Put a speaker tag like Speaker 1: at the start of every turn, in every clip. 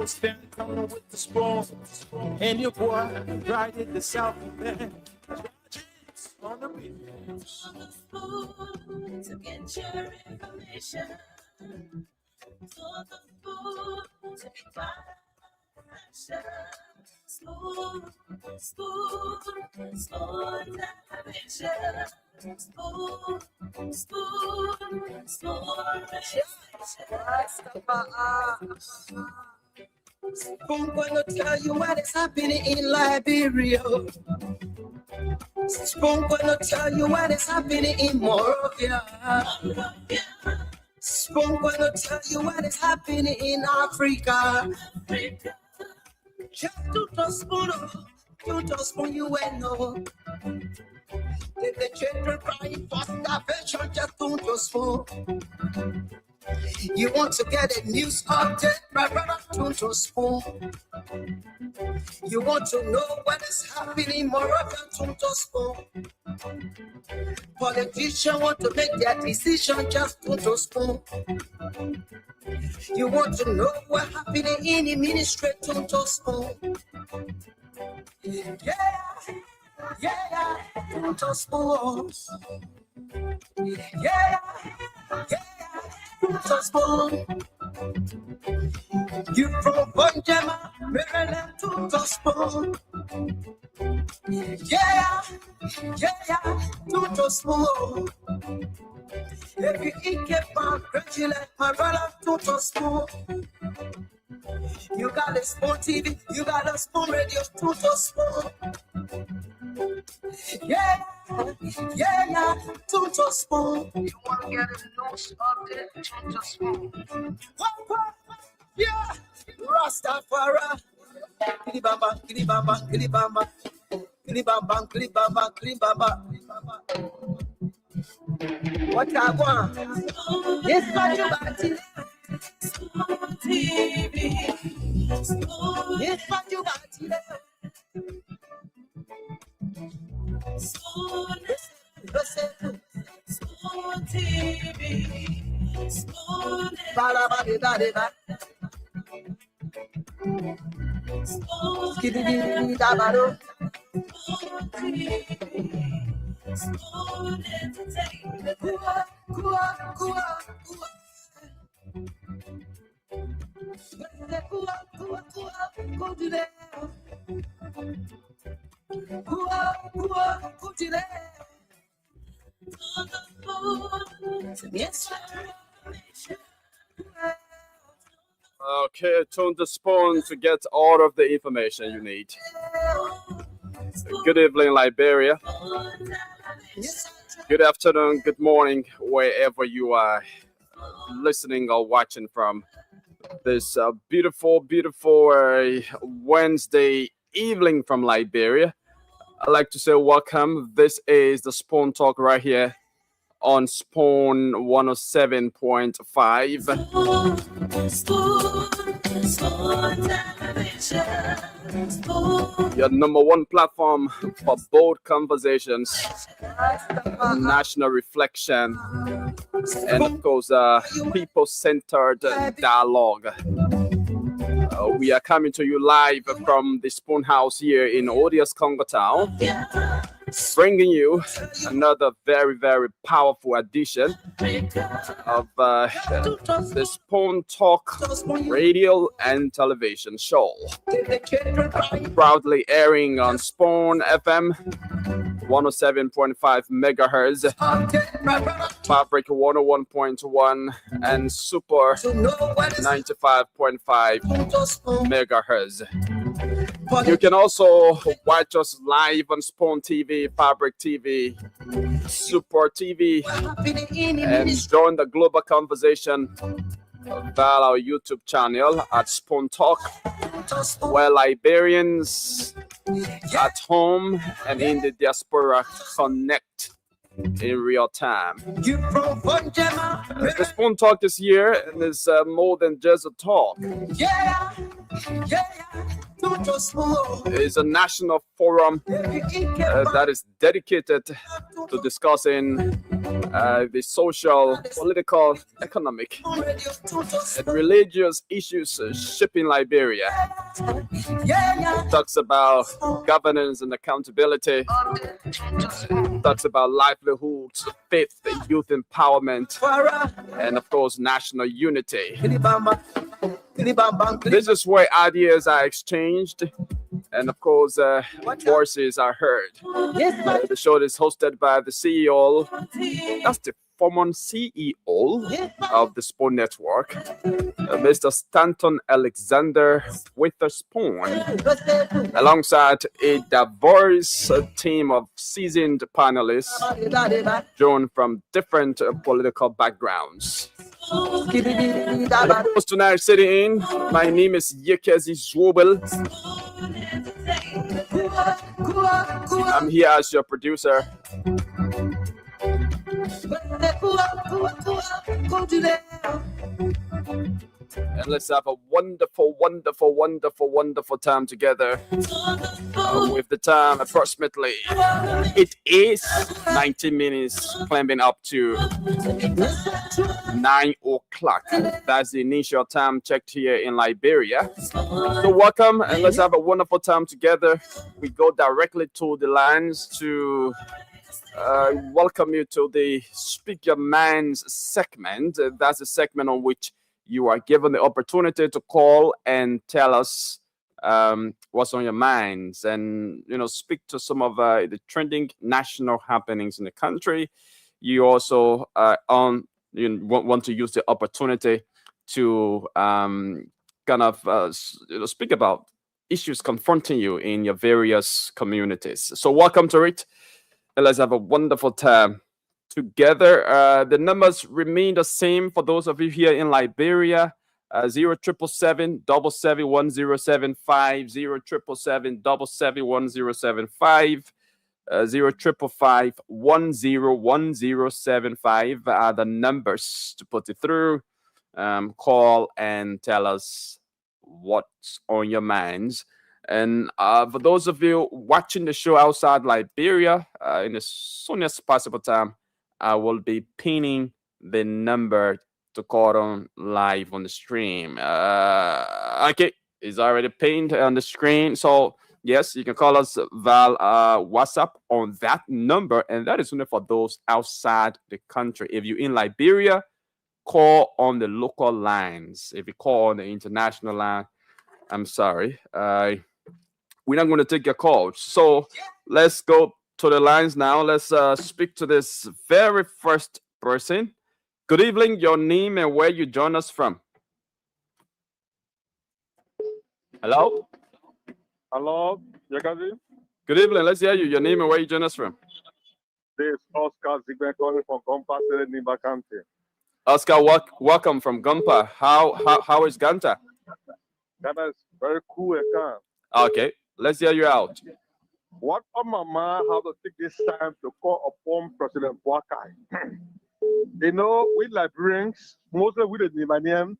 Speaker 1: Stand coming with the spoon, and your boy right in the south man. On the beat.
Speaker 2: On the spoon to get your information. On the spoon to be fashion. Spoon, spoon, spoon television. Spoon, spoon, spoon
Speaker 3: Spoon gonna tell you what is happening in Liberia. Spoon gonna tell you what is happening in Morovia. Spoon gonna tell you what is happening in Africa. Just to the spoon, you will know. The children crying for starvation, just to the spoon. You want to get a news update, my brother, to spoon. You want to know what is happening more often, to spoon. Politicians want to make their decision, just to spoon. You want to know what happening in the ministry, to spoon. Yeah, to spoon. Yeah. To spoon. You from Bonjama, Maryland, to spoon. Yeah, to spoon. If you eat a pound, congratulate my brother, to spoon. You got a spoon TV, you got a spoon radio, to spoon. Yeah, to spoon. You want to get a news update, to spoon. Yeah, Rastafari. Kilibamba, kilibamba, kilibamba. Kilibamba, kilibamba, kilibamba. What I want? Yes, what you got it.
Speaker 2: Spoon TV. Spoon.
Speaker 3: Yes, what you got it.
Speaker 2: Spoon. Spoon TV. Spoon.
Speaker 3: Ba-da-ba-da-ba-da-ba.
Speaker 2: Spoon.
Speaker 3: Skiddy-dee-dee-da-ba-do.
Speaker 2: Spoon TV. Spoon Entertainment. On the phone to get your information.
Speaker 4: Okay, tune the spoon to get all of the information you need. Good evening, Liberia. Good afternoon, good morning, wherever you are listening or watching from. This beautiful Wednesday evening from Liberia. I'd like to say welcome. This is the Spoon Talk right here on Spoon 107.5. Your number one platform for bold conversations, national reflection, and of course, people-centered dialogue. We are coming to you live from the Spoon House here in Odious, Congo Town, bringing you another very powerful edition of the Spoon Talk radio and television show. Proudly airing on Spoon FM 107.5 megahertz, Fabric 101.1, and Super 95.5 megahertz. You can also watch us live on Spoon TV, Fabric TV, Super TV, and join the global conversation via our YouTube channel at Spoon Talk, where Liberians at home and in the diaspora connect in real time. The Spoon Talk this year is more than just a talk. It's a national forum that is dedicated to discussing the social, political, economic, and religious issues shaping Liberia. It talks about governance and accountability. It talks about livelihoods, faith, youth empowerment, and of course, national unity. This is where ideas are exchanged, and of course, voices are heard. The show is hosted by the CEO, that's the former CEO of the Spoon Network, Mr. Stanton Alexander Witherspoon, alongside a diverse team of seasoned panelists drawn from different political backgrounds. And of course, tonight sitting in, my name is Yekezi Zwobel. I'm here as your producer. And let's have a wonderful, wonderful, wonderful, wonderful time together. With the time approximately, it is 90 minutes, climbing up to 9 o'clock. That's the initial time checked here in Liberia. So welcome, and let's have a wonderful time together. We go directly to the lines to welcome you to the Speak Your Minds segment. That's a segment on which you are given the opportunity to call and tell us what's on your minds, and speak to some of the trending national happenings in the country. You also want to use the opportunity to speak about issues confronting you in your various communities. So welcome to it, and let's have a wonderful time together. The numbers remain the same for those of you here in Liberia. 0777 771 0777 771 0555 are the numbers to put it through. Call and tell us what's on your minds. And for those of you watching the show outside Liberia, in the soonest possible time, I will be pinning the number to call on live on the stream. Okay, it's already pinned on the screen. So yes, you can call us via WhatsApp on that number, and that is only for those outside the country. If you're in Liberia, call on the local lines. If you call on the international line, I'm sorry, we're not going to take your calls. So let's go to the lines now. Let's speak to this very first person. Good evening, your name and where you join us from. Hello?
Speaker 5: Hello, Yakazi.
Speaker 4: Good evening, let's hear you. Your name and where you join us from.
Speaker 5: This is Oscar Zigben calling from Gompa, Nimba County.
Speaker 4: Oscar, welcome from Gompa. How is Ganta?
Speaker 5: Ghana is very cool and calm.
Speaker 4: Okay, let's hear you out.
Speaker 5: What on my mind have to take this time to call upon President Boakai? We Liberians, mostly with the Nimanian,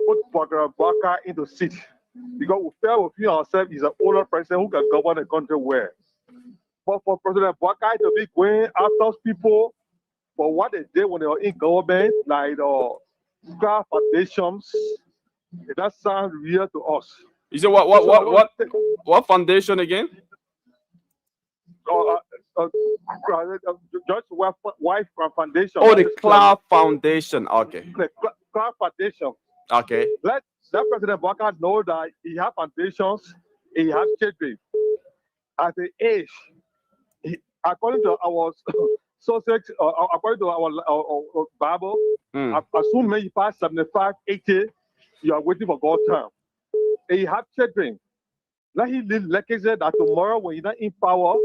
Speaker 5: put President Boakai into seat because we feel we feel ourselves is an older president who can govern the country well. But for President Boakai to be going after people for what they did when they were in government, like SCRA foundations, it does sound real to us.
Speaker 4: You said what foundation again?
Speaker 5: Just Wife Foundation.
Speaker 4: Oh, the Cloud Foundation. Okay.
Speaker 5: The Cloud Foundation.
Speaker 4: Okay.
Speaker 5: Let President Boakai know that he has foundations, he has children. At the age, according to our society, according to our Bible, assuming you pass 75, 80, you are waiting for God's time. And he has children. Let him live legacy that tomorrow when he's not in power,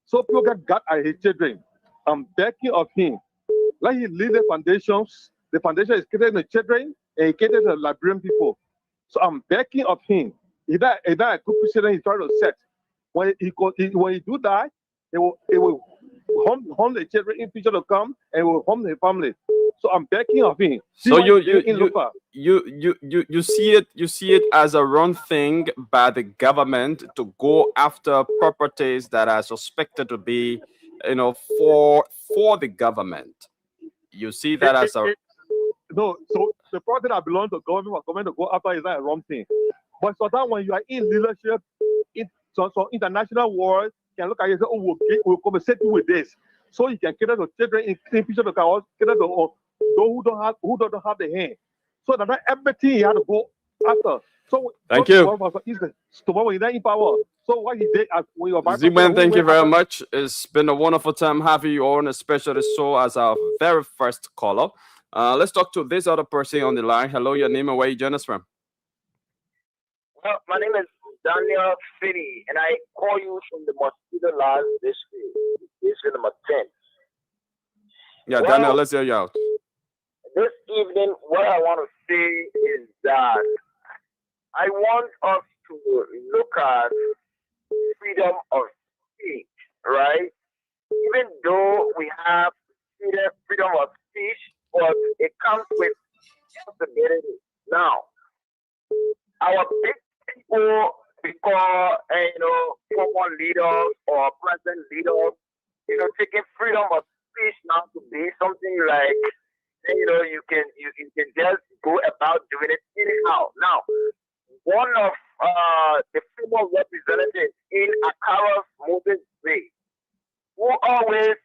Speaker 5: so people can God at his children. I'm begging of him. Let him lead the foundations. The foundation is catered to the children and he catered to the Liberian people. So I'm begging of him. Is that a good precedent he's trying to set? When he do that, it will harm the children in future to come and will harm the family. So I'm begging of him.
Speaker 4: So you see it as a wrong thing by the government to go after properties that are suspected to be, for the government. You see that as a
Speaker 5: no. So the person that belongs to government or government to go after is not a wrong thing. But sometimes when you are in leadership, in so international world can look at you and say, oh, we'll compensate you with this. So you can cater to children in future to cater to those who don't have the hand. So that not everything he had to go after. So
Speaker 4: thank you.
Speaker 5: Tomorrow he's not in power. So what he did when you were
Speaker 4: Z-Man, thank you very much. It's been a wonderful time having you on, especially so as our very first caller. Let's talk to this other person on the line. Hello, your name and where you join us from?
Speaker 6: Well, my name is Daniel City, and I call you from the Mosquito Lodge district. This is number 10.
Speaker 4: Yeah, well, Daniel, let's hear you out.
Speaker 6: This evening, what I want to say is that I want us to look at freedom of speech, right? Even though we have freedom of speech, but it comes with responsibility. Now, our big people we call, former leaders or present leaders, taking freedom of speech now to be something like, you can just go about doing it anyhow. Now, one of the former representatives in Akara's Moses Bay, who always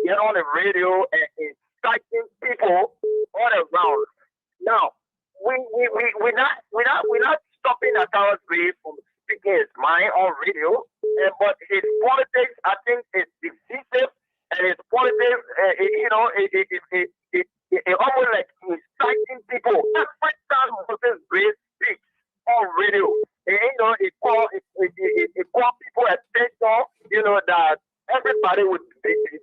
Speaker 6: get on the radio and inciting people all around. Now, we're not stopping Akara's Bay from speaking his mind on radio, but his politics, I think, is divisive, and his politics, it almost like inciting people every time Moses Bay speaks on radio. And, it call people attention, that everybody would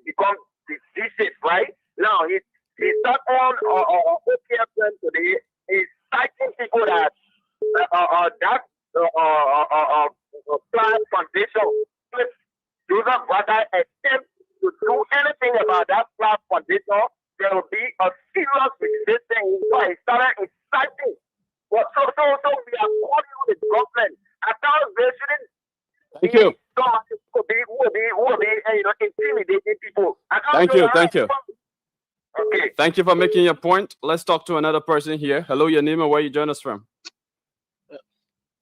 Speaker 6: become divisive, right? Now, he started on OPFM today, inciting people that Plan Foundation, if Joseph Brother attempts to do anything about that Plan Foundation, there will be a serious resistance. He started inciting. So we are calling on the government.
Speaker 4: Thank you.
Speaker 6: Who will be intimidating people.
Speaker 4: Thank you.
Speaker 6: Okay.
Speaker 4: Thank you for making your point. Let's talk to another person here. Hello, your name and where you join us from?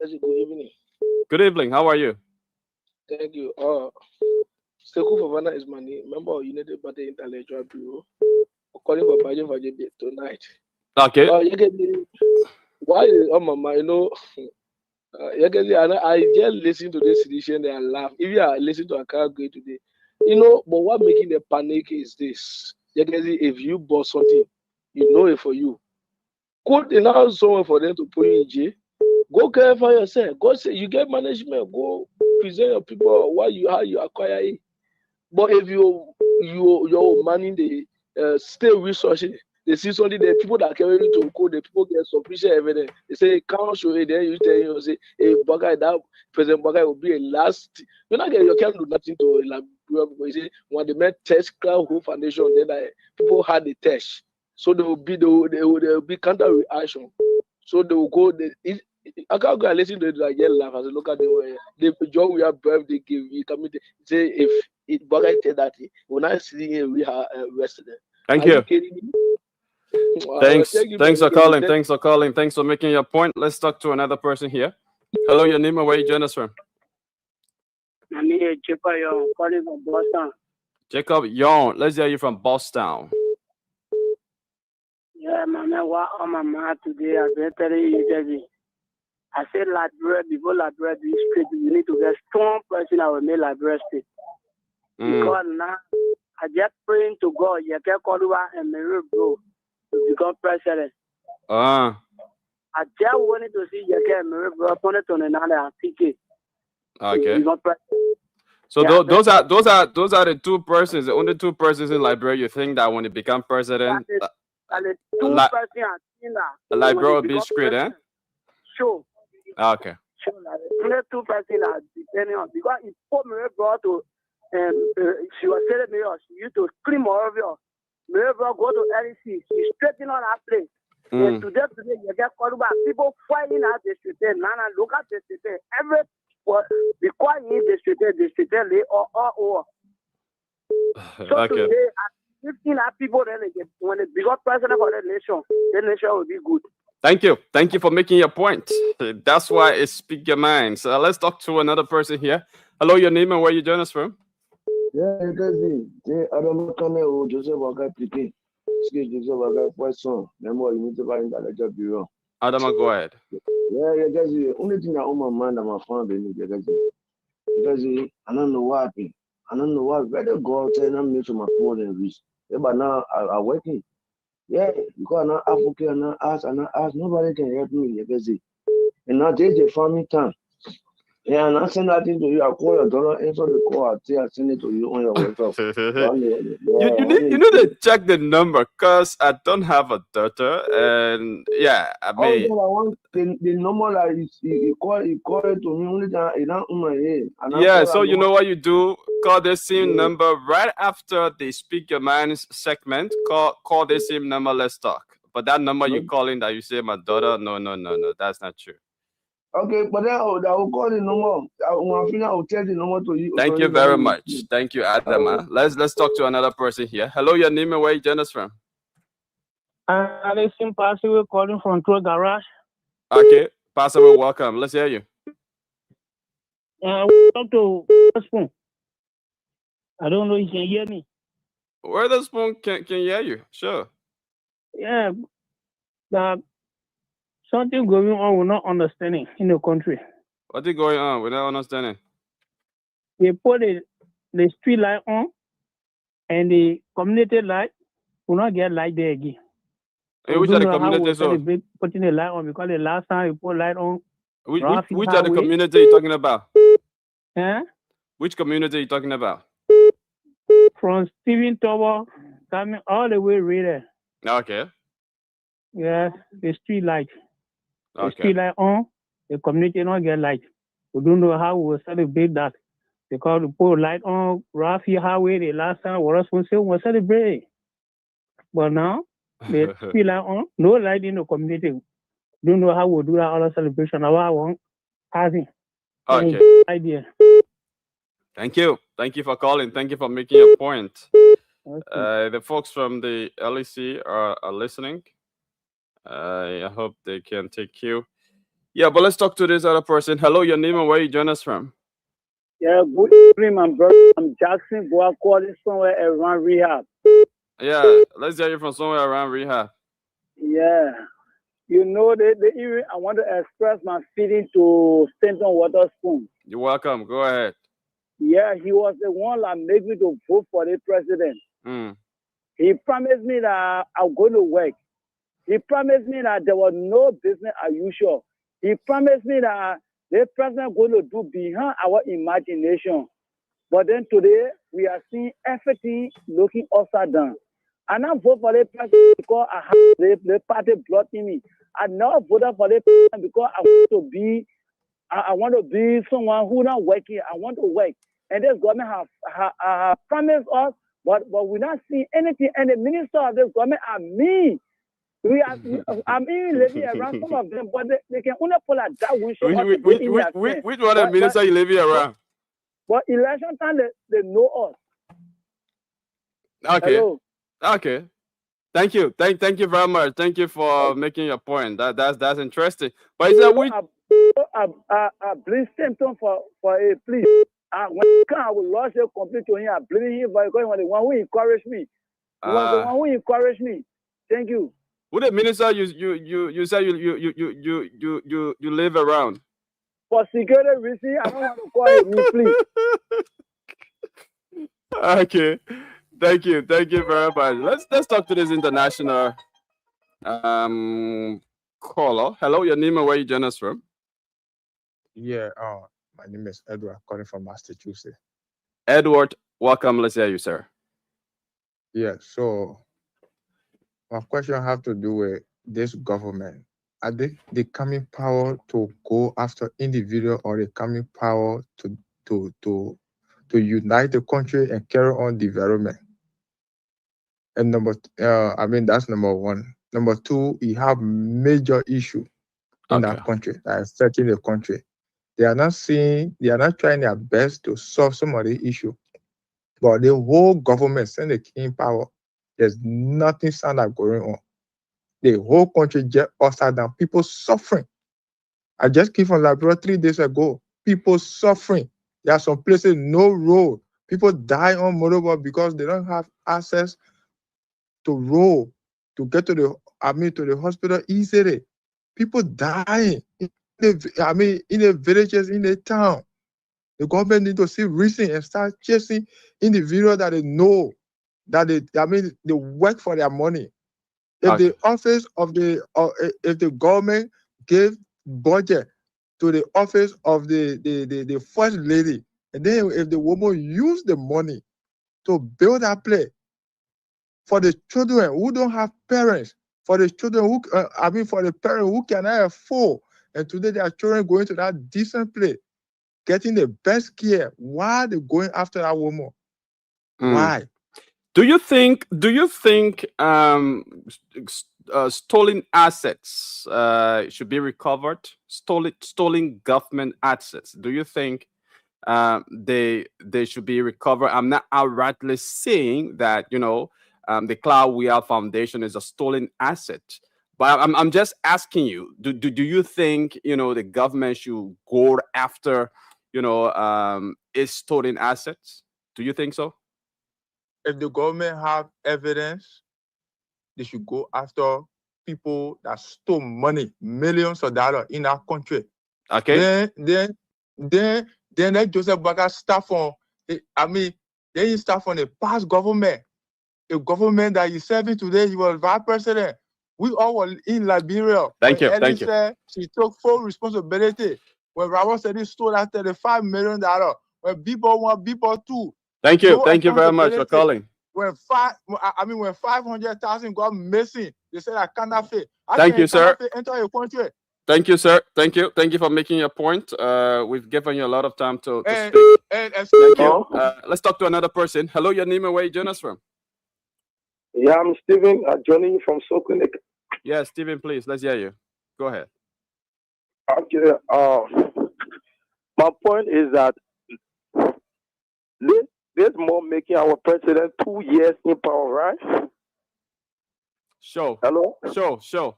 Speaker 7: Good evening.
Speaker 4: Good evening. How are you?
Speaker 7: Thank you. Sekou Fofana is my name. Member of United Party Intellectual Bureau. Calling for budget for tonight.
Speaker 4: Okay.
Speaker 7: Why is on my mind? I just listen to this edition and I laugh. If you are listening to a car great today, but what making the panic is this. If you bought something, it for you. Could enough someone for them to put you in jail? Go care for yourself. Go say you get management. Go present your people how you acquire it. But if you're manning the state resources, they see something the people that carry you to court, the people get sufficient evidence. They say can't show it. Then you tell you say, hey, Bagai, that President Bagai will be a last. You can't do nothing to like. You see, when they met test crowd whole foundation, then people had the test, so there will be counter reaction. So they will go. I can't go and listen to it like laugh as I look at the job we have birth they give. You come say if it Bagai said that we're not sitting here we are resident.
Speaker 4: Thank you. Thanks for calling. Thanks for calling. Thanks for making your point. Let's talk to another person here. Hello, your name and where you join us from?
Speaker 8: My name is Jacob Young, calling from Boston.
Speaker 4: Jacob Young, let's hear you from Boston.
Speaker 8: Yeah, my man, what on my mind today? I've been telling you, I said, before Liberia be straight, you need to get strong person that will make Liberia straight. Because now, I just praying to God, you can call over and Mary Bro to become president. I just wanted to see you can Mary Bro upon it on another ticket.
Speaker 4: Okay. So yeah, those are the two persons, the only two persons in Liberia you think that when they become president, Liberia will be straight, eh?
Speaker 8: Sure.
Speaker 4: Okay.
Speaker 8: Sure, only two persons are depending on because if poor Mary brought to she was telling me she used to scream all of you. Mary brought go to LEC, she straightened on that place. And today you get called back. People fighting at the street, Nana look at the street, every because he distributed or. So
Speaker 4: okay.
Speaker 8: today, 15 people, then when they become president for the nation will be good.
Speaker 4: Thank you. Thank you for making your point. That's why it's Speak Your Mind. So let's talk to another person here. Hello, your name and where you join us from?
Speaker 9: Yeah,
Speaker 4: Adama, go ahead.
Speaker 9: Yeah, only thing that on my mind, I'm a fan of it, because I don't know what happened. I don't know what. Better go out and I'm making my phone and reach. Yeah, but now I'm working. Yeah, because I'm African, and I ask, nobody can help me, because and now there's the farming time. Yeah, and I send that thing to you. I call your dollar, answer the call. I send it to you on your WhatsApp.
Speaker 4: You need to check the number because I don't have a daughter, and yeah, I mean.
Speaker 9: I want the number that you call it to me only that it don't my head.
Speaker 4: Yeah, so you know what you do? Call the same number right after the Speak Your Minds segment. Call the same number. Let's talk. But that number you calling that you say my daughter, no, that's not true.
Speaker 9: Okay, but then I will call the number. I will tell the number to you.
Speaker 4: Thank you very much. Thank you, Adama. Let's talk to another person here. Hello, your name and where you join us from?
Speaker 8: Alexin Passaway calling from Tour Garage.
Speaker 4: Okay, Passaway, welcome. Let's hear you.
Speaker 8: Talk to Spoon. I don't know if you can hear me.
Speaker 4: Where the Spoon can hear you? Sure.
Speaker 8: Yeah, that something going on we're not understanding in the country.
Speaker 4: What is going on? We're not understanding.
Speaker 8: They put the street light on, and the community light will not get light there again.
Speaker 4: Hey, which are the communities?
Speaker 8: Putting the light on because the last time we put light on.
Speaker 4: Which are the community you're talking about?
Speaker 8: Yeah.
Speaker 4: Which community are you talking about?
Speaker 8: From Stephen Tower coming all the way right there.
Speaker 4: Okay.
Speaker 8: Yeah, the street light. The
Speaker 4: Okay.
Speaker 8: street light on, the community not get light. We don't know how we will celebrate that. Because we put light on Rafi Highway the last time we were celebrating. But now, the street light on, no light in the community. Don't know how we'll do that other celebration. I want having.
Speaker 4: Okay.
Speaker 8: Idea.
Speaker 4: Thank you. Thank you for calling. Thank you for making a point. Okay. The folks from the LEC are listening. I hope they can take you. Yeah, but let's talk to this other person. Hello, your name and where you join us from?
Speaker 8: Yeah, good evening, my brother. I'm Jackson Boa calling somewhere around Rehab.
Speaker 4: Yeah, let's hear you from somewhere around Rehab.
Speaker 8: Yeah. You know, I want to express my feeling to Stanton Waterspoon.
Speaker 4: You're welcome. Go ahead.
Speaker 8: Yeah, he was the one that made me to vote for the president. He promised me that I'm going to work. He promised me that there was no business as usual. He promised me that the president going to do behind our imagination. But then today, we are seeing everything looking upside down. And I vote for the president because I have the party blood in me. I now voted for the president because I want to be someone who not working. I want to work. And this government have promised us, but we're not seeing anything. And the minister of this government are me. I'm even living around some of them, but they can only pull out that windshield.
Speaker 4: Which one of the minister you living around?
Speaker 8: But election time, they know
Speaker 4: us. Okay.
Speaker 8: Hello.
Speaker 4: Okay. Thank you. Thank you very much. Thank you for making your point. That's interesting. But is that we?
Speaker 8: I blame Stanton for a plea. When I will lose a complete to him, I blame him for because he was the one who encouraged me. He was the one who encouraged me. Thank you.
Speaker 4: Who the minister you say you live around?
Speaker 8: For security reason, I don't want to call him, please.
Speaker 4: Okay. Thank you very much. Let's talk to this international caller. Hello, your name and where you join us from?
Speaker 10: Yeah, my name is Edward, calling from Massachusetts.
Speaker 4: Edward, welcome. Let's hear you, sir.
Speaker 10: Yeah, so my question have to do with this government. Are they the coming power to go after individual, or the coming power to unite the country and carry on development? And that's number one. Number two, you have major issue in that country that is affecting the country. They are not trying their best to solve some of the issue. But the whole government send the king power There's nothing sound like going on. The whole country just upside down. People suffering. I just came from Liberia 3 days ago. People suffering. There are some places no road. People die on motorbike because they don't have access to road to get to the hospital easily. People dying in the villages, in the town. The government need to see reason and start chasing individuals that they know that they work for their money. If the office of if the government gave budget to the office of the first lady, and then if the woman use the money to build that place for the children who don't have parents, for the children who for the parents who cannot afford, and today their children going to that decent place, getting the best care. Why they going after that woman? Why?
Speaker 4: Do you think stolen assets should be recovered? Stolen government assets. Do you think they should be recovered? I'm not outrightly saying that the Cloud We Are Foundation is a stolen asset, but I'm just asking you: Do you think the government should go after its stolen assets? Do you think so?
Speaker 10: If the government have evidence, they should go after people that stole money, millions of dollars in our country.
Speaker 4: Okay.
Speaker 10: Then let Joseph Baker start from. Then he start from the past government, a government that he's serving today. He was vice president. We all were in Liberia.
Speaker 4: Thank you.
Speaker 10: Said she took full responsibility. When Robert said he stole that $35 million. When people 1, people 2.
Speaker 4: Thank you very much for calling.
Speaker 10: When 500,000 got missing, they said I cannot fit.
Speaker 4: Thank you, sir.
Speaker 10: Enter your country.
Speaker 4: Thank you, sir. Thank you for making your point. We've given you a lot of time to speak. Thank you. Let's talk to another person. Hello, your name and where you join us from?
Speaker 11: Yeah, I'm Stephen. I'm joining you from Sokonik.
Speaker 4: Yeah, Stephen, please. Let's hear you. Go ahead.
Speaker 11: Okay. My point is that there's more making our president 2 years in power, right?
Speaker 4: Sure.
Speaker 11: Hello?
Speaker 4: Sure.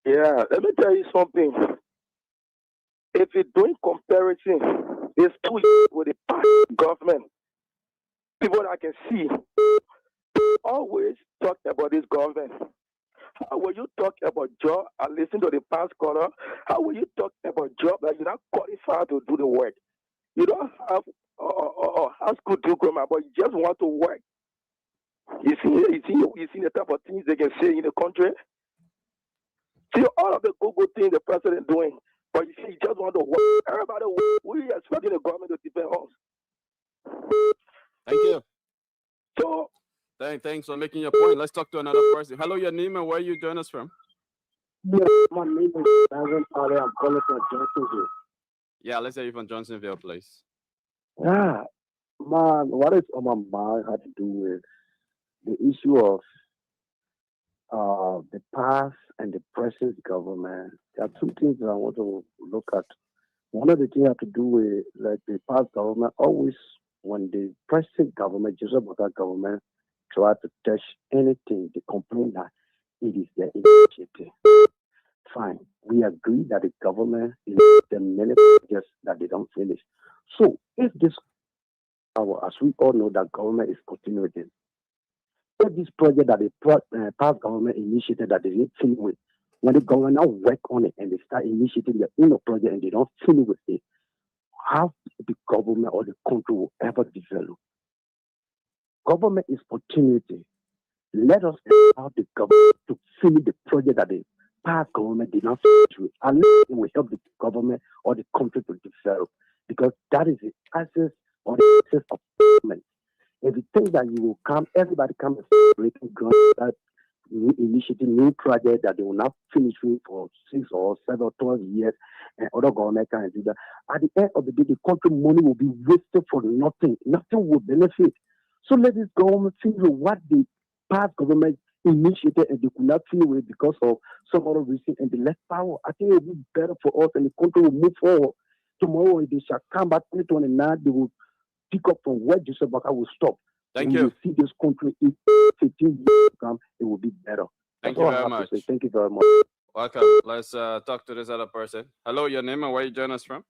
Speaker 11: Yeah, let me tell you something. If you're doing comparison, there's 2 years with the past government. People that can see always talk about this government. How will you talk about job and listen to the past caller? How will you talk about job that you're not qualified to do the work? You don't have high school diploma, but you just want to work. You see the type of things they can say in the country? See all of the good things the president doing, but you see, you just want to work. Everybody, we are expecting the government to defend us.
Speaker 4: Thank you.
Speaker 11: So,
Speaker 4: thanks for making your point. Let's talk to another person. Hello, your name and where you join us from?
Speaker 12: Yeah, my name is Aaron Pare. I'm calling from Johnsonville.
Speaker 4: Yeah, let's say you from Johnsonville, please.
Speaker 12: Yeah, man, what is on my mind had to do with the issue of the past and the present government. There are 2 things that I want to look at. One of the things have to do with like the past government. Always, when the present government, Joseph Boakai government, try to touch anything, they complain that it is their initiative. Fine, we agree that the government is the many projects that they don't finish. So, if this, as we all know, that government is continuing. If this project that the past government initiated that they didn't finish with, when the government now work on it and they start initiating their own project and they don't finish with it, how the government or the country will ever develop? Government is continuity. Let us allow the government to finish the project that the past government did not finish with, and it will help the government or the country to develop, because that is the access or the access of government. If you think that you will come, everybody come and breaking ground, that initiating new project that they will not finish with for 6 or 7 or 12 years, and other government can do that. At the end of the day, the country money will be wasted for nothing. Nothing will benefit. So let this government finish with what the past government initiated and they could not finish with because of some other reason, and they left power. I think it will be better for us and the country will move forward. Tomorrow, if they shall come back 2029, they will pick up from where Joseph Boakai will stop.
Speaker 4: Thank
Speaker 12: when
Speaker 4: you.
Speaker 12: see this country in 15 years to come, it will be better.
Speaker 4: Thank
Speaker 12: That's
Speaker 4: you
Speaker 12: all I
Speaker 4: very
Speaker 12: have
Speaker 4: much.
Speaker 12: to say. Thank you very much.
Speaker 4: Welcome. Let's talk to this other person. Hello, your name and where you join us from?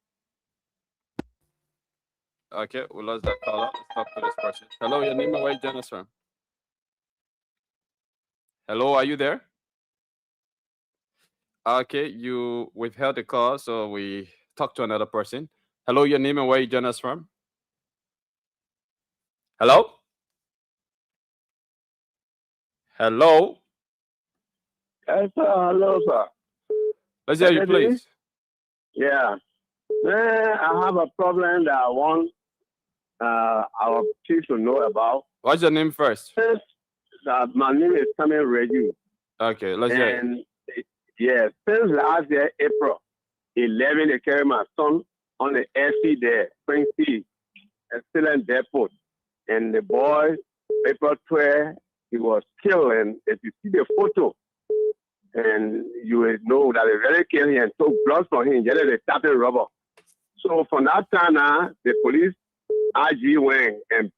Speaker 4: Okay, we lost that caller. Let's talk to this person. Hello, your name and where you join us from? Hello, are you there? Okay, we've held the call, so we talk to another person. Hello, your name and where you join us from? Hello? Hello?
Speaker 13: Yes, sir. Hello, sir.
Speaker 4: Let's hear you, please.
Speaker 13: Yeah. I have a problem that I want our chief to know about.
Speaker 4: What's your name first?
Speaker 13: First, my name is Samuel Reggie.
Speaker 4: Okay, let's hear it.
Speaker 13: And yeah, since last year, April 11, they carried my son on the SC there, Spring Sea, Excellent Depot. And the boy, April 12, he was killed. And if you see the photo, and you will know that they really killed him and took blood from him, just they started rubber. So from that time now, the police IG went and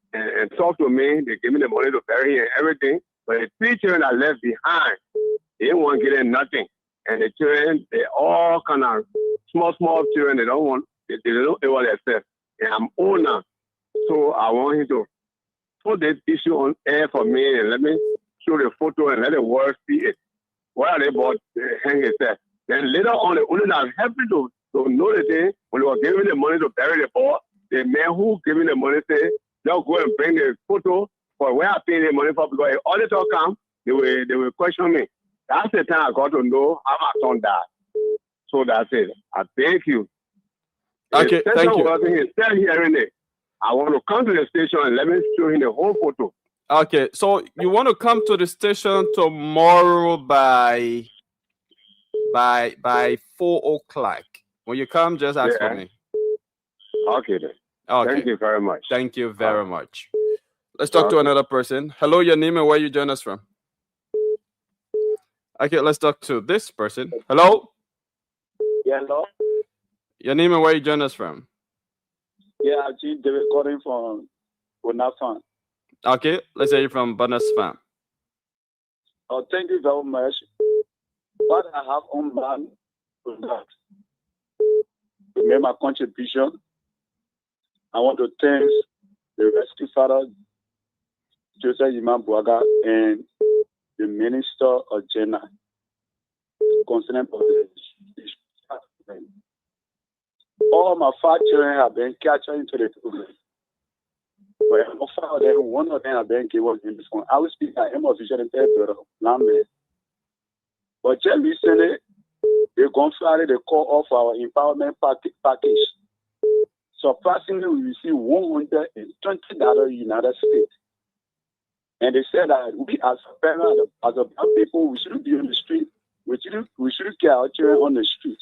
Speaker 13: talked to me. They gave me the money to bury him and everything. But the 3 children are left behind. They didn't want to get them nothing. And the children, they all kind of small children. They don't want, they don't know what themselves. And I'm old now. So I want him to put this issue on air for me and let me show the photo and let the world see it. Why are they about hang himself? Then later on, the only that helped me to know the thing, when they were giving the money to bury the boy, the man who giving the money said, they'll go and bring the photo for where I pay the money for, because if all the talk come, they will question me. That's the time I got to know how my son died. So that's it. I thank you.
Speaker 4: Okay, thank you.
Speaker 13: He's still hearing it. I want to come to the station and let me show him the whole photo.
Speaker 4: Okay, so you want to come to the station tomorrow by 4 o'clock. When you come, just ask for me.
Speaker 13: Okay then.
Speaker 4: Okay.
Speaker 13: Thank you very much.
Speaker 4: Thank you very much. Let's talk to another person. Hello, your name and where you join us from? Okay, let's talk to this person. Hello?
Speaker 14: Yeah, hello?
Speaker 4: Your name and where you join us from?
Speaker 14: Yeah, actually, they're recording from Bonafan.
Speaker 4: Okay, let's hear you from Bonus Farm.
Speaker 14: Oh, thank you very much. What I have on mind is that to make my contribution, I want to thank the rescue father, Joseph Imam Bouaga, and the Minister of Gender concerning all my 5 children have been captured into the program. But one of them have been given in this one. I will speak at him officially in but just recently, they confirmed the call of our empowerment package. Surprisingly, we received $120 United States. And they said that we as parents, as a black people, we shouldn't be on the street. We shouldn't care our children on the street.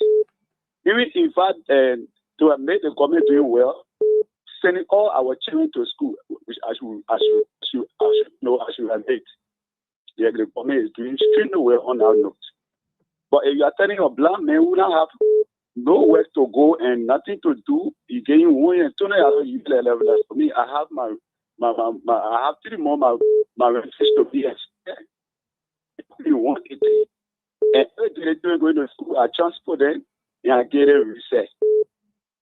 Speaker 14: Even in fact, to have made the government doing well, sending all our children to school, which I should have made. Yeah, the government is doing extremely well on our note. But if you are telling a black man who don't have nowhere to go and nothing to do, you getting $120 for me. I have I have 3 more my relatives to be extended. You want it, and every day going to school, I transport them and I get a reset.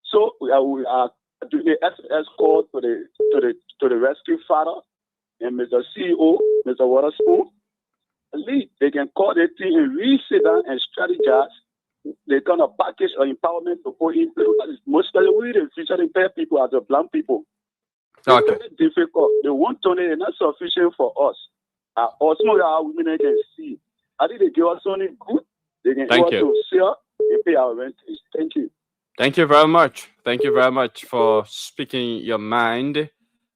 Speaker 14: So we are doing the SS call to the rescue father and Mr. CEO, Mr. Waterspoon. They can call the thing and re-sit down and strategize. They kind of package or empowerment to put in place. Mostly we the future impair people as the black people.
Speaker 4: Okay.
Speaker 14: It's very difficult. The $120 is not sufficient for us. Also, our women can see. I think they give us only good. They can also sell and pay our rent. Thank you.
Speaker 4: Thank you very much. Thank you very much for speaking your mind.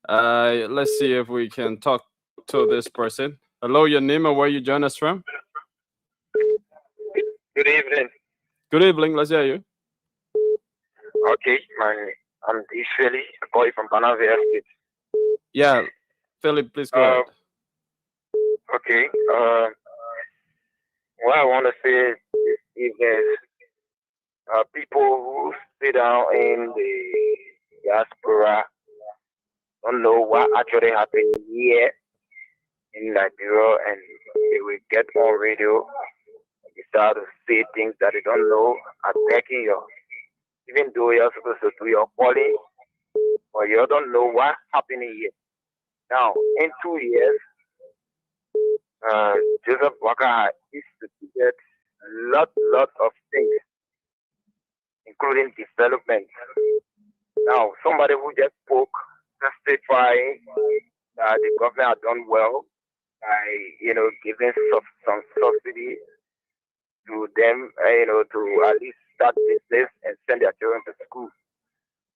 Speaker 4: Let's see if we can talk to this person. Hello, your name and where you join us from?
Speaker 6: Good evening.
Speaker 4: Good evening. Let's hear you.
Speaker 6: Okay, I'm Isheli, a boy from Banavia State.
Speaker 4: Yeah, Philip, please go ahead.
Speaker 6: Okay. What I want to say is people who sit down in the diaspora don't know what actually happened here in Liberia, and they will get on radio and they start to say things that they don't know. I'm begging you, even though you're supposed to do your calling, but you don't know what happened here. Now, in 2 years, Joseph Walker instituted lot of things, including development. Now, somebody who just spoke, testifying that the government had done well by, giving some subsidy to them, to at least start business and send their children to school.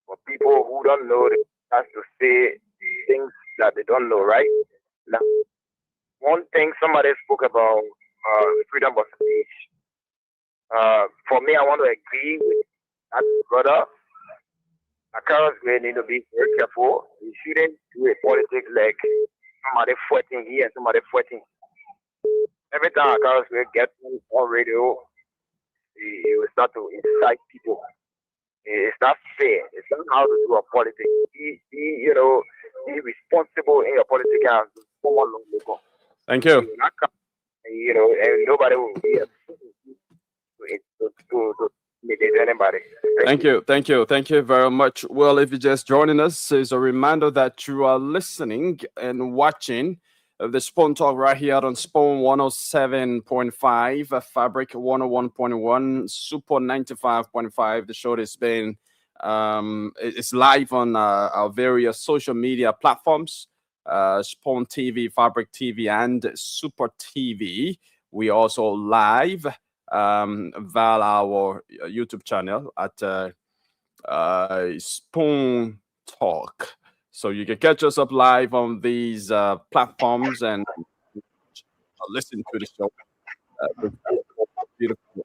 Speaker 6: For people who don't know, they have to say things that they don't know, right? Now, one thing somebody spoke about freedom of speech. For me, I want to agree with that brother. Accounts we need to be very careful. We shouldn't do a politics like somebody fighting here and somebody fighting. Every time accounts we get on radio, you will start to incite people. It's not fair. It's not how to do a politics. Be responsible in your politics and come along with God.
Speaker 4: Thank you.
Speaker 6: And nobody will be to anybody.
Speaker 4: Thank you very much. Well, if you're just joining us, it's a reminder that you are listening and watching the Spawn Talk right here on Spawn 107.5, Fabric 101.1, Super 95.5. The show is being it's live on our various social media platforms, Spawn TV, Fabric TV, and Super TV. We also live via our YouTube channel at Spawn Talk. So you can catch us up live on these platforms and listen to the show. Beautiful.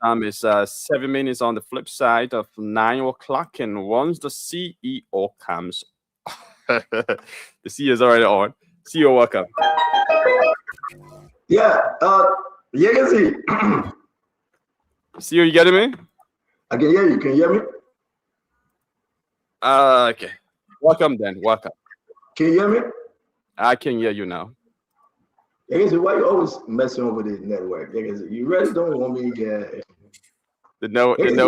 Speaker 4: Time is 7 minutes on the flip side of 9 o'clock, and once the CEO comes, the CEO is already on. CEO, welcome.
Speaker 15: Yeah, you can see.
Speaker 4: CEO, you getting me?
Speaker 15: I can hear you. Can you hear me?
Speaker 4: Okay. Welcome then. Welcome.
Speaker 15: Can you hear me?
Speaker 4: I can hear you now.
Speaker 15: You can see, why you always messing over the network? You can see, you really don't want me to get.
Speaker 4: The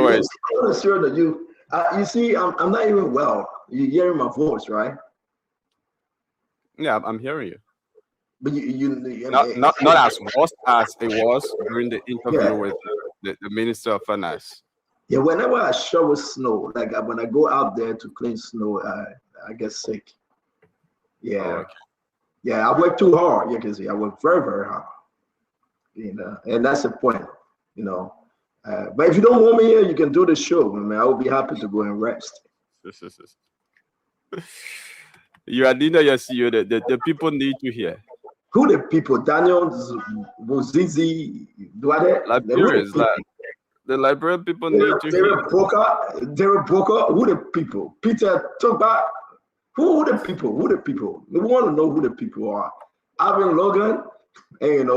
Speaker 4: worries.
Speaker 15: I'm sure that you see, I'm not even well. You're hearing my voice, right?
Speaker 4: Yeah, I'm hearing you.
Speaker 15: But
Speaker 4: not as worse as it was during the interview with the Minister of Finance.
Speaker 15: Yeah, whenever I shovel snow, like when I go out there to clean snow, I get sick. Yeah.
Speaker 4: Oh, okay.
Speaker 15: Yeah, I work too hard. You can see I work very, very hard. And that's the point, But if you don't want me here, you can do the show. I mean, I will be happy to go and rest.
Speaker 4: You are Dina, yes, you the people need you here.
Speaker 15: Who the people? Daniel Bozizi,
Speaker 4: Liberians, the Liberian people need you here.
Speaker 15: Derek Broker, who the people? Peter Toba, who the people? Who the people? We want to know who the people are. Alvin Logan, and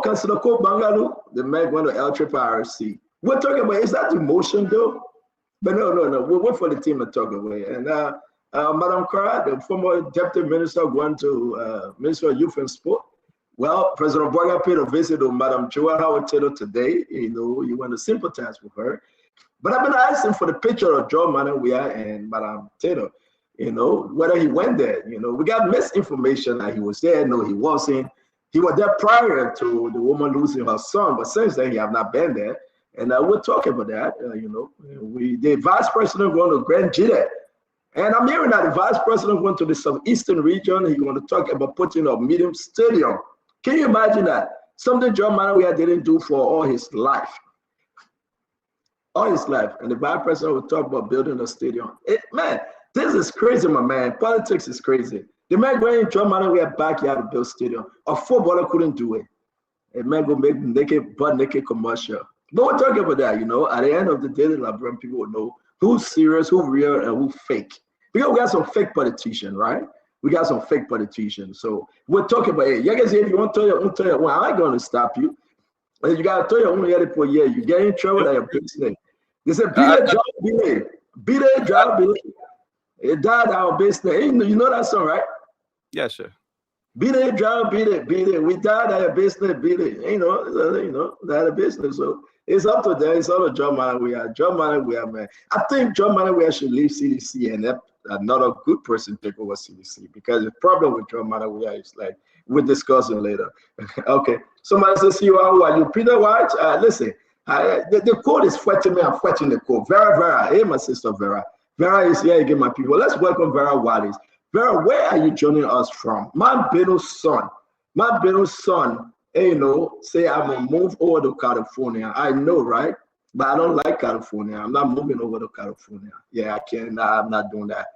Speaker 15: Councilor Ko Bangalu, the man going to El Triple RC. We're talking about, is that emotion though? But no. We'll wait for the team to talk away. And Madam Kara, the former deputy minister, going to Minister of Youth and Sport. Well, President Boga paid a visit to Madam Joa Howard Taylor today. You want to sympathize with her. But I've been asking for the picture of Joe Manawia and Madam Taylor, whether he went there. We got misinformation that he was there. No, he wasn't. He was there prior to the woman losing her son, but since then he have not been there. And we're talking about that. The vice president going to Grand Jide. And I'm hearing that the vice president went to the southeastern region. He's going to talk about putting a medium stadium. Can you imagine that? Something John Manawia didn't do for all his life. All his life. And the vice president will talk about building a stadium. Man, this is crazy, my man. Politics is crazy. The man going in John Manawia backyard to build stadium. A footballer couldn't do it. A man go make butt naked commercial. But we're talking about that, At the end of the day, the Liberian people will know who's serious, who's real, and who's fake. Because we got some fake politicians, right? We got some fake politicians. So we're talking about it. You guys, if you want to tell you, well, I ain't going to stop you. You got to tell you, only for a year. You get in trouble at your business. They said, be a job, be a job, be It died our business. You know that song, right?
Speaker 4: Yeah, sure.
Speaker 15: Beat it, drive, beat it, beat it. We died our business, beat it. That business. So it's up to them. It's all a John Manawiya. We are, man. I think John Manawiya should leave CDC and let another good person take over CDC, because the problem with John Manawiya is like we'll discuss it later. Okay. Somebody says, "You are you, Peter White?" Listen, the code is fetching me. I'm fetching the code. Vera, hey, my sister Vera. Vera is here again, my people. Let's welcome Vera Wallace. Vera, where are you joining us from? My little son, say I'm gonna move over to California. I know, right? But I don't like California. I'm not moving over to California. Yeah, I can't. Nah, I'm not doing that.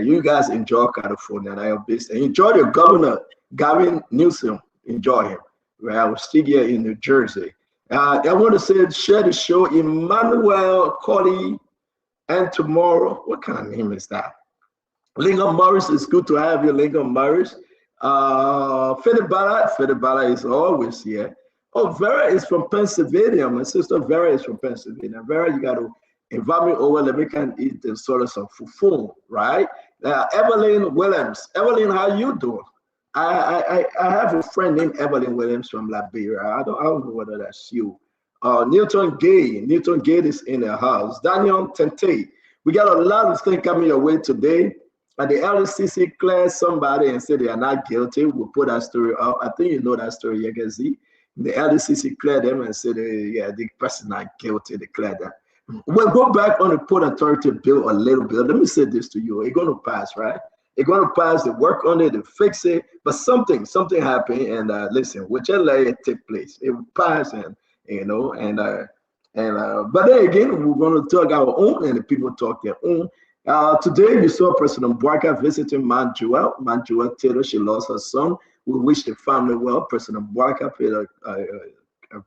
Speaker 15: You guys enjoy California. I have this. Enjoy your governor, Gavin Newsom. Enjoy him. Right? I was still here in New Jersey. I want to say, share the show, Emmanuel Colley, and tomorrow. What kind of name is that? Lincoln Morris, it's good to have you, Lincoln Morris. Fedibala is always here. Oh, Vera is from Pennsylvania. My sister Vera is from Pennsylvania. Vera, you got to invite me over. Let me can eat the sort of some fufu, right? Evelyn Williams. Evelyn, how you doing? I have a friend named Evelyn Williams from Liberia. I don't know whether that's you. Newton Gate is in the house. Daniel Tente. We got a lot of things coming your way today. And the LCC cleared somebody and said they are not guilty. We'll put that story up. I think you know that story, you can see. The LCC cleared them and said, the person not guilty. They cleared them. We'll go back on the Port Authority bill a little bit. Let me say this to you. It's going to pass, right? It's going to pass. They work on it, they fix it. But something happened. And listen, whichever let it take place, it will pass. And but then again, we're going to talk our own, and the people talk their own. Today, you saw President Bwaka visiting Mount Jewel Taylor. She lost her son. We wish the family well. President Bwaka paid a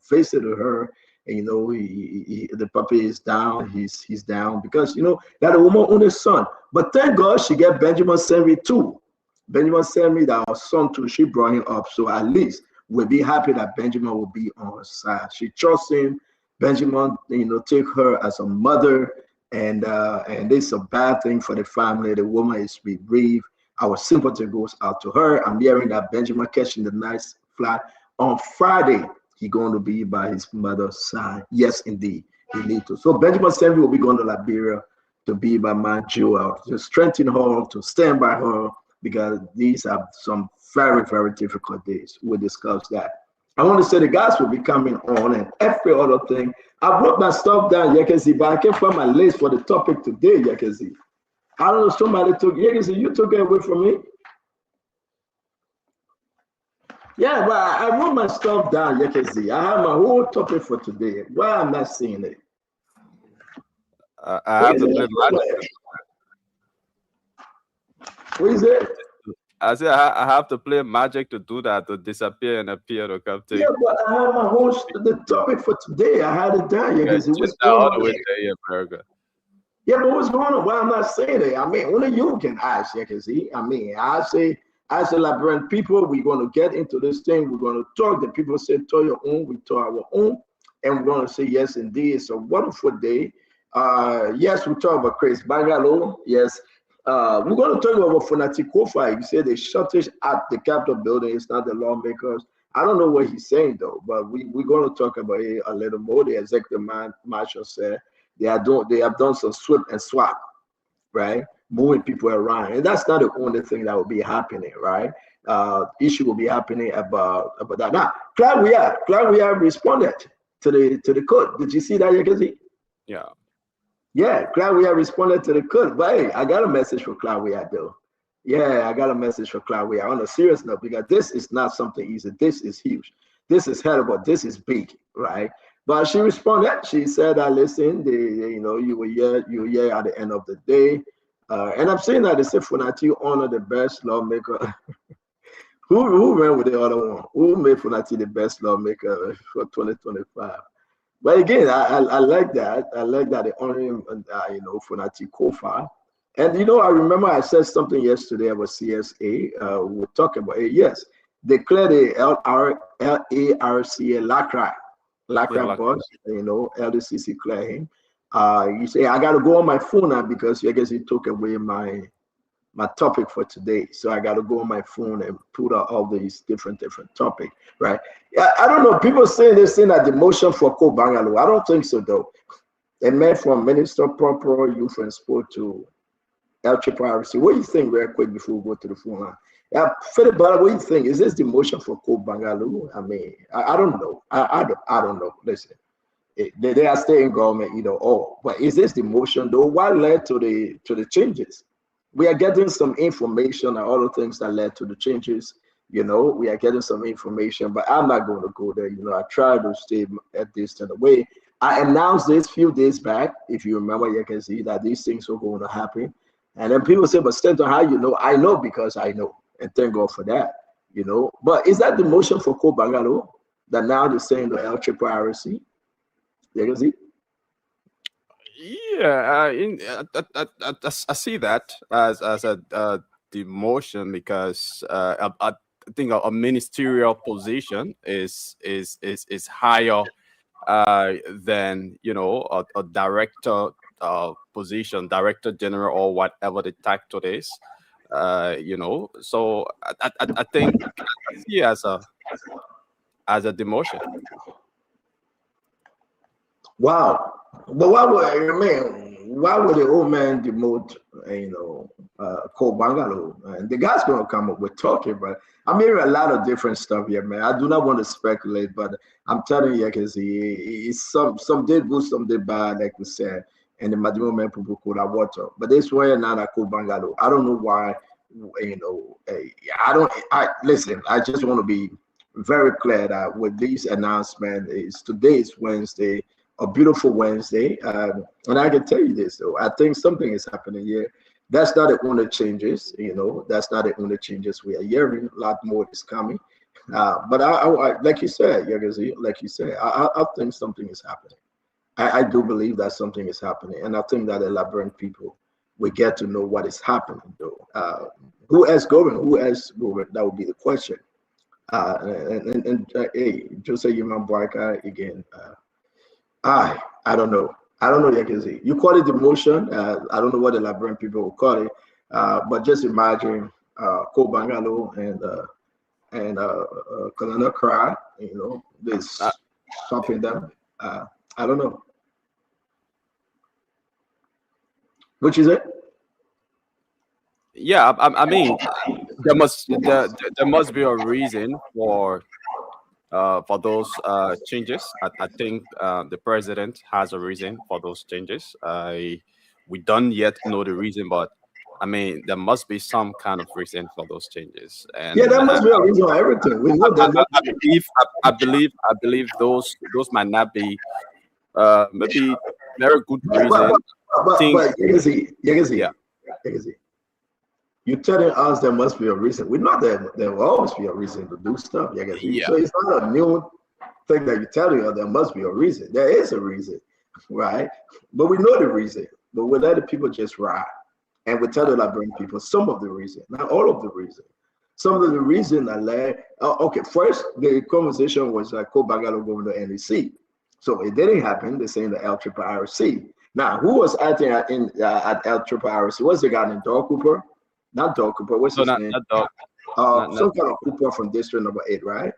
Speaker 15: visit to her. And, the puppy is down. He's down because, that a woman owned his son. But thank God she got Benjamin Senri too. Benjamin Senri, that our son too, she brought him up. So at least we'll be happy that Benjamin will be on her side. She trusts him. Benjamin, take her as a mother. And it's a bad thing for the family. The woman is bereaved. Our sympathy goes out to her. I'm hearing that Benjamin catching the nice flight on Friday. He's going to be by his mother's side. Yes, indeed, he needs to. So Benjamin Senvi will be going to Liberia to be by Mount Jewel, to strengthen her, to stand by her, because these are some very, very difficult days. We'll discuss that. I want to say the guys will be coming on and every other thing. I wrote my stuff down, Yekezi, but I can't find my list for the topic today, Yekezi. I don't know, somebody took, Yekezi, you took it away from me? Yeah, but I wrote my stuff down, Yekezi. I have my whole topic for today. Why I'm not seeing it?
Speaker 4: I have to play magic.
Speaker 15: What is it?
Speaker 4: I said I have to play magic to do that, to disappear and appear to come to.
Speaker 15: Yeah, but I have my whole the topic for today. I had it down. Yeah, what's going on? Yeah, but what's going on? Well, I'm not saying it. I mean, only you can ask. Yeah, I mean, I say, as a Liberian people, we're going to get into this thing. We're going to talk. The people say, "Talk your own." We talk our own, and we're going to say, "Yes, indeed, it's a wonderful day." Yes, we talk about Chris Bangalo. Yes. We're going to talk about Funati Kofa. You said the shortage at the Capitol building is not the lawmakers. I don't know what he's saying though, but we're going to talk about it a little more. The executive marshal said they have done some sweep and swap, right? Moving people around, and that's not the only thing that will be happening, right? Issue will be happening about that. Now, Claudia responded to the court. Did you see that, Yekezi?
Speaker 4: Yeah.
Speaker 15: Yeah, Claudia responded to the court, but hey, I got a message for Claudia though. Yeah, I got a message for Claudia on a serious note, because this is not something easy. This is huge. This is terrible. This is big, right? But she responded. She said, listen, you were here at the end of the day. And I'm saying that they say Funati honor the best lawmaker. Who ran with the other one? Who made Funati the best lawmaker for 2025? But again, I like that. I like that they honor him, Funati Kofa. And I remember I said something yesterday about CSA. We're talking about it. Yes, declare the LACRA boss. LDCC clear him. You say I got to go on my phone now because I guess he took away my my topic for today. So I got to go on my phone and put out all these different topics, right? Yeah, I don't know. People saying they're saying that the motion for Ko Bangalo. I don't think so though. A man from Minister Proper Youth and Sport to LACRA. What do you think, real quick, before we go to the phone line? Yeah, Philip, what do you think? Is this the motion for Ko Bangalo? I mean, I don't know. I don't know. Listen, they are staying government, but is this the motion though? What led to the changes? We are getting some information and all the things that led to the changes. We are getting some information, but I'm not going to go there. I try to stay at distant away. I announced this few days back, if you remember, you can see that these things were going to happen. And then people say, but Stanton, how you know? I know because I know. And thank God for that, But is that the motion for Ko Bangalo that now they're saying the LACRA? You can see?
Speaker 4: Yeah, I see that as a demotion because I think a ministerial position is higher than a director position, director general or whatever the title is. So I think I see it as a demotion.
Speaker 15: Wow. But why would the old man demote, Ko Bangalo? And the guy's going to come up with talking, but I'm hearing a lot of different stuff here, man. I do not want to speculate, but I'm telling you, because some did good, some did bad, like we said, and the majority man people could have water. But this way, not a Ko Bangalo. I don't know why, listen, I just want to be very clear that with this announcement today is Wednesday, a beautiful Wednesday. And I can tell you this, though. I think something is happening here. That's not the only changes, That's not the only changes we are hearing. A lot more is coming. But I like you said, I think something is happening. I do believe that something is happening. And I think that the Liberian people will get to know what is happening, though. Who else going? That would be the question. Hey, just say you man Boyka again. I don't know. Yekezi. You call it demotion. I don't know what the Liberian people will call it. But just imagine Ko Bangalo and Colonel Cry, this stopping them. I don't know. Which is it?
Speaker 4: Yeah, I mean, there must be a reason for those changes. I think the president has a reason for those changes. We don't yet know the reason, but I mean, there must be some kind of reason for those changes. And
Speaker 15: yeah, there must be a reason for everything. We know that.
Speaker 4: I believe those might not be maybe very good reason.
Speaker 15: But you can see. You're telling us there must be a reason. We know that there will always be a reason to do stuff.
Speaker 4: Yeah.
Speaker 15: So it's not a new thing that you're telling us there must be a reason. There is a reason, right? But we know the reason. But we let the people just ride. And we tell the Liberian people some of the reason, not all of the reason. Some of the reason that led. Okay, first the conversation was Ko Bangalo going to NEC. So it didn't happen. They're saying the LACRA. Now, who was acting at LACRA? What's the guy named Dog Cooper? Not Dog Cooper. What's his name?
Speaker 4: Not Dog.
Speaker 15: Some kind of Cooper from District Number 8, right?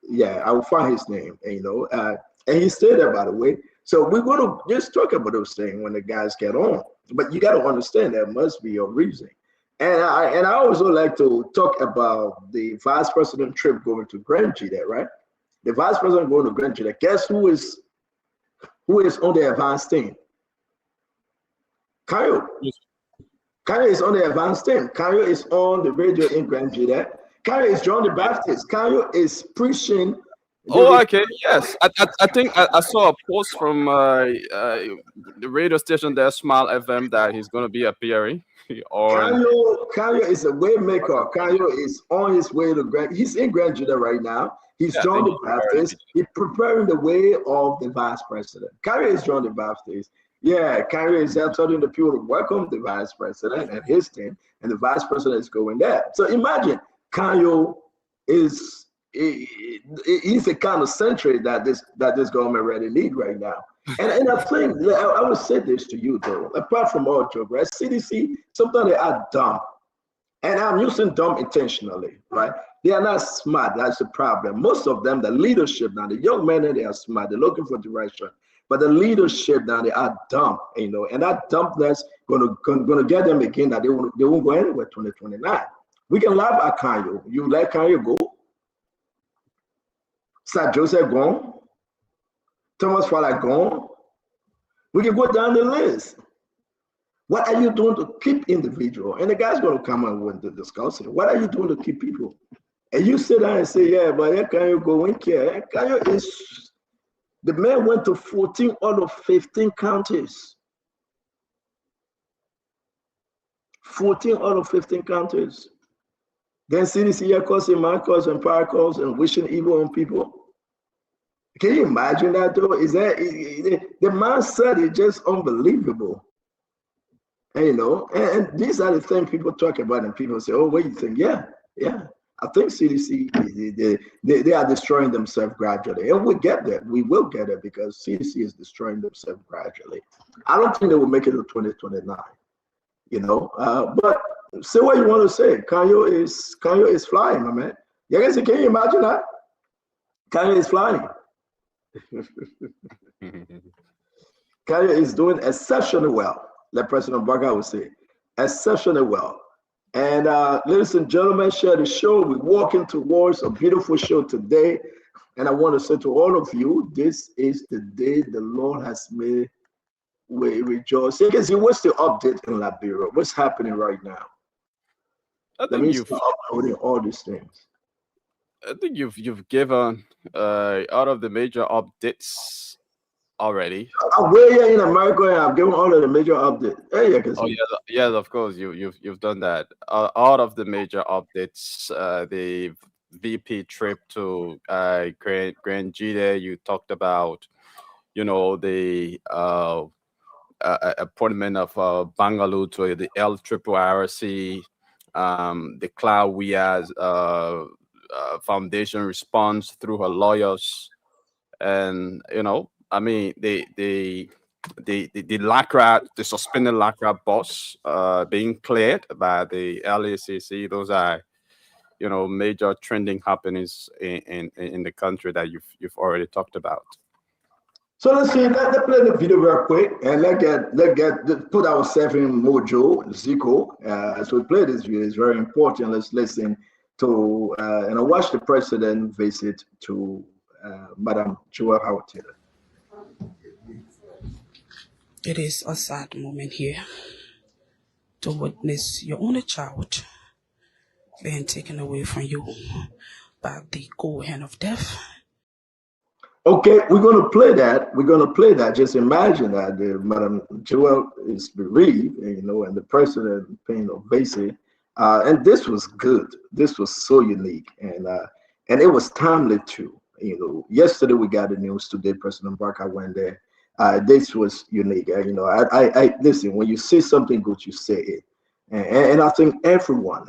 Speaker 15: Yeah, I will find his name. And he stayed there, by the way. So we're going to just talk about those things when the guys get on. But you got to understand there must be a reason. And I also like to talk about the vice president trip going to Grangie there, right? The vice president going to Grangie there. Guess who is on the advanced team? Kayo. Kayo is on the advanced team. Kayo is on the radio in Grangie there. Kayo is John the Baptist. Kayo is preaching.
Speaker 4: Oh, okay. Yes, I think I saw a post from the radio station there, Smile FM, that he's going to be appearing.
Speaker 15: Kayo is a way maker. Kayo is on his way to Grand. He's in Grand Judah right now. He's John the Baptist. He's preparing the way of the vice president. Kayo is John the Baptist. Yeah, Kayo is there telling the people to welcome the vice president and his team, and the vice president is going there. So imagine Kayo is he's the kind of century that this government really need right now. And I think I would say this to you though, apart from all joke, right? CDC, sometimes they are dumb. And I'm using dumb intentionally, right? They are not smart. That's the problem. Most of them, the leadership now, the young men, they are smart. They're looking for direction. But the leadership now, they are dumb, you know, and that dumbness gonna get them again that they won't go anywhere 2029. We can laugh at Kanye. You let Kanye go? Sir Joseph gone? Thomas Fowler gone? We can go down the list. What are you doing to keep individual? And the guy's going to come and want to discuss it. What are you doing to keep people? And you sit down and say, yeah, but how can you go in here? The man went to 14 out of 15 counties. 14 out of 15 counties. Then CDC here causing Marcos and Paracos and wishing evil on people. Can you imagine that though? The man said it's just unbelievable. And, you know, and these are the things people talk about, and people say, "Oh, what do you think?" Yeah. I think CDC they are destroying themselves gradually, and we get there. We will get it because CDC is destroying themselves gradually. I don't think they will make it to 2029. You know, but say what you want to say. Kanye is flying, my man. You guys, can you imagine that? Kanye is flying. Kanye is doing exceptionally well. Like President Obama would say, exceptionally well. And ladies and gentlemen, share the show. We're walking towards a beautiful show today. And I want to say to all of you, this is the day the Lord has made. We rejoice. Because what's the update in Liberia? What's happening right now?
Speaker 4: I think you've
Speaker 15: uploading all these things.
Speaker 4: I think you've given out of the major updates already.
Speaker 15: We're here in America, and I've given all of the major updates. Hey,
Speaker 4: yes, of course, you've done that. Out of the major updates, the VP trip to Grand Jide, you talked about, you know, the appointment of Bangalore to the LACRA, the Cloud Wia's foundation response through her lawyers, and you know, I mean, the LACRA, the suspended LACRA boss being cleared by the LACC. Those are, you know, major trending happenings in the country that you've already talked about.
Speaker 15: So let's play the video real quick, and let's put ourselves in mojo, Zico. So we play this video. It's very important. Let's listen to and I watch the president visit to Madam Joel Howard Taylor.
Speaker 16: It is a sad moment here to witness your only child being taken away from you by the cold hand of death.
Speaker 15: Okay, we're going to play that. Just imagine that Madam Joel is bereaved, you know, and the president paying obeisance. And this was good. This was so unique, and it was timely too. You know, yesterday we got the news. Today, President Barker went there. This was unique. You know, I listen. When you see something good, you say it. And I think everyone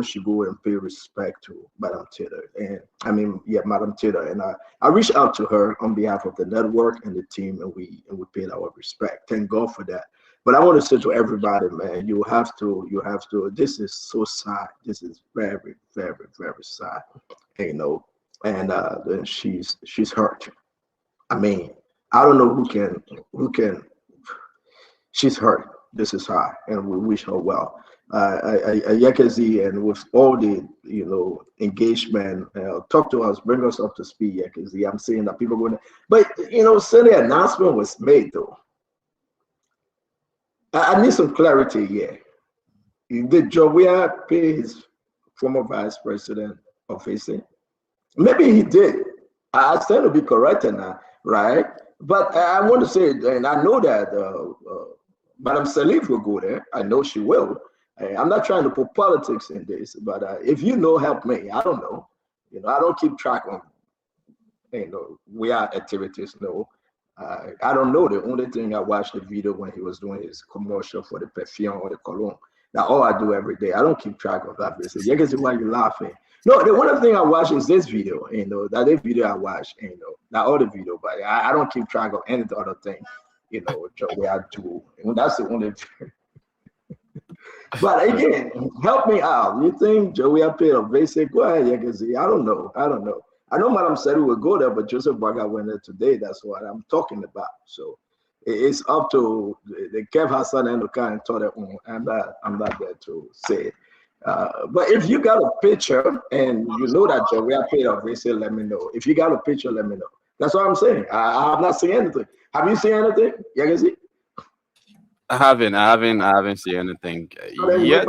Speaker 15: should go and pay respect to Madam Taylor. And I mean, yeah, Madam Taylor. And I reached out to her on behalf of the network and the team, and we paid our respect. Thank God for that. But I want to say to everybody, man, you have to. This is so sad. This is very, very, very sad. You know, and she's hurt. I mean, I don't know who can. She's hurt. This is her, and we wish her well. Yekezi, and with all the, you know, engagement, talk to us, bring us up to speed, Yekezi. I'm saying that people going, but you know, Sunday announcement was made though. I need some clarity here. Did Jovia pay his former vice president office? Maybe he did. I stand to be corrected now, right? But I want to say, and I know that Madam Salif will go there. I know she will. I'm not trying to put politics in this, but if you know, help me. I don't know. You know, I don't keep track on, you know, we are activities. No, I don't know. The only thing I watched the video when he was doing his commercial for the perfume or the cologne. That's all I do every day. I don't keep track of that. Yeah, because why you laughing? No, the one thing I watch is this video, that this video I watch, not other video, but I don't keep track of any other thing, where I do. And that's the only. But again, help me out. You think Joey I paid a basic? Go ahead, you can see. I don't know. I know Madam said we would go there, but Joseph Baga went there today. That's what I'm talking about. So it's up to the Kev Hassan and the kind of thought that I'm not there to say it. But if you got a picture and you know that Joey I paid a basic, let me know. If you got a picture, let me know. That's what I'm saying. I have not seen anything. Have you seen anything? You can see.
Speaker 4: I haven't seen anything yet.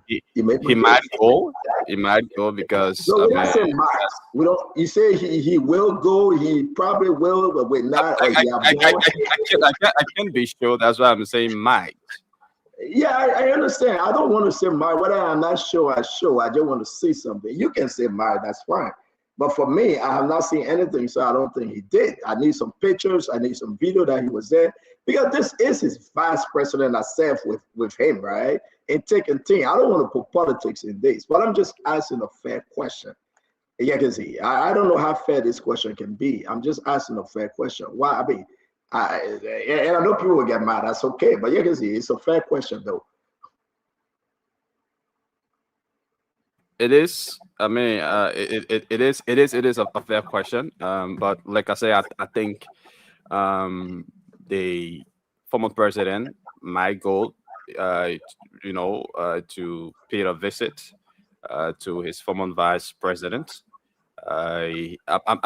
Speaker 4: He might go. He might go because
Speaker 15: no, we don't say might. We don't. You say he will go. He probably will, but we're not.
Speaker 4: I can't be sure. That's why I'm saying might.
Speaker 15: Yeah, I understand. I don't want to say might. Whether I'm not sure, I just want to see something. You can say might. That's fine. But for me, I have not seen anything, so I don't think he did. I need some pictures. I need some video that he was there. Because this is his vice president herself with him, right? And taking things. I don't want to put politics in this, but I'm just asking a fair question. Yeah, because I don't know how fair this question can be. I'm just asking a fair question. Why? I mean, and I know people will get mad. That's okay, but yeah, because it's a fair question, though.
Speaker 4: It is. I mean, it is a fair question. But like I say, I think the former president might go, to pay a visit to his former vice president. I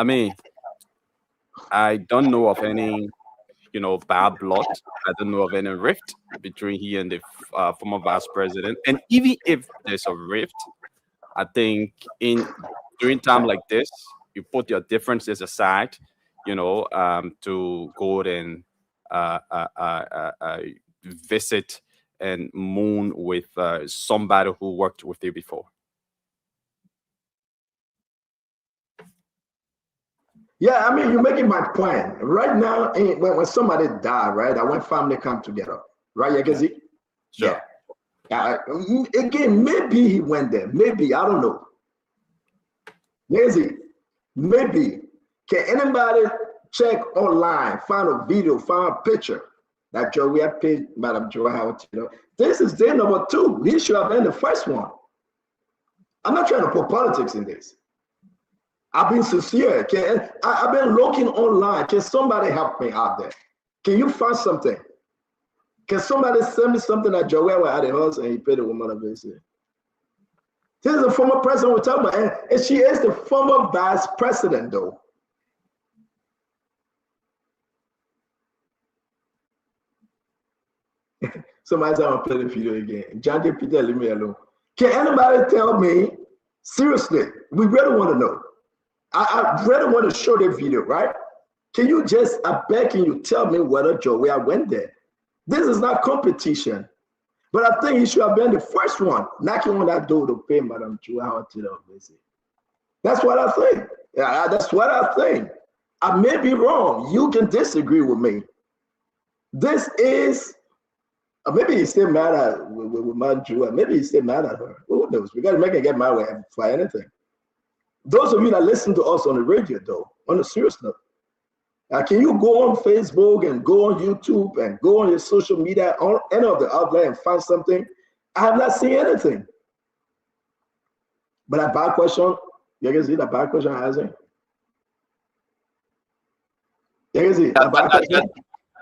Speaker 4: mean, I don't know of any, bad blood. I don't know of any rift between he and the former vice president. And even if there's a rift, I think during time like this, you put your differences aside, to go and visit and moon with somebody who worked with you before.
Speaker 15: Yeah, I mean, you're making my point. Right now, when somebody died, right, when family come together, right? You can see?
Speaker 4: Sure.
Speaker 15: Yeah. Again, maybe he went there. Maybe, I don't know. Lazy, maybe. Can anybody check online, find a video, find a picture that Joey had paid Madam Joy Howard? This is day number 2. He should have been the first one. I'm not trying to put politics in this. I've been sincere. I've been looking online. Can somebody help me out there? Can you find something? Can somebody send me something that Joey was at the house and he paid the woman a visit? This is the former president we're talking about, and she is the former vice president, though. Somebody's gonna play the video again. John J. Peter, leave me alone. Can anybody tell me, seriously, we really want to know. I really want to show the video, right? Can you just, can you tell me whether Joey went there? This is not competition. But I think he should have been the first one knocking on that door to pay Madam Joy Howard to visit. That's what I think. Yeah, that's what I think. I may be wrong. You can disagree with me. This is, maybe he's still mad at with Madam Joy. Maybe he's still mad at her. Who knows? We got to make her get mad for anything. Those of you that listen to us on the radio, though, on a serious note, can you go on Facebook and go on YouTube and go on your social media, on any of the outlet and find something? I have not seen anything. But a bad question, you can see the bad question I'm asking. You can see a bad question.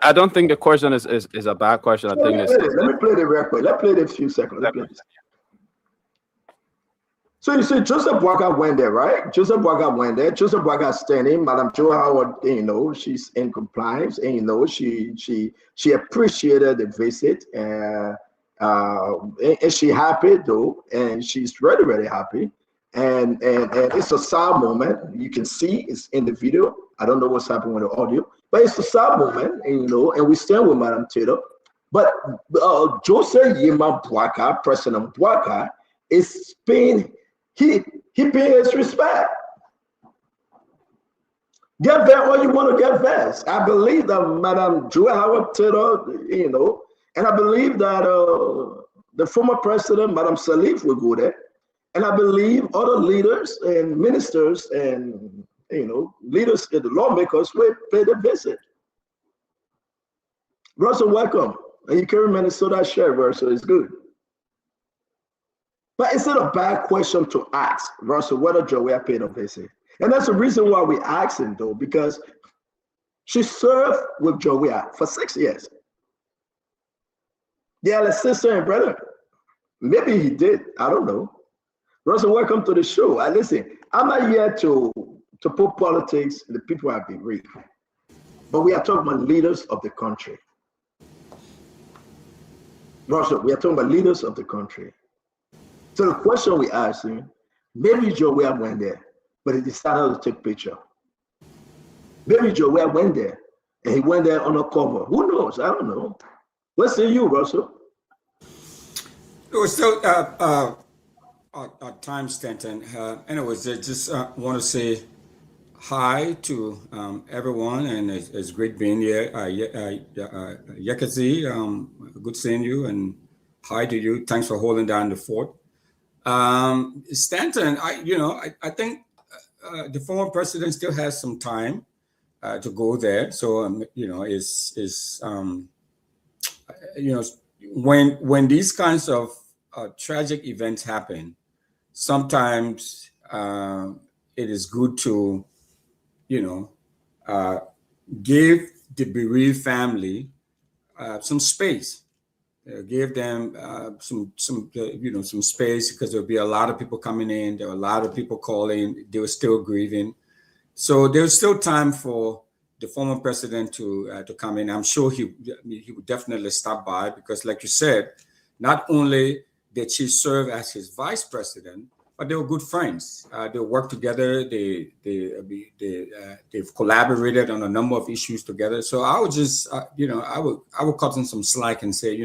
Speaker 4: I don't think the question is a bad question. I think
Speaker 15: let me play the record. Let's play it in a few seconds. Let's play this. So you see, Joseph Boaga went there, right? Joseph Boaga went there. Joseph Boaga standing. Madam Joy Howard, she's in compliance, and she appreciated the visit, and she happy though, and she's really, really happy, and it's a sad moment. You can see it's in the video. I don't know what's happening with the audio, but it's a sad moment, and we stand with Madam Taylor. But Joseph Yema Boaga, President Boaga, is paying. He pays respect. Get there when you want to get vest. I believe that Madam Joy Howard Taylor, and I believe that the former president, Madam Salif, will go there. And I believe other leaders and ministers and leaders and the lawmakers will pay the visit. Russell, welcome. And you carry Minnesota share, Russell, it's good. But it's not a bad question to ask, Russell, whether Joey paid a visit. And that's the reason why we asked him, though, because she served with Joey for 6 years. They are a sister and brother. Maybe he did. I don't know. Russell, welcome to the show. Listen, I'm not here to put politics in the people I've been reading, but we are talking about leaders of the country. Russell, we are talking about leaders of the country. So the question we asked him, maybe Joey went there, but he decided to take picture. Maybe Joey went there, and he went there on a cover. Who knows? I don't know. What say you, Russell?
Speaker 17: It was still time, Stanton. Anyways, I just want to say hi to everyone, and it's great being here. Yekazi, good seeing you, and hi to you. Thanks for holding down the fort. Stanton, I think the former president still has some time to go there. So when these kinds of tragic events happen, sometimes it is good to give the bereaved family some space. Give them some space, because there'll be a lot of people coming in. There are a lot of people calling. They were still grieving, so there's still time for the former president to come in. I'm sure he would definitely stop by, because, like you said, not only did she serve as his vice president, but they were good friends. They worked together. They've collaborated on a number of issues together. So I would just, I would cut in some slack and say,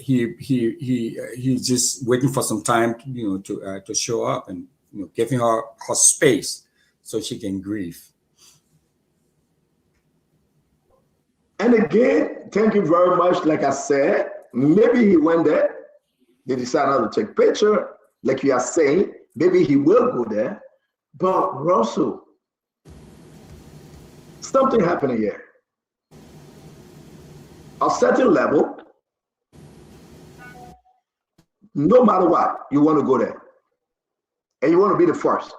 Speaker 17: he's just waiting for some time, to show up, and giving her space so she can grieve.
Speaker 15: And again, thank you very much. Like I said, maybe he went there. They decided not to take picture, like you are saying. Maybe he will go there. But Russell, something happened here. A certain level, no matter what, you want to go there. And you want to be the first.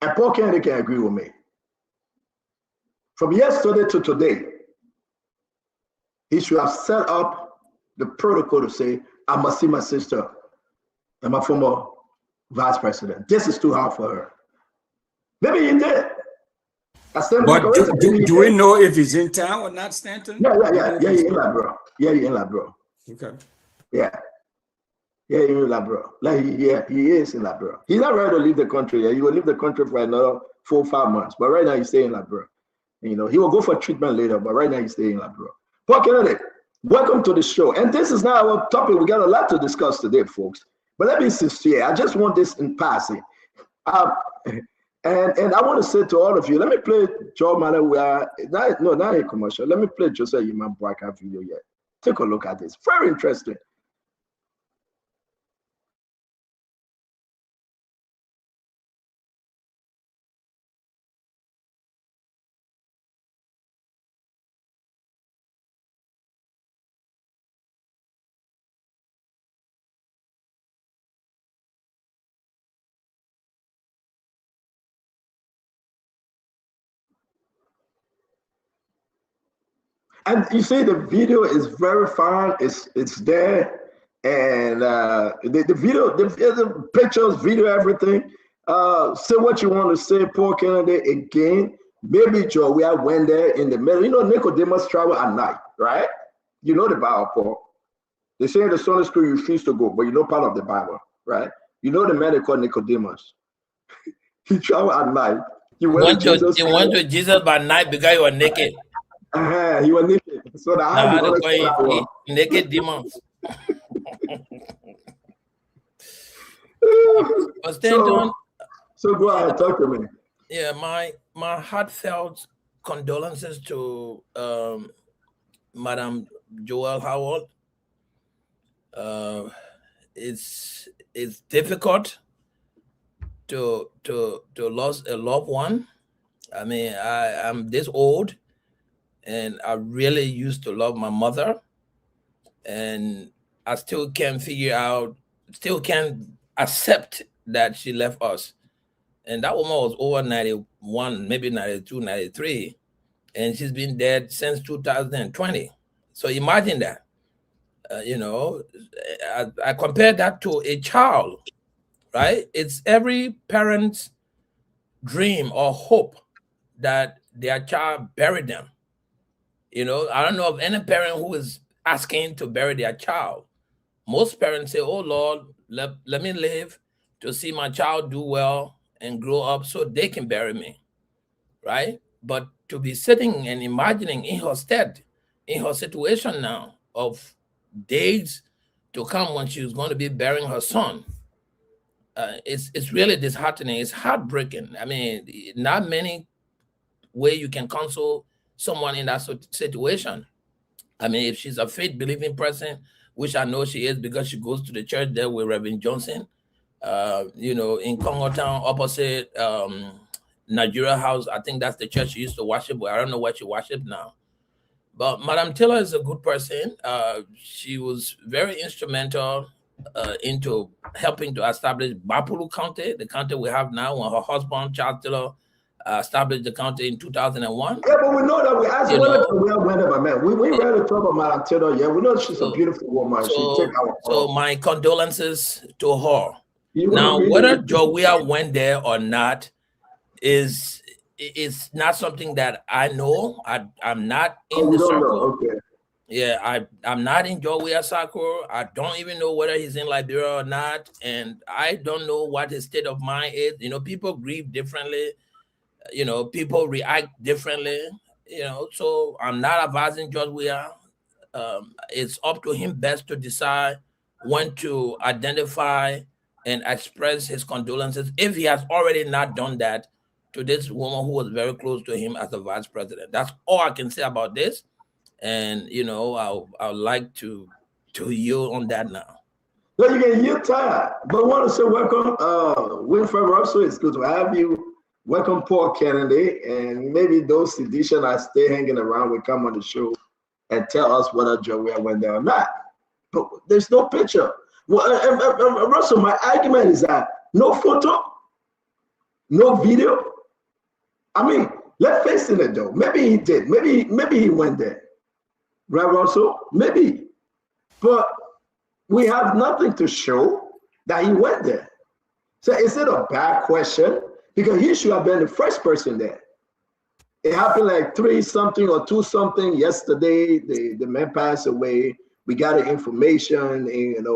Speaker 15: And Paul Kennedy can agree with me. From yesterday to today, he should have set up the protocol to say, I must see my sister and my former vice president. This is too hard for her. Maybe he did.
Speaker 17: But do we know if he's in town or not, Stanton?
Speaker 15: Yeah, he's in that, bro. Yeah, he's in that, bro.
Speaker 17: Okay.
Speaker 15: Yeah, he's in that, bro. He is in that, bro. He's not ready to leave the country. Yeah, he will leave the country for another 4 or 5 months. But right now, he's staying in that, bro. He will go for treatment later, but right now, he's staying in that, bro. Paul Kennedy, welcome to the show. And this is now our topic. We got a lot to discuss today, folks. But let me be sincere. I just want this in passing. And I want to say to all of you, let me play Joe Manoa. Not a commercial. Let me play Joseph Yman Boaka video here. Take a look at this. Very interesting. And you see, the video is very fine. It's there, and the video, the pictures, video, everything. Say what you want to say, Paul Kennedy. Again, maybe Joey went there in the middle. Nicodemus travel at night, right? You know the Bible, Paul. They say in the Sunday school you refuse to go, but you know part of the Bible, right? You know the man they call Nicodemus. He traveled at night. He went
Speaker 18: to Jesus by night because he was naked.
Speaker 15: He was naked. So that
Speaker 18: naked demons.
Speaker 15: So go ahead, talk to me.
Speaker 18: Yeah, my heartfelt condolences to Madam Joel Howard. it's difficult to lose a loved one. I mean, I'm this old, and I really used to love my mother, and I still can't still can't accept that she left us. And that woman was over 91, maybe 92, 93, and she's been dead since 2020. So imagine that. I compare that to a child, right? It's every parent's dream or hope that their child bury them. I don't know of any parent who is asking to bury their child. Most parents say, "Oh Lord, let me live to see my child do well and grow up so they can bury me," right? But to be sitting and imagining in her stead, in her situation now of days to come when she's going to be burying her son, it's really disheartening. It's heartbreaking. I mean, not many way you can console someone in that situation. I mean, if she's a faith believing person, which I know she is because she goes to the church there with Reverend Johnson, in Congo Town, opposite Nigeria House. I think that's the church she used to worship, but I don't know what she worships now. But Madam Taylor is a good person. She was very instrumental into helping to establish Bapulu County, the county we have now, when her husband, Charles Taylor, established the county in 2001.
Speaker 15: Yeah, but we know that we asked whenever, man. We ready to talk about Madam Taylor. Yeah, we know she's a beautiful woman.
Speaker 18: So my condolences to her. Now, whether Joia went there or not is not something that I know. I'm not in the circle.
Speaker 15: Okay.
Speaker 18: Yeah, I'm not in Joia circle. I don't even know whether he's in Liberia or not, and I don't know what his state of mind is. People grieve differently. People react differently. So I'm not advising George Weah. It's up to him best to decide when to identify and express his condolences, if he has already not done that, to this woman who was very close to him as the vice president. That's all I can say about this. And I'd like to yield on that now.
Speaker 15: So you get you tired, but want to say welcome, Winfred Russell. It's good to have you. Welcome, Paul Kennedy, and maybe those editions are still hanging around will come on the show and tell us whether Joey went there or not. But there's no picture. Well, Russell, my argument is that no photo, no video. I mean, let's face it though. Maybe he did. Maybe he went there. Right, Russell? Maybe. But we have nothing to show that he went there. So is it a bad question? Because he should have been the first person there. It happened like 3-something or 2-something yesterday. The man passed away. We got the information, and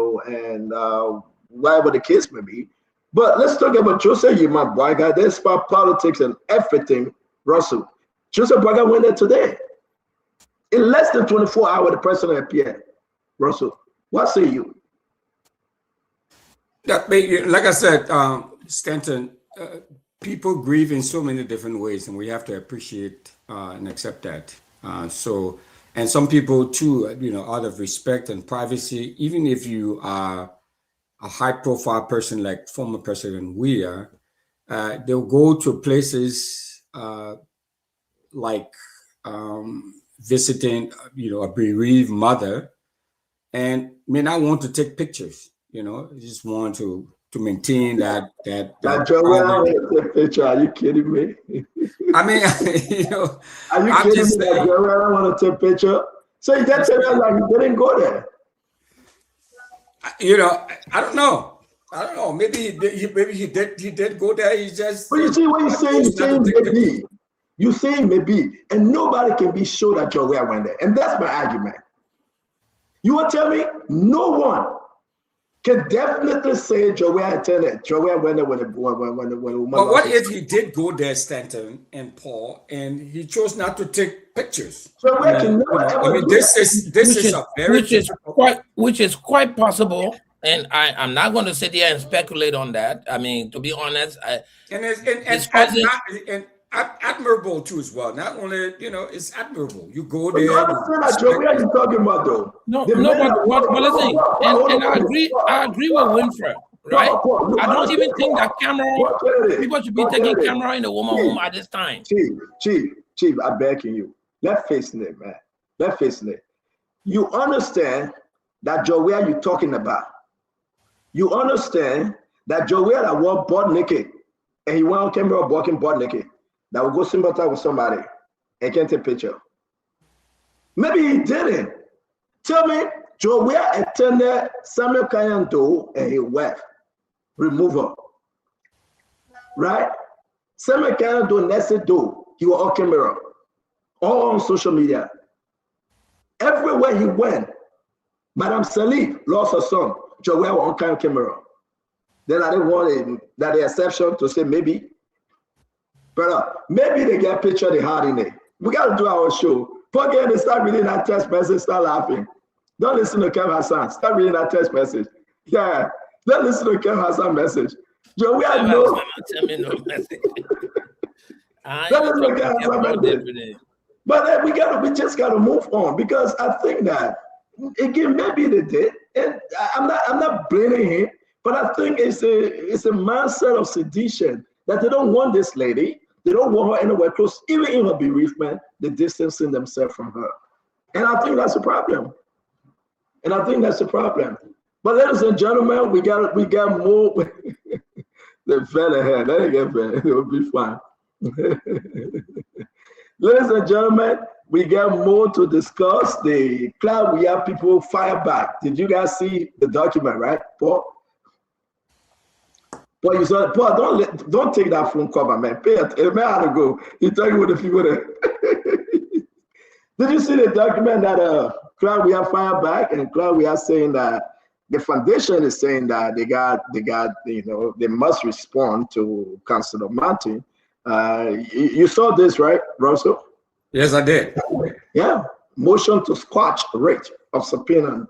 Speaker 15: whatever the case may be. But let's talk about Joseph Yima Boaga. There's about politics and everything, Russell. Joseph Boaga went there today. In less than 24 hours, the president appeared. Russell, what say you?
Speaker 17: Like I said, Stanton, people grieve in so many different ways, and we have to appreciate and accept that. And some people too, out of respect and privacy, even if you are a high-profile person like former President Weah, they'll go to places like visiting, a bereaved mother, and may not want to take pictures. Just want to maintain that.
Speaker 15: That picture. Are you kidding me?
Speaker 17: I mean,
Speaker 15: are you kidding me? That Joel want to take picture? So you just tell us like he didn't go there.
Speaker 17: I don't know. Maybe he did go there. He just.
Speaker 15: But you see, when you say maybe, and nobody can be sure that Joel went there, and that's my argument. You want to tell me no one can definitely say Joel attended. Joel went there when the woman.
Speaker 17: But what if he did go there, Stanton and Paul, and he chose not to take pictures?
Speaker 18: Which is quite possible, and I'm not going to sit here and speculate on that. I mean, to be honest,
Speaker 17: at admirable too as well. Not only, you know, it's admirable. You go
Speaker 15: But you
Speaker 17: there.
Speaker 15: understand that, Joe? What are you talking about, though?
Speaker 18: No,
Speaker 15: The
Speaker 18: no,
Speaker 15: men that
Speaker 18: but listen, and I agree with Winfred, right?
Speaker 15: you
Speaker 18: I don't
Speaker 15: understand
Speaker 18: even think that people should be taking
Speaker 15: Kennedy.
Speaker 18: camera in a woman home at this time.
Speaker 15: Chief, I'm begging you. Let's face it, man. Let's face it. You understand that Joe, where are you talking about? You understand that Joe, where I walk butt naked, and he went on camera walking butt naked, that will go sympathize with somebody and can't take a picture. Maybe he didn't. Tell me, Joe, where attended Samuel Kayando and his wife, removal, right? Samuel Kayando next do, he was on camera, all on social media. Everywhere he went, Madame Salif lost her son, Joe, where was on camera. Then I didn't want that the exception to say maybe. But maybe they get a picture they had in it. We got to do our show. Forget it, start reading that text message, start laughing. Don't listen to Kev Hassan. Start reading that text message. Yeah. Don't listen to Kev Hassan message. Joe, we are no.
Speaker 18: Don't listen
Speaker 15: to Kev Hassan message. But we just got to move on, because I think that, again, maybe they did. And I'm not blaming him, but I think it's a mindset of sedition that they don't want this lady. They don't want her anywhere close. Even in her bereavement, they're distancing themselves from her. And I think that's a problem. But ladies and gentlemen, we got more. The fella here, let it get better. It will be fine. Ladies and gentlemen, we got more to discuss. The cloud, we have people fire back. Did you guys see the document, right, Paul? Paul, you saw it. Paul, don't take that phone cover, man. Pay attention. Man, how to go. You're talking with the people there. Did you see the document that Cloud, we have fire back, and Cloud, we are saying that the foundation is saying that they got, you know, they must respond to Councilor Martin. You saw this, right, Russell?
Speaker 17: Yes, I did.
Speaker 15: Yeah, motion to squash writ of subpoena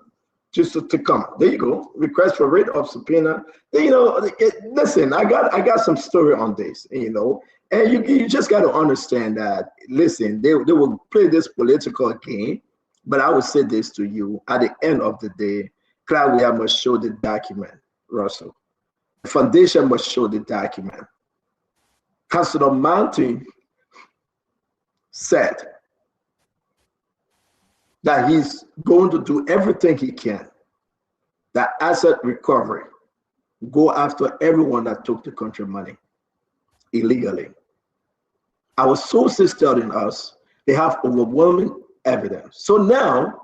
Speaker 15: just to come. There you go. Request for writ of subpoena. You know, listen, I got some story on this, you know, and you just got to understand that, listen, they will play this political game, but I will say this to you, at the end of the day, Claudia must show the document, Russell. The foundation must show the document. Councilor Mountain said that he's going to do everything he can, that asset recovery, go after everyone that took the country money illegally. Our sources telling us they have overwhelming evidence. So now,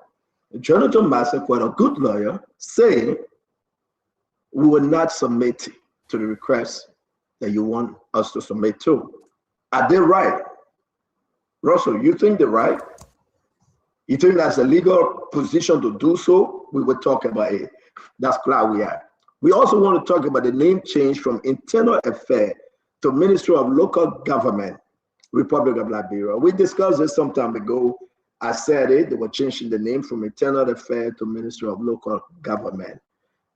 Speaker 15: Jonathan Massa, quite a good lawyer, saying we will not submit to the request that you want us to submit to. Are they right? Russell, you think they're right? You think that's a legal position to do so? We will talk about it. That's clear we are. We also want to talk about the name change from Internal Affairs to Ministry of Local Government, Republic of Liberia. We discussed this some time ago. I said it, they were changing the name from Internal Affairs to Ministry of Local Government.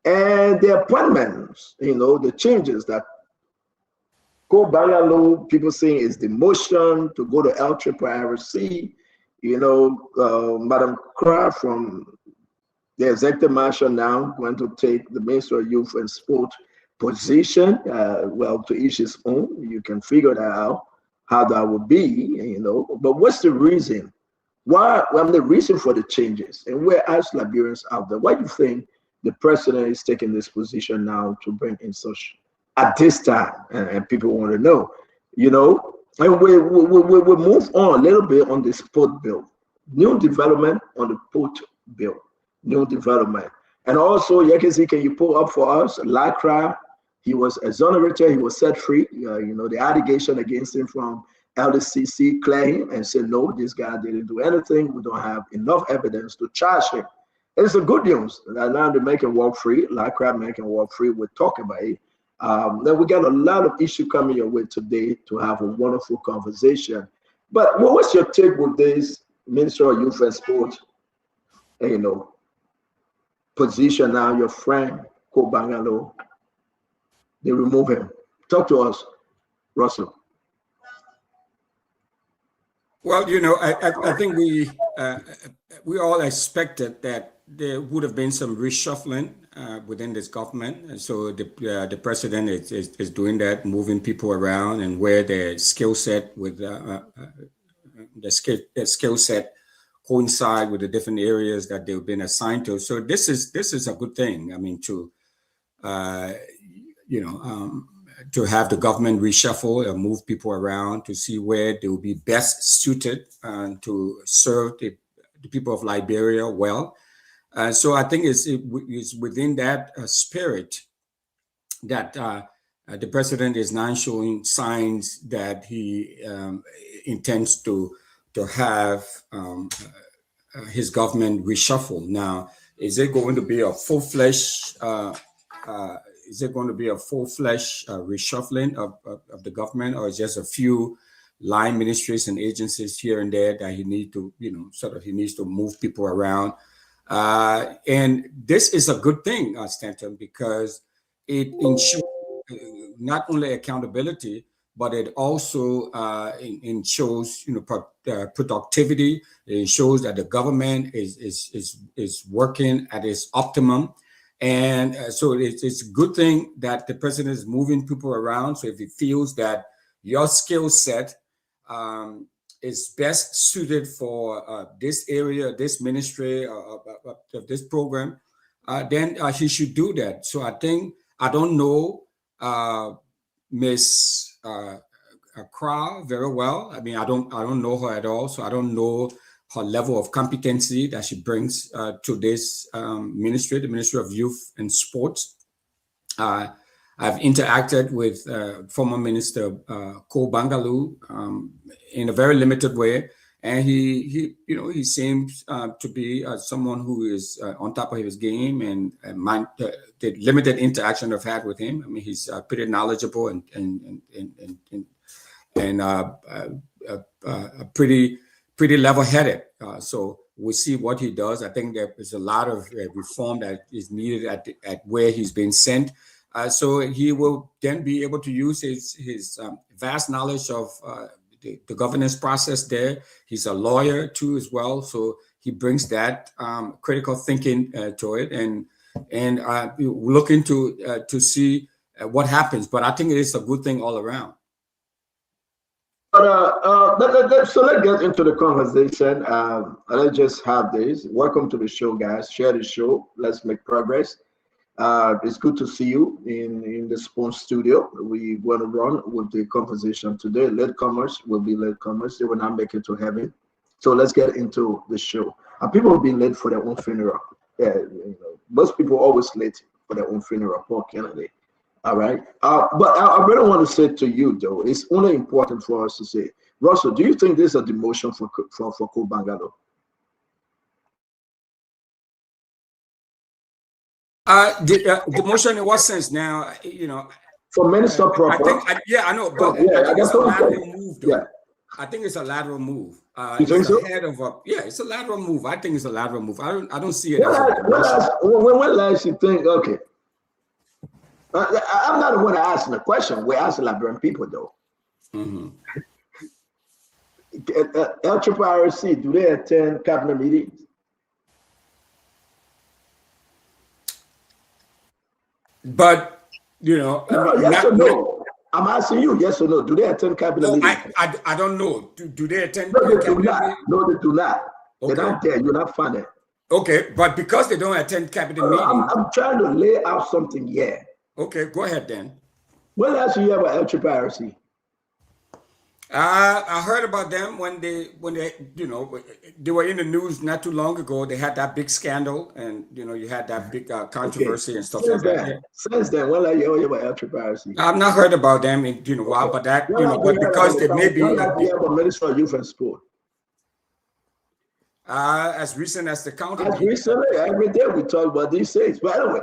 Speaker 15: And the appointments, you know, the changes that go Bangalo, people saying is the motion to go to LACRA, you know, Madam Kra from the executive marshal now going to take the Minister of Youth and Sport position. Well, to each his own. You can figure that out, how that would be, you know. But what's the reason? Why? Well, the reason for the changes, and we're as Liberians out there. Why do you think the president is taking this position now to bring in such at this time? And people want to know, you know. And we move on a little bit on the sport bill. New development on the port bill. New development. And also, Yekezi, can you pull up for us LACRA? He was exonerated, he was set free. You know, the allegation against him from LDCC cleared him and said, no, this guy didn't do anything. We don't have enough evidence to charge him. And it's a good news that now they're making walk free. LACRA making walk free. We'll talk about it. Then we got a lot of issues coming your way today to have a wonderful conversation. But what's your take with this Minister of Youth and Sport, you know, position now? Your friend Ko Bangalo, they remove him. Talk to us, Russell.
Speaker 17: Well, I think we all expected that there would have been some reshuffling within this government, and so the president is doing that, moving people around and where their skill set with the skill set coincide with the different areas that they've been assigned to. So this is a good thing. I mean, to to have the government reshuffle and move people around to see where they will be best suited to serve the people of Liberia well. So I think it's within that spirit that the president is now showing signs that he intends to have his government reshuffle. Now, is it going to be a full-fledged reshuffling of the government, or is just a few line ministries and agencies here and there that he needs to, he needs to move people around? And this is a good thing, Stanton, because it ensures not only accountability, but it also ensures productivity. It shows that the government is working at its optimum. And so it's a good thing that the president is moving people around. So if he feels that your skill set is best suited for this area, this ministry, of this program, then he should do that. So I don't know Miss Kra very well. I mean, I don't know her at all, so I don't know her level of competency that she brings to this ministry, the Ministry of Youth and Sports. I've interacted with former Minister Ko Bangalu in a very limited way, and he seems to be someone who is on top of his game. And the limited interaction I've had with him, I mean, he's pretty knowledgeable and pretty level-headed. So we'll see what he does. I think there is a lot of reform that is needed at where he's been sent. So he will then be able to use his vast knowledge of the governance process there. He's a lawyer too as well, so he brings that critical thinking to it, and we're looking to see what happens. But I think it is a good thing all around.
Speaker 15: So let's get into the conversation. Let's just have this. Welcome to the show, guys. Share the show. Let's make progress. It's good to see you in the Spoon Studio. We want to run with the conversation today. Latecomers will be latecomers. They will not make it to heaven. So let's get into the show. People will be late for their own funeral. Yeah, most people are always late for their own funeral. Poor Kennedy. All right. But I really want to say to you, though, it's only important for us to say, Russell, do you think this is a demotion for Ko Bangalo?
Speaker 17: Demotion in what sense? Now,
Speaker 15: for minister proper.
Speaker 17: I know, but I think it's a lateral move, though. Yeah. I think it's a lateral move.
Speaker 15: You think so?
Speaker 17: It's a lateral move. I think it's a lateral move. I don't see it.
Speaker 15: When last you think? Okay. I'm not the one asking the question. We're asking Liberian people, though.
Speaker 17: Mm-hmm.
Speaker 15: LACRA, do they attend cabinet meetings?
Speaker 17: But
Speaker 15: yes or no. I'm asking you, yes or no. Do they attend cabinet meetings?
Speaker 17: I don't know. Do they attend?
Speaker 15: No, they do not. No, they do not. Okay. They're not there. You're not funny.
Speaker 17: Okay, but because they don't attend cabinet meetings,
Speaker 15: I'm trying to lay out something here.
Speaker 17: Okay, go ahead then.
Speaker 15: When last you hear about LACRA?
Speaker 17: I heard about them when they they were in the news not too long ago. They had that big scandal, and you had that big controversy and stuff like that.
Speaker 15: Since then, when last you hear about LACRA?
Speaker 17: I've not heard about them in a while, but that but because they may be
Speaker 15: a Minister of Youth and Sport.
Speaker 17: As recent as the county.
Speaker 15: As recently, every day we talk about these things. But anyway,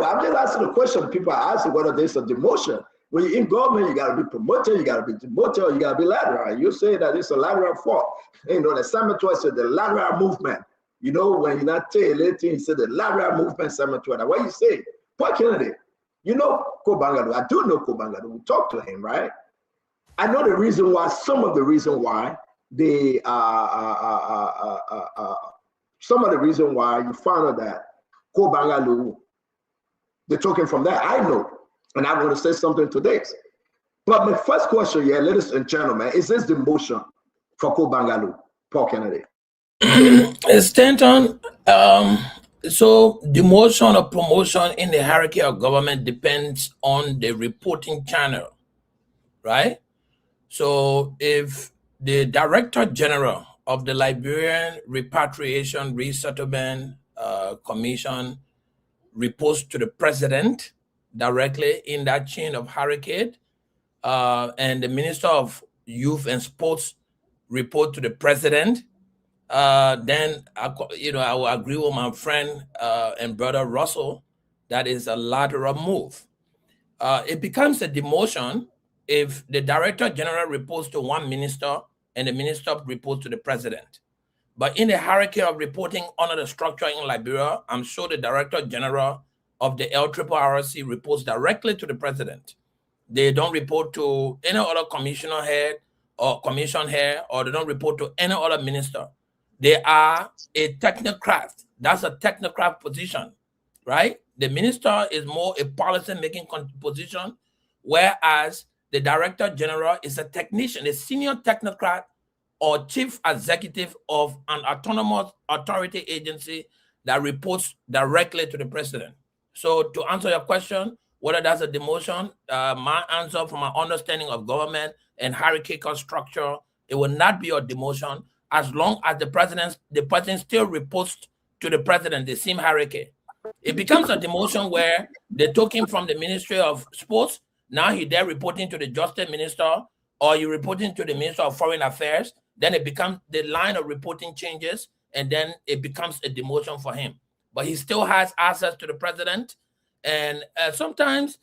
Speaker 15: I'm just asking the question. People are asking whether there's a demotion. When you're in government, you got to be promoted, you got to be demoted, or you got to be lateral. You say that it's a lateral fault. The Sametua said the lateral movement. When you're not telling anything, you say the lateral movement Sametua. What you say? Poor Kennedy. Ko Bangalo. I do know Ko Bangalo. We talked to him, right? I know the reason why, some of the reason why the some of the reason why you found out that Kobangalu, they're talking from that. I know, and I want to say something to this. But my first question, yeah, ladies and gentlemen, is this the motion for Kobangalu, Paul Kennedy?
Speaker 18: Stanton, so demotion or promotion in the hierarchy of government depends on the reporting channel, right? So if the Director General of the Liberian Repatriation Resettlement Commission reports to the president directly in that chain of hierarchy, and the Minister of Youth and Sports report to the president, then I will agree with my friend and brother Russell that is a lateral move. It becomes a demotion if the Director General reports to one minister and the minister reports to the president. But in the hierarchy of reporting under the structure in Liberia, I'm sure the Director General of the LACRA reports directly to the president. They don't report to any other commissioner head or commission head, or they don't report to any other minister. They are a technocrat. That's a technocrat position, right? The minister is more a policy-making position, whereas the Director General is a technician, a senior technocrat or chief executive of an autonomous authority agency that reports directly to the president. So to answer your question, whether that's a demotion, my answer from my understanding of government and hierarchical structure, it will not be a demotion as long as the president still reports to the president, the same hierarchy. It becomes a demotion where they took him from the Ministry of Sports. Now he's there reporting to the Justice Minister, or you're reporting to the Minister of Foreign Affairs. Then it becomes the line of reporting changes, and then it becomes a demotion for him. But he still has access to the president. And sometimes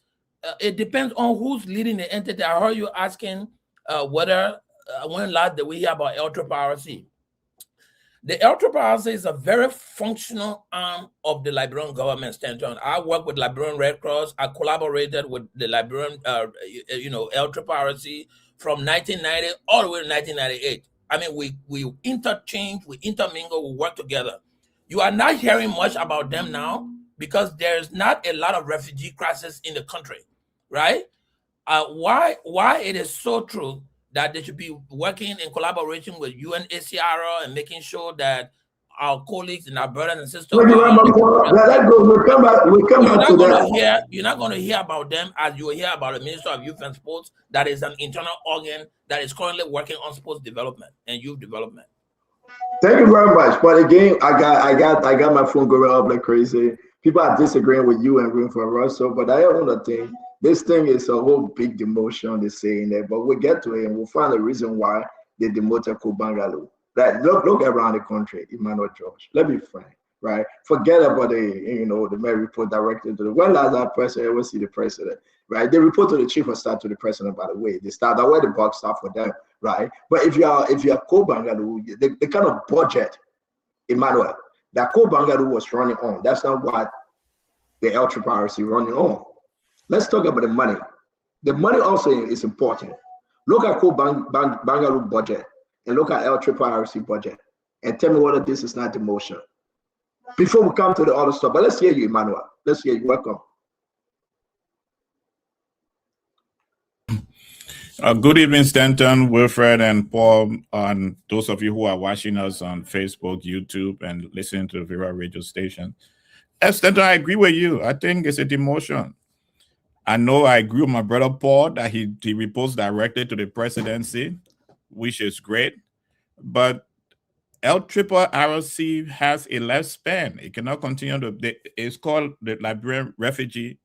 Speaker 18: it depends on who's leading the entity. I heard you asking whether when last did we hear about LACRA? The LACRA is a very functional arm of the Liberian government. Stanton. I work with Liberian Red Cross. I collaborated with the Liberian, LACRA from 1990 all the way to 1998. I mean, we interchange, we intermingle, we work together. You are not hearing much about them now because there's not a lot of refugee crisis in the country, right? Why it is so true that they should be working in collaboration with UNHCR and making sure that our colleagues and our brothers and sisters.
Speaker 15: Let's go. We'll come back to that.
Speaker 18: You're not going to hear about them as you will hear about the Minister of Youth and Sports, that is an internal organ that is currently working on sports development and youth development.
Speaker 15: Thank you very much. But again, I got my phone going up like crazy. People are disagreeing with you and room for Russell, but I want to think this thing is a whole big demotion they're saying there. But we'll get to it and we'll find a reason why they demoted Kobangalu. Right? Look around the country, Emmanuel George. Let me frank, right? Forget about the mayor report directly to the when last that person ever see the president, right? They report to the chief of staff to the president, by the way. They start that way the buck start for them, right? But if you are Kobangalu, the kind of budget, Emmanuel, that Kobangalu was running on, that's not what the LACRA running on. Let's talk about the money. The money also is important. Look at Kobangalu budget and look at LACRA budget and tell me whether this is not demotion. Before we come to the other stuff, but let's hear you, Emmanuel. Let's hear you. Welcome.
Speaker 19: Good evening, Stanton, Wilfred, and Paul, and those of you who are watching us on Facebook, YouTube, and listening to the Vera radio station. Stanton, I agree with you. I think it's a demotion. I know I agree with my brother Paul that he reports directly to the presidency, which is great. But LACRA has a lifespan. It cannot continue to. It's called the Liberian Refugee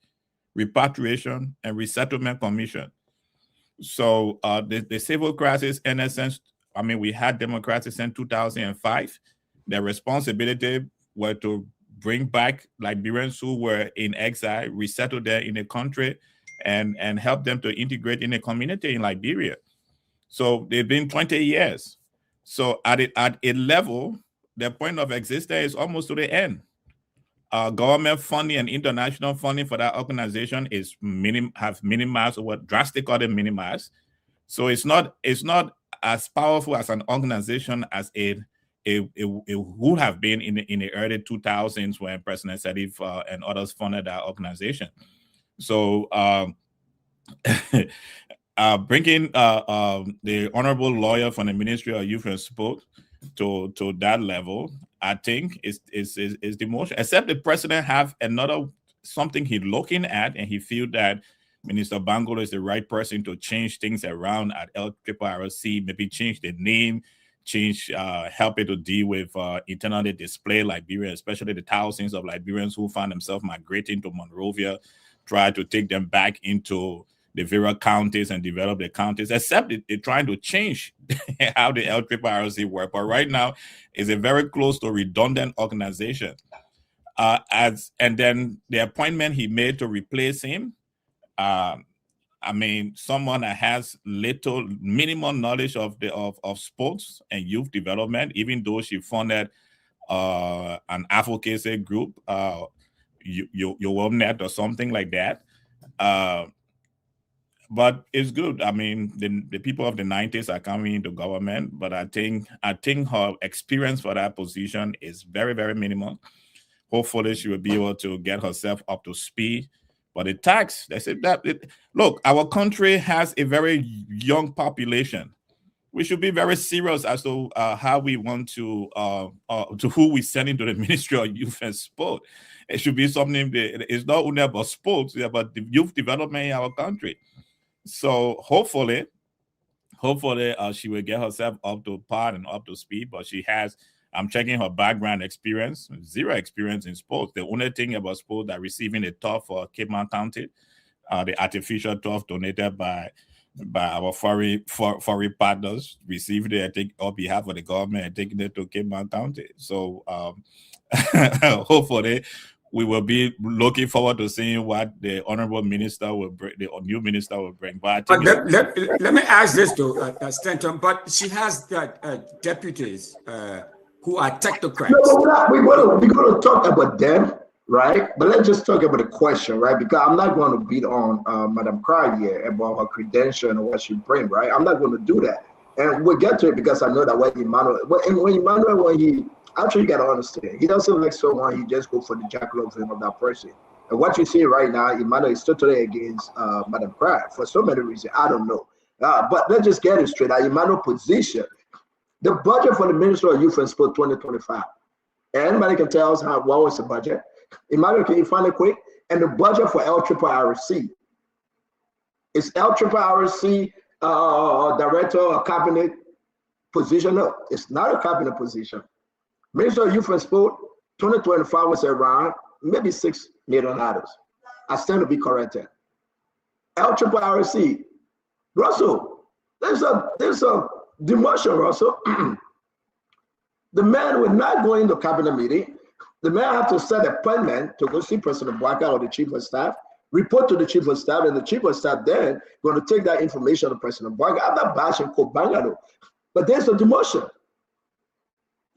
Speaker 19: Repatriation and Resettlement Commission. So the civil crisis, in a sense, I mean, we had democracy since 2005. Their responsibility was to bring back Liberians who were in exile, resettle there in the country, and help them to integrate in the community in Liberia. So they've been 20 years. So at a level, the point of existence is almost to the end. Government funding and international funding for that organization is minimized or drastically minimized. So it's not as powerful as an organization as it would have been in the early 2000s when President Sirleaf and others funded that organization. So bringing the honorable lawyer from the Ministry of Youth and Sport to that level, I think is the motion. Except the president have another something he's looking at, and he feel that Minister Bangolo is the right person to change things around at LACRA, maybe change the name, help it to deal with internally displaced Liberians, especially the thousands of Liberians who find themselves migrating to Monrovia, try to take them back into the various counties and develop the counties, except they're trying to change how the LACRA work. But right now, it's a very close to redundant organization. And then the appointment he made to replace him, I mean, someone that has minimum knowledge of sports and youth development, even though she funded an advocacy group, your net or something like that. But it's good. I mean, the people of the 90s are coming into government, but I think her experience for that position is very, very minimal. Hopefully, she will be able to get herself up to speed. But the tax, they said that, look, our country has a very young population. We should be very serious as to how we want to who we send into the Ministry of Youth and Sport. It should be something that is not only about sports, it's about the youth development in our country. So hopefully, she will get herself up to par and up to speed. But she has, I'm checking her background experience, zero experience in sports. The only thing about sports that receiving a turf for Cape Mount County, the artificial turf donated by our foreign partners, received it, I think, on behalf of the government and taking it to Cape Mount County. So hopefully, we will be looking forward to seeing what the honorable minister will bring, the new minister will bring. But
Speaker 20: let me ask this to Stanton, but she has deputies who are technocrats.
Speaker 15: No, we're going to talk about them, right? But let's just talk about the question, right? Because I'm not going to beat on Madam Cry here about her credential and what she brings, right? I'm not going to do that. And we'll get to it because I know that when Emmanuel, actually, you got to understand, he doesn't like someone, he just go for the jackal of that person. And what you see right now, Emmanuel is totally against Madam Cry for so many reasons. I don't know. But let's just get it straight. Emmanuel's position, the budget for the Ministry of Youth and Sport 2025. Anybody can tell us what was the budget? Emmanuel, can you find it quick? And the budget for LACRA. Is LACRA director or cabinet position? No, it's not a cabinet position. Minister of Youth and Sport 2025 was around maybe $6 million. I stand to be corrected. LACRA, Russell, there's a demotion, Russell. The man will not go into cabinet meeting. The man have to set an appointment to go see President Bwaka or the chief of staff, report to the chief of staff, and the chief of staff then going to take that information to President Bwaka. I'm not bashing Kobangalo, but there's a demotion.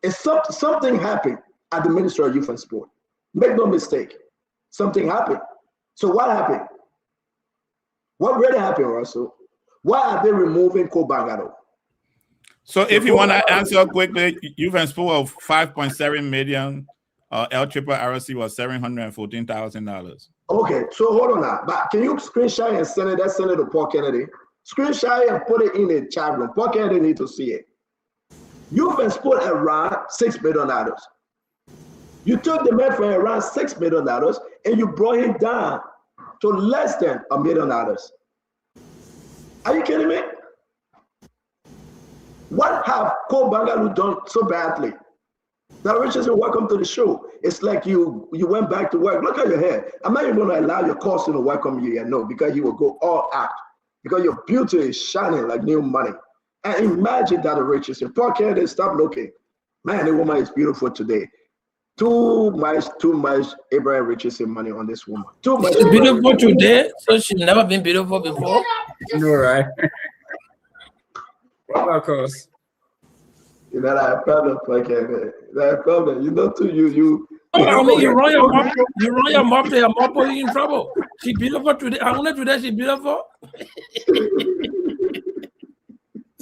Speaker 15: It's something happened at the Ministry of Youth and Sport. Make no mistake, something happened. So what happened? What really happened, Russell? Why are they removing Kobangalo?
Speaker 19: So if you want to answer quickly, Youth and Sport of 5.7 million, LACRA was $714,000.
Speaker 15: Okay, so hold on now. But can you screenshot and send it to Paul Kennedy? Screenshot and put it in the chat room. Paul Kennedy need to see it. Youth and Sport around $6 million. You took the man from around $6 million and you brought him down to less than $1 million. Are you kidding me? What have Kobangalo done so badly? That Richardson, welcome to the show. It's like you went back to work. Look at your hair. I'm not even going to allow your cousin to welcome you yet. No, because you will go all out. Because your beauty is shining like new money. And imagine that, Richardson. Paul Kennedy, stop looking. Man, the woman is beautiful today. Too much Abraham Richardson money on this woman. Too much.
Speaker 18: She's beautiful today, so she's never been beautiful before.
Speaker 20: No, right? What about course?
Speaker 15: You know that problem, Paul Kennedy. That problem. You know, too, you.
Speaker 18: I mean, you run your mouth to your mouth, put you in trouble. She's beautiful today. Only today she's beautiful.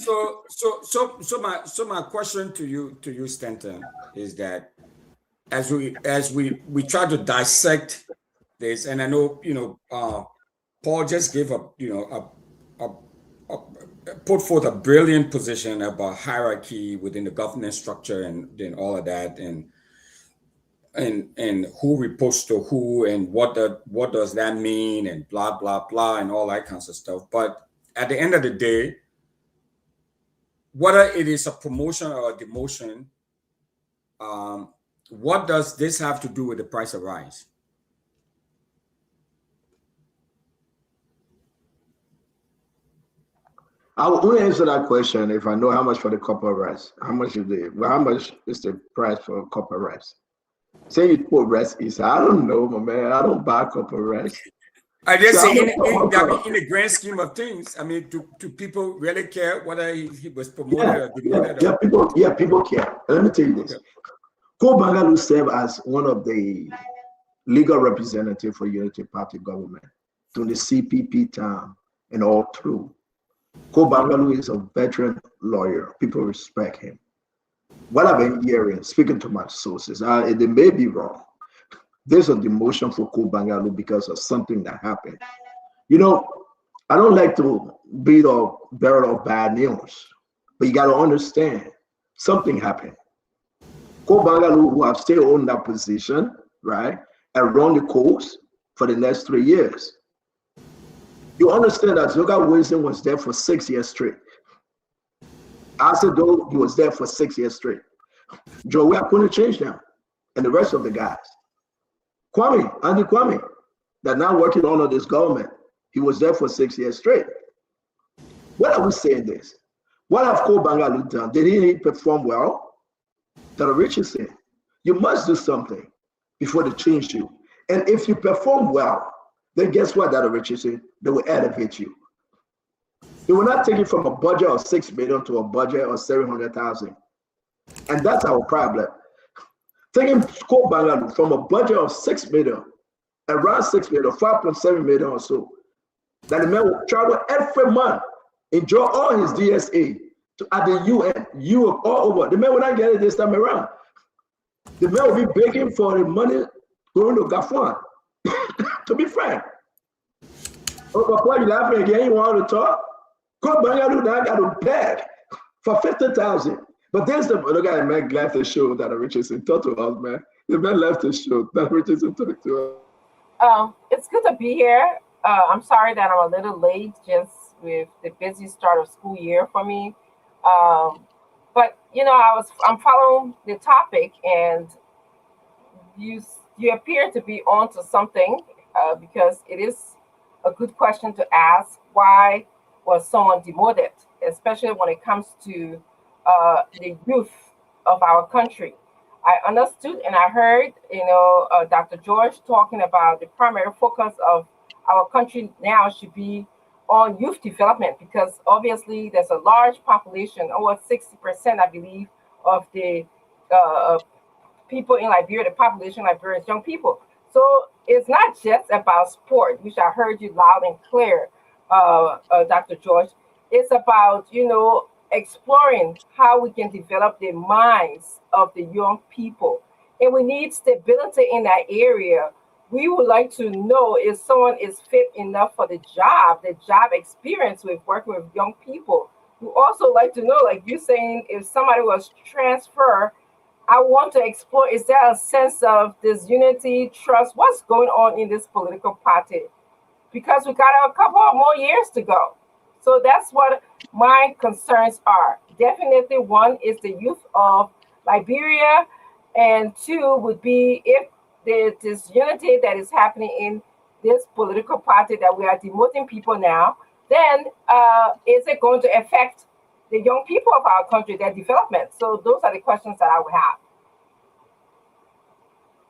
Speaker 20: So my question to you, Stanton, is that as we try to dissect this, and I know Paul just gave put forth a brilliant position about hierarchy within the governance structure and then all of that, and who reports to who and what does that mean, and blah blah blah and all that kinds of stuff. But at the end of the day, whether it is a promotion or a demotion, what does this have to do with the price of rice?
Speaker 15: I will only answer that question if I know how much for the cup of rice. How much is the price for a cup of rice? Say you put rice is, I don't know, my man. I don't buy a cup of rice.
Speaker 20: I just
Speaker 15: So
Speaker 20: say
Speaker 15: I'm
Speaker 20: in the grand scheme of things, I mean, do people really care whether he was promoted or demoted?
Speaker 15: People care. Let me tell you this. Ko Bangalu served as one of the legal representatives for Unity Party government during the CPP time and all through. Ko Bangalu is a veteran lawyer. People respect him. What I've been hearing, speaking to my sources, they may be wrong. There's a demotion for Ko Bangalu because of something that happened. I don't like to beat or bear of bad news, but you got to understand something happened. Ko Bangalu, who have still owned that position, right, and run the course for the next 3 years. You understand that Zoga Wilson was there for 6 years straight. I said, though, he was there for 6 years straight. Joey couldn't change now, and the rest of the guys. Andy Kwame, that now working under this government, he was there for 6 years straight. What are we saying this? What have Ko Bangalu done? Did he perform well? Dr. Richardson, you must do something before they change you. And if you perform well, then guess what, Dr. Richardson? They will elevate you. They will not take it from a budget of 6 million to a budget of 700,000. And that's our problem. Taking Ko Bangalu from a budget of 6 million, around 6 million, 5.7 million or so, that the man will travel every month, enjoy all his DSA at the UN, Europe, all over. The man will not get it this time around. The man will be begging for the money going to Gafwan. To be frank. Oh, Papa, you laughing again? You want to talk? Ko Bangalu now got to beg for 50,000. But there's the other guy, man, left the show that Richardson talked to us, man. The man left the show that Richardson talked to us.
Speaker 21: It's good to be here. I'm sorry that I'm a little late, just with the busy start of school year for me. But I'm following the topic, and you appear to be onto something, because it is a good question to ask. Why was someone demoted, especially when it comes to the youth of our country? I understood and I heard, Dr. George talking about the primary focus of our country now should be on youth development, because obviously there's a large population, over 60%, I believe, of the people in Liberia, the population in Liberia is young people. So it's not just about sport, which I heard you loud and clear, Dr. George. It's about, exploring how we can develop the minds of the young people. And we need stability in that area. We would like to know if someone is fit enough for the job experience with working with young people. We also like to know, like you're saying, if somebody was transferred, I want to explore, is there a sense of this unity, trust? What's going on in this political party? Because we got a couple of more years to go. So that's what my concerns are. Definitely one is the youth of Liberia, and two would be if there's this unity that is happening in this political party that we are demoting people now, then is it going to affect the young people of our country, their development? So those are the questions that I would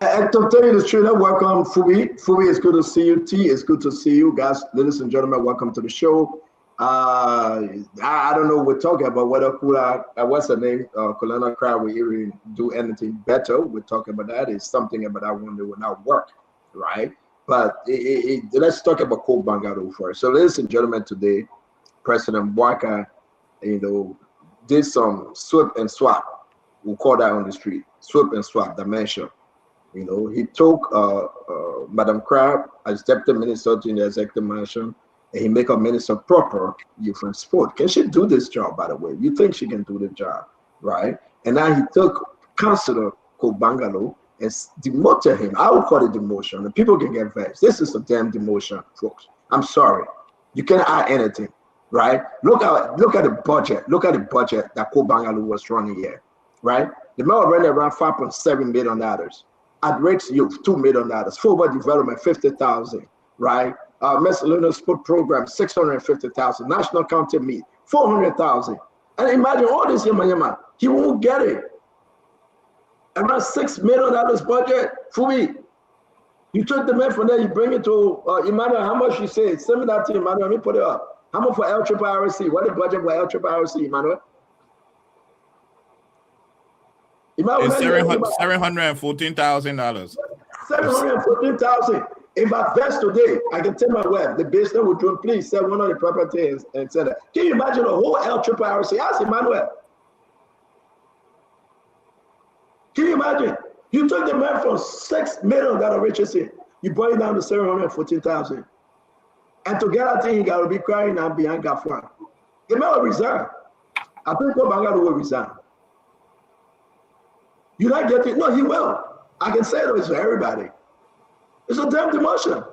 Speaker 21: have.
Speaker 15: To tell you the truth, welcome, Fubi. Fubi, it's good to see you. T, it's good to see you. Guys, ladies and gentlemen, welcome to the show. I don't know what we're talking about, whether Kula, what's her name, Colonel Crowd will even do anything better. We're talking about that. It's something about that one that will not work, right? But let's talk about Ko Bangalu first. So ladies and gentlemen, today, President Bwaka did some sweep and swap. We'll call that on the street, sweep and swap dimension. He took Madam Crab as deputy minister to the executive mansion, and he make her minister proper youth and sport. Can she do this job, by the way? You think she can do the job, right? And now he took Councillor Kobangalo and demoted him. I would call it demotion. And people can get vexed. This is a damn demotion, folks. I'm sorry. You can't add anything, right? Look at the budget. Look at the budget that Kobangalo was running here, right? The man was running around $5.7 million. At Rates Youth, $2 million. Forward development, 50,000, right? Miscellaneous sport program, 650,000. National county meet, 400,000. And imagine all this yama, he won't get it. Around $6 million budget, Fubi. You took the man from there, you bring it to Emmanuel. How much you say? Send me that to Emmanuel. Let me put it up. How much for LRC? What is the budget for LRC, Emmanuel?
Speaker 19: It's $714,000.
Speaker 15: $714,000. If I invest today, I can tell my wife, the business will do, please sell one of the properties and sell it. Can you imagine the whole LRC? Ask Emmanuel. Can you imagine? You took the man from $6 million Richardson, you brought it down to $714,000. And to get out thing, he got to be crying and behind Gafwan. The man will resign. I think Kobangalo will resign. You're not getting, no, he will. I can say this for everybody. It's a damn demotion.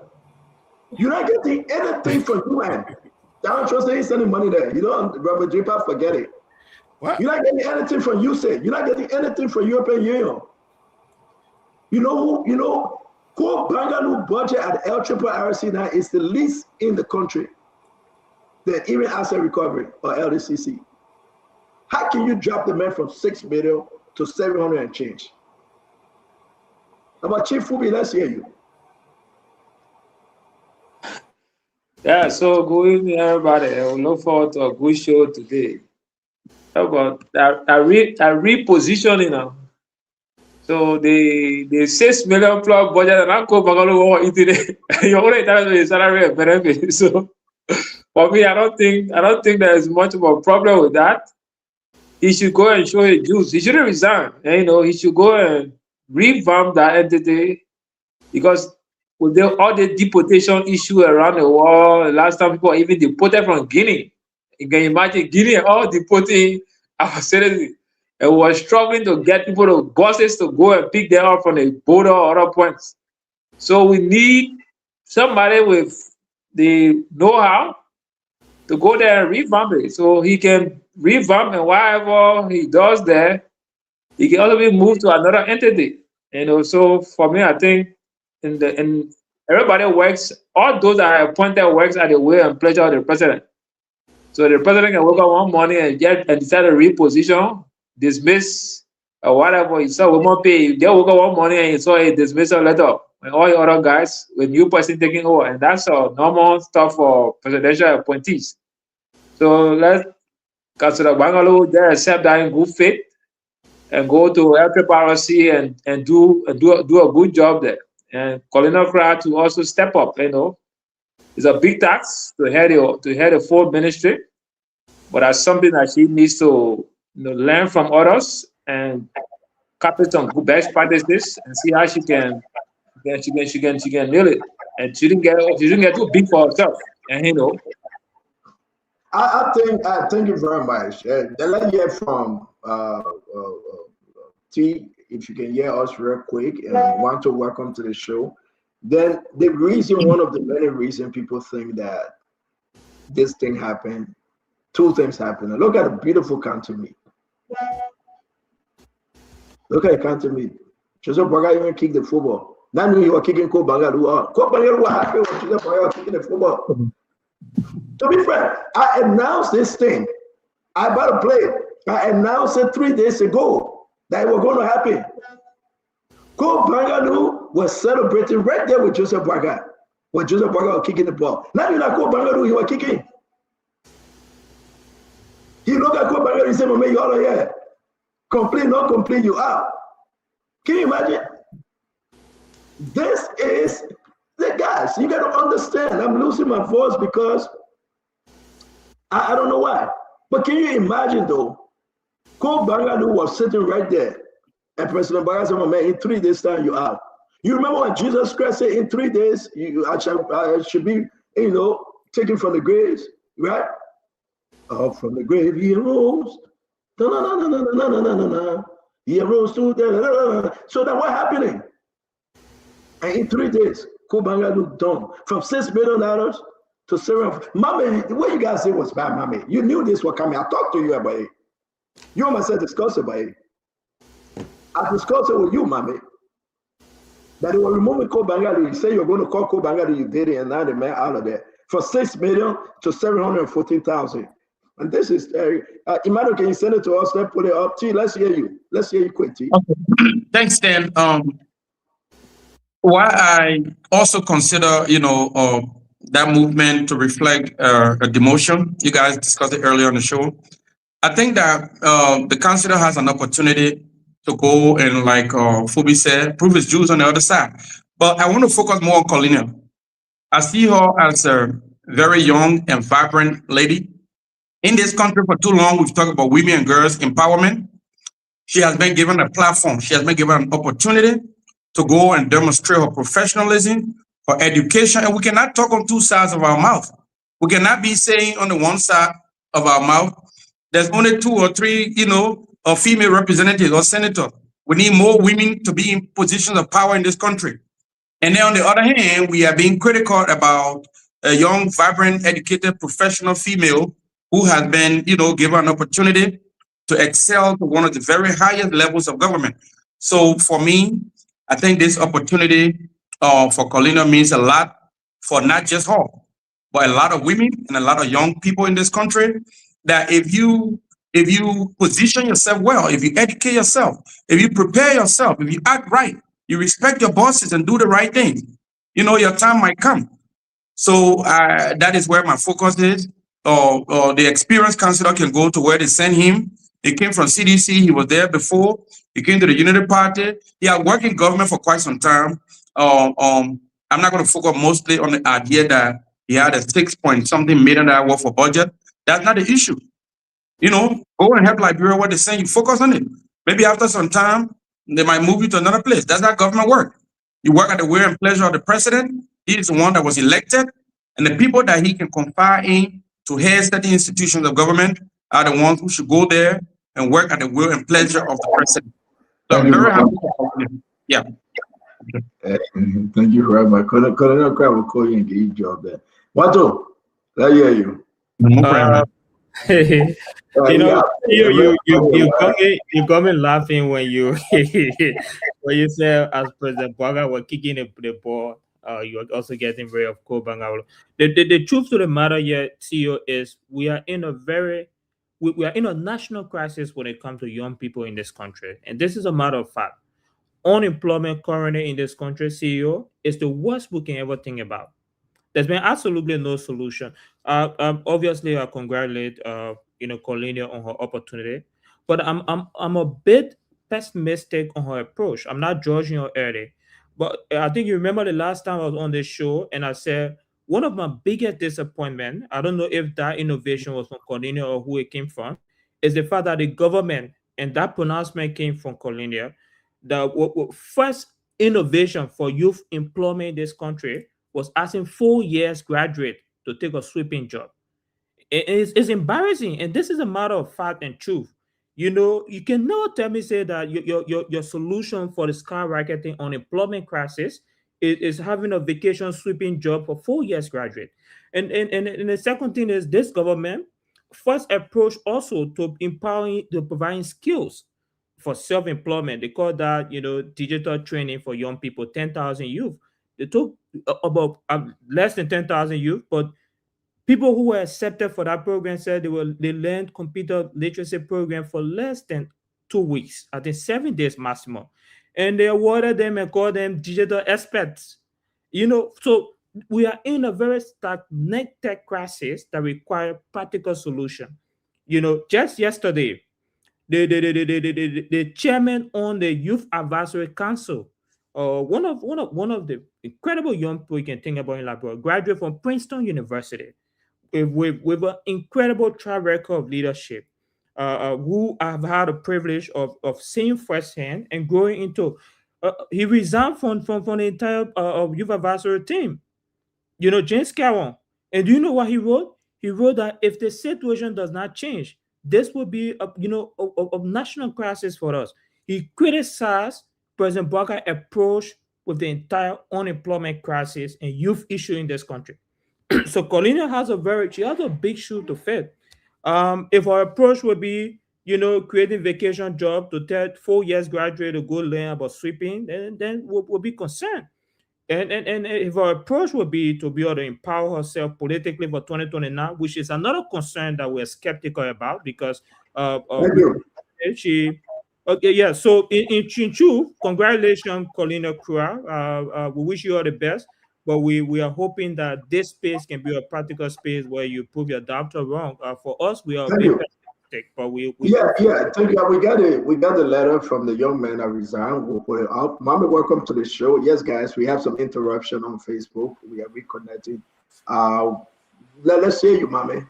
Speaker 15: You're not getting anything from you, man. Don't trust that he's sending money there. You don't, Robert Dripa, forget it. What? You're not getting anything from USAID. You're not getting anything from European Union. Kobangalo budget at LRC now is the least in the country than even asset recovery or LDCC. How can you drop the man from 6 million to 700 and change? How about Chief Fubi? Let's hear you.
Speaker 1: Yeah, so good evening, everybody. I will look forward to a good show today. How about a repositioning? So the 6 million plus budget and I go Bangalo it. You already tell me salary and benefit. So for me, I don't think there is much of a problem with that. He should go and show his dues. He shouldn't resign. He should go and revamp that entity, because with all the deportation issue around the world, last time people even deported from Guinea. You can imagine Guinea all deporting our citizens. And we were struggling to get people to buses to go and pick them up from the border or other points. So we need somebody with the know-how to go there and revamp it. So he can revamp, and whatever he does there, he can also be moved to another entity. So for me, I think in everybody works, all those that are appointed works at the will and pleasure of the president. So the president can work on one money and decide to reposition, dismiss, or whatever. He saw we won't pay. They work on one money and he saw a dismissal letter, and all the other guys with new person taking over, and that's normal stuff for presidential appointees. So let's Councillor Bangalo there accept that in good faith and go to LACRA and do a good job there. And Colonel Kra to also step up. It's a big task to head a full ministry, but that's something that she needs to learn from others and copy some good best practices and see how she can nail it. And she didn't get too big for herself. And
Speaker 15: I thank you very much. Let's hear from T, if you can hear us real quick, and want to welcome to the show. Then one of the many reasons people think that this thing happened, two things happened. Look at the beautiful county meet. Look at the county meet. Joseph Baga even kicked the football. Now knew you were kicking Kobangalo. Kobangalo was happy when Joseph Baga was kicking the football. To be fair, I announced this thing. I about to play it. I announced it 3 days ago that it was going to happen. Kobangalo was celebrating right there with Joseph Baga when Joseph Baga was kicking the ball. Now you know Kobangalo, he was kicking. He looked at Kobangalo and said, "Mama, you all are here. Complete, not complete, you out." Can you imagine? This is the guys. You got to understand. I'm losing my voice because I don't know why. But can you imagine though? Ko Bangadu was sitting right there, and President Barack said, "Man, in 3 days time you out." You remember when Jesus Christ said, "In 3 days I should be, taken from the graves," right? From the grave he arose. No, no, no, no, no, no, no, no, no. He arose to the. So then what happening? And in 3 days, Kubanga done from $6 million to 7. Mommy, what you guys say was bad, mommy. You knew this was coming. I talked to you about it. You and myself discussed about it. I discussed it with you, mommy. That they were removing Kubanga. You say you're going to call Kubanga, you did it, and now the man out of there from 6 million to 714,000. And this is Emmanuel, can you send it to us? Let's put it up. T, let's hear you. Let's hear you quick, T.
Speaker 3: Okay. Thanks, Dan. Why I also consider, that movement to reflect a demotion. You guys discussed it earlier on the show. I think that the councilor has an opportunity to go and, like Phoebe said, prove his Jews on the other side. But I want to focus more on Colina. I see her as a very young and vibrant lady. In this country for too long, we've talked about women and girls empowerment. She has been given a platform. She has been given an opportunity to go and demonstrate her professionalism, her education. And we cannot talk on two sides of our mouth. We cannot be saying on the one side of our mouth, there's only 2 or 3, female representatives or senators. We need more women to be in positions of power in this country. And then on the other hand, we are being critical about a young, vibrant, educated, professional female who has been, given an opportunity to excel to one of the very highest levels of government. So for me, I think this opportunity for Colina means a lot for not just her, but a lot of women and a lot of young people in this country. That if you position yourself well, if you educate yourself, if you prepare yourself, if you act right, you respect your bosses and do the right thing, your time might come. So that is where my focus is. Or the experienced counselor can go to where they send him. He came from CDC. He was there before. He came to the Unity Party. He had worked in government for quite some time. I'm not going to focus mostly on the idea that he had a 6-point-something million worth for budget. That's not the issue. Go and help Liberia where they send you. Focus on it. Maybe after some time, they might move you to another place. That's not government work. You work at the will and pleasure of the president. He is the one that was elected. And the people that he can confide in to head certain institutions of government are the ones who should go there and work at the will and pleasure of the president. So I'm very happy. Yeah.
Speaker 15: Thank you very much. Colonel Crab will call you and get you job there. Wato, I hear you.
Speaker 22: You come in laughing when you when you say as President Boga was kicking the ball. You're also getting rid of Kobanga. The truth to the matter here, CEO, is we are in a national crisis when it comes to young people in this country, and this is a matter of fact. Unemployment currently in this country, CEO, is the worst we can ever think about. There's been absolutely no solution. Obviously, I congratulate Cornelia on her opportunity, but I'm a bit pessimistic on her approach. I'm not judging her early, but I think you remember the last time I was on this show and I said one of my biggest disappointment. I don't know if that innovation was from Cornelia or who it came from, is the fact that the government and that pronouncement came from Cornelia. The first innovation for youth employment in this country was asking 4 years graduate to take a sweeping job. It's embarrassing, and this is a matter of fact and truth. You can never tell me say that your solution for the skyrocketing unemployment crisis is having a vacation sweeping job for 4 years graduate. And the second thing is this government first approach also to empowering to providing skills for self-employment. They call that digital training for young people, 10,000 youth. They took about less than 10,000 youth, but people who were accepted for that program said they learned computer literacy program for less than 2 weeks, I think 7 days maximum, and they awarded them and called them digital experts. So we are in a very stagnant tech crisis that require practical solution. Just yesterday, the chairman on the Youth Advisory Council, one of the incredible young people you can think about in Liberia, graduate from Princeton University. with an incredible track record of leadership, who I've had the privilege of seeing firsthand and growing into. He resigned from the entire youth advisory team. James Cowan. And do you know what he wrote? He wrote that if the situation does not change, this will be a national crisis for us. He criticized President Barker's approach with the entire unemployment crisis and youth issue in this country. So Colina she has a big shoe to fill. If our approach would be, creating vacation job to tell 4 years graduate to go learn about sweeping, then we'll be concerned. And if our approach would be to be able to empower herself politically for 2029, which is another concern that we're skeptical about because
Speaker 15: Thank you.
Speaker 22: she. Okay, yeah. So in Chinchu, congratulations, Colina Krua. We wish you all the best, but we are hoping that this space can be a practical space where you prove your doctor wrong. For us, we are a
Speaker 15: Thank
Speaker 22: bit
Speaker 15: you.
Speaker 22: pessimistic, but we
Speaker 15: Yeah,
Speaker 22: hope.
Speaker 15: yeah. Thank you. We got the letter from the young man that resigned. We'll put it up. Mommy, welcome to the show. Yes, guys, we have some interruption on Facebook. We are reconnecting. Let's hear you, mommy.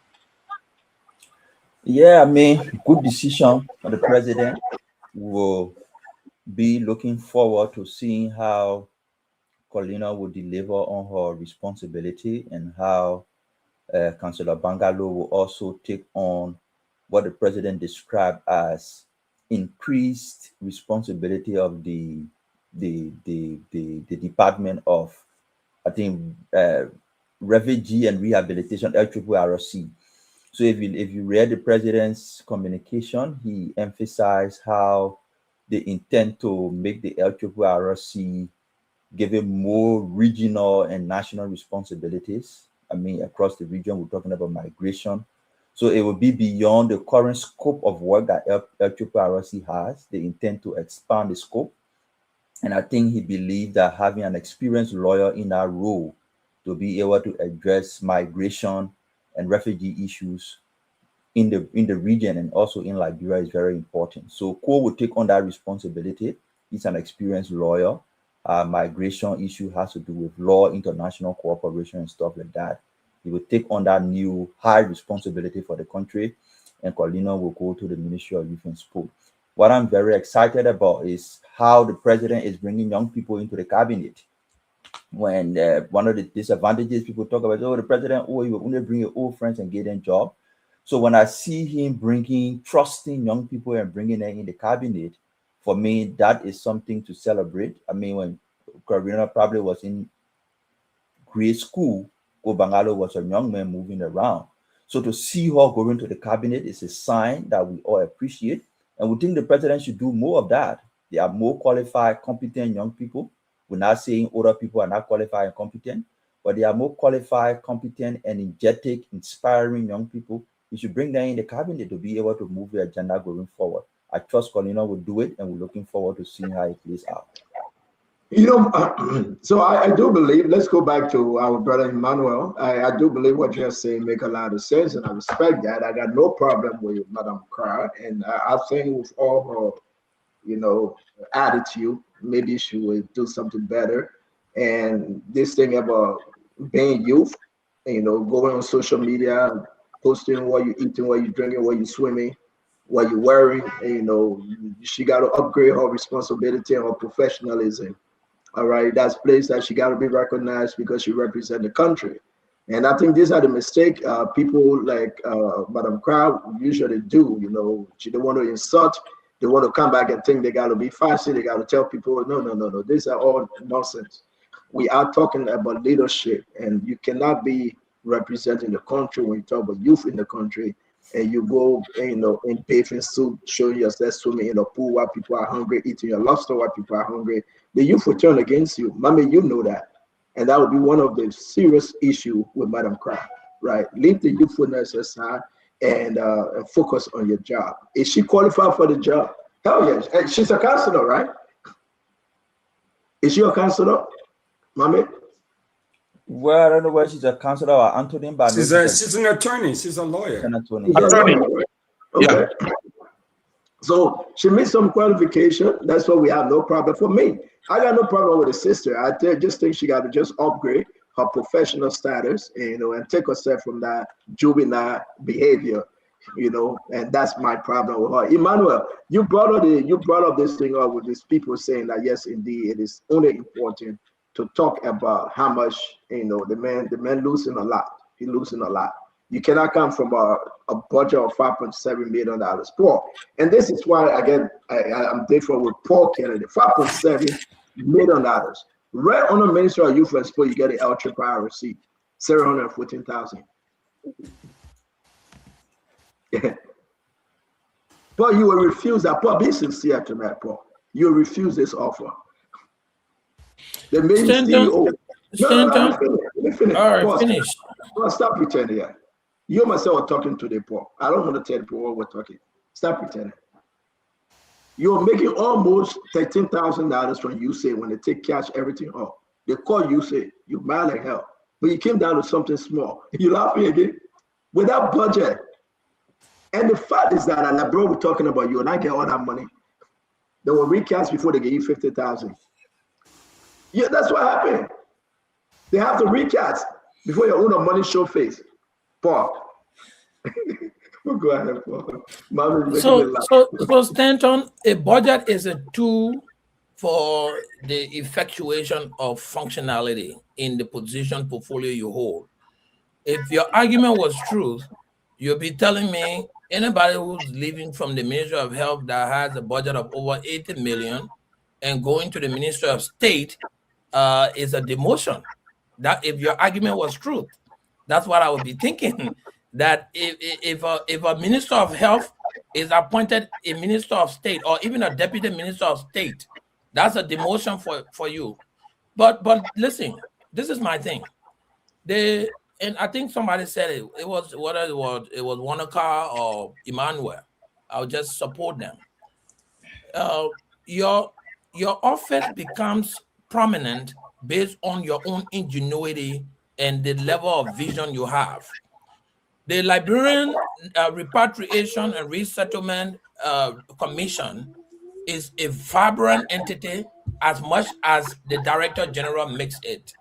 Speaker 2: Yeah, I mean, good decision for the president. Will be looking forward to seeing how Colina will deliver on her responsibility and how Councillor Bangalo will also take on what the president described as increased responsibility of the Department of, I think, Refugee and Rehabilitation, LACRA. So if you read the president's communication, he emphasized how they intend to make the LACRA given more regional and national responsibilities. I mean, across the region, we're talking about migration. So it will be beyond the current scope of work that LACRA has. They intend to expand the scope. And I think he believed that having an experienced lawyer in that role to be able to address migration and refugee issues in the region and also in Liberia is very important. So Cole will take on that responsibility. He's an experienced lawyer. Migration issue has to do with law, international cooperation, and stuff like that. He will take on that new high responsibility for the country, and Colina will go to the Ministry of Youth and Sport. What I'm very excited about is how the president is bringing young people into the cabinet. When one of the disadvantages people talk about, the president, he will only bring your old friends and get them job. So when I see him trusting young people and bringing them in the cabinet, for me, that is something to celebrate. I mean, when Karina probably was in grade school, Bangalo was a young man moving around. So to see her going to the cabinet is a sign that we all appreciate. And we think the president should do more of that. They are more qualified, competent young people. We're not saying older people are not qualified and competent, but they are more qualified, competent, energetic, inspiring young people. We should bring them in the cabinet to be able to move the agenda going forward. I trust Colina will do it, and we're looking forward to seeing how it plays out.
Speaker 15: So I do believe, let's go back to our brother Emmanuel. I do believe what you're saying make a lot of sense, and I respect that. I got no problem with Madam Carr, and I think with all her, attitude, maybe she will do something better. And this thing about being youth, going on social media, posting what you're eating, what you're drinking, what you're swimming, what you're wearing, she got to upgrade her responsibility and her professionalism. All right, that's place that she got to be recognized because she represents the country. And I think these are the mistakes people like Madam Crowd usually do. She don't want to insult. They want to come back and think they got to be fancy. They got to tell people, no. These are all nonsense. We are talking about leadership, and you cannot be representing the country when you talk about youth in the country and you go, in bathing suit, showing yourself swimming in a pool while people are hungry, eating your lobster while people are hungry. The youth will turn against you. Mommy, you know that. And that would be one of the serious issues with Madam Crab, right? Leave the youthfulness aside and focus on your job. Is she qualified for the job? Hell yes. And she's a counselor, right? Is she a counselor, Mommy?
Speaker 2: Well, I don't know whether she's a counselor or Anthony, but
Speaker 20: she's an attorney. She's a lawyer.
Speaker 2: An attorney.
Speaker 15: Okay. Yeah. So she made some qualification. That's why we have no problem. For me, I got no problem with the sister. I just think she got to just upgrade her professional status, and take herself from that juvenile behavior, and that's my problem with her. Emmanuel, you brought up this thing up with these people saying that yes, indeed, it is only important to talk about how much the man losing a lot. He losing a lot. You cannot come from a budget of $5.7 million poor. And this is why I'm different with Paul Kennedy. $5.7 million. Right on the Ministry of Youth and Sport, you get an LACRA receipt, $714,000. Yeah. But you will refuse that. Paul, be sincere to that, Paul. You will refuse this offer. They made you CEO. No, let me finish.
Speaker 18: All right,
Speaker 15: Paul,
Speaker 18: finish.
Speaker 15: Stop pretending here. You and myself are talking today, Paul. I don't want to tell people what we're talking. Stop pretending. You're making almost $13,000 from USAID when they take cash everything off. They call USAID. You're mad like hell. But you came down to something small. You laughing again? Without budget. And the fact is that, like bro, we're talking about, you and I get all that money. They will recast before they give you $50,000. Yeah, that's what happened. They have to recast before your own money show face. Paul. We'll go ahead, Paul.
Speaker 18: So Stanton, a budget is a tool for the effectuation of functionality in the position portfolio you hold. If your argument was true, you'll be telling me anybody who's leaving from the Ministry of Health that has a budget of over 80 million and going to the Ministry of State is a demotion. That if your argument was true, that's what I would be thinking. That if a Minister of Health is appointed a Minister of State or even a Deputy Minister of State, that's a demotion for you. But listen, this is my thing. And I think somebody said it was Wanaka or Emmanuel. I'll just support them. Your office becomes prominent based on your own ingenuity and the level of vision you have. The Liberian Repatriation and Resettlement Commission is a vibrant entity as much as the Director General makes it.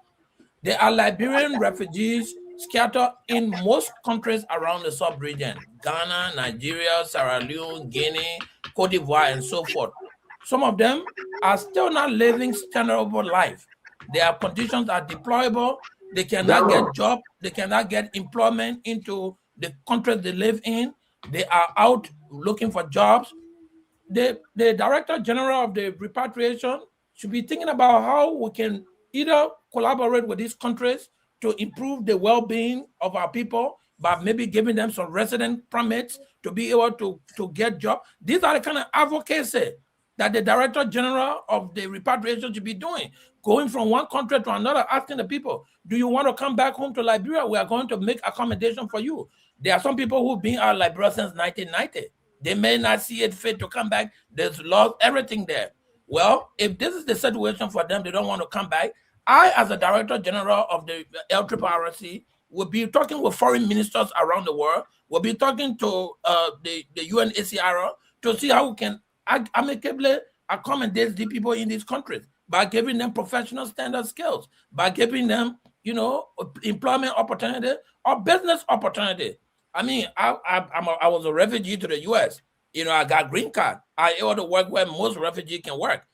Speaker 18: There are Liberian refugees scattered in most countries around the sub-region: Ghana, Nigeria, Sierra Leone, Guinea, Cote d'Ivoire, and so forth. Some of them are still not living standardable life. Their conditions are deplorable. They cannot get jobs. They cannot get employment into the countries they live in. They are out looking for jobs. The Director General of the Repatriation should be thinking about how we can either collaborate with these countries to improve the well-being of our people by maybe giving them some resident permits to be able to get jobs. These are the kind of advocacy that the Director General of the Repatriation should be doing, going from one country to another, asking the people, do you want to come back home to Liberia? We are going to make accommodation for you. There are some people who've been out of Liberia since 1990. They may not see it fit to come back. There's lost everything there. Well, if this is the situation for them, they don't want to come back. I, as a Director General of the LACRA, will be talking with foreign ministers around the world. We'll be talking to the UNHCR to see how we can amicably accommodate the people in these countries by giving them professional standard skills, by giving them, employment opportunity or business opportunity. I mean, I was a refugee to the U.S. I got green card. I able to work where most refugees can work.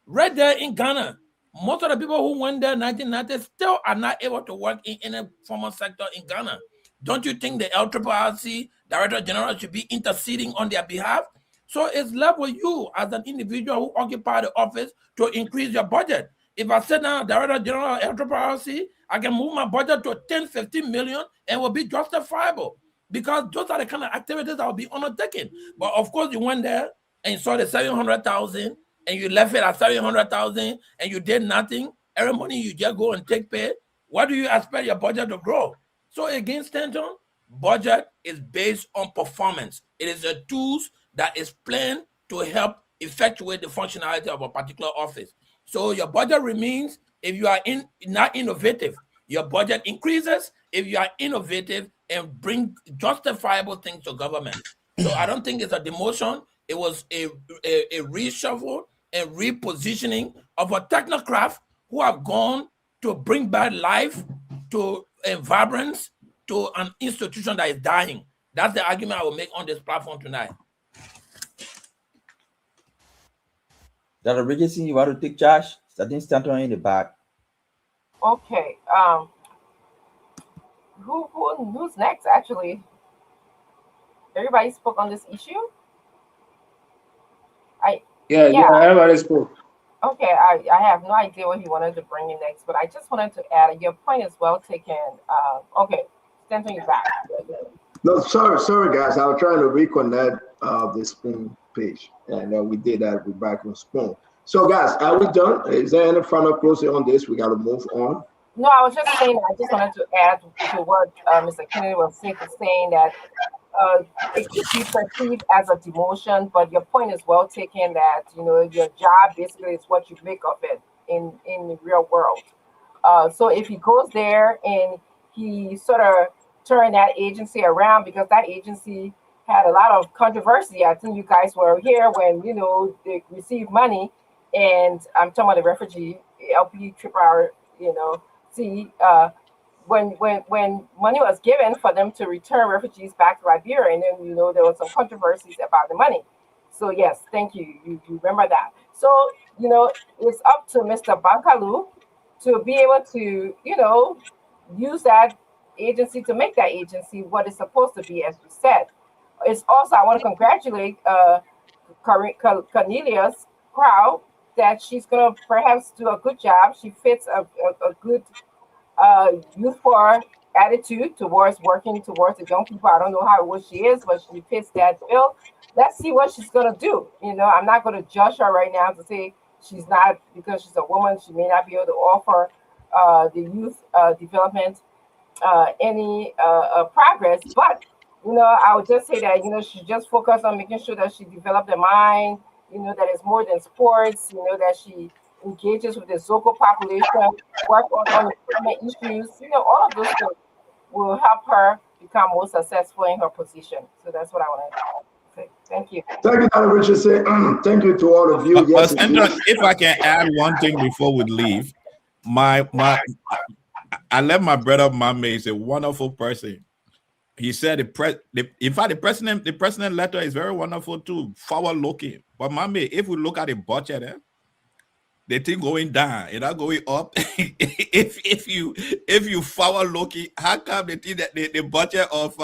Speaker 18: Right there in Ghana, most of the people who went there in 1990 still are not able to work in any formal sector in Ghana. Don't you think the LACRA Director General should be interceding on their behalf? So it's left with you as an individual who occupy the office to increase your budget. If I sit down Director General of LACRA, I can move my budget to 10, 15 million and will be justifiable, because those are the kind of activities I will be undertaking. But of course, you went there and you saw the 700,000 and you left it at 700,000 and you did nothing. Every money you just go and take pay. What do you expect your budget to grow? So again, Stanton, budget is based on performance. It is a tool that is planned to help effectuate the functionality of a particular office. So your budget remains if you are not innovative. Your budget increases if you are innovative and bring justifiable things to government. So I don't think it's a demotion. It was a reshuffle and repositioning of a technocrat who have gone to bring back life to vibrance to an institution that is dying. That's the argument I will make on this platform tonight.
Speaker 2: Dr. Richardson, you want to take charge? I think Stanton in the back.
Speaker 21: Okay. Who's next? Actually, everybody spoke on this issue.
Speaker 1: Yeah, everybody spoke.
Speaker 21: Okay, I have no idea what he wanted to bring in next, but I just wanted to add, your point is well taken. Okay, Stanton, you're back.
Speaker 15: No, sorry, guys. I was trying to reconnect the Spoon page, and we did that. We're back on Spoon. So, guys, are we done? Is there any final closing on this? We got to move on.
Speaker 21: No, I was just saying, I just wanted to add to what Mr. Kennedy was saying, that it could be perceived as a demotion, but your point is well taken that, your job basically is what you make of it in the real world. So if he goes there and he sort of turned that agency around, because that agency had a lot of controversy. I think you guys were here when, they received money, and I'm talking about the refugee LP when money was given for them to return refugees back to Liberia, and then there was some controversies about the money. So yes, thank you. You remember that. So it's up to Mr. Bankalu to be able to use that agency to make that agency what it's supposed to be, as you said. It's also, I want to congratulate Cornelia's crowd that she's gonna perhaps do a good job. She fits a good youthful attitude towards working towards the young people. I don't know how old she is, but she fits that bill. Let's see what she's gonna do. I'm not gonna judge her right now to say she's not, because she's a woman, she may not be able to offer the youth development any progress. But I would just say that she just focused on making sure that she developed the mind. That it's more than sports. That she engages with the local population, work on unemployment issues. All of those things will help her become more successful in her position. So that's what I want to say. Thank you.
Speaker 15: Thank you, Dr. Richardson. Thank you to all of you. Yes,
Speaker 19: if I can add one thing before we leave, I love my brother Mame. He's a wonderful person. He said in fact the president letter is very wonderful too, forward looking. But Mame, if we look at the budget, the thing going down, it's not going up. if you forward looking, how come the thing that the budget of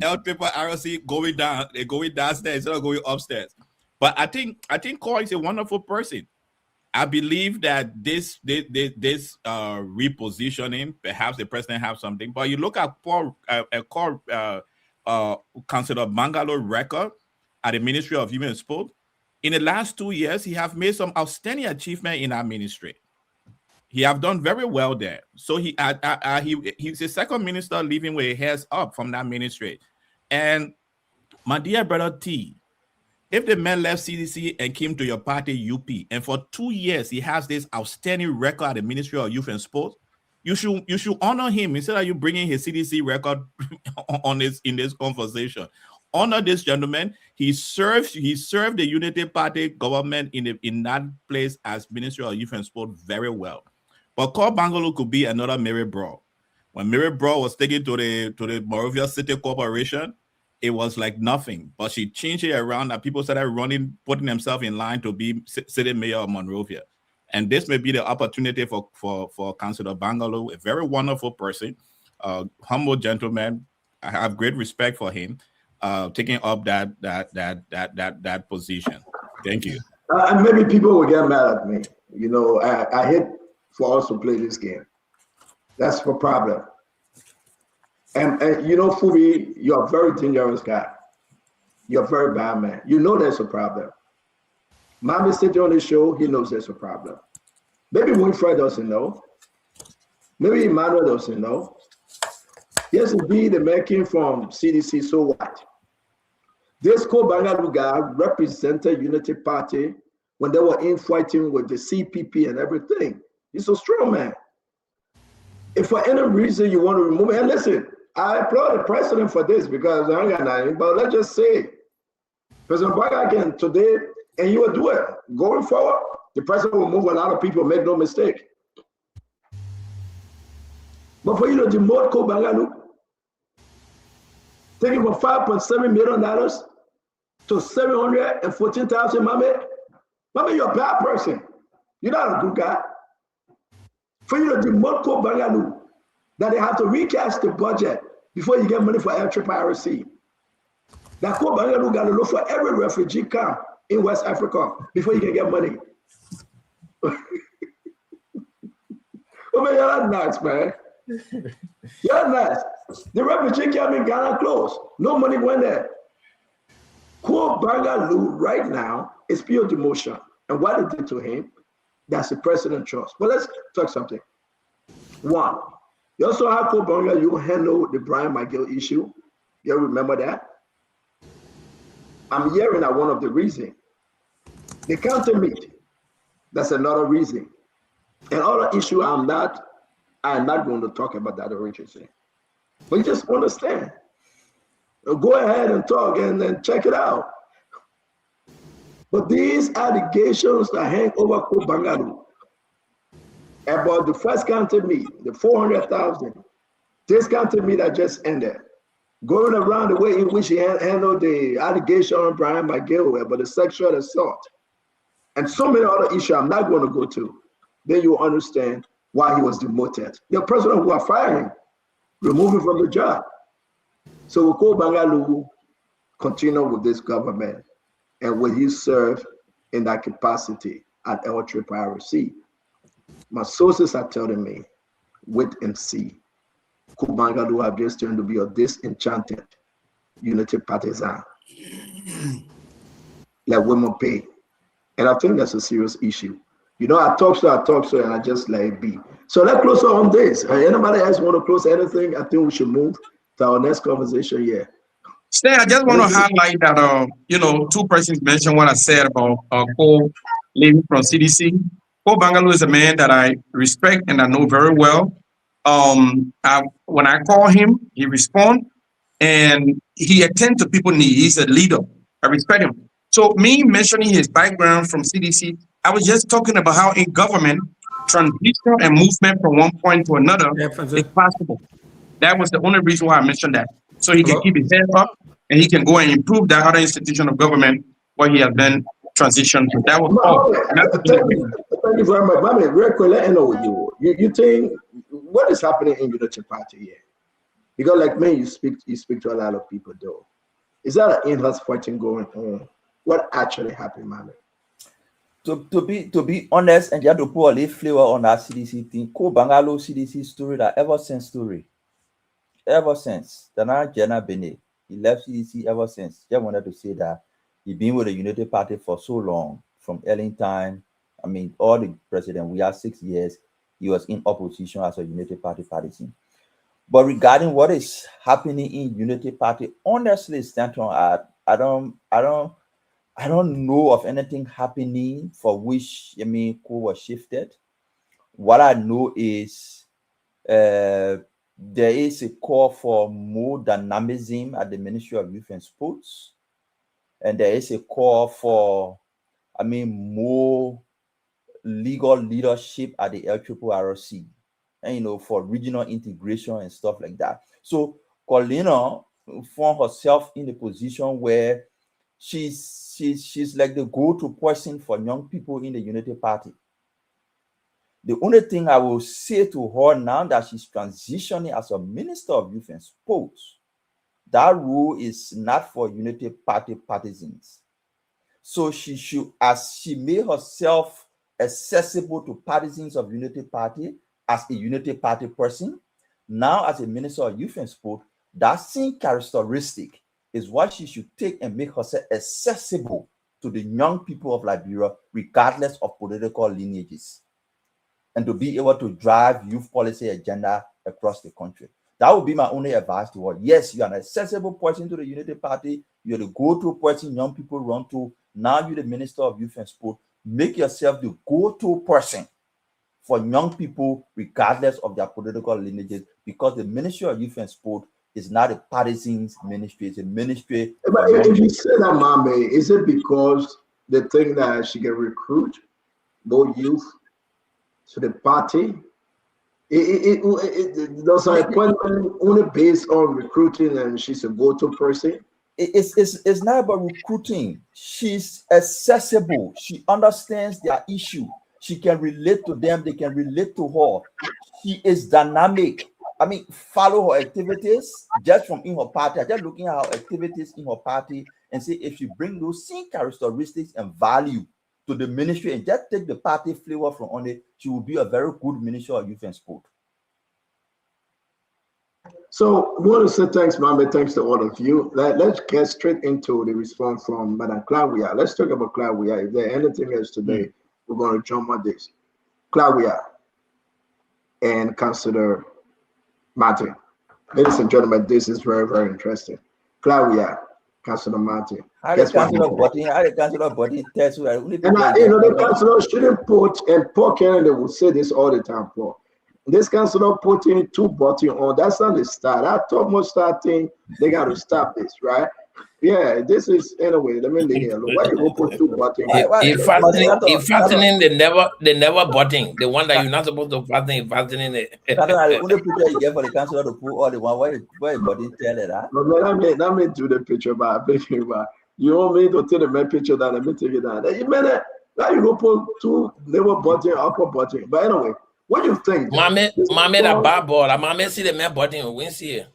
Speaker 19: L Paper ROC going down, they're going downstairs instead of going upstairs? But I think Cole is a wonderful person. I believe that this repositioning, perhaps the president has something. But you look at Councillor Mangalo's record at the Ministry of Human Sport. In the last 2 years, he have made some outstanding achievement in our ministry. He have done very well there. So he's the second minister leaving with his hands up from that ministry. And my dear brother T, if the man left CDC and came to your party UP, and for 2 years he has this outstanding record at the Ministry of Youth and Sport, you should honor him instead of you bringing his CDC record in this conversation. Honor this gentleman. He served the Unity Party government in that place as Ministry of Youth and Sport very well. But Cole Bangalo could be another Mary Bro. When Mary Bro was taken to the Monrovia City Corporation, it was like nothing, but she changed it around and people started putting themselves in line to be city mayor of Monrovia. And this may be the opportunity for Councillor Bangalo, a very wonderful person, humble gentleman. I have great respect for him, taking up that position. Thank you.
Speaker 15: And maybe people will get mad at me. I hate for us to play this game. That's the problem. And Fubi, you're a very dangerous guy. You're a very bad man. You know there's a problem. Mami sitting on the show, he knows there's a problem. Maybe Winfred doesn't know. Maybe Emmanuel doesn't know. Yes, indeed, the man came from CDC, so what? This Kobangalu guy represented Unity Party when they were infighting with the CPP and everything. He's a strong man. If for any reason you want to remove him, and listen, I applaud the president for this because I ain't got nothing, but let's just say, President Baga can today, and he will do it. Going forward, the president will move a lot of people, make no mistake. But for you to demote Kobangalu, taking from $5.7 million to 714,000, Mama, you're a bad person. You're not a good guy. For you to demote Kobangalu, that they have to recast the budget before you get money for LACRA. That Kobangalu got to look for every refugee camp in West Africa before you can get money. Oh man, you're not nice, man. You're nice. The refugee camp in Ghana closed. No money went there. Kobangalu right now is pure demotion. And what it did to him, that's the president trust. But let's talk something. One, you also have Kobangalu handle the Brian McGill issue. You remember that? I'm hearing that one of the reasons. They counter meet. That's another reason. And other issue I'm not going to talk about that originally. But you just understand. Go ahead and talk and then check it out. But these allegations that hang over Kobangalu about the first counter meet, the 400,000, this counter meet that just ended, going around the way in which he handled the allegation on Brian McGill about the sexual assault, and so many other issues I'm not going to go to, then you'll understand why he was demoted. The president who are firing, remove him from the job. So will Kobangalu continue with this government, and will he serve in that capacity at LACRA? My sources are telling me, wait and see. Kobangalu have just turned to be a disenchanted unity partisan, like women pay. And I think that's a serious issue. You know, I talk so, and I just let it be. So let's close on this. Anybody else want to close anything? I think we should move to our next conversation here.
Speaker 3: Stan, I just want to highlight that, two persons mentioned what I said about Cole leaving from CDC. Cole Bangalore is a man that I respect and I know very well. When I call him, he responds and he attends to people's needs. He's a leader. I respect him. So me mentioning his background from CDC, I was just talking about how in government, transition and movement from one point to another is possible. That was the only reason why I mentioned that. So he can keep his head up and he can go and improve that other institution of government where he has been transitioned to. That was all.
Speaker 15: Thank you very much. I mean, real quick, let me know you think what is happening in Unity Party here? Because like me, you speak to a lot of people though. Is that an in-house fighting going on? What actually happened, man?
Speaker 2: To be honest, and you have to put a little flavor on that CDC thing. Kobangalu CDC story, that ever since story. Ever since. Dana Jenna Bene, he left CDC ever since. Just wanted to say that he been with the Unity Party for so long, from Ellington. I mean, all the president, we have 6 years. He was in opposition as a Unity Party partisan. But regarding what is happening in Unity Party, honestly, Stanton, I don't know of anything happening for which Ko was shifted. What I know is there is a call for more dynamism at the Ministry of Youth and Sports, and there is a call for, more legal leadership at the LACRA, and for regional integration and stuff like that. So Colina found herself in a position where she's like the go-to person for young people in the Unity Party. The only thing I will say to her now that she's transitioning as a Minister of Youth and Sports, that role is not for Unity Party partisans. So she should, as she made herself accessible to partisans of Unity Party as a Unity Party person, now as a Minister of Youth and Sport, that same characteristic is what she should take and make herself accessible to the young people of Liberia, regardless of political lineages, and to be able to drive youth policy agenda across the country. That would be my only advice to her. Yes, you are an accessible person to the Unity Party. You're the go-to person young people run to. Now you're the Minister of Youth and Sport. Make yourself the go-to person for young people, regardless of their political lineages, because the Ministry of Youth and Sport is not a partisan's ministry. It's a ministry.
Speaker 15: But if you say that, Mame, is it because they think that she can recruit more youth to the party Those are appointments only based on recruiting, and she's a go-to person.
Speaker 2: It's not about recruiting. She's accessible. She understands their issue. She can relate to them. They can relate to her. She is dynamic. I mean, follow her activities just from in her party. Just looking at her activities in her party and see if she bring those same characteristics and value to the ministry and just take the party flavor from on it, she will be a very good minister of youth and sport.
Speaker 15: So we want to say thanks, Mohammed. Thanks to all of you. Let's get straight into the response from Madam Claudia. Let's talk about Claudia. If there's anything else today, we're going to jump on this. Claudia and Councillor Martin. Ladies and gentlemen, this is very, very interesting. Claudia, Councillor Martin.
Speaker 2: How the Councillor Button tells you
Speaker 15: and the Councillor shouldn't put, and Paul Kennedy will say this all the time, Paul. This councillor putting two buttons on, that's not the start. I thought most starting, they got to stop this, right? Yeah, this is, anyway, let me leave it alone. Why you go put two buttons?
Speaker 18: If fastening, they never button. The one that you're not supposed to fastening it.
Speaker 2: The only picture you get for the councillor to put all the one where button tell it, huh?
Speaker 15: No, let me do the picture, but you want me to take the main picture down, let me take it down. You mean it? Now you go put two lower button, upper button. But anyway, what do you think?
Speaker 18: Mommy, that bad ball. Mommy see the main button. We see it.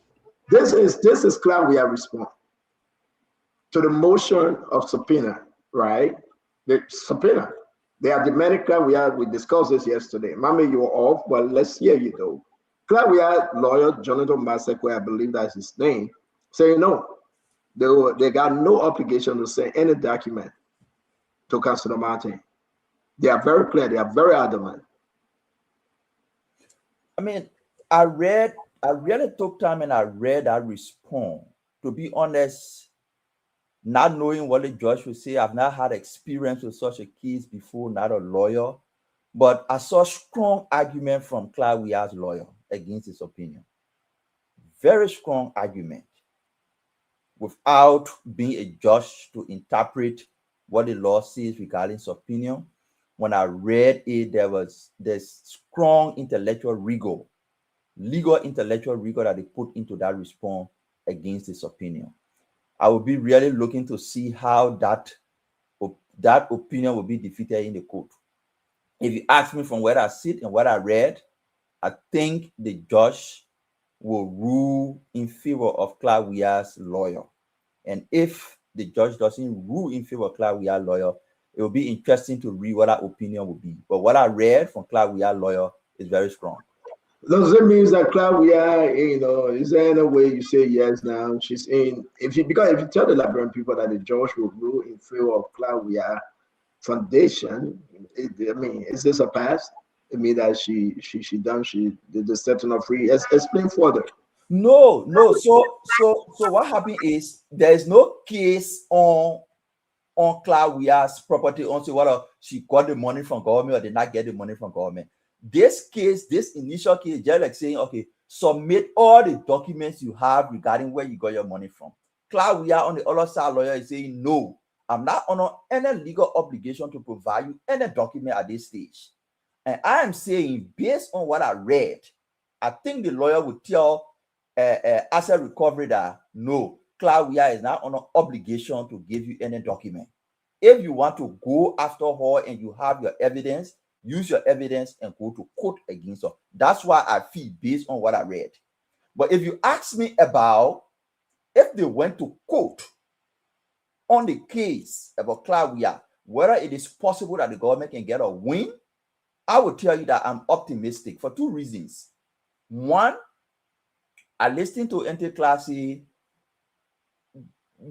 Speaker 15: This is Claudia response to the motion of subpoena, right? The subpoena. They are demanding Claudia. We discussed this yesterday. Mommy, you were off, but let's hear you though. Claudia lawyer Jonathan Maseko, I believe that's his name, saying no. They got no obligation to send any document to Councillor Martin. They are very clear. They are very adamant.
Speaker 2: I mean, I really took time and I read that response. To be honest, not knowing what the judge would say, I've not had experience with such a case before, not a lawyer, but I saw strong argument from Claudia's lawyer against his opinion. Very strong argument, without being a judge to interpret what the law says regarding his opinion. When I read it, there's strong intellectual rigor, legal intellectual rigor that they put into that response against his opinion. I will be really looking to see how that opinion will be defeated in the court. If you ask me from where I sit and what I read, I think the judge will rule in favor of Claudia's lawyer. And if the judge doesn't rule in favor of Claudia's lawyer, it will be interesting to read what that opinion will be. But what I read from Claudia's lawyer is very strong.
Speaker 15: Does it mean that Claudia, is there any way you say yes now? She's in, because if you tell the Liberian people that the judge will rule in favor of Claudia Foundation, is this a pass? It means that she did the setting of free. Explain further.
Speaker 2: No. So what happened is there is no case on Claudia's property on whether she got the money from government or did not get the money from government. This case, this initial case, just like saying, okay, submit all the documents you have regarding where you got your money from. Claudia on the other side lawyer is saying, no, I'm not under any legal obligation to provide you any document at this stage. And I am saying, based on what I read, I think the lawyer would tell asset recovery that no, Claudia is not under obligation to give you any document. If you want to go after her and you have your evidence, use your evidence and go to court against her. That's why I feel based on what I read. But if you ask me about if they went to court on the case about Claudia, whether it is possible that the government can get a win, I will tell you that I'm optimistic for two reasons. One, I listened to Interclassy.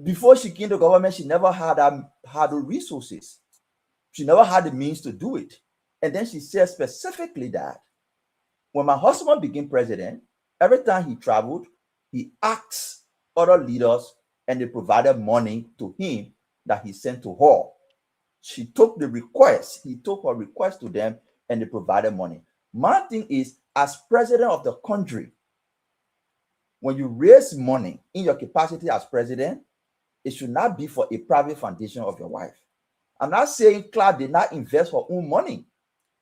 Speaker 2: Before she came to government, she never had the resources. She never had the means to do it. And then she said specifically that when my husband became president, every time he traveled, he asked other leaders and they provided money to him that he sent to her. She took the request, he took her request to them and they provided money. My thing is, as president of the country, when you raise money in your capacity as president, it should not be for a private foundation of your wife. I'm not saying Claire did not invest her own money.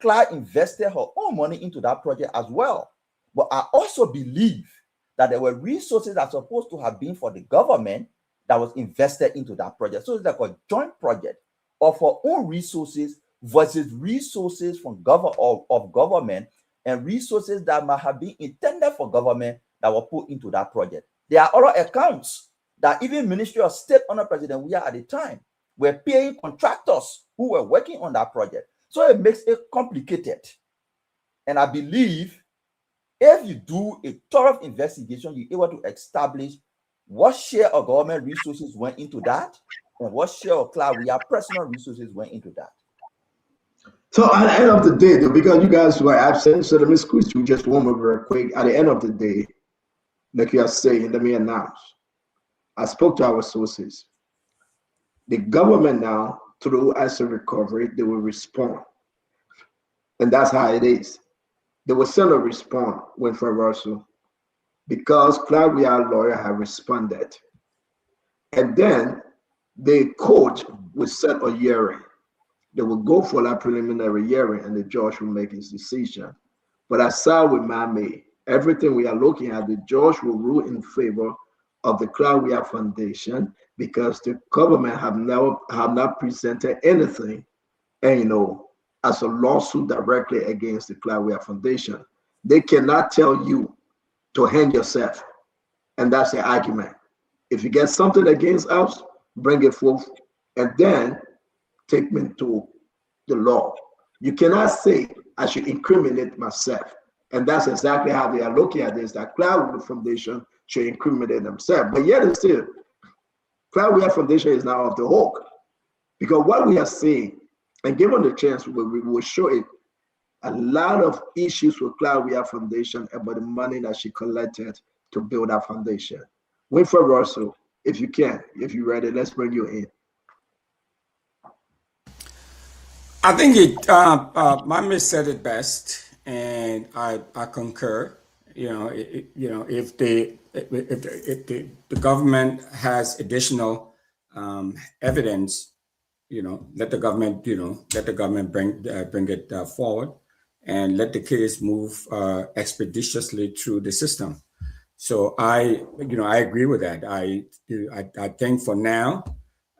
Speaker 2: Claire invested her own money into that project as well. But I also believe that there were resources that are supposed to have been for the government that was invested into that project. So it's like a joint project of our own resources versus resources from government and resources that might have been intended for government that were put into that project. There are other accounts that even Ministry of State under President Weah at the time were paying contractors who were working on that project. So it makes it complicated. And I believe if you do a thorough investigation, you're able to establish what share of government resources went into that and what share of Clark Weah personal resources went into that.
Speaker 15: So at the end of the day, though, because you guys were absent, so let me squeeze you just one more very quick. At the end of the day, like you are saying, let me announce. I spoke to our sources. The government now, through asset recovery, they will respond. And that's how it is. They will send a response when for Russell because Clark Weah lawyer have responded. And then the court will set a hearing. They will go for that preliminary hearing and the judge will make his decision. But aside with Mame, everything we are looking at, the judge will rule in favor of the Clark Weah Foundation because the government have not presented anything, and as a lawsuit directly against the Clark Weah Foundation. They cannot tell you to hang yourself, and that's the argument. If you get something against us, bring it forth, and then take me to the law. You cannot say I should incriminate myself, and that's exactly how they are looking at this. That Clark Weah Foundation should incriminate themselves, but yet and still, Clark Weah Foundation is now off the hook because what we are seeing, and given the chance, we will show it a lot of issues with Clark Weah Foundation about the money that she collected to build that foundation. Winfred Russell, if you can, if you're ready, let's bring you in.
Speaker 17: I think Mame said it best, and I concur. If the government has additional evidence, let the government bring it forward, and let the case move expeditiously through the system. So I agree with that. I think for now,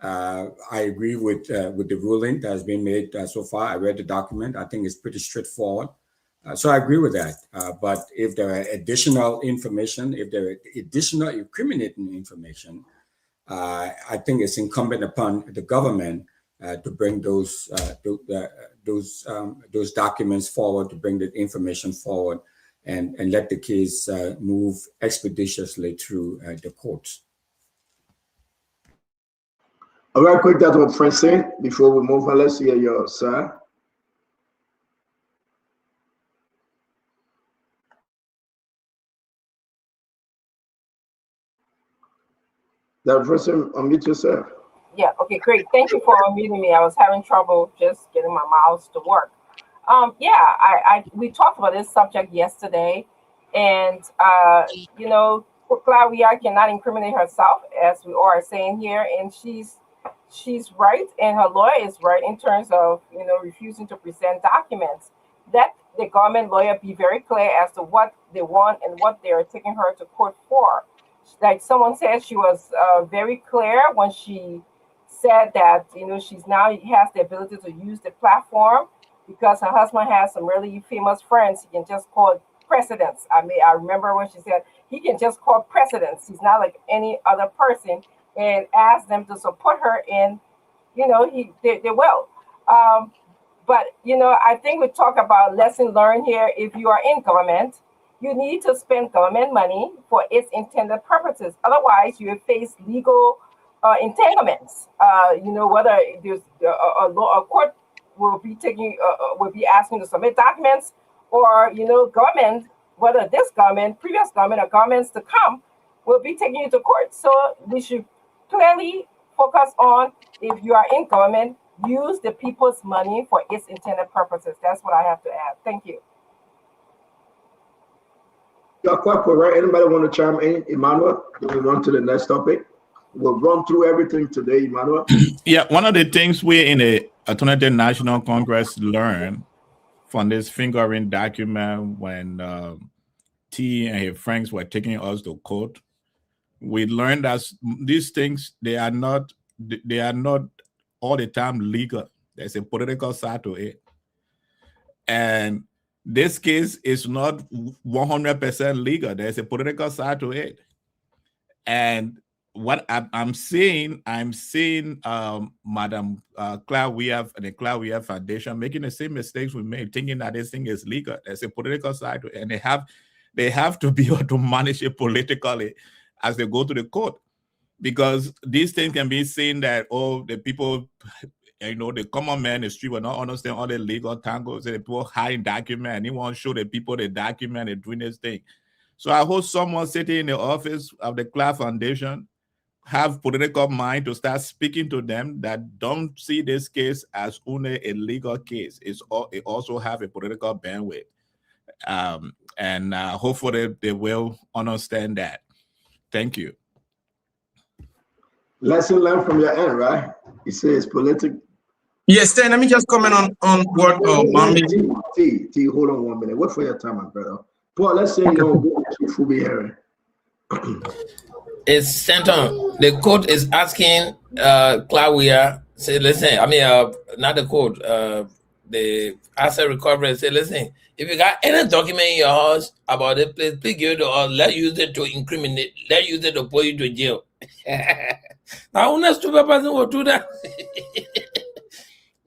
Speaker 17: I agree with the ruling that has been made so far. I read the document. I think it's pretty straightforward. So I agree with that. But if there are additional information, if there are additional incriminating information, I think it's incumbent upon the government to bring those documents forward, to bring the information forward, and let the case move expeditiously through the courts.
Speaker 15: All right, quick, that's what Frank said. Before we move on, let's hear your side. That person, unmute yourself.
Speaker 21: Yeah, okay, great. Thank you for unmuting me. I was having trouble just getting my mouse to work. We talked about this subject yesterday, and Clark Weah cannot incriminate herself, as we all are saying here, and she's right, and her lawyer is right in terms of refusing to present documents. Let the government lawyer be very clear as to what they want and what they are taking her to court for. Like someone said, she was very clear when she said that she's now has the ability to use the platform because her husband has some really famous friends. He can just call presidents. I remember when she said he can just call presidents. He's not like any other person, and ask them to support her, and they will. But I think we talk about lesson learned here. If you are in government, you need to spend government money for its intended purposes. Otherwise, you will face legal entanglements. Whether there's a court will be asking to submit documents, or government, whether this government, previous government, or governments to come, will be taking you to court. So we should clearly focus on, if you are in government, use the people's money for its intended purposes. That's what I have to add. Thank you.
Speaker 15: You're quite correct. Anybody want to chime in? Emmanuel, we run to the next topic. We'll run through everything today, Emmanuel.
Speaker 19: Yeah, one of the things we in the Alternative National Congress learned from this fingering document when T and his friends were taking us to court, we learned that these things, they are not all the time legal. There's a political side to it. And this case is not 100% legal. There's a political side to it. And what I'm seeing Madam Clark Weir and the Clark Weir Foundation making the same mistakes we made, thinking that this thing is legal. There's a political side to it, and they have to be able to manage it politically as they go to the court, because these things can be seen that, oh, the people, the common man in the street will not understand all the legal tangles, and the people hiding documents, and they want to show the people the document and doing this thing. So I hope someone sitting in the office of the Clark Foundation have political mind to start speaking to them that don't see this case as only a legal case. It also have a political bandwidth. And hopefully they will understand that. Thank you.
Speaker 15: Lesson learned from your end, right? It says political.
Speaker 3: Yes, then let me just comment on what
Speaker 15: T, hold on 1 minute. Wait for your time, my brother. Paul, let's say you don't go to Fubi hearing.
Speaker 18: It's Stanton. The court is asking Clark Weir, say, listen, not the court, the asset recovery, say, listen, if you got any document in your house about it, please give it to us. Let's use it to incriminate, let's use it to put you to jail. Now, one stupid person will do that.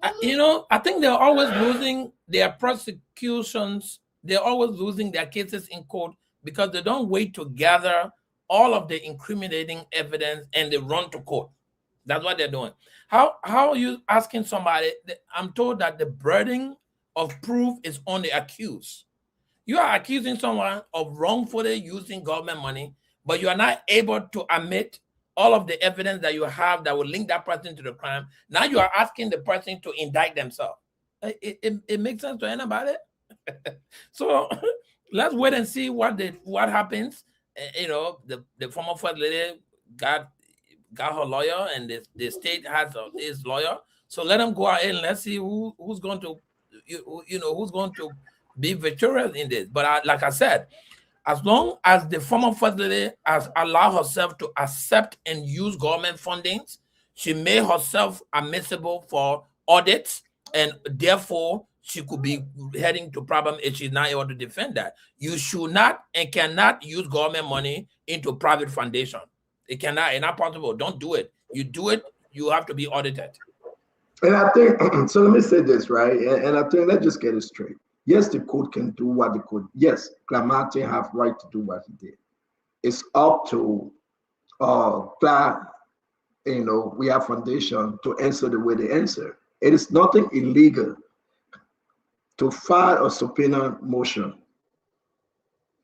Speaker 18: I think they're always losing their prosecutions. They're always losing their cases in court because they don't wait to gather all of the incriminating evidence and they run to court. That's what they're doing. How are you asking somebody? I'm told that the burden of proof is on the accused. You are accusing someone of wrongfully using government money, but you are not able to admit all of the evidence that you have that will link that person to the crime. Now you are asking the person to indict themselves. It makes sense to anybody? So let's wait and see what happens. The former first lady got her lawyer, and the state has his lawyer. So let them go ahead and let's see who's going to who's going to be victorious in this. But like I said, as long as the former first lady has allowed herself to accept and use government fundings, she made herself admissible for audits, and therefore she could be heading to problem if she's not able to defend that. You should not and cannot use government money into private foundation. It cannot, it's not possible. Don't do it. You do it, you have to be audited.
Speaker 15: And I think, so let me say this, right? And I think, let's just get it straight. Yes, the court can do what the court, yes, Clark have right to do what he did. It's up to Clark, we have foundation to answer the way they answer. It is nothing illegal to file a subpoena motion.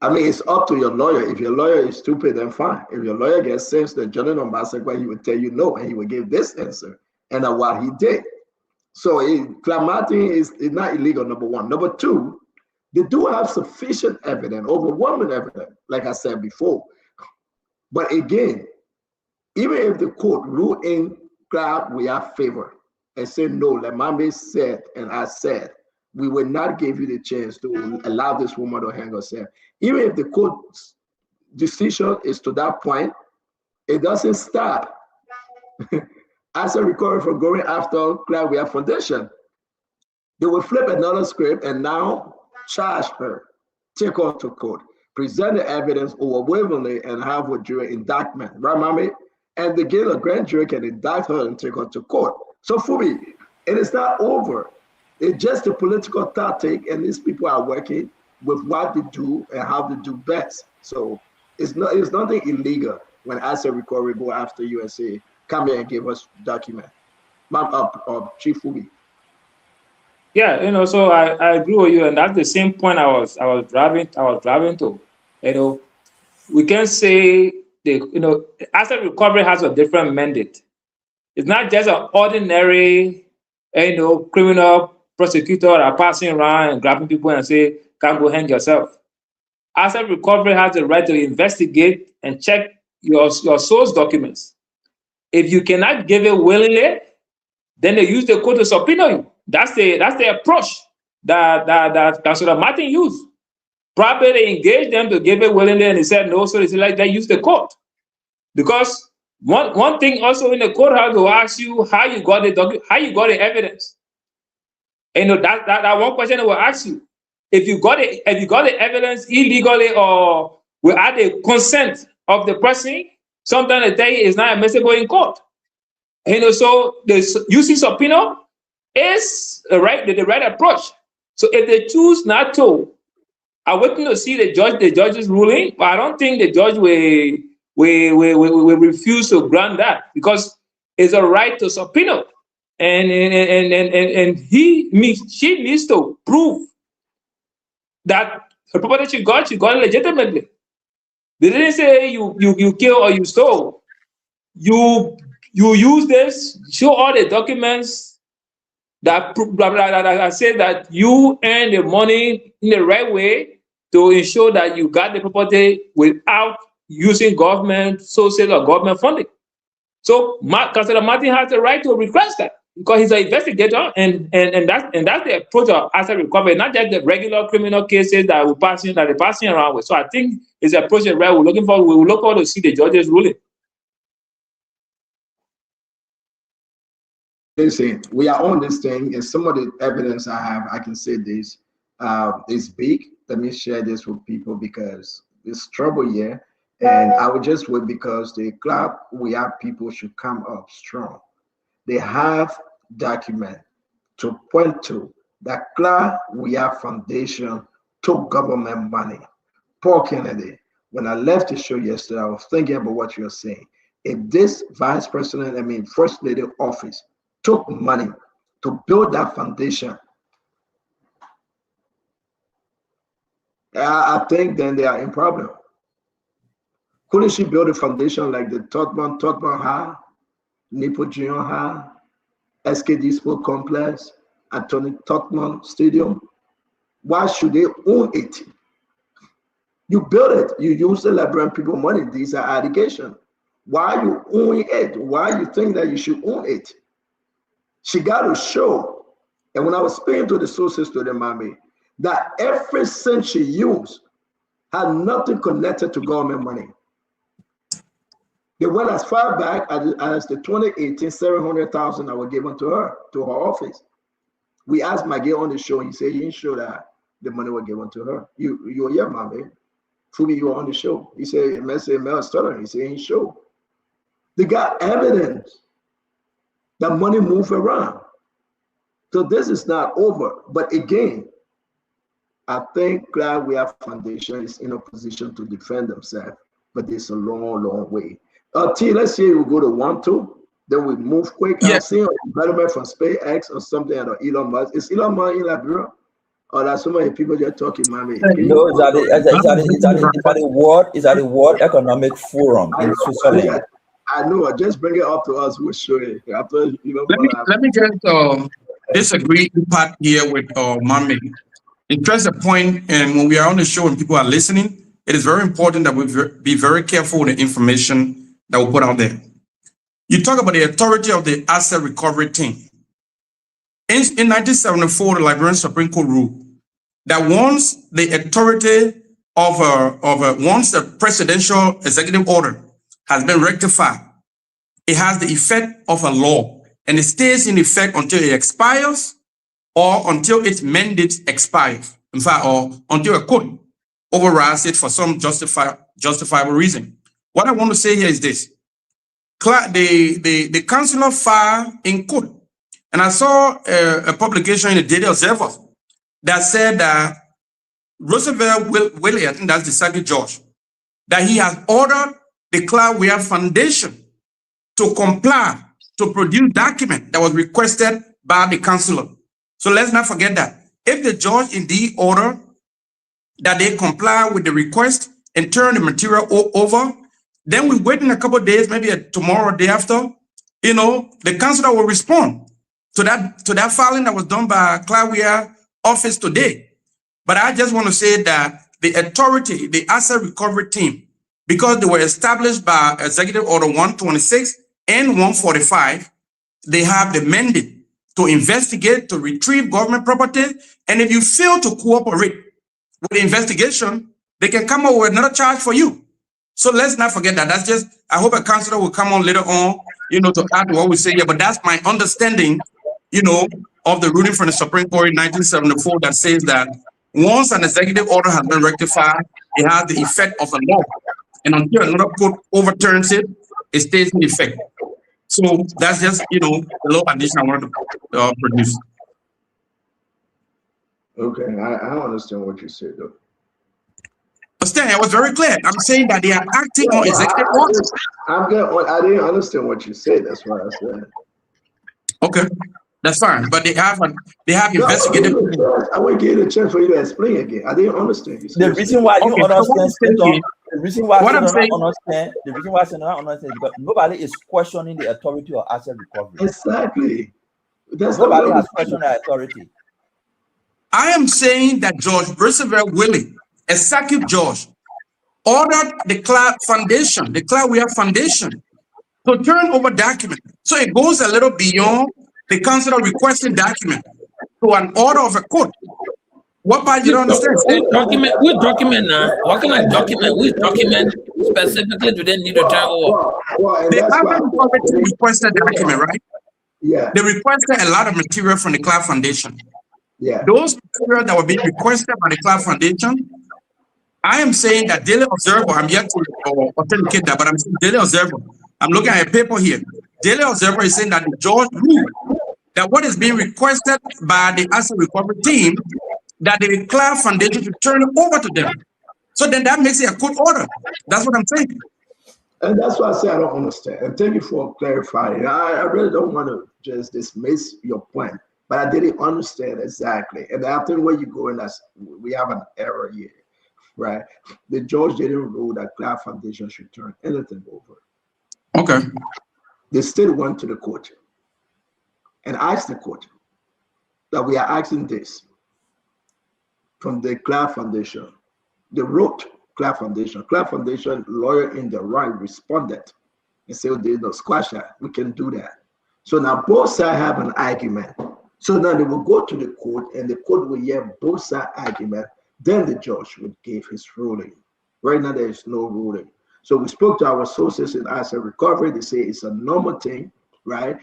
Speaker 15: I mean, it's up to your lawyer. If your lawyer is stupid, then fine. If your lawyer gets sense, the general ambassador, he would tell you no, and he would give this answer. And that's what he did. So Clark is not illegal, number one. Number two, they do have sufficient evidence, overwhelming evidence, like I said before. But again, even if the court ruled in Clark Weir favor and said no, like Mambe said and I said, we will not give you the chance to allow this woman to hang herself. Even if the court's decision is to that point, it doesn't stop asset recovery from going after Clark Weir Foundation. They will flip another script and now charge her, take her to court, present the evidence overwhelmingly, and have a jury indictment, right, Mami? And again, a grand jury can indict her and take her to court. So for me, it is not over. It's just a political tactic, and these people are working with what they do and how they do best. So it's nothing illegal when asset recovery go after you and say, come here and give us document. Chief Fubi.
Speaker 1: Yeah, so I agree with you, and that's the same point I was driving to. We can say asset recovery has a different mandate. It's not just an ordinary, criminal prosecutor that are passing around and grabbing people and say, "Can't go hang yourself." Asset recovery has the right to investigate and check your source documents. If you cannot give it willingly, then they use the court to subpoena you. That's the approach that Councilor Martin used. Probably they engaged them to give it willingly, and they said no, so they said like they use the court. Because one thing also in the courthouse will ask you how you got the evidence. And you know, that one question they will ask you. If you got the evidence illegally or without the consent of the person, sometimes they tell you it's not admissible in court. And you know, so the using subpoena is the right approach. So if they choose not to, I'm waiting to see the judge's ruling, but I don't think the judge will refuse to grant that because it's a right to subpoena, and she needs to prove that her property she got it legitimately. They didn't say you kill or you stole. You use this, show all the documents that say that you earn the money in the right way to ensure that you got the property without using government, social or government funding. So Councilor Martin has the right to request that because he's an investigator, and that's the approach of asset recovery, not just the regular criminal cases that they're passing around with. So I think it's an approach that we're looking for. We will look forward to see the judge's ruling.
Speaker 15: Listen, we are on this thing, and some of the evidence I have, I can say this is big. Let me share this with people because there's trouble here, and I would just wait because the club we have people should come up strong. They have document to point to that club we have foundation took government money. Paul Kennedy, when I left the show yesterday, I was thinking about what you're saying. If this vice president, first lady office took money to build that foundation, I think then they are in problem. Couldn't she build a foundation like the Tottenham High, Nipo Junior High, SKD Sport Complex, Anthony Tottenham Stadium? Why should they own it? You build it, you use the Liberian people money. These are allegations. Why are you owning it? Why you think that you should own it? She got to show, and when I was speaking to the sources to the mommy, that every cent she used had nothing connected to government money. They went as far back as the 2018 $700,000 that were given to her office. We asked Maggie on the show, he said he didn't show that the money was given to her. You were here, mommy. Fubi, you were on the show. He said, Mel stuttering. He said he didn't show. They got evidence that money move around. So this is not over. But again, I think glad we have foundation is in a position to defend themselves, but it's a long, long way. T, let's say we go to 1-2, then we move quick. Yeah. I'm seeing a development from SpaceX or something or Elon Musk. Is Elon Musk in Liberia? Or there's so many people just talking, mommy.
Speaker 2: No, is that a World Economic Forum in Switzerland?
Speaker 15: I know. Just bring it up to us. We'll show it. After,
Speaker 3: let me just disagree in part here with Mami. Interest a point, and when we are on the show and people are listening, it is very important that we be very careful with the information that we put out there. You talk about the authority of the asset recovery team. In 1974, the Liberian Supreme Court ruled that once the authority once the presidential executive order has been rectified, it has the effect of a law, and it stays in effect until it expires or until its mandate expires. In fact, or until a court overrides it for some justifiable reason. What I want to say here is this. The councillor filed in court, and I saw a publication in the Daily Observer that said that Roosevelt Willie, I think that's the circuit judge, that he has ordered the Cloudware Foundation to comply to produce document that was requested by the councillor. So let's not forget that. If the judge indeed ordered that they comply with the request and turn the material over, then we wait in a couple of days, maybe tomorrow or day after, the councillor will respond to that filing that was done by Cloudware office today. But I just want to say that the authority, the asset recovery team, because they were established by Executive Order 126 and 145, they have the mandate to investigate, to retrieve government property. And if you fail to cooperate, with the investigation, they can come up with another charge for you. So let's not forget that. That's just, I hope a counselor will come on later on, to add to what we say here. But that's my understanding, of the ruling from the Supreme Court in 1974 that says that once an executive order has been rectified, it has the effect of a law. And until another court overturns it, it stays in effect. So that's just, the law addition I wanted to produce.
Speaker 15: Okay, I understand what you said, though.
Speaker 3: But still, I was very clear. I'm saying that they are acting on executive orders.
Speaker 15: I didn't understand what you said. That's what I said.
Speaker 3: Okay, that's fine. But they have investigative.
Speaker 15: I will give you a chance for you to explain again. I didn't understand you.
Speaker 2: The reason why you understand, the reason why I don't understand is because nobody is questioning the authority of asset recovery.
Speaker 15: Exactly.
Speaker 2: Nobody has questioned the authority.
Speaker 3: I am saying that George Percival Willie, executive judge, ordered the Clark Foundation, the Clark Weir Foundation, to turn over document. So it goes a little beyond the counselor requesting document to an order of a court. What part you don't understand?
Speaker 18: Which document now? What kind of document? Which document specifically do they need to turn over?
Speaker 3: They haven't requested document, right?
Speaker 15: Yeah.
Speaker 3: They requested a lot of material from the Clark Foundation.
Speaker 15: Yeah.
Speaker 3: Those materials that were being requested by the Clark Foundation, I am saying that Daily Observer, I'm yet to authenticate that, but I'm saying Daily Observer. I'm looking at a paper here. Daily Observer is saying that the judge ruled that what is being requested by the asset recovery team, that the Clark Foundation should turn it over to them. So then that makes it a court order. That's what I'm saying.
Speaker 15: And that's why I say I don't understand. And thank you for clarifying. I really don't want to just dismiss your point, but I didn't understand exactly. And after where you go, and we have an error here, right? The judge didn't rule that Clark Foundation should turn anything over.
Speaker 3: Okay.
Speaker 15: They still went to the court and asked the court that we are asking this from the Clark Foundation. They wrote Clark Foundation. Clark Foundation lawyer in the right responded and said, there's no squash that. We can do that. So now both sides have an argument. So now they will go to the court and the court will hear both sides argument. Then the judge would give his ruling. Right now, there is no ruling. So we spoke to our sources in asset recovery. They say it's a normal thing, right?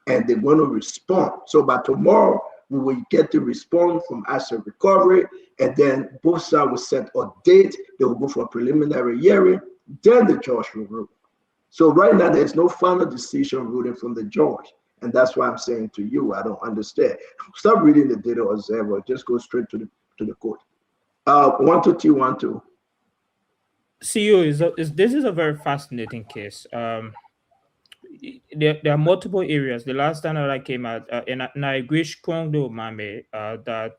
Speaker 15: And they're going to respond. So by tomorrow, we will get the response from asset recovery, and then both sides will set a date. They will go for a preliminary hearing. Then the judge will rule. So right now, there's no final decision ruling from the judge. And that's why I'm saying to you, I don't understand. Stop reading the Daily Observer. Just go straight to the court. 12212.
Speaker 22: CEO, this is a very fascinating case. There are multiple areas. The last time that I came out, and I agree strongly with Mame that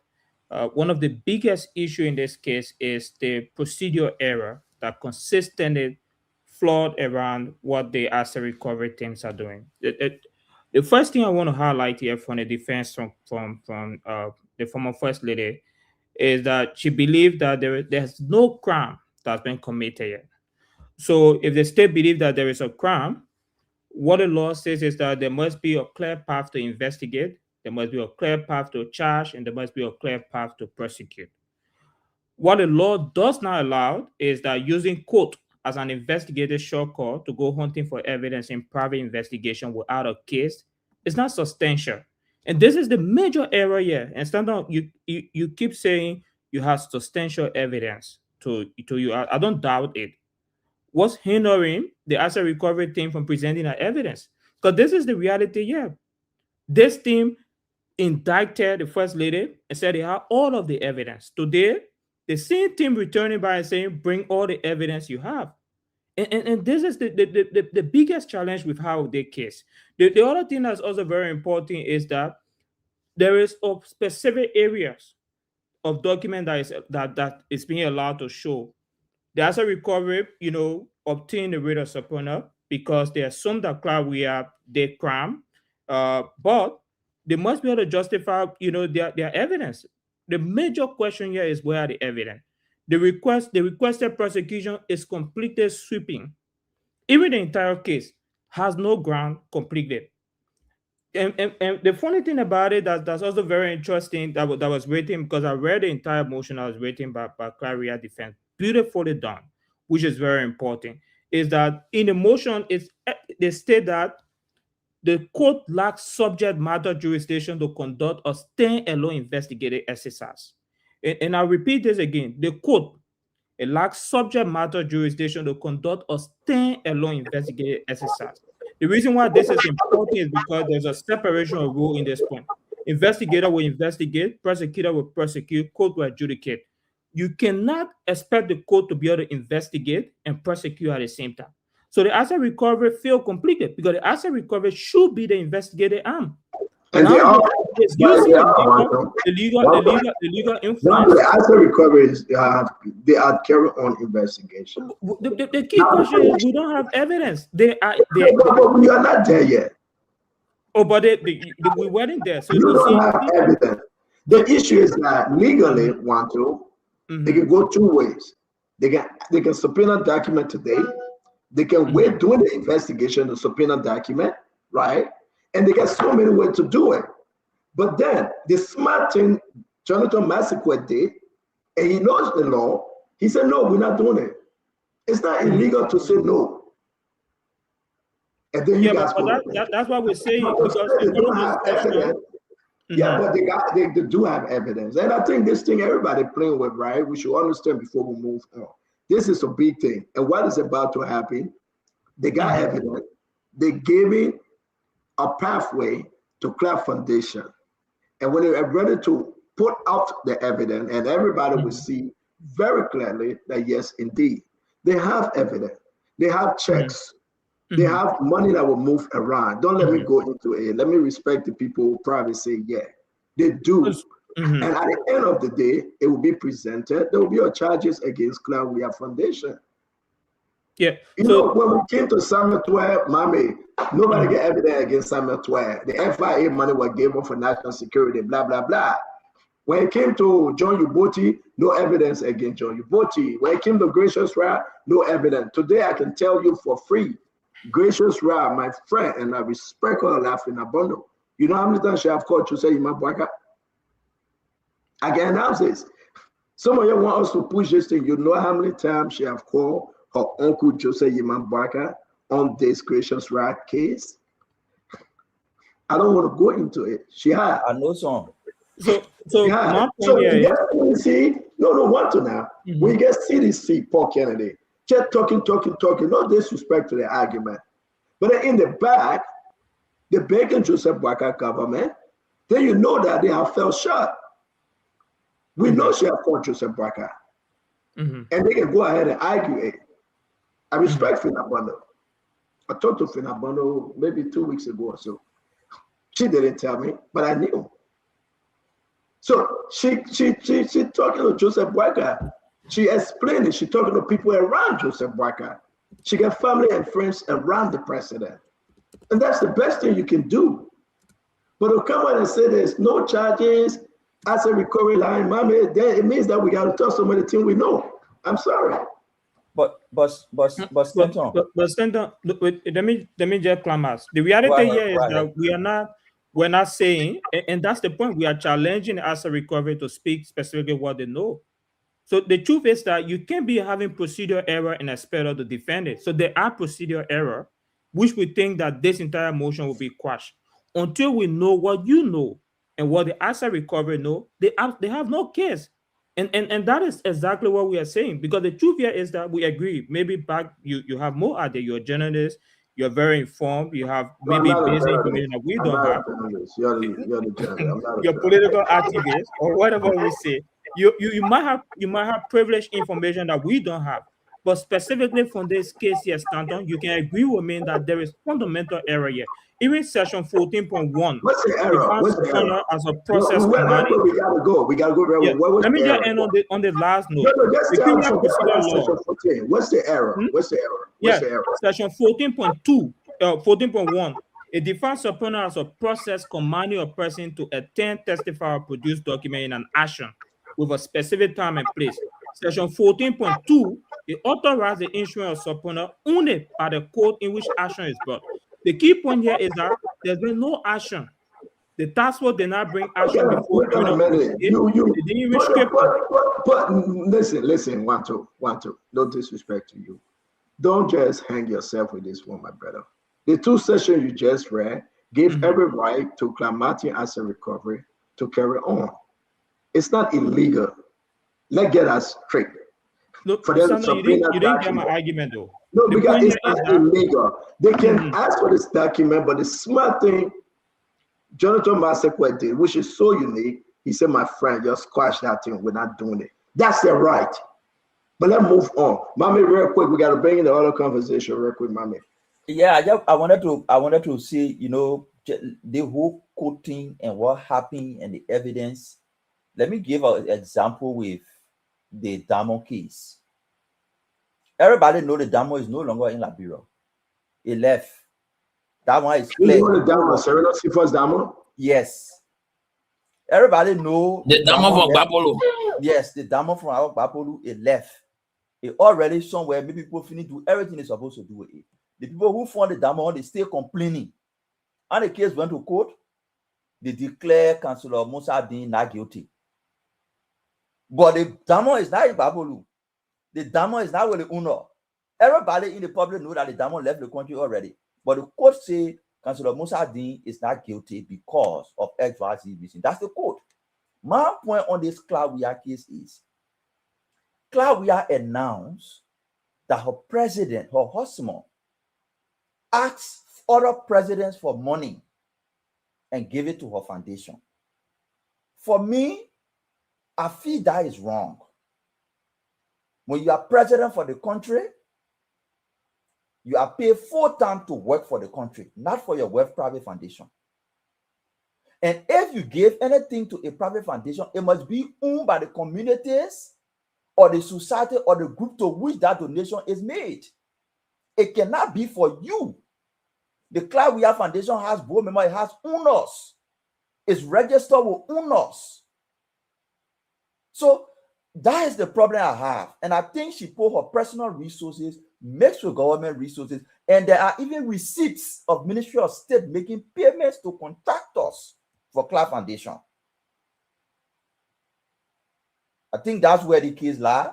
Speaker 22: one of the biggest issue in this case is the procedural error that consistently flawed around what the asset recovery teams are doing. The first thing I want to highlight here from the defense from the former First Lady is that she believed that there's no crime that's been committed yet. So if the state believes that there is a crime, what the law says is that there must be a clear path to investigate, there must be a clear path to charge, and there must be a clear path to prosecute. What the law does not allow is that using court as an investigative shortcut to go hunting for evidence in private investigation without a case is not substantial. And this is the major error here. And stand on, you keep saying you have substantial evidence to you. I don't doubt it. What's hindering the asset recovery team from presenting that evidence? Because this is the reality here. This team indicted the First Lady and said they have all of the evidence. Today, the same team returning by and saying, bring all the evidence you have. And this is the biggest challenge we've had with the case. The other thing that's also very important is that there is of specific areas of document that is being allowed to show. The asset recovery, obtain the rate of subpoena because they assume that Clark Weir did crime, but they must be able to justify, their evidence. The major question here is where are the evidence? The requested prosecution is completely sweeping. Even the entire case has no ground completed. And the funny thing about it that's also very interesting that was written, because I read the entire motion that was written by Claria Defense, beautifully done, which is very important, is that in the motion they state that the court lacks subject matter jurisdiction to conduct a stand-alone investigative exercise. And I repeat this again: the court, it lacks subject matter jurisdiction to conduct a stand-alone investigative exercise. The reason why this is important is because there's a separation of role in this point. Investigator will investigate, prosecutor will prosecute, court will adjudicate. You cannot expect the court to be able to investigate and prosecute at the same time. So the asset recovery failed completely, because the asset recovery should be the investigative arm.
Speaker 15: And
Speaker 22: Now
Speaker 15: they are,
Speaker 22: it's
Speaker 15: but
Speaker 22: using
Speaker 15: they are,
Speaker 22: the legal
Speaker 15: no,
Speaker 22: influence.
Speaker 15: the asset recovery is they are carry on investigation.
Speaker 22: The key question is we don't have evidence. But
Speaker 15: we are not there yet.
Speaker 22: Oh, but we weren't there. So
Speaker 15: You
Speaker 22: you
Speaker 15: don't
Speaker 22: see,
Speaker 15: have evidence. The issue is that legally, they can go two ways. They can subpoena document today. They can wait doing the investigation to subpoena document, right? And they got so many ways to do it. But then the smart thing Jonathan Massaquoi did, and he knows the law, he said, no, we're not doing it. It's not illegal to say no. And then you guys
Speaker 22: that's what we're saying. Because
Speaker 15: they don't have evidence. Yeah, but they do have evidence. And I think this thing everybody playing with, right? We should understand before we move on. This is a big thing. And what is about to happen? They got evidence. They gave it a pathway to clear foundation. And when they are ready to put out the evidence, and everybody will see very clearly that yes, indeed, they have evidence. They have checks. They have money that will move around. Don't let me go into it. Let me respect the people who probably say, yeah, they do. And at the end of the day, it will be presented. There will be charges against Claria Foundation.
Speaker 22: Yeah.
Speaker 15: You know, when we came to Samuel 12, Mommy, nobody get evidence against Samuel 12. The FIA money was given for national security, blah, blah, blah. When it came to John Uboti, no evidence against John Uboti. When it came to Gracious Ra, no evidence. Today, I can tell you for free, Gracious Ra, my friend, and I respect her laughing abundant. You know how many times she have called to say, Imabwaka? I can announce this. Some of you want us to push this thing. You know how many times she have called her uncle Joseph Imabwaka on this Gracious Ra case? I don't want to go into it. She had.
Speaker 2: I know some.
Speaker 22: So my point here is,
Speaker 15: see, no, what to now? We get CDC, Paul Kennedy, just talking, no disrespect to the argument. But then in the back, the Bacon Joseph Boakai government, then you know that they have fell short. We know she have called Joseph Boakai. And they can go ahead and argue it. I respect Finabono. I talked to Finabono maybe 2 weeks ago or so. She didn't tell me, but I knew. So she talking to Joseph Boakai. She explained it. She talking to people around Joseph Boakai. She got family and friends around the president. And that's the best thing you can do. But to come out and say there's no charges as a recovery line, mommy, then it means that we got to talk some of the things we know. I'm sorry.
Speaker 2: But Stanton,
Speaker 22: let me just climax. The reality here is that we're not saying, and that's the point, we are challenging asset recovery to speak specifically what they know. So the truth is that you can't be having procedural error and expect us to defend it. So there are procedural error, which we think that this entire motion will be quashed. Until we know what you know and what the asset recovery know, they have no case. And that is exactly what we are saying, because the truth here is that we agree. Maybe back you have more out there. You're a journalist. You're very informed. You have maybe basic information that we don't have. You're political activist or whatever we say. You might have privileged information that we don't have. But specifically from this case here, Stanton, you can agree with me that there is fundamental error here. Even section 14.1.
Speaker 15: What's the error? What's the error?
Speaker 22: As a process
Speaker 15: we gotta go. We gotta go.
Speaker 22: Yeah. Let me just end on the last note.
Speaker 15: No, just tell me section 14. What's the error? What's the error? What's the error?
Speaker 22: Section 14.2, 14.1. A defense subpoena as a process commanding a person to attend, testify, or produce document in an action with a specific time and place. Section 14.2, it authorizes the issuance of subpoena only by the court in which action is brought. The key point here is that there's been no action. The task force did not bring action
Speaker 15: Okay,
Speaker 22: before.
Speaker 15: wait a minute.
Speaker 22: They didn't even script it.
Speaker 15: But listen, one, two. No disrespect to you. Don't just hang yourself with this one, my brother. The two sessions you just read give every right to climate asset recovery to carry on. It's not illegal. Let's get us straight.
Speaker 22: Look,
Speaker 15: For them to
Speaker 22: Sandra, you
Speaker 15: subpoena
Speaker 22: didn't get my
Speaker 15: document.
Speaker 22: argument though.
Speaker 15: No,
Speaker 22: The
Speaker 15: because
Speaker 22: point
Speaker 15: it's
Speaker 22: here is
Speaker 15: not
Speaker 22: that
Speaker 15: illegal. They can ask for this document, but the smart thing Jonathan Massaquet did, which is so unique, he said, my friend, just squash that thing. We're not doing it. That's their right. But let's move on. Mommy, real quick, we got to bring in the other conversation real quick, Mommy.
Speaker 2: Yeah, I wanted to see, the whole quoting and what happened and the evidence. Let me give an example with the Damo case. Everybody know the Damo is no longer in Liberia. He left. That one is clear.
Speaker 15: You know the Damo, Serena Sifa's Damo?
Speaker 2: Yes. Everybody know
Speaker 18: the Damo from Babolo.
Speaker 2: Yes, the Damo from our Babolo, it left. It already somewhere, maybe people finish do everything they're supposed to do with it. The people who found the Damo, they still complaining. And the case went to court, they declare Councillor Musa Dean not guilty. But the Damo is not in Babolo. The Damo is not with the owner. Everybody in the public know that the Damo left the country already. But the court say Councillor Musa Dean is not guilty because of XYZ reason. That's the court. My point on this Claudia case is Claudia announced that her president, her husband, asked other presidents for money and gave it to her foundation. For me, I feel that is wrong. When you are president for the country, you are paid full time to work for the country, not for your wealth private foundation. And if you give anything to a private foundation, it must be owned by the communities or the society or the group to which that donation is made. It cannot be for you. The Claudia Foundation has board members, it has owners. It's registered with owners. So that is the problem I have. And I think she put her personal resources mixed with government resources. And there are even receipts of Ministry of State making payments to contractors for Clark Foundation. I think that's where the case lies.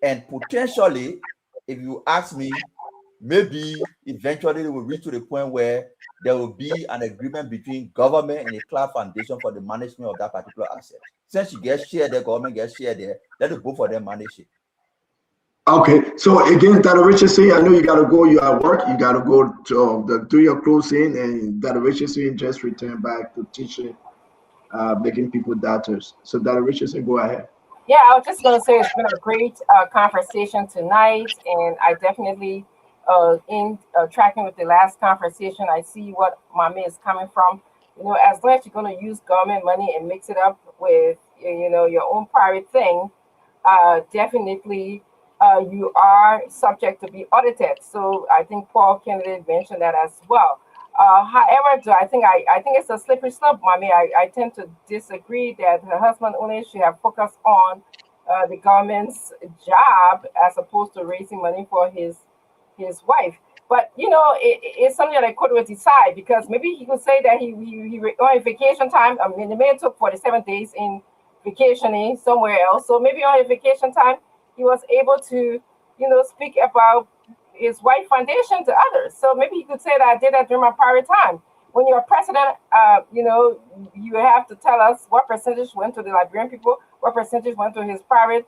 Speaker 2: And potentially, if you ask me, maybe eventually they will reach to the point where there will be an agreement between government and the Clark Foundation for the management of that particular asset. Since you get share there, government gets share there, let it both for them manage it.
Speaker 15: Okay, so again, Dr. Richardson, I know you got to go. You are at work. You got to go to do your closing, and Dr. Richardson just returned back to teaching, making people doctors. So, Dr. Richardson, go ahead.
Speaker 21: Yeah, I was just going to say it's been a great conversation tonight, and I definitely, in tracking with the last conversation, I see what Mame is coming from. You know, as long as you're going to use government money and mix it up with, your own private thing, definitely you are subject to be audited. So I think Paul Kennedy mentioned that as well. However, I think it's a slippery slope, Mommy. I tend to disagree that her husband only should have focused on the government's job as opposed to raising money for his wife. But it's something that I could decide, because maybe he could say that he on vacation time. I mean, the man took 47 days in vacationing somewhere else, so maybe on his vacation time he was able to speak about his wife foundation to others. So maybe he could say that I did that during my private time. When you're president, you have to tell us what percentage went to the Liberian people, what percentage went to his private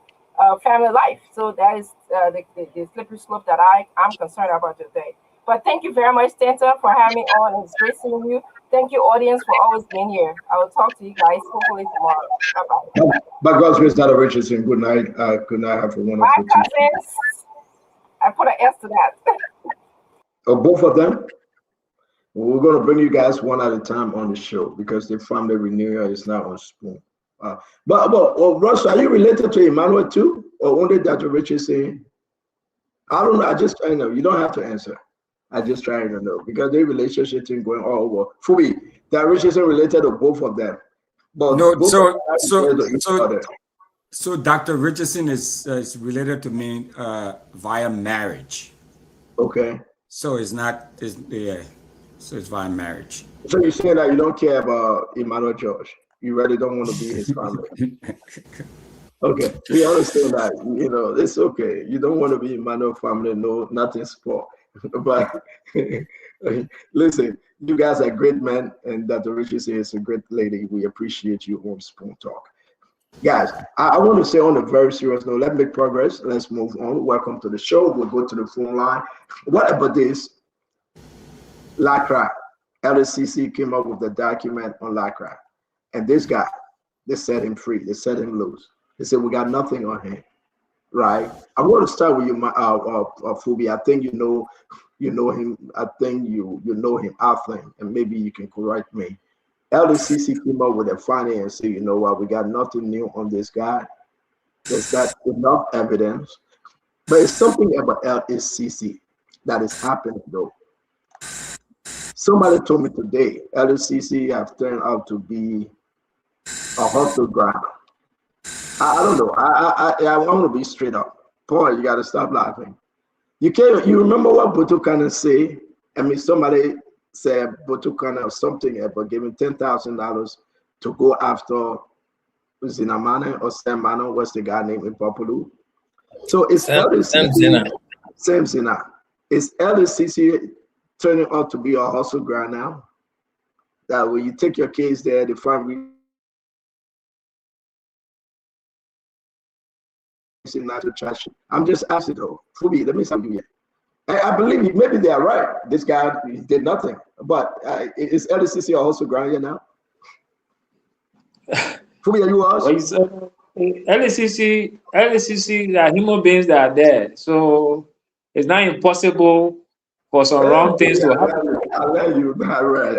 Speaker 21: family life. So that is the slippery slope that I'm concerned about today. But thank you very much, Tanta, for having me on. It's great seeing you. Thank you, audience, for always being here. I will talk to you guys hopefully tomorrow. Bye-bye.
Speaker 15: By God's grace, Dr. Richardson, good night. Good night. Have a wonderful
Speaker 21: Bye, cousins. I put an S to that.
Speaker 15: Oh, both of them? We're going to bring you guys one at a time on the show because the family renewal is now on spoon. But Ross, are you related to Emmanuel too? Or only Dr. Richardson? I don't know. I just trying to know. You don't have to answer. I just trying to know because their relationship thing going all over. For me, Dr. Richardson related to both of them. But
Speaker 20: No,
Speaker 15: both
Speaker 20: so Dr. Richardson is related to me via marriage.
Speaker 15: Okay.
Speaker 20: So it's not, yeah.
Speaker 17: So it's via marriage.
Speaker 15: So you're saying that you don't care about Emmanuel George? You really don't want to be his family? Okay, we understand that. You know, it's okay. You don't want to be Emmanuel family. No, nothing's for. But listen, you guys are great men, and Dr. Richie is a great lady. We appreciate you on Spoon Talk. Guys, I want to say on a very serious note, let's make progress. Let's move on. Welcome to the show. We'll go to the phone line. What about this? LACRA, LACC came up with the document on LACRA. And this guy, they set him free. They set him loose. They said, we got nothing on him, right? I want to start with you, Fubi. I think you know him. I think you know him, Aflin, and maybe you can correct me. LACC came up with a finding and said, you know what, we got nothing new on this guy. There's not enough evidence. But it's something about LACC that is happening, though. Somebody told me today, LACC have turned out to be a hustle ground. I don't know. I want to be straight up. Paul, you got to stop laughing. You remember what Botukana say? I mean, somebody said Botukana or something about giving $10,000 to go after Zinamane or Samano. What's the guy named in Papulu? So it's LACC. Sam Zina. Is LACC turning out to be a hustle ground now? That when you take your case there, the find not to trash. I'm just asking though. Fubi, let me say you. I believe you. Maybe they are right. This guy did nothing. But is LACC a hustle ground here now? Fubi, are you us?
Speaker 1: LACC, there are human beings that are there. So it's not impossible for some wrong things to happen.
Speaker 15: I'll let you not right.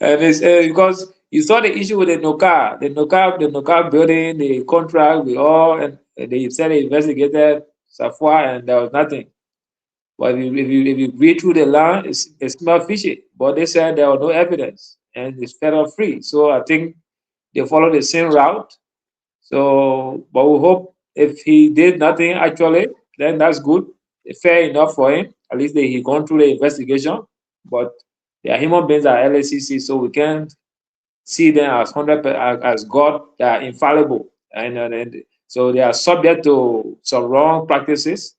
Speaker 1: And it's because you saw the issue with the Noka building, the contract with all, and they said they investigated Safwa and there was nothing. But if you read through the land, it smells fishy. But they said there was no evidence and it's federal free. So I think they follow the same route. So, but we hope if he did nothing actually, then that's good. Fair enough for him. At least he gone through the investigation. But they are human beings at LACC, so we can't see them as 100% as God. They are infallible, and so they are subject to some wrong practices.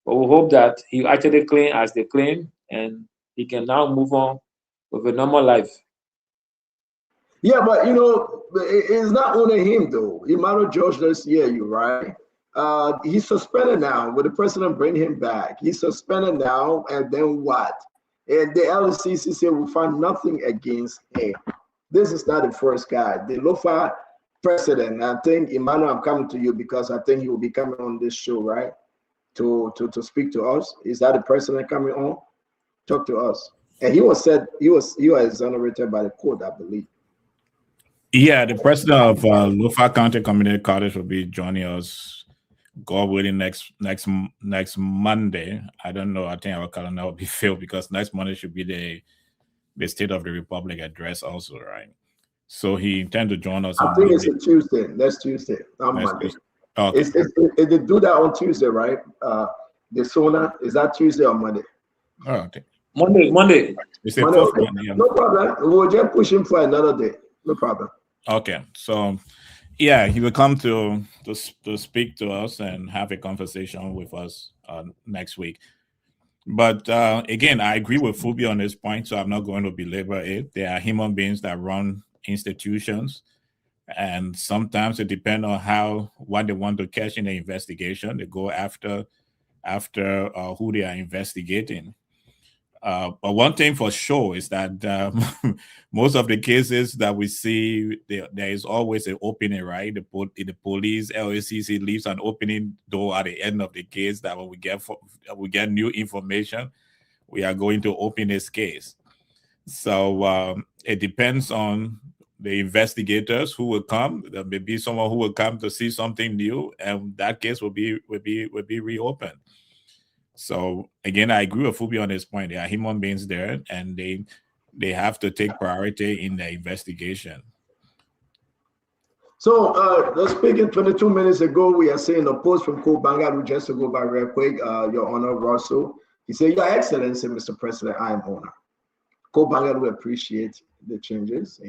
Speaker 1: But we hope that he actually clean as they claim, and he can now move on with a normal life.
Speaker 15: Yeah, but you know, it's not only him though. Emmanuel George, this year, you're right. He's suspended now. Will the president bring him back? He's suspended now, and then what? And the LCC said we find nothing against him. This is not the first guy. The Lofa president, I think, Emmanuel, I'm coming to you because I think he will be coming on this show, right? To speak to us. Is that the president coming on? Talk to us. And he was exonerated by the court, I believe.
Speaker 19: Yeah, the president of Lofa County Community College will be joining us, God willing, next Monday. I don't know. I think our calendar will be filled because next Monday should be the State of the Republic address also, right? So he intends to join us.
Speaker 15: I think Monday. It's a Tuesday. Next Tuesday, not Monday. Okay. They do that on Tuesday, right? The SONA, is that Tuesday or Monday?
Speaker 19: Oh, okay.
Speaker 1: Monday.
Speaker 19: It's a Monday, yeah.
Speaker 15: No problem. We'll just push him for another day. No problem.
Speaker 19: Okay. So, yeah, he will come to speak to us and have a conversation with us next week. But again, I agree with Fubi on this point, so I'm not going to belabor it. There are human beings that run institutions, and sometimes it depends on what they want to catch in the investigation. They go after who they are investigating. But one thing for sure is that most of the cases that we see, there is always an opening, right? The police, LACC leaves an opening door at the end of the case that when we get new information, we are going to open this case. So it depends on the investigators who will come. There may be someone who will come to see something new, and that case will be reopened. So again, I agree with Fubi on this point. There are human beings there, and they have to take priority in the investigation.
Speaker 15: So, speaking 22 minutes ago, we are seeing a post from Bangalu, just to go by real quick, Your Honor Russell. He said, Your Excellency, Mr. President, I am honored. Bangalu appreciate the changes.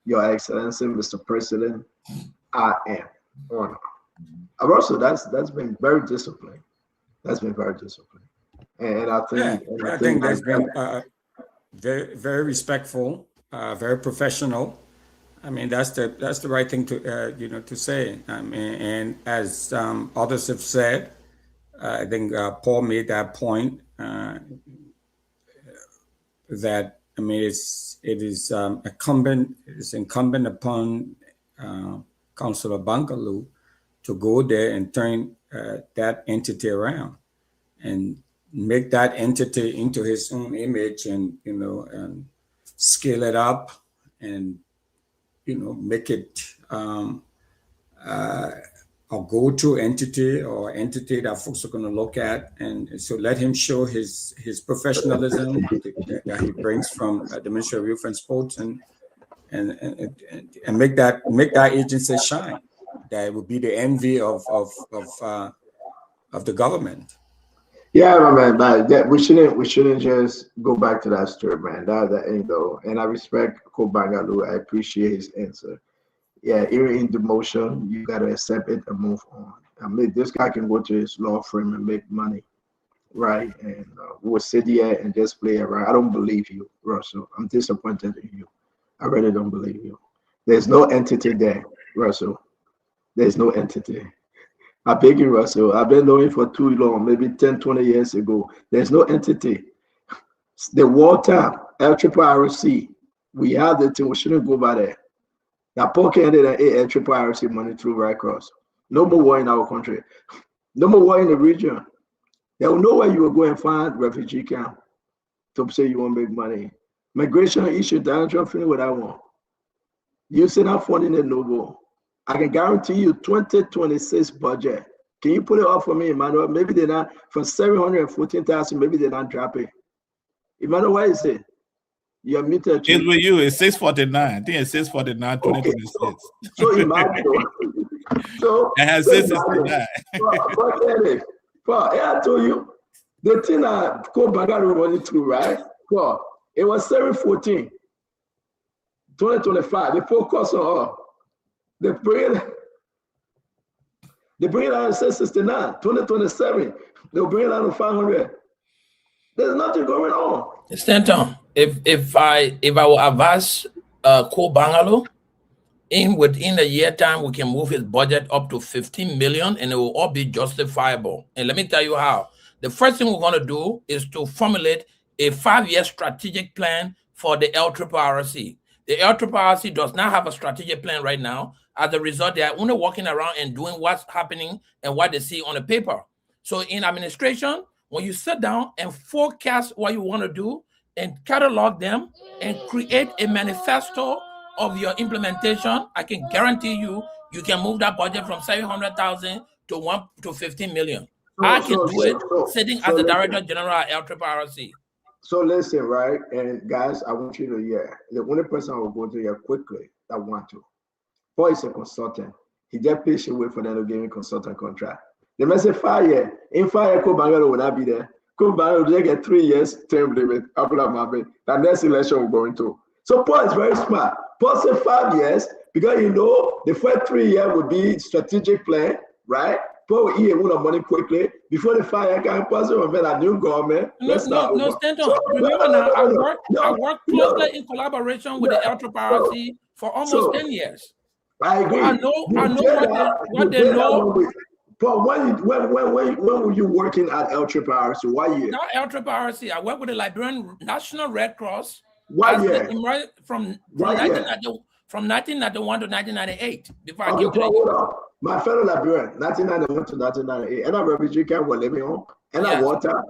Speaker 15: Your Excellency, Mr. President, I am honored. Russell, that's been very disciplined. That's been very disciplined. And I think,
Speaker 17: I think that's been very, very respectful, very professional. I mean, that's the right thing to to say. I mean, and as others have said, I think Paul made that point that it is incumbent upon Councillor Bangalu to go there and turn that entity around and make that entity into his own image, and and scale it up, and make it a go-to entity, or entity that folks are going to look at. And so let him show his professionalism that he brings from the Ministry of Youth and Sports, and make that agency shine. That would be the envy of the government.
Speaker 15: Yeah, my man, but we shouldn't just go back to that story, man. That ain't though. And I respect Bangalu. I appreciate his answer. Yeah, even in demotion, you gotta accept it and move on. I mean, this guy can go to his law firm and make money, right? And we'll sit here and just play around. I don't believe you, Russell. I'm disappointed in you. I really don't believe you. There's no entity there, Russell. There's no entity. I beg you, Russell. I've been knowing for too long, maybe 10, 20 years ago. There's no entity. The water, LACRA, we have the thing. We shouldn't go by there. That Paul ended at LACRA money through Red Cross. No more war in our country. No more war in the region. There was nowhere you will go and find refugee camp to say you want to make money. Migration issue, Donald Trump feeling what I want. You say not funding it no more. I can guarantee you 2026 budget. Can you put it up for me, Emmanuel? Maybe they're not from 714,000, maybe they're not dropping. Emmanuel, what is it? You're muted.
Speaker 19: It's with you, it's 649. I think it's 649, 2026.
Speaker 15: Okay, so imagine.
Speaker 19: It has 669.
Speaker 15: But I told you, the thing that Bangalu running through, right? Well, it was 714, 2025. They focus on They bring it out to 669, 2027. They'll bring it out to 500. There's nothing going on.
Speaker 18: Stanton, if I will advise Bangalu, within a year time, we can move his budget up to 15 million, and it will all be justifiable. And let me tell you how. The first thing we're going to do is to formulate a 5-year strategic plan for the LACRA. The LACRA does not have a strategic plan right now. As a result, they are only walking around and doing what's happening and what they see on the paper. So in administration, when you sit down and forecast what you want to do and catalog them and create a manifesto of your implementation, I can guarantee you can move that budget from 700,000 to 15 million. I can do it sitting as the Director General at LACRA.
Speaker 15: So listen, right? And guys, I want you to hear. The only person I will go to here quickly that want to. Paul is a consultant. He just patient wait for them to give him consultant contract. They may say 5 years. In 5 years, Bangalu will not be there. Bangalu will get 3 years term limit after that. The next election we're going to. So Paul is very smart. Paul said 5 years because the first 3 years would be strategic plan, right? Paul will eat a money quickly before the 5 year can pass over a new government.
Speaker 18: No, Stanton. Remember now, I work closely in collaboration with the LACRA for almost 10 years.
Speaker 15: I agree.
Speaker 18: I know what they know.
Speaker 15: But when were you working at LACRA? What year?
Speaker 18: Not LACRA. I work with the Liberian National Red Cross.
Speaker 15: What year?
Speaker 18: From 1991 to 1998. Before I came
Speaker 15: to my fellow Liberian, 1991 to 1998. And a refugee camp we're living on. And a water.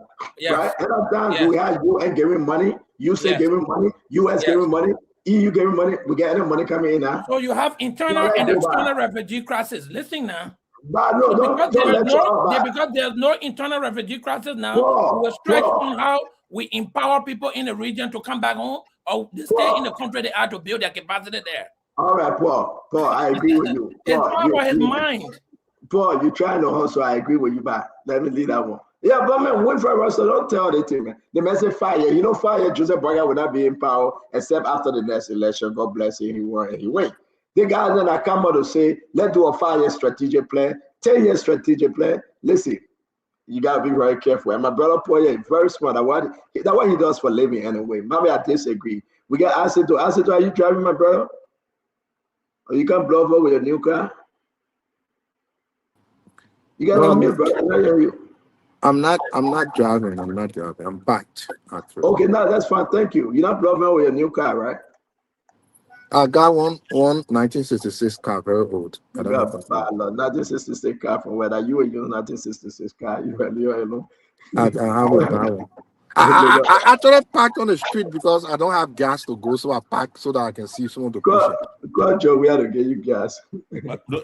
Speaker 15: Right? And a time we had UN giving money, USAID giving money, US giving money. EU giving money, we get any money coming in now.
Speaker 18: So you have internal and external refugee crisis. Listen now.
Speaker 15: But no,
Speaker 18: because there's no internal refugee crisis now, we're stretched on how we empower people in the region to come back home or they stay in the country they are to build their capacity there.
Speaker 15: All right, Paul. Paul, I agree with you.
Speaker 18: It's
Speaker 15: Paul,
Speaker 18: all about his mind.
Speaker 15: Paul, you're trying to hustle. I agree with you, but let me leave that one. Yeah, but man, Winfrey Russell, don't tell the thing, man. The man say fire. You know, fire Joseph Boyga will not be in power except after the next election. God bless him. He won and he win. The guys then I come out to say, let's do a 5-year strategic plan, 10-year strategic plan. Listen, you gotta be very careful. And my brother Paul is very smart. That's what he does for a living anyway. Maybe I disagree. We got Asito. Asito, are you driving, my brother? Or you can blow over with a new car? You got on mute, brother. I hear you.
Speaker 5: I'm not driving. I'm not driving. I'm backed, actually.
Speaker 15: Okay, no, that's fine. Thank you. You're not blowing with a new car, right?
Speaker 5: I got one 1966 car, very old. I don't have
Speaker 15: God, 1966 car from whether you or you 1966 car, you alone.
Speaker 5: I have a car one. I actually parked on the street because I don't have gas to go, so I parked so that I can see some of the pushing.
Speaker 15: God, Joe, we had to get you gas.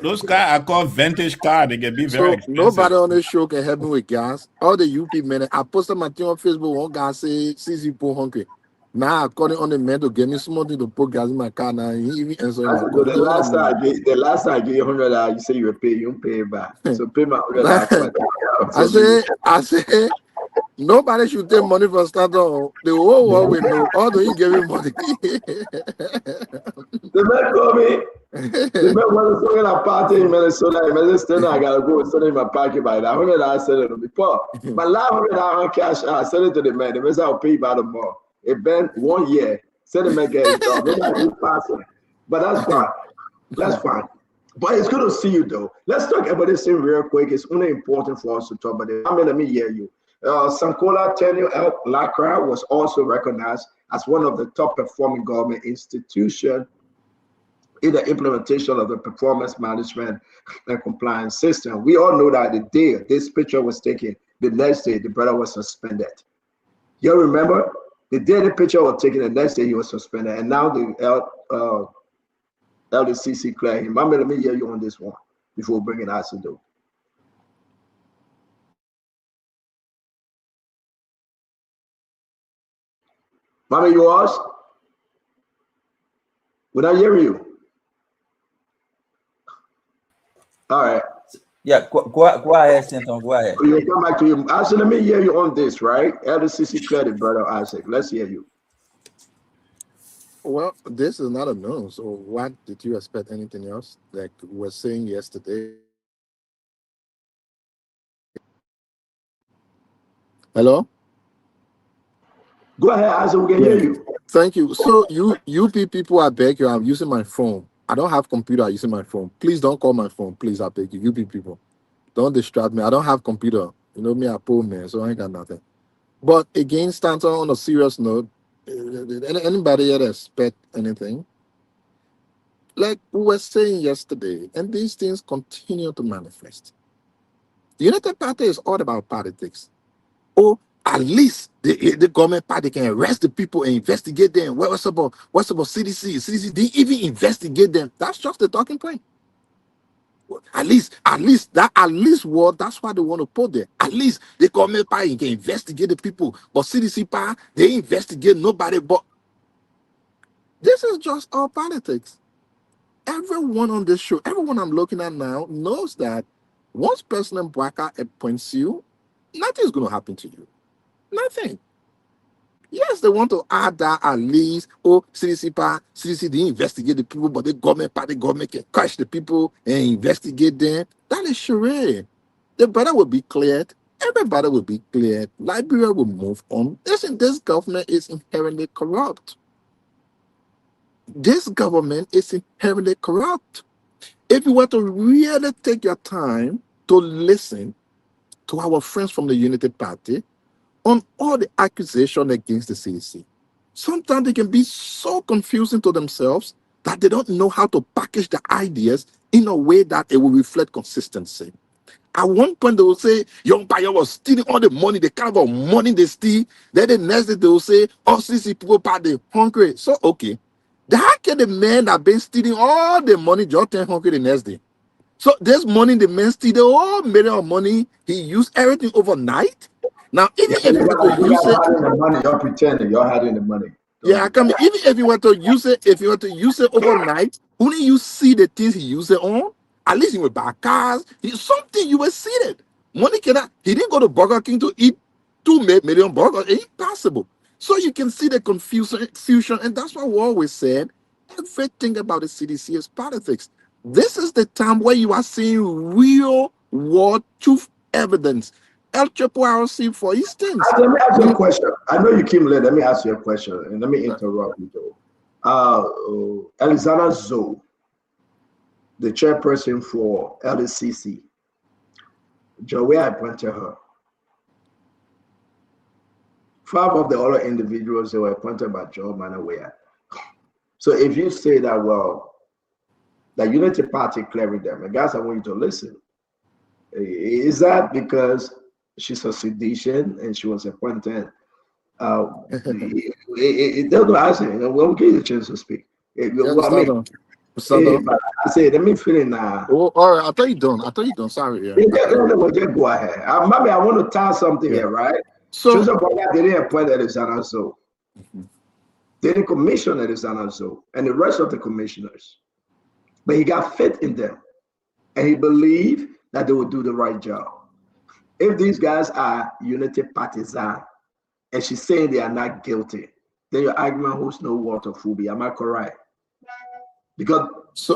Speaker 19: Those cars are called vintage cars. They can be very expensive.
Speaker 5: Nobody on the show can help me with gas. All the UP men, I posted my thing on Facebook. One guy say, "CC Poor hungry." Now I called on the man to get me something to put gas in my car. Now he even answering my call.
Speaker 15: The last time I gave you $100, you say you will pay. You don't pay it back. So pay my $100.
Speaker 5: I say. Nobody should take money from Statoil. The whole world will know. Although you give him money.
Speaker 15: The man called me. The man was talking at a party in Minnesota. I gotta go and send in my pocket by that $100. I sent it to me. Paul, my last $100 cash, I sent it to the man. The man said I'll pay you by tomorrow. It been 1 year. Send the man get his job. But that's fine. That's fine. But it's good to see you though. Let's talk about this thing real quick. It's only important for us to talk about it. Let me hear you. Sankola Tenure LACRA was also recognized as one of the top performing government institutions in the implementation of the performance management and compliance system. We all know that the day this picture was taken, the next day the brother was suspended. You remember? The day the picture was taken, the next day he was suspended, and now the LDCC cleared him. Let me hear you on this one before bringing Asido. Mommy, yours? Would I hear you? All right.
Speaker 2: Yeah, go ahead, Stanton. Go ahead.
Speaker 15: We'll come back to you. Isaac, let me hear you on this, right? LDCC credit, brother Isaac. Let's hear you.
Speaker 5: Well, this is not a no. So what did you expect anything else? Like we were saying yesterday. Hello?
Speaker 15: Go ahead, Isaac. We can hear you.
Speaker 5: Thank you. So UP people, I beg you, I'm using my phone. I don't have computer, I'm using my phone. Please don't call my phone. Please, I beg you. UP people, don't distract me. I don't have computer. You know me, a poor man, so I ain't got nothing. But again, Stanton, on a serious note, anybody here expect anything? Like we were saying yesterday, and these things continue to manifest. The United Party is all about politics. Or at least the government party can arrest the people and investigate them. What's about CDC? CDC didn't even investigate them. That's just the talking point. At least what that's why they want to put there. At least the government party can investigate the people. But CDC power, they investigate nobody. But this is just all politics. Everyone on this show, everyone I'm looking at now knows that once President Bwaka appoints you, nothing's going to happen to you. Nothing. Yes, they want to add that at least, CDC didn't investigate the people, but the government can catch the people and investigate them. That is charade. The brother will be cleared. Everybody will be cleared. Liberia will move on. Listen, this government is inherently corrupt. This government is inherently corrupt. If you were to really take your time to listen to our friends from the United Party on all the accusations against the CDC, sometimes they can be so confusing to themselves that they don't know how to package the ideas in a way that it will reflect consistency. At one point, they will say, Young Payo was stealing all the money, the kind of money they steal. Then the next day, they will say, CDC people are hungry. So, okay. How can the man that been stealing all the money just turn hungry the next day? So this money, the man steal the whole million of money. He used everything overnight. Now, even if you were to use it,
Speaker 15: the money, you're pretending you're hiding the money.
Speaker 5: Even if you were to use it, overnight, Only you see the things he used it on. At least he would buy cars. Something you were seated. Money cannot. He didn't go to Burger King to eat 2 million burgers. It's impossible. So you can see the confusion, and that's why we always said everything about the CDC is politics. This is the time where you are seeing real world truth evidence. LRRC, for instance.
Speaker 15: Let me ask you a question. I know you came late. Let me ask you a question, and let me interrupt you, though. Alexander Zoe, the chairperson for LACC, Joey appointed her. 5 of the other individuals that were appointed by Joe Manawea. So if you say that, well, the Unity Party clearing them, and guys, I want you to listen. Is that because she's a sedition and she was appointed? They'll go ask him. We'll give you a chance to speak. I say, let me finish now.
Speaker 5: Oh, all right. I thought you done. Sorry. Yeah.
Speaker 15: Just go ahead. Maybe I want to tie something here, right? So they didn't appoint Alexander Zoe. They didn't commission Alexander Zoe and the rest of the commissioners. But he got faith in them. And he believed that they would do the right job. If these guys are Unity partisan, and she's saying they are not guilty, then your argument holds no water, Fubi. Am I correct? Because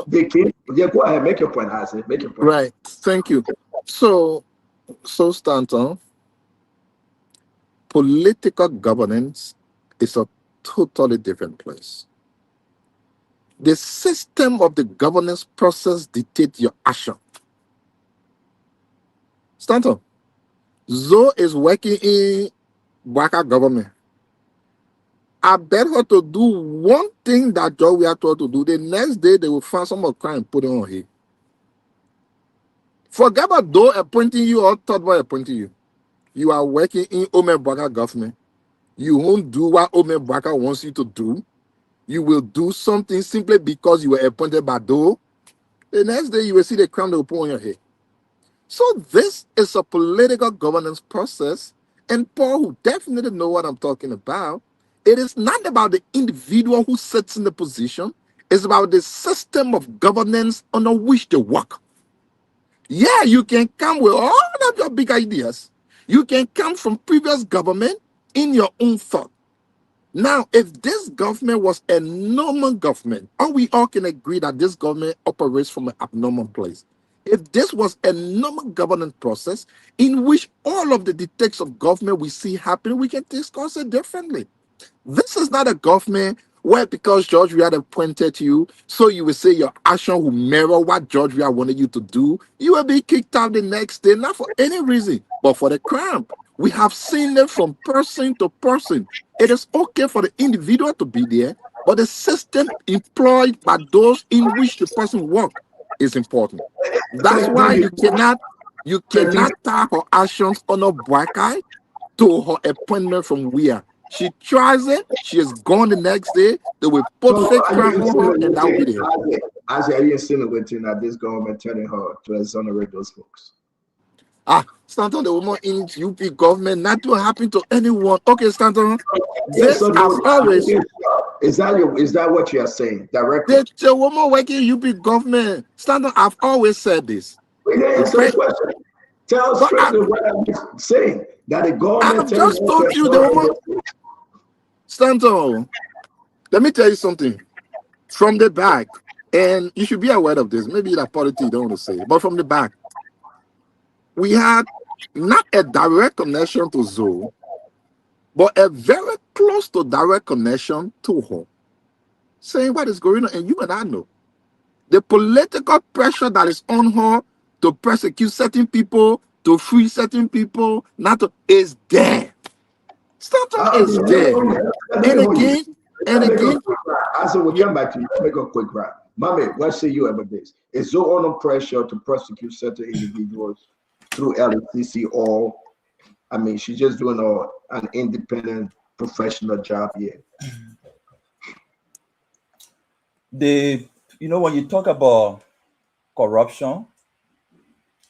Speaker 15: they came. Yeah, go ahead, make your point, Isaac. Make your point.
Speaker 5: Right. Thank you. So Stanton, political governance is a totally different place. The system of the governance process dictates your action. Stanton, Zoe is working in Baka government. I bet her to do one thing that Joe we are told to do. The next day, they will find some more crime and put it on here. Forget about Joe appointing you or third boy appointing you. You are working in Ome Baka government. You won't do what Ome Baka wants you to do. You will do something simply because you were appointed by Joe. The next day, you will see the crown they will put on your head. So this is a political governance process, and Paul, who definitely know what I'm talking about, it is not about the individual who sits in the position, it's about the system of governance under which they work. Yeah, you can come with all of your big ideas. You can come from previous government in your own thought. Now, if this government was a normal government, or we all can agree that this government operates from an abnormal place. If this was a normal governance process in which all of the dictates of government we see happening, we can discuss it differently. This is not a government where because George Weah appointed you, so you will say your action will mirror what George Weah wanted you to do. You will be kicked out the next day, not for any reason, but for the crime. We have seen it from person to person. It is okay for the individual to be there, but the system employed by those in which the person works is important. That's why you cannot tie her actions on a black eye to her appointment from Weah. She tries it, she is gone the next day, they will put fake crime on her, and that will be there.
Speaker 15: Are you insinuating that this government telling her to exonerate those folks?
Speaker 5: Stanton, the woman in UP government, not will happen to anyone. Okay, Stanton, this I've always.
Speaker 15: Is that what you are saying directly?
Speaker 5: The woman working in UP government, Stanton, I've always said this.
Speaker 15: We didn't answer the question. Tell us strictly what I'm saying. That the government.
Speaker 5: I've just told you the woman. Stanton, let me tell you something. From the back, and you should be aware of this. Maybe that politics you don't want to say, but from the back, we had not a direct connection to Zoe, but a very close to direct connection to her, saying what is going on, and you and I know. The political pressure that is on her to persecute certain people, to free certain people, is there. Stanton is there. And again,
Speaker 15: I said, we'll come back to you. Let's make a quick round. Mommy, what say you about this? Is Zoe under pressure to prosecute certain individuals through LACC, or I mean, she's just doing an independent professional job here?
Speaker 2: When you talk about corruption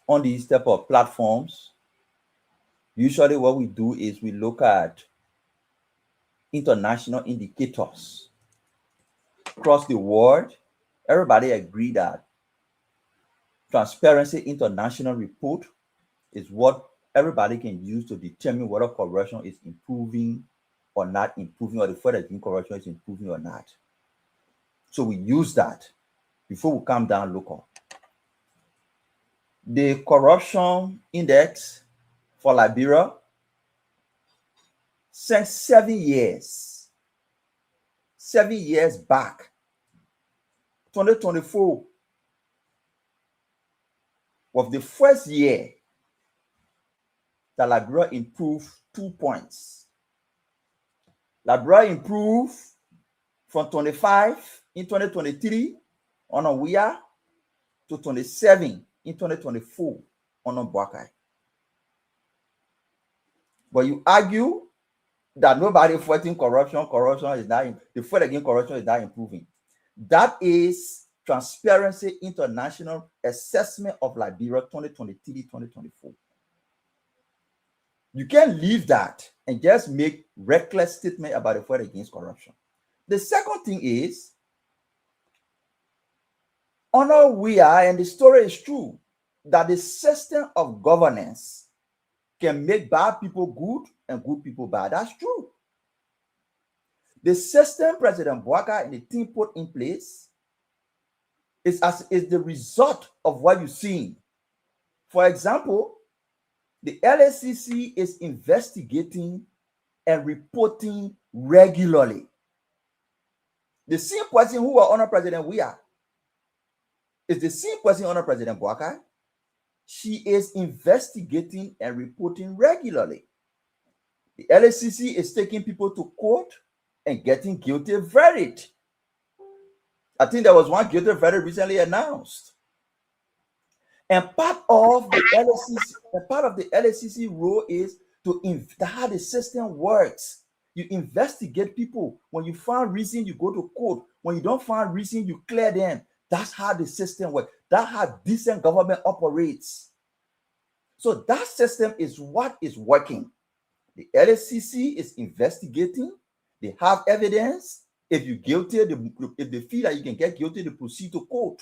Speaker 2: on these type of platforms, usually what we do is we look at international indicators across the world. everybody agreed that Transparency International report is what everybody can use to determine whether corruption is improving or not improving, or the further corruption is improving or not. So we use that before we come down local. The corruption index for Liberia, since 7 years back, 2024 was the first year that Liberia improved 2 points. Liberia improved from 25 in 2023 on Awia to 27 in 2024 on Bwakai. But you argue that nobody fighting corruption is not, the fight against corruption is not improving. That is Transparency International assessment of Liberia 2023-2024. You can't leave that and just make reckless statement about the fight against corruption. The second thing is, we are, and the story is true, that the system of governance can make bad people good and good people bad. That's true. The system President Bwaka and the team put in place is the result of what you're seeing. For example, the LACC is investigating and reporting regularly. The same person who was under President Weah is the same person under President Bwaka. She is investigating and reporting regularly. The LACC is taking people to court and getting guilty verdict. I think there was one guilty verdict recently announced. And part of the LACC role is to how the system works. You investigate people. When you find reason, you go to court. When you don't find reason, you clear them. That's how the system works. That's how decent government operates. So that system is what is working. The LACC is investigating. They have evidence. If you're guilty, if they feel that you can get guilty, they proceed to court.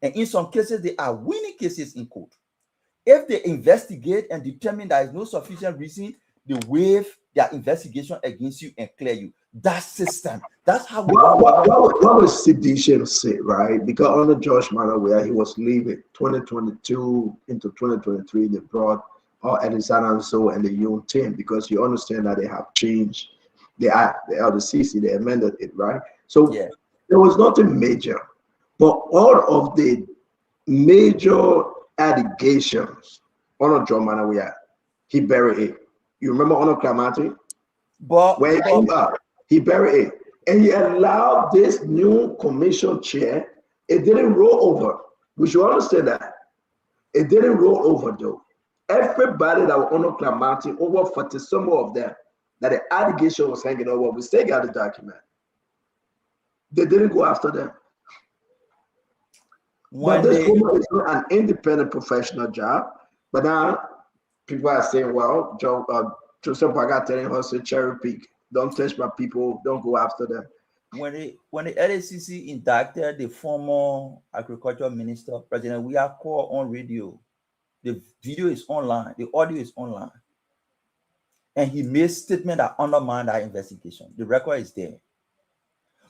Speaker 2: And in some cases, they are winning cases in court. If they investigate and determine there is no sufficient reason, they waive their investigation against you and clear you. That system. That's how we
Speaker 15: what was Sidisha say, right? Because under George Manawea, he was leaving 2022 into 2023, they brought Edison and so and the young team, because you understand that they have changed the LDCC, they amended it, right? So yeah, there was nothing major, but all of the major allegations on John Manawea, he buried it. You remember Ono Klamati?
Speaker 2: But
Speaker 15: when he came up, he buried it. And he allowed this new commission chair. It didn't roll over. We should understand that. It didn't roll over though. Everybody that was Ono Klamati, over 40 some of them, that the allegation was hanging over, we still got the document. They didn't go after them. But this woman is not an independent professional job. But now people are saying, well, Joseph Paga telling her to cherry pick. Don't touch my people. Don't go after them.
Speaker 2: When the LACC indicted the former agriculture minister, President, we are called on radio. The video is online. The audio is online. And he made statement that undermined our investigation. The record is there.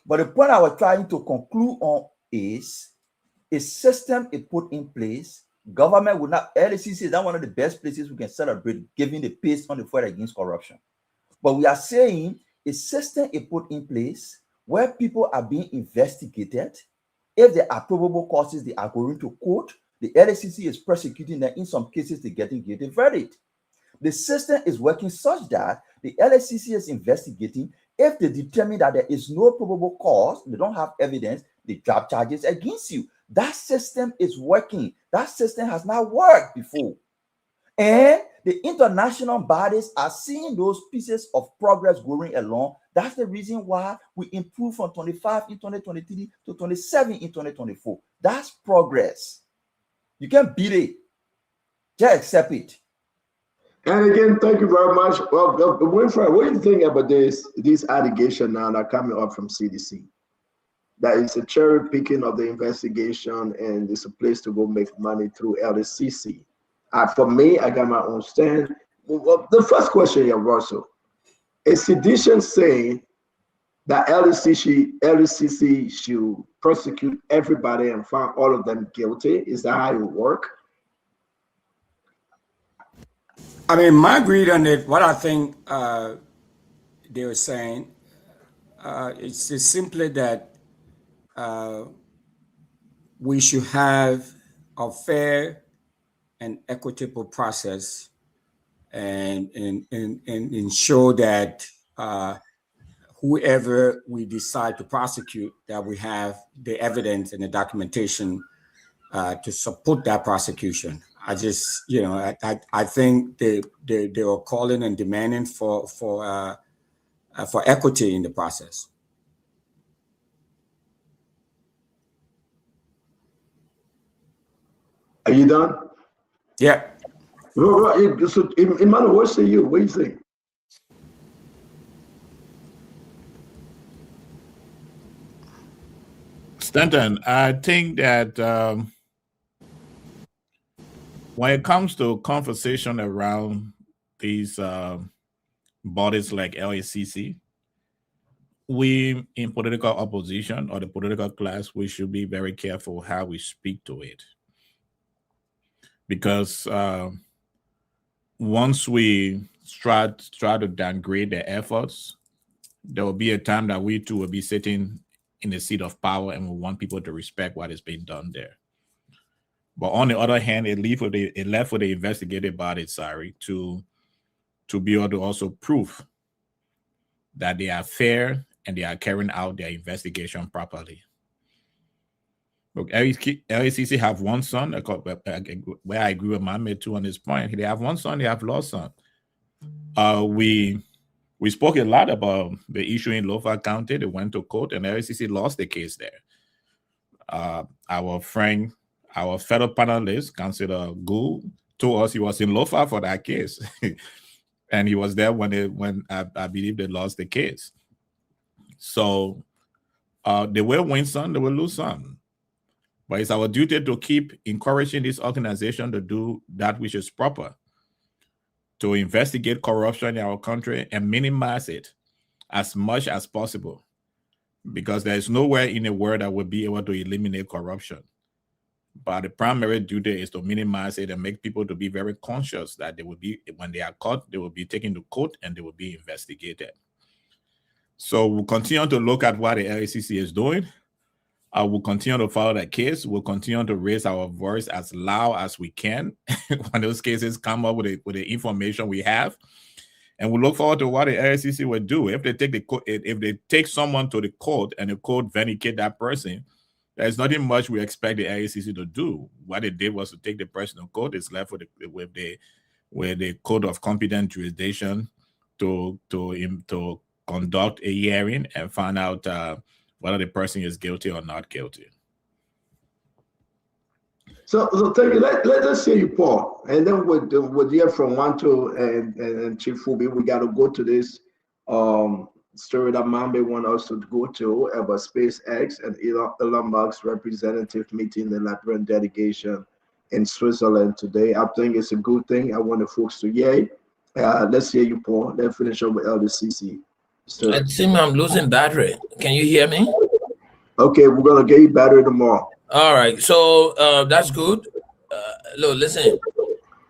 Speaker 2: But the point I was trying to conclude on is a system is put in place. Government will not, LACC is not one of the best places we can celebrate giving the pace on the fight against corruption. But we are saying a system is put in place where people are being investigated. If there are probable causes, they are going to court. The LACC is prosecuting them. In some cases, they're getting guilty verdict. The system is working such that the LACC is investigating. If they determine that there is no probable cause, they don't have evidence, they drop charges against you. That system is working. That system has not worked before. And the international bodies are seeing those pieces of progress going along. That's the reason why we improved from 25 in 2023 to 27 in 2024. That's progress. You can't beat it. Just accept it.
Speaker 15: And again, thank you very much. Well, Winfred, what do you think about these allegations now that are coming up from CDC? that it's a cherry picking of the investigation and it's a place to go make money through LACC. For me, I got my own stand. Well, the first question here, Russell, is sedition saying that LACC should prosecute everybody and find all of them guilty? Is that how it work?
Speaker 17: I mean, my read on it, what I think they were saying, it's simply that we should have a fair and equitable process and ensure that whoever we decide to prosecute, that we have the evidence and the documentation to support that prosecution. I just, I think they were calling and demanding for equity in the process.
Speaker 15: Are you done?
Speaker 17: Yeah.
Speaker 15: So, Emmanuel, what say you? What do you think?
Speaker 19: Stanton, I think that when it comes to conversation around these bodies like LACC, we in political opposition or the political class, we should be very careful how we speak to it. Because once we try to downgrade their efforts, there will be a time that we too will be sitting in the seat of power and we want people to respect what is being done there. But on the other hand, it left for the investigative body, to be able to also prove that they are fair and they are carrying out their investigation properly. Look, LACC have one son, where I agree with Mohammed too on this point. They have one son, they have lost son. We spoke a lot about the issue in Lofa County. They went to court and LACC lost the case there. Our fellow panelist, Councillor Gould, told us he was in Lofa for that case. And he was there when I believe they lost the case. So they will win some, they will lose some. But it's our duty to keep encouraging this organization to do that which is proper, to investigate corruption in our country and minimize it as much as possible. Because there is nowhere in the world that will be able to eliminate corruption. But the primary duty is to minimize it and make people to be very conscious that they will be, when they are caught, they will be taken to court and they will be investigated. So we'll continue to look at what the LACC is doing. We'll continue to follow that case. We'll continue to raise our voice as loud as we can when those cases come up with the information we have. And we look forward to what the LACC will do. If they take someone to the court and the court vindicate that person, there's nothing much we expect the LACC to do. What they did was to take the person to court. It's left with the code of competent jurisdiction to conduct a hearing and find out whether the person is guilty or not guilty.
Speaker 15: So thank you. Let's hear you, Paul, and then we'll hear from Wanto and Chief Fubi. We got to go to this story that Mambe want us to go to about SpaceX and Elon Musk's representative meeting the Liberian delegation in Switzerland today. I think it's a good thing. I want the folks to yay. Let's hear you, Paul. Then finish up with LDCC.
Speaker 18: It seems I'm losing battery. Can you hear me?
Speaker 15: Okay, we're gonna get you battery tomorrow.
Speaker 18: All right, so that's good. Look, listen.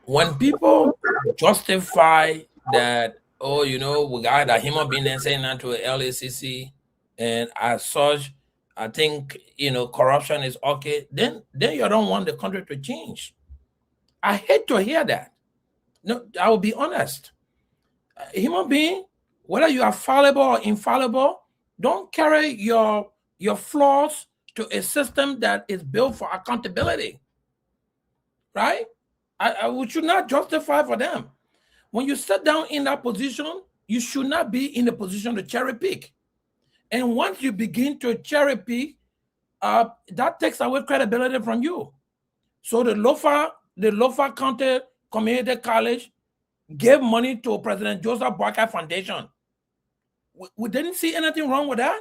Speaker 18: When people justify that, oh, we got a human being and saying that to a LACC, and as such, I think corruption is okay. Then you don't want the country to change. I hate to hear that. No, I will be honest. A human being, whether you are fallible or infallible, don't carry your flaws to a system that is built for accountability, right? We should not justify for them. When you sit down in that position, you should not be in the position to cherry pick. And once you begin to cherry pick, that takes away credibility from you. So the Lofa County Community College gave money to President Joseph Boakai Foundation. We didn't see anything wrong with that.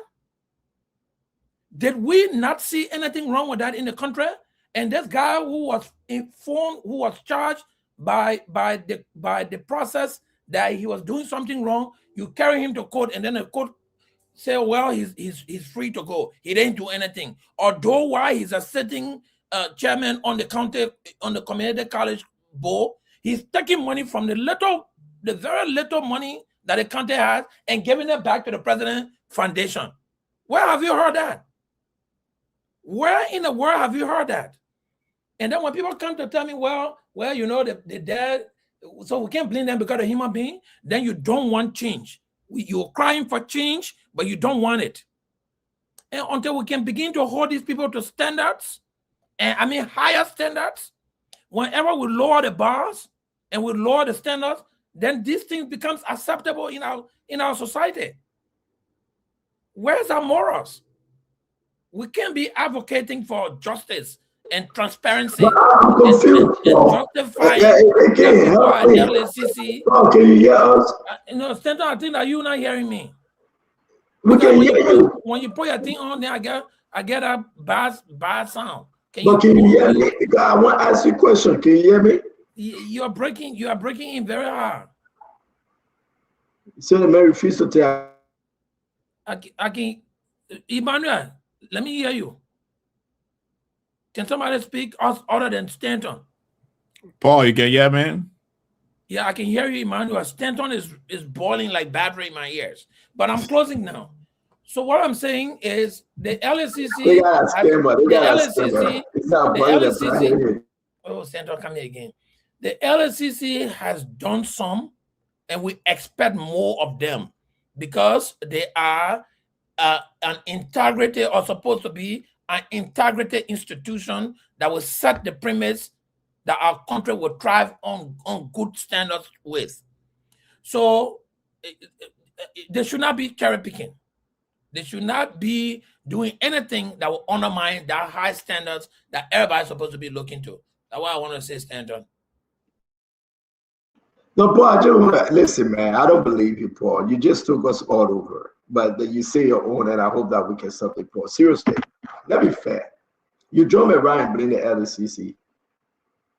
Speaker 18: Did we not see anything wrong with that in the country? And this guy who was informed, who was charged by the process that he was doing something wrong, you carry him to court, and then the court say, well, he's free to go. He didn't do anything. Although why he's a sitting chairman on the community college board, he's taking money from the very little money that the county has and giving it back to the president foundation. Where have you heard that? Where in the world have you heard that? And then when people come to tell me, well, you know, the dead, so we can't blame them because they're human being, then you don't want change. You're crying for change, but you don't want it. And until we can begin to hold these people to standards, and I mean higher standards, whenever we lower the bars and we lower the standards, then these things becomes acceptable in our society. Where's our morals? We can't be advocating for justice and transparency
Speaker 15: I'm confused.
Speaker 18: and justifying LACC.
Speaker 15: Can you hear us?
Speaker 18: No, Stanton, I think that you're not hearing me.
Speaker 15: We can hear you.
Speaker 18: When you put your thing on there, I get a bad sound.
Speaker 15: Can you hear me? I want to ask you a question. Can you hear me?
Speaker 18: You are breaking in very hard.
Speaker 15: So may refuse to tell.
Speaker 18: I can, Emmanuel, let me hear you. Can somebody speak other than Stanton?
Speaker 19: Paul, you can hear me?
Speaker 18: Yeah, I can hear you, Emmanuel. Stanton is boiling like battery in my ears. But I'm closing now. So what I'm saying is the LACC. Oh, Stanton, come here again. The LACC has done some, and we expect more of them because they are an integrity, or supposed to be an integrity institution that will set the premise that our country will thrive on good standards with. So they should not be cherry picking. They should not be doing anything that will undermine that high standards that everybody's supposed to be looking to. That's what I want to say, Stanton.
Speaker 15: No, Paul, I just want to listen, man. I don't believe you, Paul. You just took us all over. But you say your own, and I hope that we can something, Paul. Seriously, let me fair. You drove me around and bring the LCC.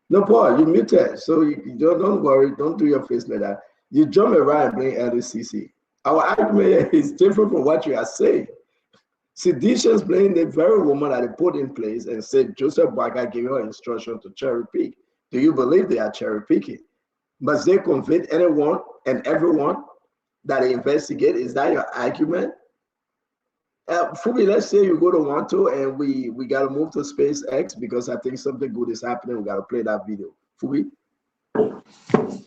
Speaker 15: No, Paul, you muted. So you don't worry. Don't do your face like that. You drove me around and bring LCC. Our argument is different from what you are saying. Seditious blame the very woman that they put in place and said Joseph Baga gave her instruction to cherry pick. Do you believe they are cherry picking? Must they convict anyone and everyone that they investigate? Is that your argument? Fubi, let's say you go to Wanto and we got to move to SpaceX because I think something good is happening. We got to play that video. Fubi?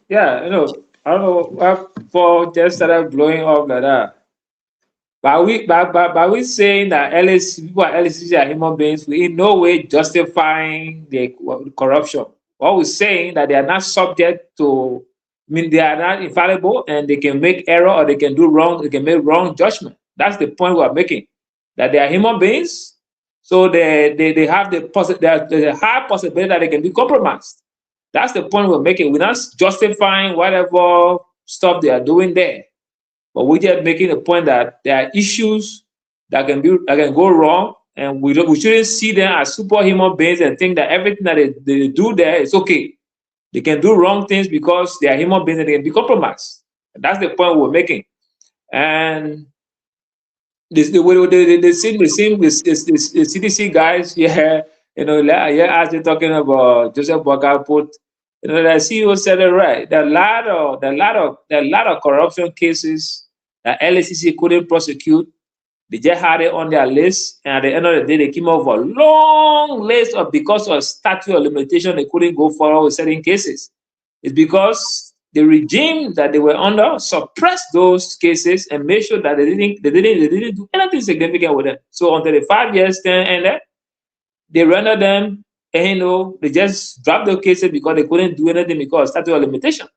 Speaker 1: Yeah, you know, I don't know why Paul just started blowing up like that. But we saying that people at LACC are human beings, we in no way justifying the corruption. What we're saying that they are not subject to, I mean, they are not infallible and they can make error or they can do wrong, they can make wrong judgment. That's the point we are making. That they are human beings, so they have the high possibility that they can be compromised. That's the point we're making. We're not justifying whatever stuff they are doing there, but we're just making a point that there are issues that can go wrong, and we shouldn't see them as superhuman beings and think that everything that they do there is okay. They can do wrong things because they are human beings and they can be compromised. That's the point we're making. And the CDC guys, yeah, you know, yeah, as they're talking about Joseph Boakai put, you know, the CEO said it right. There are a lot of corruption cases that LACC couldn't prosecute. They just had it on their list, and at the end of the day, they came up with a long list of because of statute of limitation, they couldn't go forward with certain cases. It's because the regime that they were under suppressed those cases and made sure that they didn't do anything significant with them. So until the 5 years ended, they rendered them, and you know, they just dropped the cases because they couldn't do anything because of statute of limitation.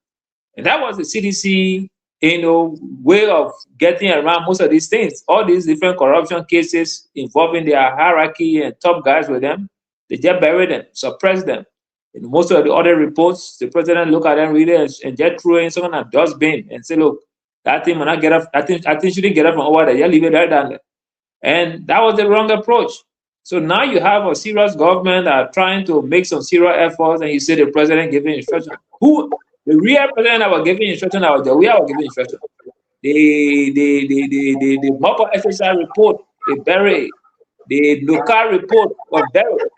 Speaker 1: And that was the CDC, you know, way of getting around most of these things. All these different corruption cases involving their hierarchy and top guys with them, they just buried them, suppressed them. In most of the other reports, the president look at them really and just throw in some kind of dustbin and say, look, that thing will not get up, I think shouldn't get up from over there. You leave it right down there. And that was the wrong approach. So now you have a serious government that are trying to make some serious efforts, and you say the president giving instruction. Who the real president that was giving instruction? That was the way I was giving instruction. The Mopper SSI report, they buried. The local report was buried.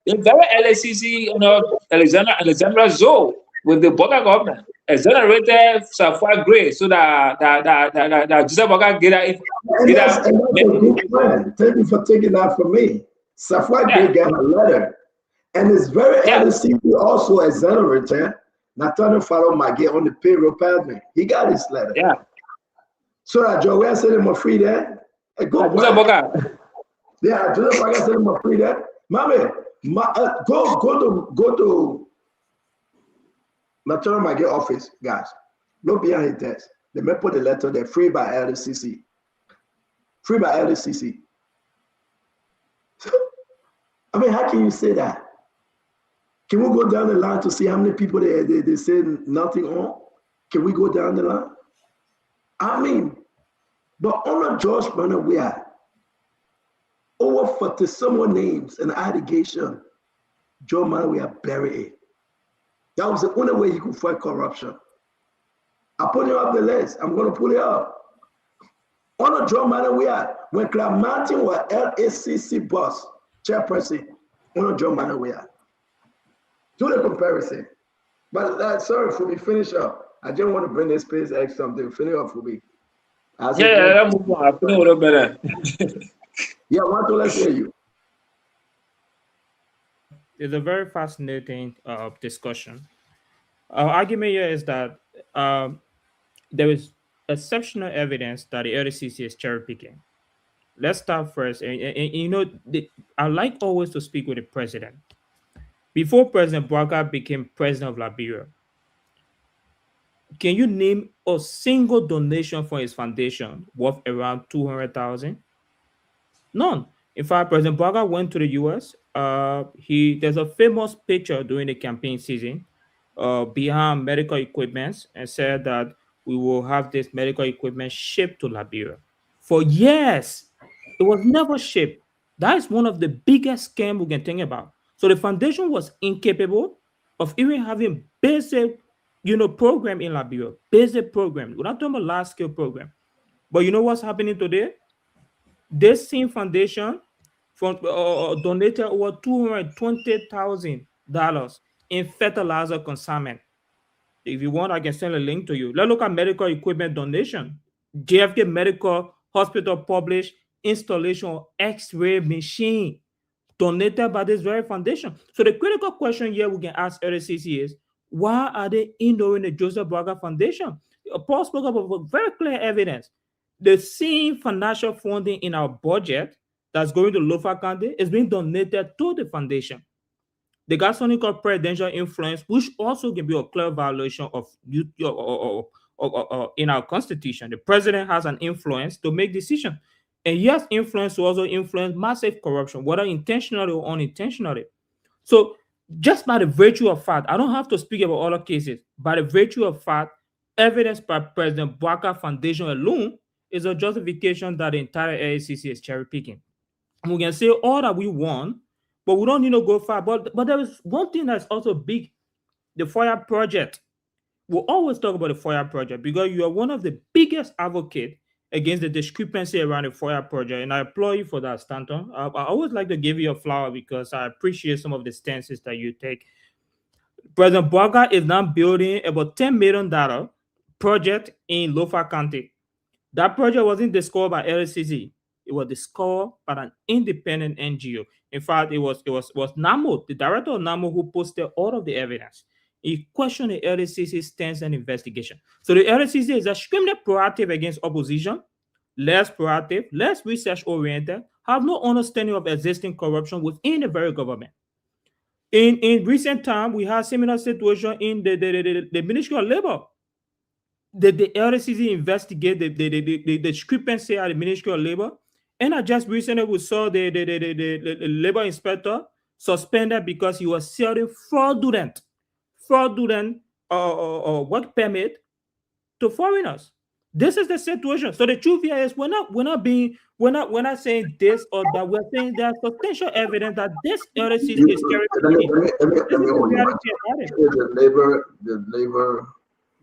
Speaker 1: The very LACC, Alexandra Zoe with the Boga government exonerated Safwa Gray so that Joseph Boga
Speaker 15: And that's a good plan. Thank you for taking that from me. Safwa Gray got a letter. And it's very LACC also exonerated Nathaniel Faro Maggie on the payroll payment. He got his letter.
Speaker 1: Yeah.
Speaker 15: So that Joe, we are sending him free there. Go
Speaker 1: Joseph Boga.
Speaker 15: Yeah, Joseph Boga sending him free there. Mommy, go to Nathaniel Maggie office, guys. Look behind his desk. They may put the letter there, free by LACC. Free by LACC. I mean, how can you say that? Can we go down the line to see how many people they say nothing on? Can we go down the line? I mean, but on a judgment we are over 40 someone names and allegation. Joe Man, we are buried. That was the only way he could fight corruption. I put it up the list. I'm going to pull it up. On a Joe Man, we are when Clark Martin was LACC boss, chairperson, on a Joe Man, we are. Do the comparison. But sorry, for me, finish up. I just want to bring this SpaceX something. Finish up for me.
Speaker 1: Yeah, move on. I feel a little better.
Speaker 15: Yeah, what do let's hear you?
Speaker 22: It's a very fascinating discussion. Our argument here is that there is exceptional evidence that the LDCC is cherry picking. Let's start first. And you know, I like always to speak with the president. Before President Bouaga became president of Liberia, can you name a single donation for his foundation worth around 200,000? None. In fact, President Bouaga went to the US. There's a famous picture during the campaign season behind medical equipment and said that we will have this medical equipment shipped to Liberia. For years, it was never shipped. That is one of the biggest scams we can think about. So the foundation was incapable of even having basic, program in Liberia. Basic program. We're not talking about large scale program. But you know what's happening today? This same foundation donated over $220,000 in fertilizer consignment. If you want, I can send a link to you. Let's look at medical equipment donation. JFK Medical Hospital published installation of X-ray machine donated by this very foundation. So the critical question here we can ask LACC is, why are they ignoring the Joseph Bouaga Foundation? Paul spoke about very clear evidence. The same financial funding in our budget that's going to Lofa County is being donated to the foundation. They got something called presidential influence, which also can be a clear violation of in our constitution. The president has an influence to make decisions. And yes, influence will also influence massive corruption, whether intentionally or unintentionally. So just by the virtue of fact, I don't have to speak about other cases. By the virtue of fact, evidence by President Bouaga Foundation alone is a justification that the entire LACC is cherry picking. And we can say all that we want, but we don't need to go far. But there is one thing that's also big, the FOIA project. We'll always talk about the FOIA project because you are one of the biggest advocates against the discrepancy around the FOIA project. And I applaud you for that, Stanton. I always like to give you a flower because I appreciate some of the stances that you take. President Bouaga is now building about $10 million project in Lofa County. That project wasn't discovered by LACC. It was discovered by an independent NGO. In fact, it was NAMO, the director of NAMO, who posted all of the evidence. He questioned the LACC's stance and investigation. So the LACC is extremely proactive against opposition, less proactive, less research-oriented, have no understanding of existing corruption within the very government. In recent time, we had similar situation in the Ministry of Labor. The LACC investigate the discrepancy at the Ministry of Labor. And I just recently we saw the labor inspector suspended because he was selling fraudulent work permit to foreigners. This is the situation. So the truth here is we're not saying this or that. We're saying there's substantial evidence that this LACC is cherry picking. This is the reality about it.
Speaker 15: The labor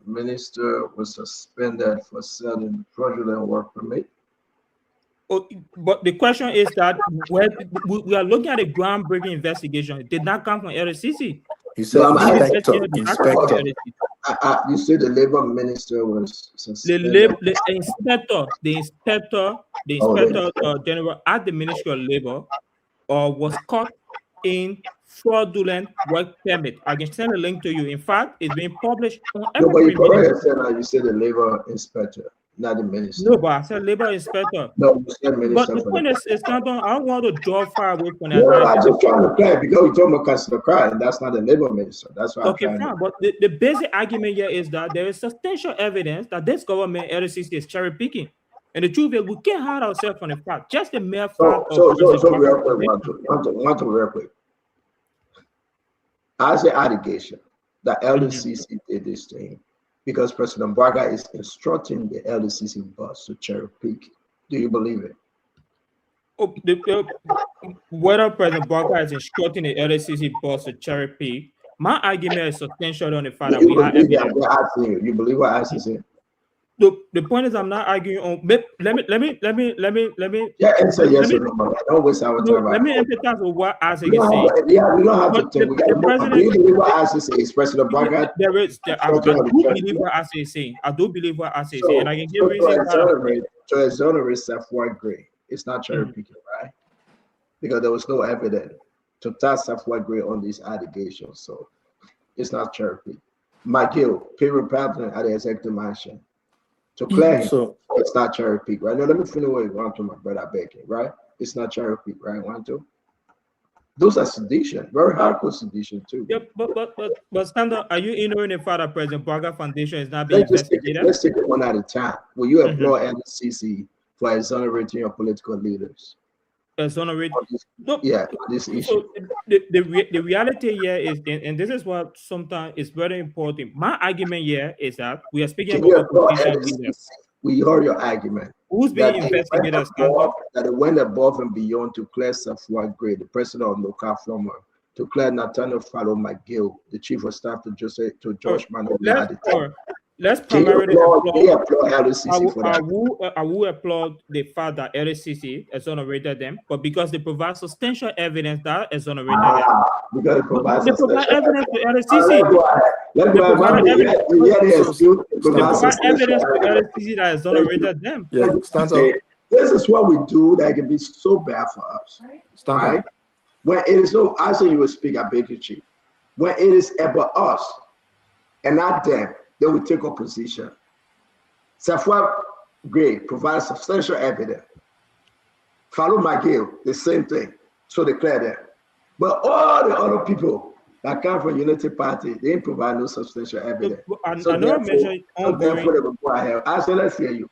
Speaker 15: minister was suspended for selling fraudulent work permit.
Speaker 22: But the question is that we are looking at a groundbreaking investigation. It did not come from LACC.
Speaker 5: You said inspector.
Speaker 15: You said the labor minister was suspended.
Speaker 22: The inspector general at the Ministry of Labor was caught in fraudulent work permit. I can send a link to you. In fact, it's been published on every
Speaker 15: You said the labor inspector, not the minister.
Speaker 22: No, but I said labor inspector.
Speaker 15: No, you said minister.
Speaker 22: But the point is I don't want to draw far away from that.
Speaker 15: No, I'm just trying to play because we talking about Councilor Cry, and that's not the labor minister. That's why.
Speaker 22: Okay, fine. But the basic argument here is that there is substantial evidence that this government LACC is cherry picking. And the truth is, we can't hide ourselves from the fact. Just the mere fact
Speaker 15: So real quick. As an allegation that LACC did this thing because President Braga is instructing the LACC boss to cherry pick. Do you believe it?
Speaker 22: Whether President Braga is instructing the LACC boss to cherry pick, my argument is substantial on the fact that we have evidence.
Speaker 15: You believe what I said?
Speaker 22: The point is, I'm not arguing on. Let me.
Speaker 15: Yeah, answer yes or no. Don't waste our time.
Speaker 22: Let me empathize with what Isaac is saying.
Speaker 15: Yeah, we don't have to think. Do you believe what Isaac is President Braga?
Speaker 22: I do believe what Isaac is saying. I do believe what Isaac is saying, and I can give reasons.
Speaker 15: To exonerate Safwa Gray, it's not cherry picking, right? Because there was no evidence to task Safwa Gray on these allegations, so it's not cherry picking. McGill, period pattern at the executive mansion. To clear him, it's not cherry pick, right? Now let me finish what you want to my brother Becky, right? It's not cherry pick, right? Want to? Those are sedition, very hardcore sedition too.
Speaker 22: Yeah, but stand up. Are you ignoring the fact that President Braga Foundation is not being investigated?
Speaker 15: Let's take it one at a time. Will you employ LACC for exonerating your political leaders?
Speaker 22: Exonerate?
Speaker 15: This issue.
Speaker 22: So the reality here is, and this is what sometimes is very important. My argument here is that we are speaking about opposition leaders.
Speaker 15: We heard your argument.
Speaker 22: Who's being investigated?
Speaker 15: That it went above and beyond to clear Safwa Gray, the president of local former, to clear Nathaniel Fallow McGill, the chief of staff to Josh Manuel.
Speaker 22: Let's primarily applaud
Speaker 15: LACC for that.
Speaker 22: I will applaud the fact that LACC exonerated them, but because they provide substantial evidence that exonerated them.
Speaker 15: Because they provide
Speaker 22: evidence to LACC. They provide evidence to LACC that exonerated them.
Speaker 15: This is what we do that can be so bad for us. Right? When it is so, I say you will speak, I beg you, Chief. When it is about us and not them, they will take a position. Safwa Gray provides substantial evidence. Fallow McGill, the same thing. So they clear them. But all the other people that come from Unity Party, they didn't provide no substantial evidence. So therefore they will go ahead. I say, let's hear you.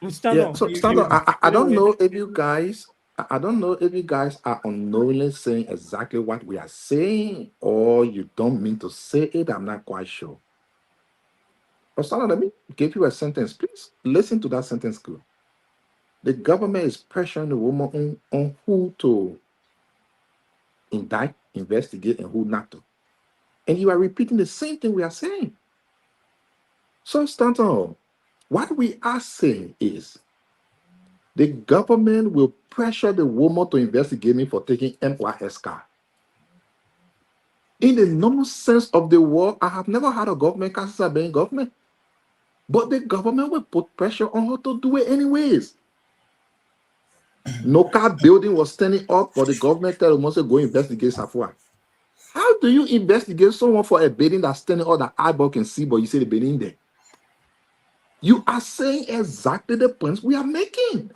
Speaker 5: I don't know if you guys, are unknowingly saying exactly what we are saying, or you don't mean to say it. I'm not quite sure. But Stano, let me give you a sentence. Please listen to that sentence good. The government is pressuring the woman on who to indict, investigate, and who not to. And you are repeating the same thing we are saying. So, Stanton, what we are saying is the government will pressure the woman to investigate me for taking NYS card. In the normal sense of the word, I have never had a government case being government. But the government will put pressure on her to do it anyways. No car building was standing up, but the government tell them to go investigate Safwa. How do you investigate someone for a building that's standing up that eyeball can see, but you say the building there? You are saying exactly the points we are making.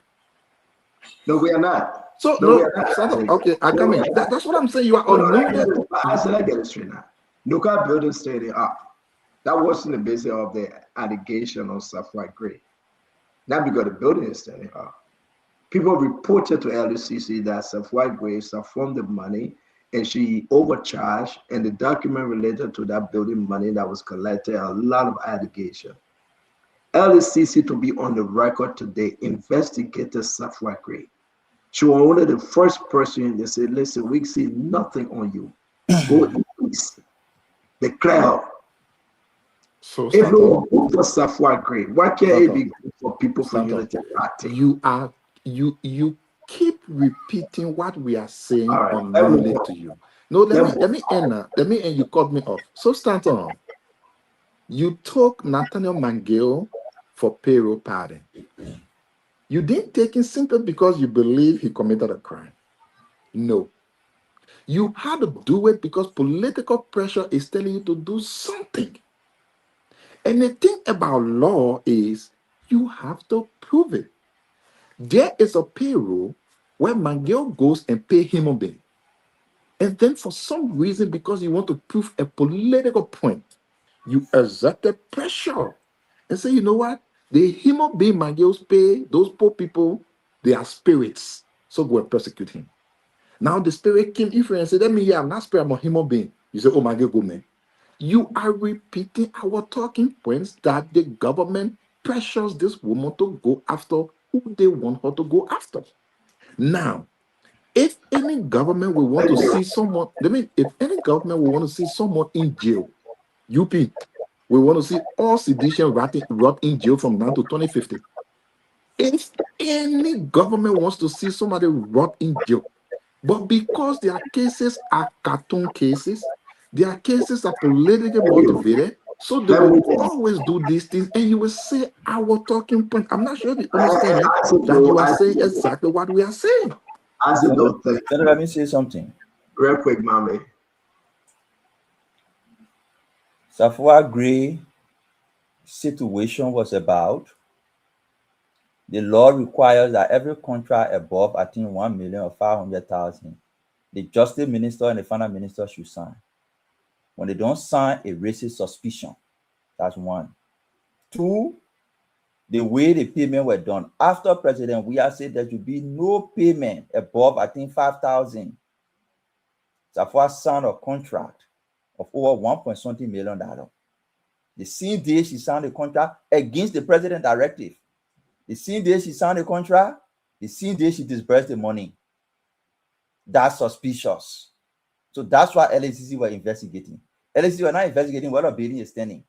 Speaker 15: No, we are not.
Speaker 5: So okay, I come in. That's what I'm saying. You are unknown.
Speaker 15: I said I get it straight now. No car building standing up. That wasn't the basis of the allegation on Safwa Gray. Not because the building is standing up. People reported to LACC that Safwa Gray from the money and she overcharged, and the document related to that building money that was collected, a lot of allegation. LACC to be on the record today, investigator Safwa Gray. She was one of the first person they said, listen, we see nothing on you. Go in peace. Declare her.
Speaker 5: So
Speaker 15: If it was good for Safwa Gray, why can't it be good for people from Unity Party?
Speaker 5: You keep repeating what we are saying
Speaker 15: Right,
Speaker 5: unknowingly to you. No, let me end now. Let me end. You cut me off. So Stanton, you took Nathaniel Mangill for payroll pardon. You didn't take him simply because you believe he committed a crime. No. You had to do it because political pressure is telling you to do something. And the thing about law is you have to prove it. There is a payroll where Mangill goes and pay human being. And then for some reason, because you want to prove a political point, you exerted pressure and say, you know what? The human being Mangill's pay, those poor people, they are spirits. So go and persecute him. Now the spirit came in and said, let me hear, I'm not spirit, I'm a human being. You say, oh my God, go man. You are repeating our talking points that the government pressures this woman to go after who they want her to go after. Now, if any government will want to see someone, if any government will want to see someone in jail, UP, we want to see all sedition rot in jail from now to 2050. If any government wants to see somebody rot in jail, but because their cases are cartoon cases, their cases are politically motivated, so they will always do these things, and you will say our talking point. I'm not sure if you understand that you are saying exactly what we are saying.
Speaker 2: Let me say something.
Speaker 15: Real quick, mommy.
Speaker 2: Safwa Gray situation was about the law requires that every contract above, I think, 1 million or 500,000, the justice minister and the finance minister should sign. When they don't sign, it raises suspicion. That's one. Two, the way the payment were done. After President Weah said there should be no payment above, I think, 5,000. Safwa signed a contract of over $1.something million. The same day she signed the contract against the president directive. The same day she signed the contract, the same day she disbursed the money. That's suspicious. So that's why LACC were investigating. LACC were not investigating whether Bailey is standing.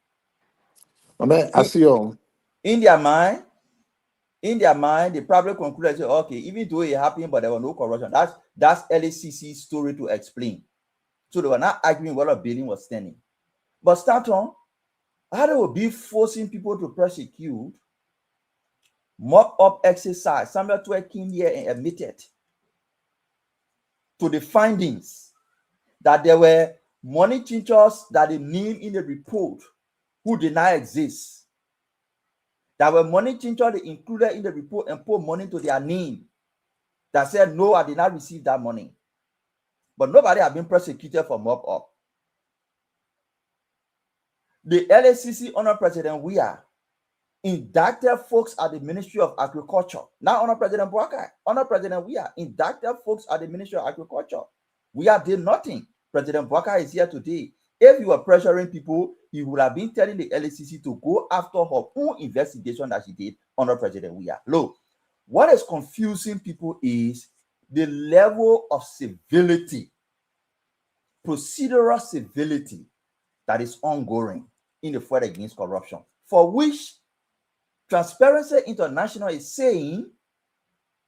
Speaker 5: I see you.
Speaker 2: In their mind, they probably concluded, okay, even though it happened, but there was no corruption. That's LACC's story to explain. So they were not arguing whether Bailey was standing. But Stanton, how they will be forcing people to prosecute, mock-up exercise. Samuel Twe came here and admitted to the findings that there were money changers that they named in the report who did not exist. There were money changers they included in the report and put money to their name that said, no, I did not receive that money. But nobody had been prosecuted for mock-up. The LACC under President Weah indicted folks at the Ministry of Agriculture, not under President Boakai, under President Weah, indicted folks at the Ministry of Agriculture. Weah did nothing. President Boakai is here today. If you were pressuring people, he would have been telling the LACC to go after her own investigation that she did under President Weah. Look, what is confusing people is the level of civility, procedural civility that is ongoing in the fight against corruption, for which Transparency International is saying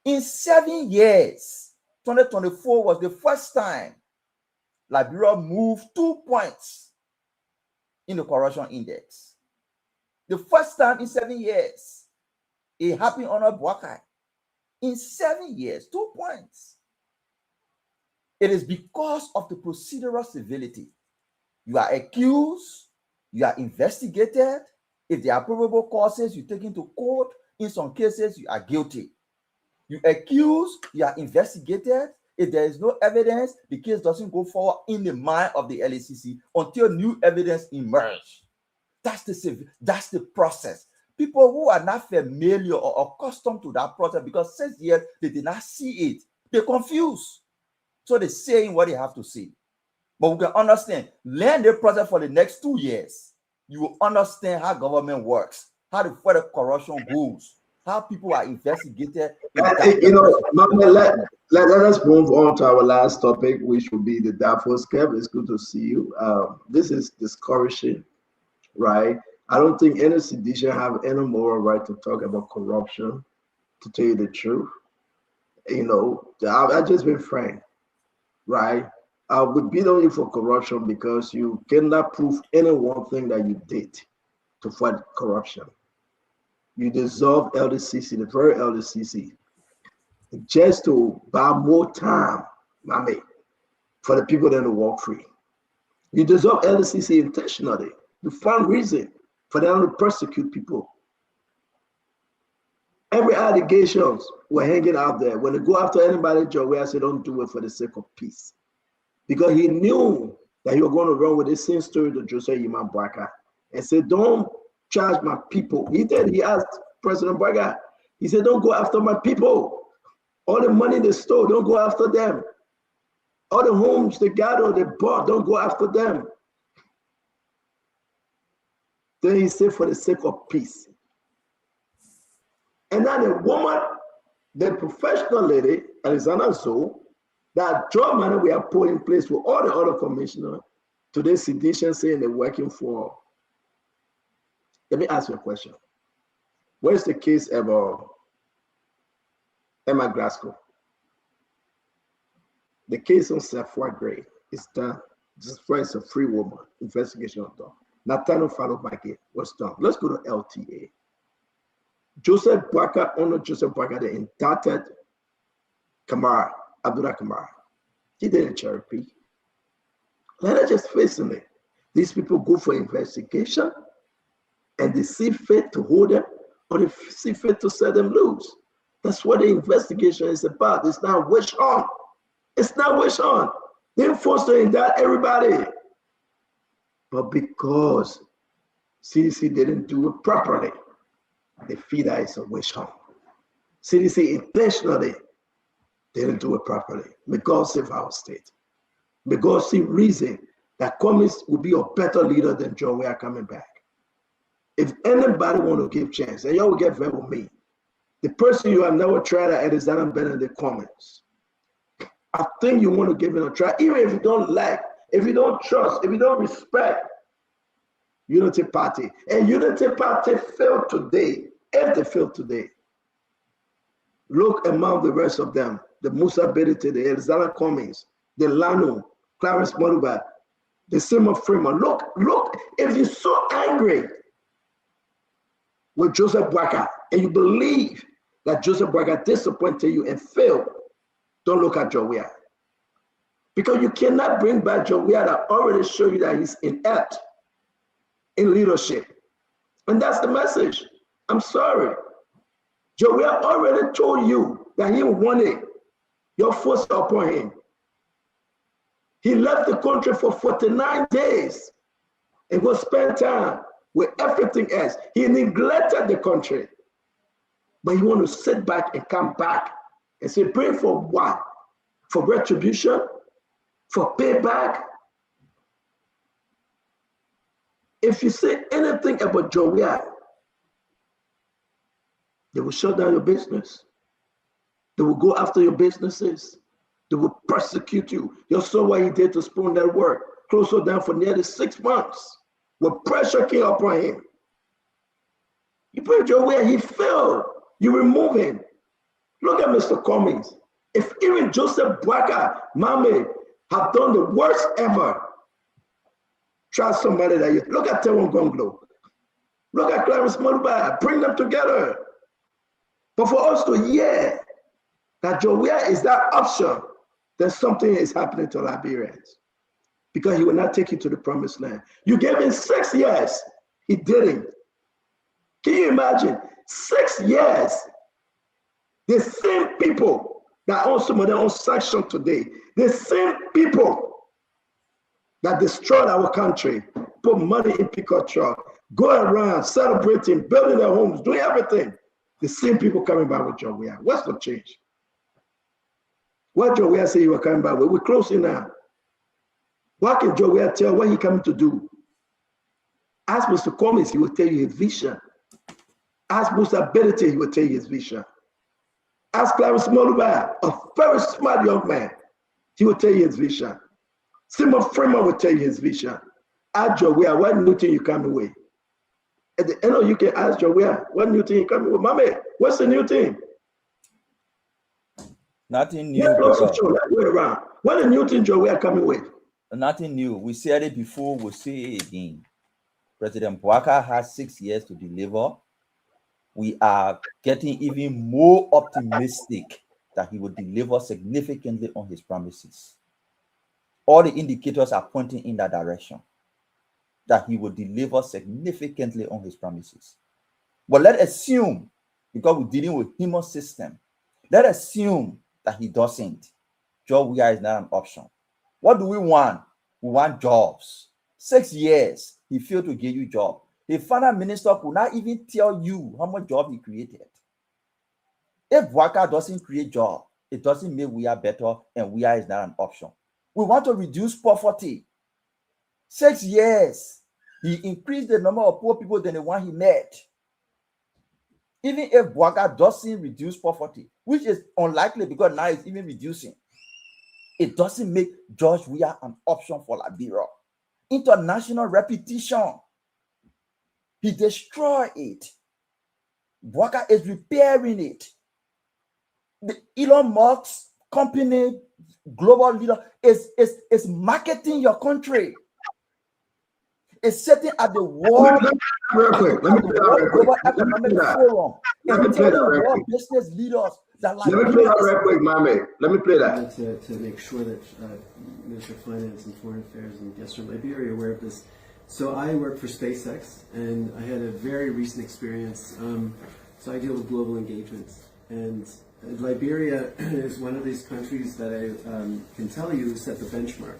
Speaker 2: in 7 years, 2024 was the first time Liberia moved 2 points in the corruption index. The first time in 7 years. It happened under Boakai. In 7 years, 2 points. It is because of the procedural civility. You are accused, you are investigated. If there are probable causes, you take into court. In some cases, you are guilty. You accuse, you are investigated. If there is no evidence, the case doesn't go forward in the mind of the LACC until new evidence emerges. That's the process. People who are not familiar or accustomed to that process, because 6 years they did not see it, they're confused. So they're saying what they have to say. But we can understand, learn the process for the next 2 years. You will understand how government works. how the further corruption goes, how people are investigated.
Speaker 15: You know, Mama, let us move on to our last topic, which will be the Davos Kev. It's good to see you. This is discouraging, right? I don't think any sedition have any moral right to talk about corruption, to tell you the truth. You know, I've just been frank, right? I would beat on you for corruption because you cannot prove any one thing that you did to fight corruption. You dissolve LDCC, the very LDCC, just to buy more time, mommy, for the people that to walk free. You dissolve LDCC intentionally. You find reason for them to persecute people. Every allegations were hanging out there. When they go after anybody, Joe, I said, don't do it for the sake of peace. Because he knew that he was going to run with the same story to Joseph Yman Braka and said, don't charge my people. He did. He asked President Braka, he said, don't go after my people. All the money they stole, don't go after them. All the homes they got or they bought, don't go after them. Then he said, for the sake of peace. And then the woman, the professional lady, Alexander Zoe, that job money we have put in place for all the other commissioners, today sedition saying they're working for. Let me ask you a question. Where's the case about Emma Glasgow? The case on Safwa Gray is done. This is a free woman. Investigation done. Nathaniel Falobake was done. Let's go to LTA. Joseph Braka, Honor Joseph Braka, they indicted Kamara, Abdullah Kamara. He didn't cherry pick. Let us just face it. These people go for investigation and they see fit to hold them or they see fit to set them loose. That's what the investigation is about. It's not wish on. It's not wish on. They're forced to indict everybody. But because CDC didn't do it properly, they feel that it's a wish hunt. CDC intentionally didn't do it properly. May God save our state. May God see reason that Cummings will be a better leader than John Weah coming back. If anybody want to give chance, and y'all will get very with me, the person you have never tried at is that I'm better than the Cummings. I think you want to give it a try, even if you don't like, if you don't trust, if you don't respect Unity Party. And Unity Party failed today. If they failed today, look among the rest of them, the Musa Bedite, the Elzala Cummings, the Lano, Clarence Moruba, the Simon Freeman. Look, if you're so angry with Joseph Braka and you believe that Joseph Braka disappointed you and failed, don't look at John Weah. Because you cannot bring back John Weah that already showed you that he's inept in leadership. And that's the message. I'm sorry. John Weah already told you that he wanted your force upon him. He left the country for 49 days and go spend time with everything else. He neglected the country. But he want to sit back and come back and say, pray for what? For retribution? For payback? If you say anything about John Weah, they will shut down your business. They will go after your businesses. They will persecute you. You saw what he did to Spoon Network. Close her down for nearly 6 months. When pressure came upon him. You put John Weah, he failed. You remove him. Look at Mr. Cummings. If even Joseph Braka, Mame, have done the worst ever, try somebody that you look at Teron Gonglo. Look at Clarence Moruba. Bring them together. But for us to hear that John Weah is that option, then something is happening to Liberians. Because he will not take you to the promised land. You gave him 6 years. He didn't. Can you imagine? 6 years. The same people that own some of their own section today, the same people that destroyed our country, put money in pickup truck, go around celebrating, building their homes, doing everything. The same people coming back with John Weah. What's the change? What John Weah say you were coming back with? We're closing now. What can John Weah tell what he coming to do? Ask Mr. Cummings, he will tell you his vision. Ask Musa Benete, he will tell you his vision. Ask Clarence Moluba, a very smart young man, he will tell you his vision. Simon Freeman will tell you his vision. Ask Joe, what new thing you coming with? At the end of you can ask Joe, what new thing you coming with? Mommy, what's the new thing?
Speaker 2: Nothing new.
Speaker 15: What a new thing Joe are coming with?
Speaker 2: Nothing new. We said it before, we'll say it again. President Bouaka has 6 years to deliver. We are getting even more optimistic that he will deliver significantly on his promises. All the indicators are pointing in that direction, that he will deliver significantly on his promises. But let's assume, because we're dealing with human system, let's assume that he doesn't. Job Weah is not an option. What do we want? We want jobs. 6 years, he failed to give you job. The finance minister could not even tell you how much job he created. If Bouaka doesn't create job, it doesn't make Weah better, and Weah is not an option. We want to reduce poverty. 6 years, he increased the number of poor people than the one he met. Even if Bouaka doesn't reduce poverty, which is unlikely because now it's even reducing, it doesn't make George Weah an option for Liberia. International reputation, he destroyed it. Bouaka is repairing it. The Elon Musk company, global leader, is marketing your country. It's sitting at the World Global Economic Forum and telling world business leaders that
Speaker 15: Let me play that real quick, Mame. Let me play that.
Speaker 7: To make sure that Minister of Finance and Foreign Affairs and guests from Liberia are aware of this. So I work for SpaceX, and I had a very recent experience. So I deal with global engagements, and Liberia is one of these countries that I can tell you set the benchmark.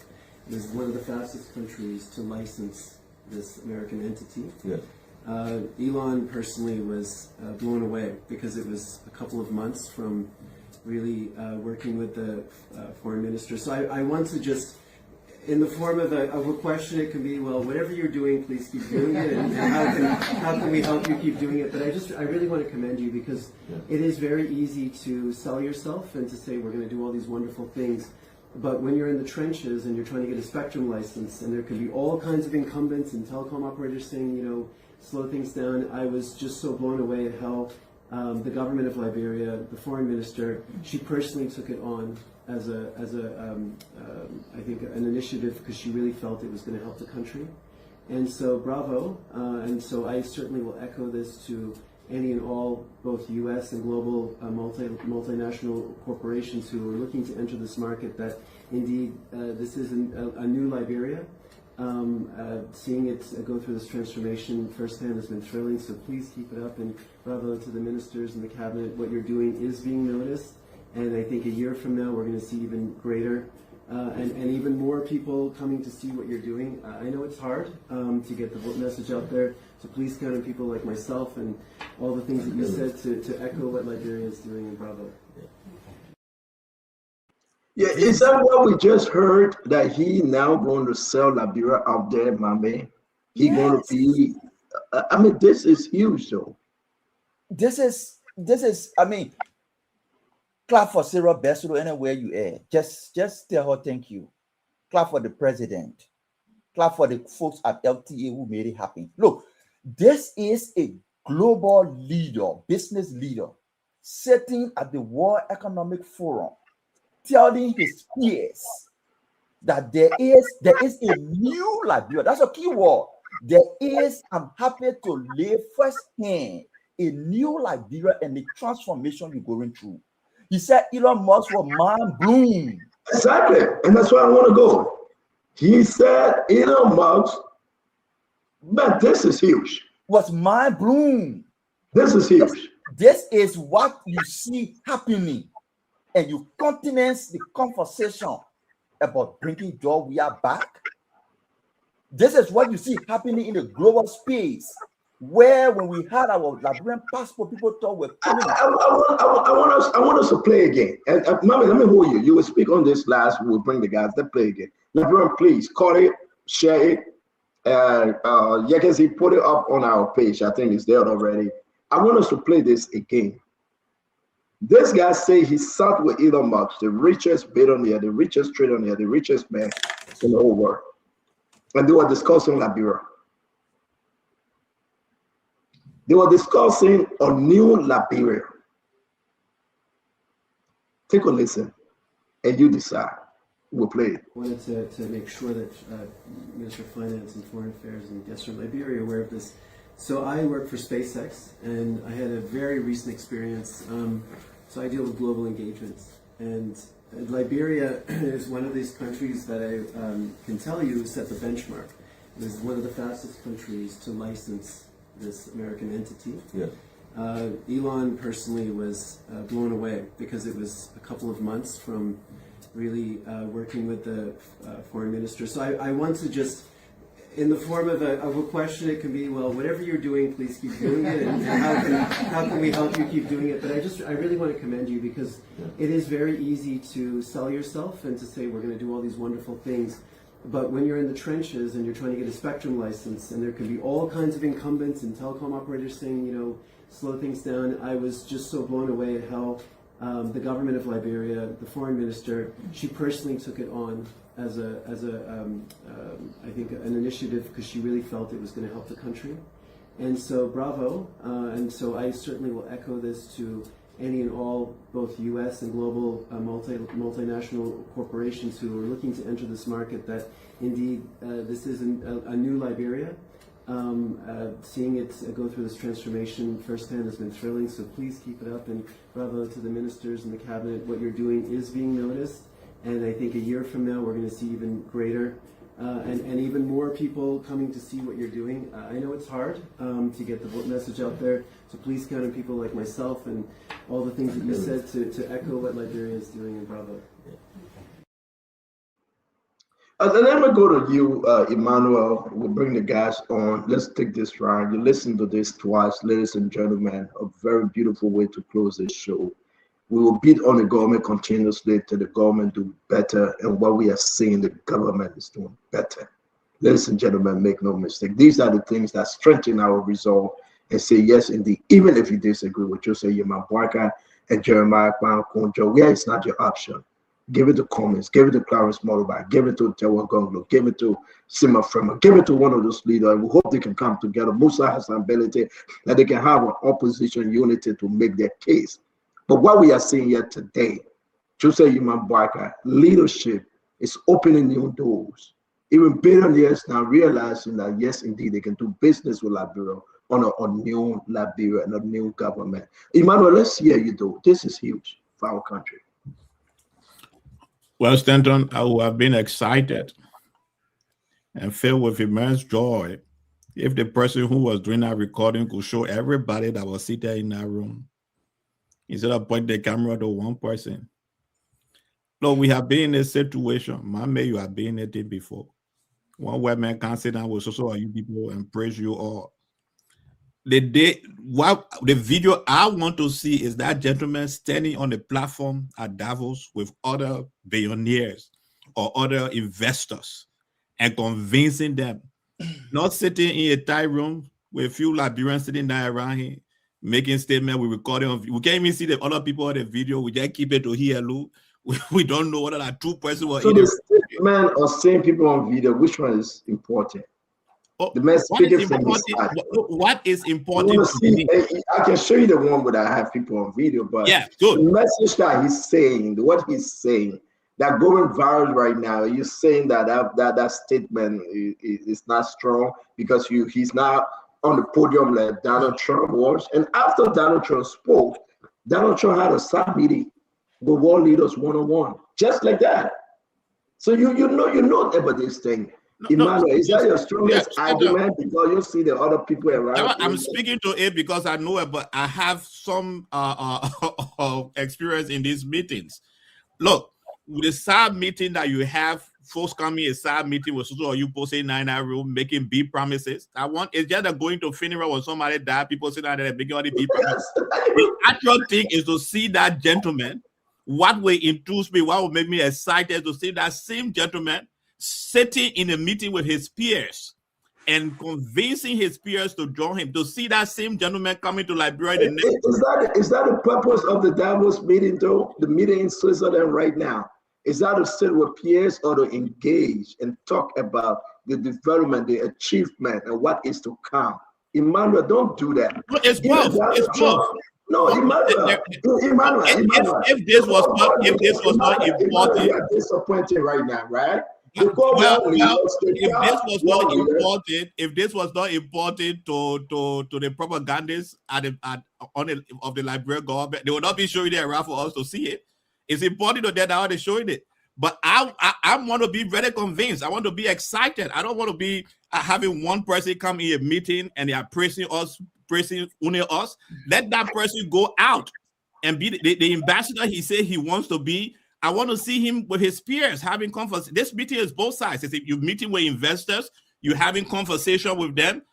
Speaker 7: It is one of the fastest countries to license this American entity.
Speaker 2: Yeah.
Speaker 7: Elon personally was blown away because it was a couple of months from really working with the foreign minister. So I want to just, in the form of a question, it can be, well, whatever you're doing, please keep doing it, and how can we help you keep doing it? But I really want to commend you because it is very easy to sell yourself and to say we're going to do all these wonderful things. But when you're in the trenches and you're trying to get a spectrum license, and there can be all kinds of incumbents and telecom operators saying, slow things down, I was just so blown away at how the government of Liberia, the foreign minister, she personally took it on as I think, an initiative because she really felt it was going to help the country. And so bravo. And so I certainly will echo this to any and all, both U.S. and global multinational corporations who are looking to enter this market, that indeed this is a new Liberia. Seeing it go through this transformation firsthand has been thrilling, so please keep it up, and bravo to the ministers and the cabinet. What you're doing is being noticed, and I think a year from now we're going to see even greater and even more people coming to see what you're doing. I know it's hard to get the message out there, so please count on people like myself and all the things that you said to echo what Liberia is doing, and bravo.
Speaker 15: Yeah, is that what we just heard, that he now going to sell Liberia out there, Mame? He going to be, I mean, this is huge though.
Speaker 2: This is, I mean, clap for Sarah Bessel anywhere you are. Just tell her thank you. Clap for the president. Clap for the folks at LTA who made it happen. Look, this is a global leader, business leader, sitting at the World Economic Forum, telling his peers that there is a new Liberia. That's a key word. There is, I'm happy to lay firsthand, a new Liberia and the transformation you're going through. He said Elon Musk was mind blown.
Speaker 15: Exactly, and that's where I want to go. He said Elon Musk, but this is huge.
Speaker 2: Was mind blown.
Speaker 15: This is huge.
Speaker 2: This is what you see happening, and you countenance the conversation about bringing George Weah back. This is what you see happening in the global space, where when we had our Liberian passport, people thought we're coming.
Speaker 15: I want us to play again. And Mami, let me hold you. You will speak on this last. We'll bring the guys. Let's play again. Liberian, please call it, share it. You can see, put it up on our page. I think it's there already. I want us to play this again. This guy say he sat with Elon Musk, the richest billionaire, the richest trillionaire, the richest man in the whole world. And they were discussing Liberia. They were discussing a new Liberia. Take a listen, and you decide. We'll play it.
Speaker 7: I wanted to make sure that Minister of Finance and Foreign Affairs and guests from Liberia are aware of this. So I work for SpaceX, and I had a very recent experience. So I deal with global engagements, and Liberia is one of these countries that I can tell you set the benchmark. It was one of the fastest countries to license this American entity.
Speaker 2: Yeah.
Speaker 7: Elon personally was blown away because it was a couple of months from really working with the foreign minister. So I want to just, in the form of a question, it can be, well, whatever you're doing, please keep doing it, and how can we help you keep doing it? But I really want to commend you, because it is very easy to sell yourself and to say we're going to do all these wonderful things. But when you're in the trenches and you're trying to get a spectrum license, and there can be all kinds of incumbents and telecom operators saying, slow things down, I was just so blown away at how the government of Liberia, the foreign minister, she personally took it on as I think an initiative, because she really felt it was going to help the country. And so bravo. And so I certainly will echo this to any and all, both U.S. and global multinational corporations who are looking to enter this market, that indeed this is a new Liberia. Seeing it go through this transformation firsthand has been thrilling, so please keep it up, and bravo to the ministers and the cabinet. What you're doing is being noticed, and I think a year from now we're going to see even greater and even more people coming to see what you're doing. I know it's hard to get the message out there, so please count on people like myself and all the things that you said to echo what Liberia is doing, and bravo.
Speaker 15: Let me go to you, Emmanuel. We'll bring the guys on. Let's take this round. You listen to this twice, ladies and gentlemen. A very beautiful way to close this show. We will beat on the government continuously till the government do better, and what we are seeing, the government is doing better. Ladies and gentlemen, make no mistake. These are the things that strengthen our resolve and say, yes, indeed, even if you disagree with Jose Yeman Boyka and Jeremiah Kwan Konjo, where it's not your option. Give it to Cummins, give it to Clarence Motoba, give it to Tewa Gonglo, give it to Sima Frema, give it to one of those leaders, and we hope they can come together. Musa has an ability that they can have an opposition unity to make their case. But what we are seeing here today, Jose Yeman Boyka, leadership is opening new doors. Even billionaires now realizing that, yes, indeed, they can do business with Liberia on a new Liberia and a new government. Emmanuel, let's hear you do. This is huge for our country.
Speaker 19: Well, Stanton, I would have been excited and filled with immense joy if the person who was doing that recording could show everybody that was seated in that room, instead of pointing the camera to one person. Look, we have been in a situation. Mama, you have been in it before. One white man can't sit down with so you people and praise you all. The video I want to see is that gentleman standing on the platform at Davos with other billionaires or other investors and convincing them, not sitting in a tight room with a few Liberians sitting down around him, making statements. We recording on. We can't even see the other people on the video. We just keep it to hear. We don't know whether that two person was.
Speaker 15: So the statement or seeing people on video, which one is important? The man speaking from the side.
Speaker 19: What is important?
Speaker 15: I can show you the one where I have people on video, but
Speaker 19: yeah, good.
Speaker 15: The message that he's saying, what he's saying, that going viral right now, you're saying that statement is not strong because he's not on the podium like Donald Trump was. And after Donald Trump spoke, Donald Trump had a side meeting with world leaders one-on-one, just like that. So you know about this thing. Emmanuel, is that your strongest argument because you see the other people around?
Speaker 19: I'm speaking to it because I know it, but I have some experience in these meetings. Look, with the side meeting that you have, folks coming a side meeting with Susu or you posting in that room making big promises. It's just that going to funeral when somebody died, people sit down there making all the big promises. The actual thing is to see that gentleman. What will enthuse me, what will make me excited to see that same gentleman sitting in a meeting with his peers and convincing his peers to join him, to see that same gentleman coming to Liberia the next.
Speaker 15: Is that the purpose of the Davos meeting, though? The meeting in Switzerland right now? Is that to sit with peers or to engage and talk about the development, the achievement, and what is to come? Emmanuel, don't do that.
Speaker 19: It's both. It's both.
Speaker 15: No, Emmanuel.
Speaker 19: If this was not important,
Speaker 15: you are disappointed right now, right?
Speaker 19: if this was not important to the propagandists of the Liberian government, they would not be showing it around for us to see it. It's important to them how they're showing it. But I want to be very convinced. I want to be excited. I don't want to be having one person come in a meeting and they are praising only us. Let that person go out and be the ambassador he said he wants to be. I want to see him with his peers having conversation. This meeting is both sides. It's if you're meeting with investors, you're having conversation with them.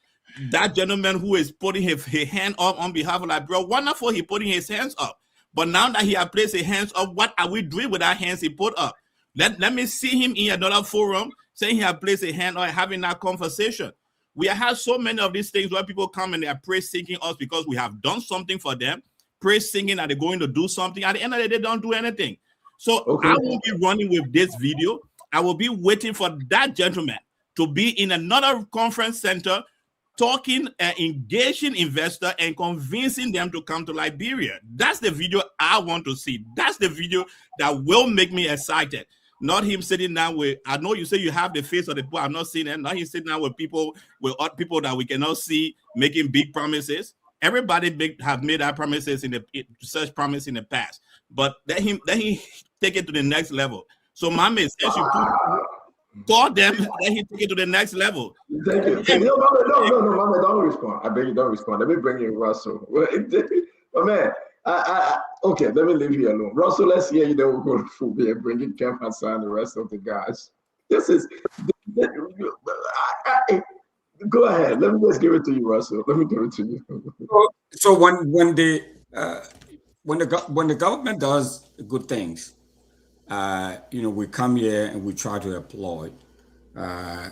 Speaker 19: That gentleman who is putting his hand up on behalf of Liberia, wonderful, he putting his hands up. But now that he has placed his hands up, what are we doing with our hands he put up? Let me see him in another forum saying he has placed a hand on having that conversation. We have had so many of these things where people come and they are praise singing us because we have done something for them, praise singing that they're going to do something. At the end of the day, they don't do anything. So I won't be running with this video. I will be waiting for that gentleman to be in another conference center talking, engaging investor and convincing them to come to Liberia. That's the video I want to see. That's the video that will make me excited. Not him sitting down with, I know you say you have the face of the people, I'm not seeing it. Not him sitting down with people that we cannot see making big promises. Everybody have made our promises such promise in the past. But let him take it to the next level. So Mame, since you call them, let him take it to the next level.
Speaker 15: Thank you. No, Mama, don't respond. I beg you, don't respond. Let me bring in Russell. But man, okay, let me leave you alone. Russell, let's hear you. Then we'll go to Fubi and bring in Kev Hassan and the rest of the guys. Go ahead. Let me just give it to you, Russell. Let me give it to you.
Speaker 20: So when the government does good things, we come here and we try to applaud.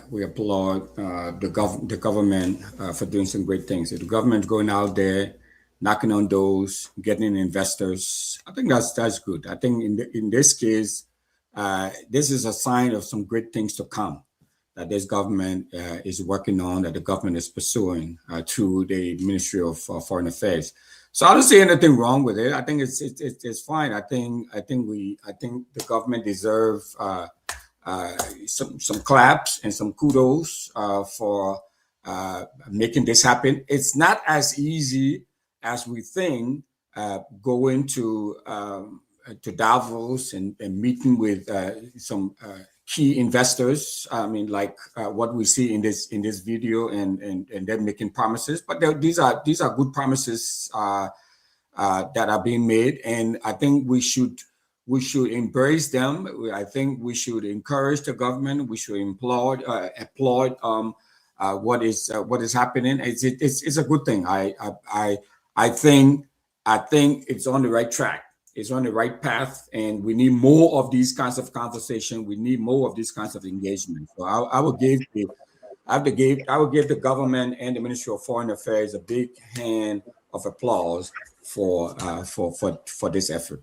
Speaker 20: We applaud the government for doing some great things. If the government going out there, knocking on doors, getting investors, I think that's good. I think in this case, this is a sign of some great things to come that this government is working on, that the government is pursuing through the Ministry of Foreign Affairs. So I don't see anything wrong with it. I think it's fine. I think the government deserves some claps and some kudos for making this happen. It's not as easy as we think, going to Davos and meeting with some key investors. I mean, like what we see in this video, and them making promises. But these are good promises that are being made, and I think we should embrace them. I think we should encourage the government. We should applaud what is happening. It's a good thing. I think it's on the right track. It's on the right path, and we need more of these kinds of conversation. We need more of these kinds of engagement. So I would give the government and the Ministry of Foreign Affairs a big hand of applause for this effort.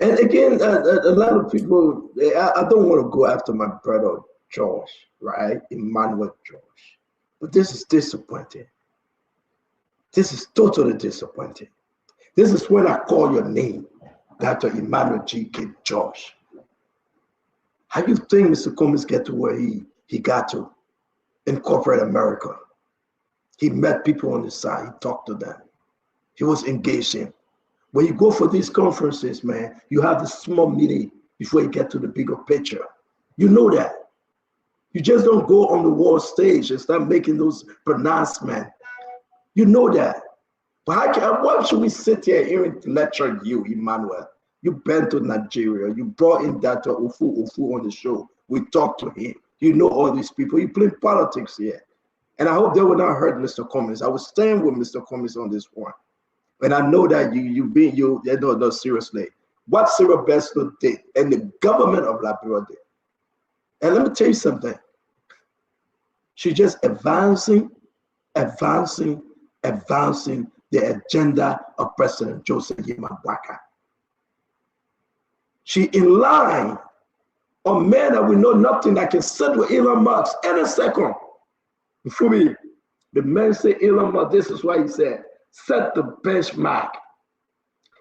Speaker 15: And again, a lot of people, I don't want to go after my brother George, right? Emmanuel George. But this is disappointing. This is totally disappointing. This is when I call your name, Dr. Emmanuel G.K. George. How do you think Mr. Cummings get to where he got to in corporate America? He met people on the side. He talked to them. He was engaging. When you go for these conferences, man, you have the small meeting before you get to the bigger picture. You know that. You just don't go on the world stage and start making those pronouncements. You know that. But why should we sit here hearing lecture you, Emmanuel? You been to Nigeria. You brought in Dr. Ofu on the show. We talked to him. You know all these people. You play politics here. And I hope they will not hurt Mr. Cummings. I was staying with Mr. Cummings on this one. And I know that no, seriously. What Cyril Besto did and the government of Liberia did. And let me tell you something. She's just advancing the agenda of President Joseph Yimabwaka. She in line on men that we know nothing that can sit with Elon Musk any second. For me, the man say Elon Musk, this is why he said, set the benchmark.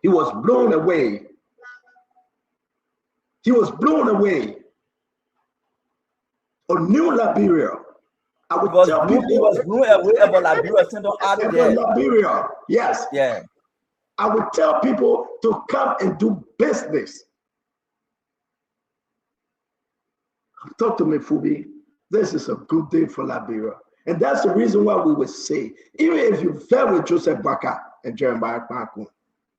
Speaker 15: He was blown away. He was blown away. On New Liberia. I would tell people
Speaker 2: he was blown away about Liberia, sent out there.
Speaker 15: Liberia, yes.
Speaker 2: Yeah.
Speaker 15: I would tell people to come and do business. Talk to me, Fubi. This is a good day for Liberia. And that's the reason why we would say, even if you fell with Joseph Baka and Jeremiah Kpaku,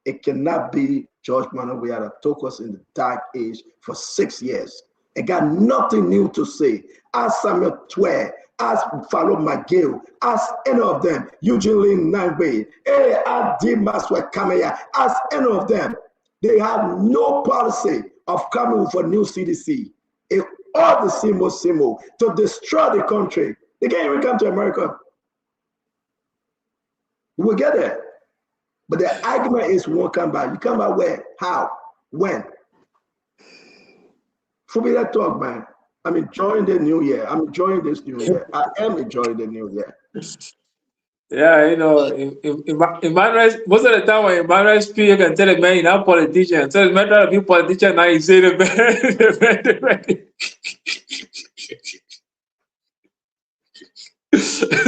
Speaker 15: it cannot be George Manawiata took us in the dark age for 6 years. It got nothing new to say. Ask Samuel Twe, ask Falo McGill, ask any of them, Eugene Lin Nangbe, A.R.D. Maswe Kamaya, ask any of them. They have no policy of coming with a new CDC. All the simo to destroy the country. They can't even come to America. We'll get there. But the argument is we won't come back. You come back where? How? When? For me, that talk, man. I'm enjoying the new year. I'm enjoying this new year. I am enjoying the new year.
Speaker 1: Yeah, you know, Emmanuel, most of the time when Emmanuel speak, you can tell a man you're not a politician. So it's matter of being politician now, you say the man.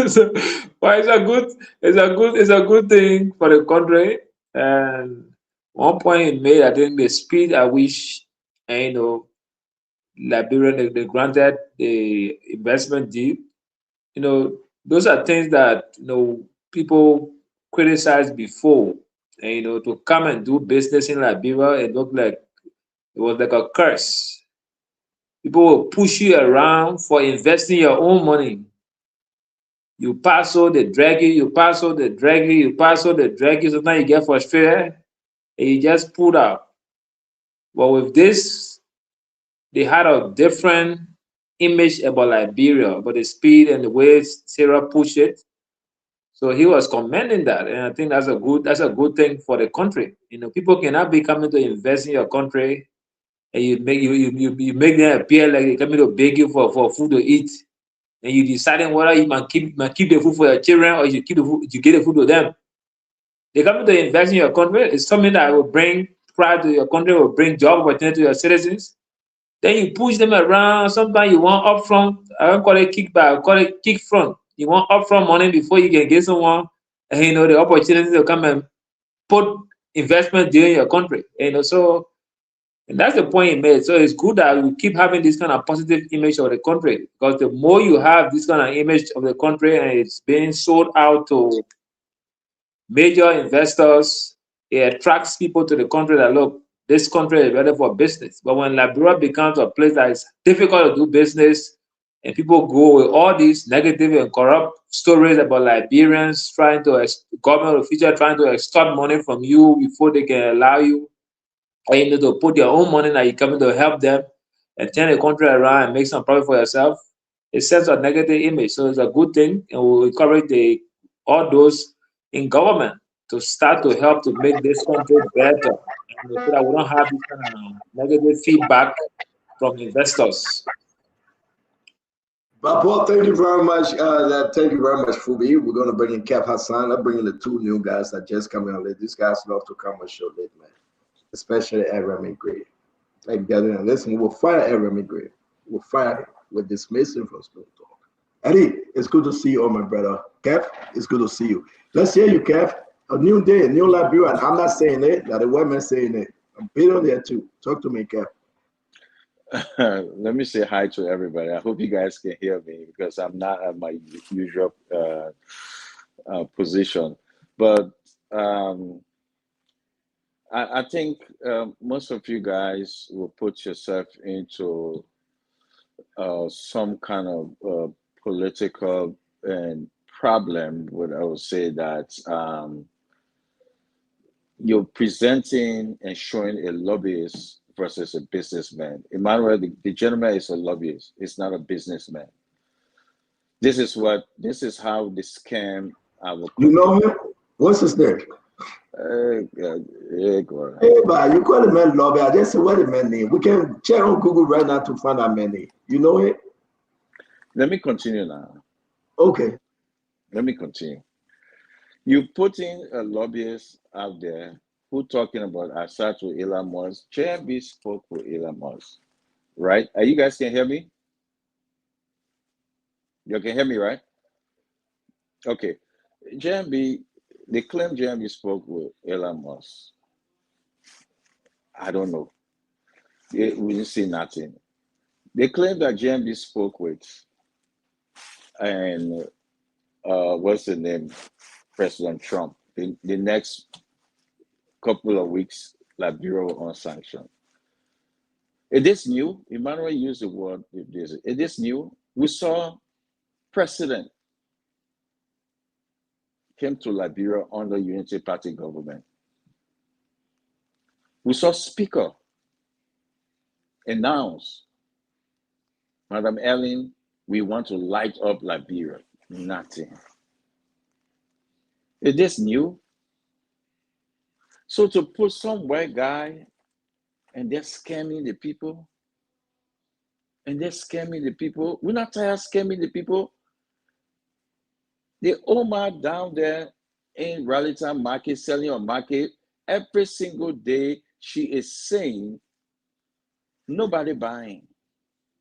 Speaker 1: So, well, it's a good thing for the country. And one point he made, I think the speed at which, you know, Liberia they granted the investment deal, you know, those are things that, you know, people criticized before. And, you know, to come and do business in Liberia, it looked like it was like a curse. People will push you around for investing your own money. You pass all the draggy, you pass all the draggy, you pass all the draggy, so now you get frustrated and you just pull out. But with this, they had a different image about Liberia, about the speed and the way Sarah pushed it. So he was commending that, and I think that's a good thing for the country. You know, people cannot be coming to invest in your country, and you make them appear like they're coming to beg you for food to eat, and you deciding whether you might keep the food for your children or you keep the food, you give the food to them. They coming to invest in your country. It's something that will bring pride to your country, will bring job opportunity to your citizens. Then you push them around. Sometimes you want upfront. I don't call it kickback. I call it kick front. You want upfront money before you can get someone, and you know the opportunity to come and put investment during your country. You know, so and that's the point he made. So it's good that we keep having this kind of positive image of the country, because the more you have this kind of image of the country and it's being sold out to major investors, it attracts people to the country that look, this country is ready for business. But when Liberia becomes a place that is difficult to do business, and people go with all these negative and corrupt stories about Liberians trying to, government officials trying to extort money from you before they can allow you, and you need to put your own money that you're coming to help them and turn the country around and make some profit for yourself, it sends a negative image. So it's a good thing, and we'll encourage all those in government to start to help to make this country better, and so that we don't have this kind of negative feedback from investors.
Speaker 15: But Paul, thank you very much. Thank you very much, Fubi. We're going to bring in Kev Hassan. I'm bringing the two new guys that just come in late. These guys love to come on show late, man. Especially Remy Gray. Like, gather and listen, we'll fire Remy Gray. We'll fire him. We'll dismiss him from Stone Talk. Eddie, it's good to see you, oh my brother. Kev, it's good to see you. Let's hear you, Kev. A new day, a new Liberia. I'm not saying it, that the women saying it. I'm big on there too. Talk to me, Kev.
Speaker 8: Let me say hi to everybody. I hope you guys can hear me because I'm not at my usual position. But I think most of you guys will put yourself into some kind of political and problem. What I would say that you're presenting and showing a lobbyist versus a businessman. Emmanuel, the gentleman is a lobbyist. He's not a businessman. This is how the scam our
Speaker 15: You know
Speaker 8: country.
Speaker 15: him? What's his name?
Speaker 8: God.
Speaker 15: Hey, but you call the man lobby. I just say what the man name. We can check on Google right now to find that man name. You know it?
Speaker 8: Let me continue now.
Speaker 15: Okay.
Speaker 8: Let me continue. You put in a lobbyist out there who talking about Assad with Elon Musk. JMB spoke with Elon Musk, right? You guys can hear me? You can hear me, right? Okay. JMB, they claim JMB spoke with Elon Musk. I don't know. We didn't see nothing. They claim that JMB spoke with, and what's the name? President Trump. The next couple of weeks, like Bureau on sanction. It is new. Emmanuel used the word. It is new. We saw President came to Liberia under Unity Party government. We saw Speaker announce, Madam Ellen, we want to light up Liberia. Nothing. It is new. So to put some white guy and they're scamming the people, we're not tired of scamming the people. The Omar down there in Rallytown Market, selling on market, every single day she is saying, nobody buying,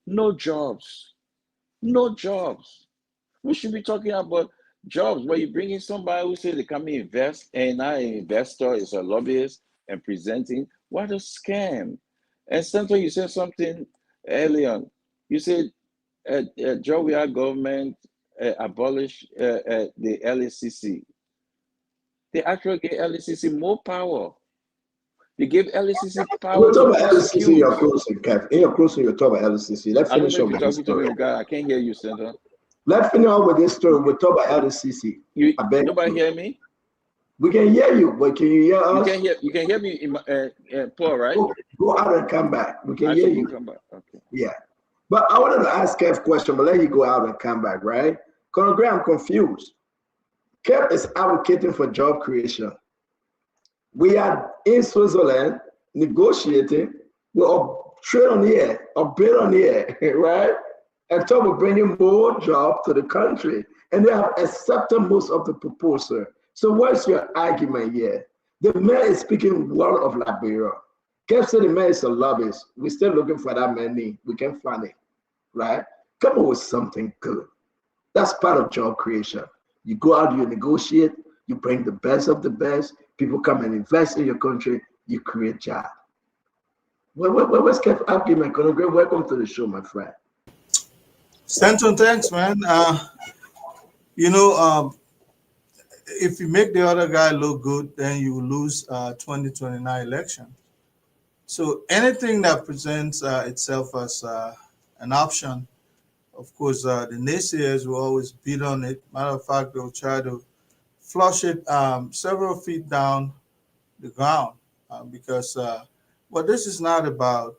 Speaker 8: no jobs, no jobs. We should be talking about jobs where you bring in somebody who says they come invest, and now an investor is a lobbyist and presenting. What a scam. And sometimes you said something earlier. You said Georgia government abolish the LACC. They actually gave LACC more power. They gave LACC power
Speaker 15: We're
Speaker 8: to
Speaker 15: talking about LCC in
Speaker 8: prosecute.
Speaker 15: your closing, Kev. In your closing, you're talking about LCC. Let's
Speaker 8: I don't
Speaker 15: finish
Speaker 8: know
Speaker 15: up
Speaker 8: if you're
Speaker 15: with this
Speaker 8: talking to me
Speaker 15: story.
Speaker 8: because I can't hear you, Senator.
Speaker 15: Let's finish up with this story. We're talking about LCC. I beg
Speaker 8: Nobody
Speaker 15: you.
Speaker 8: hear me?
Speaker 15: We can hear you, but can you hear us?
Speaker 8: You can hear me, Paul, right?
Speaker 15: Go out and come back. We can
Speaker 8: I
Speaker 15: hear
Speaker 8: should go
Speaker 15: you.
Speaker 8: come back. Okay.
Speaker 15: Yeah. But I wanted to ask Kev a question, but let you go out and come back, right? Colonel Gray, I'm confused. Kev is advocating for job creation. We are in Switzerland negotiating with a trillionaire, a billionaire, right? And talk about bringing more jobs to the country. And they have accepted most of the proposal. So what's your argument here? The man is speaking well of Liberia. Kev said the man is a lobbyist. We're still looking for that man name. We can find it, right? Come up with something good. That's part of job creation. You go out, you negotiate, you bring the best of the best. People come and invest in your country. You create jobs. What's Kev argument? Conor Gray, welcome to the show, my friend.
Speaker 9: Stanton, thanks, man. If you make the other guy look good, then you will lose 2029 election. So anything that presents itself as an option, of course, the naysayers will always beat on it. Matter of fact, they'll try to flush it several feet down the ground because but this is not about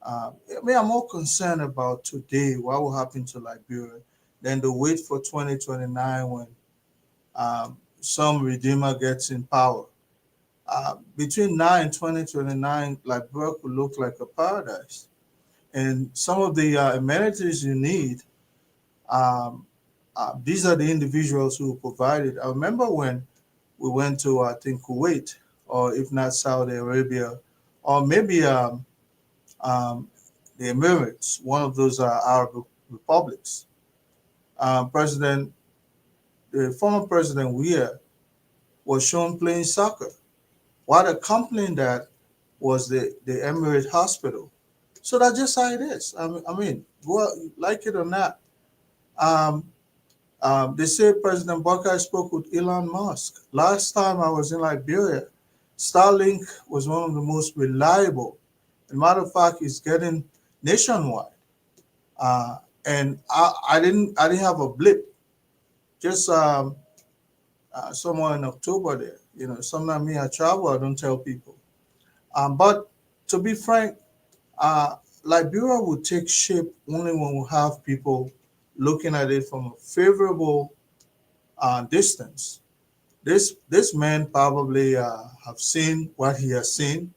Speaker 9: I'm more concerned about today, what will happen to Liberia, than to wait for 2029 when some redeemer gets in power. Between now and 2029, Liberia could look like a paradise. And some of the amenities you need, these are the individuals who provide it. I remember when we went to, I think, Kuwait, or if not Saudi Arabia, or maybe the Emirates, one of those Arab republics. The former President Weir was shown playing soccer. What accompanying that was the Emirate Hospital. So that's just how it is. I mean, go out, like it or not. They say President Buckeye spoke with Elon Musk. Last time I was in Liberia, Starlink was one of the most reliable. As a matter of fact, it's getting nationwide. And I didn't have a blip. Just somewhere in October there. Sometimes me I travel, I don't tell people. But to be frank, Liberia will take shape only when we have people looking at it from a favorable distance. This man probably have seen what he has seen.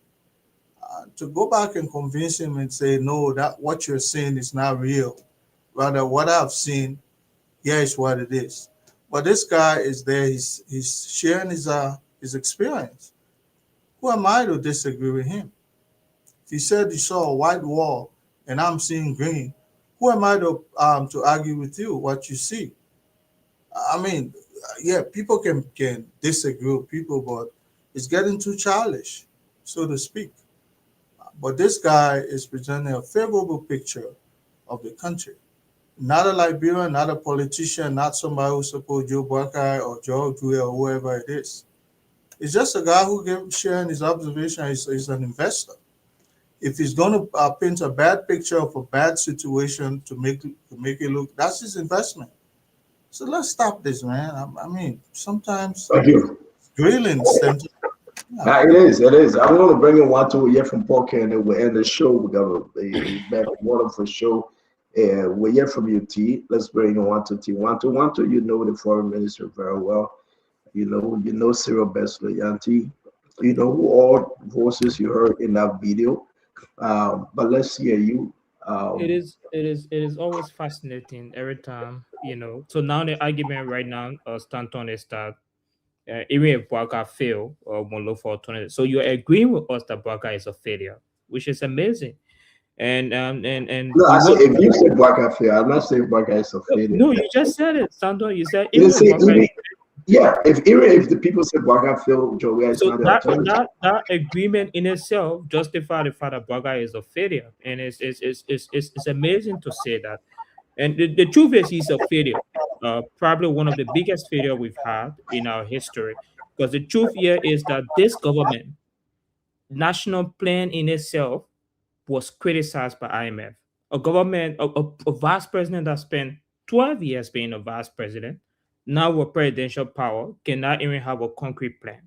Speaker 9: To go back and convince him and say, no, that what you're saying is not real. Rather, what I've seen, yeah, is what it is. But this guy is there. He's sharing his experience. Who am I to disagree with him? If he said he saw a white wall and I'm seeing green, who am I to argue with you what you see? I mean, yeah, people can disagree with people, but it's getting too childish, so to speak. But this guy is presenting a favorable picture of the country. Not a Liberian, not a politician, not somebody who supports Joe Buckeye or George Weah or whoever it is. It's just a guy who gave sharing his observation. He's an investor. If he's going to paint a bad picture of a bad situation to make it look, that's his investment. So let's stop this, man. I mean, sometimes
Speaker 15: Thank you.
Speaker 9: grilling stems.
Speaker 15: It is. It is. I want to bring in one to here from Paul Kennedy. We end the show. We got a back wonderful show. We hear from you, T. Let's bring in one to T. One to. You know the foreign minister very well. You know Cyril Bessler, Yanti. You know who all voices you heard in that video. But let's hear you.
Speaker 22: It is always fascinating every time, So now the argument right now, Stanton, is that even if Braga fail or Molo for alternative, so you're agreeing with us that Braga is a failure, which is amazing. And
Speaker 15: No,
Speaker 22: we
Speaker 15: I said
Speaker 22: want.
Speaker 15: if you say Braga fail, I'm not saying Braga is a failure.
Speaker 22: No, you just said it, Stanton. You said
Speaker 15: You
Speaker 22: even if
Speaker 15: say
Speaker 22: Braga.
Speaker 15: even, yeah, if the people say Braga fail, Joey is
Speaker 22: So
Speaker 15: not the
Speaker 22: that
Speaker 15: alternative.
Speaker 22: that that agreement in itself justify the fact that Braga is a failure, and it's amazing to say that. And the truth is, he's a failure. Probably one of the biggest failure we've had in our history. Because the truth here is that this government, national plan in itself, was criticized by IMF. A government, a vice president that spent 12 years being a vice president, now with presidential power, cannot even have a concrete plan.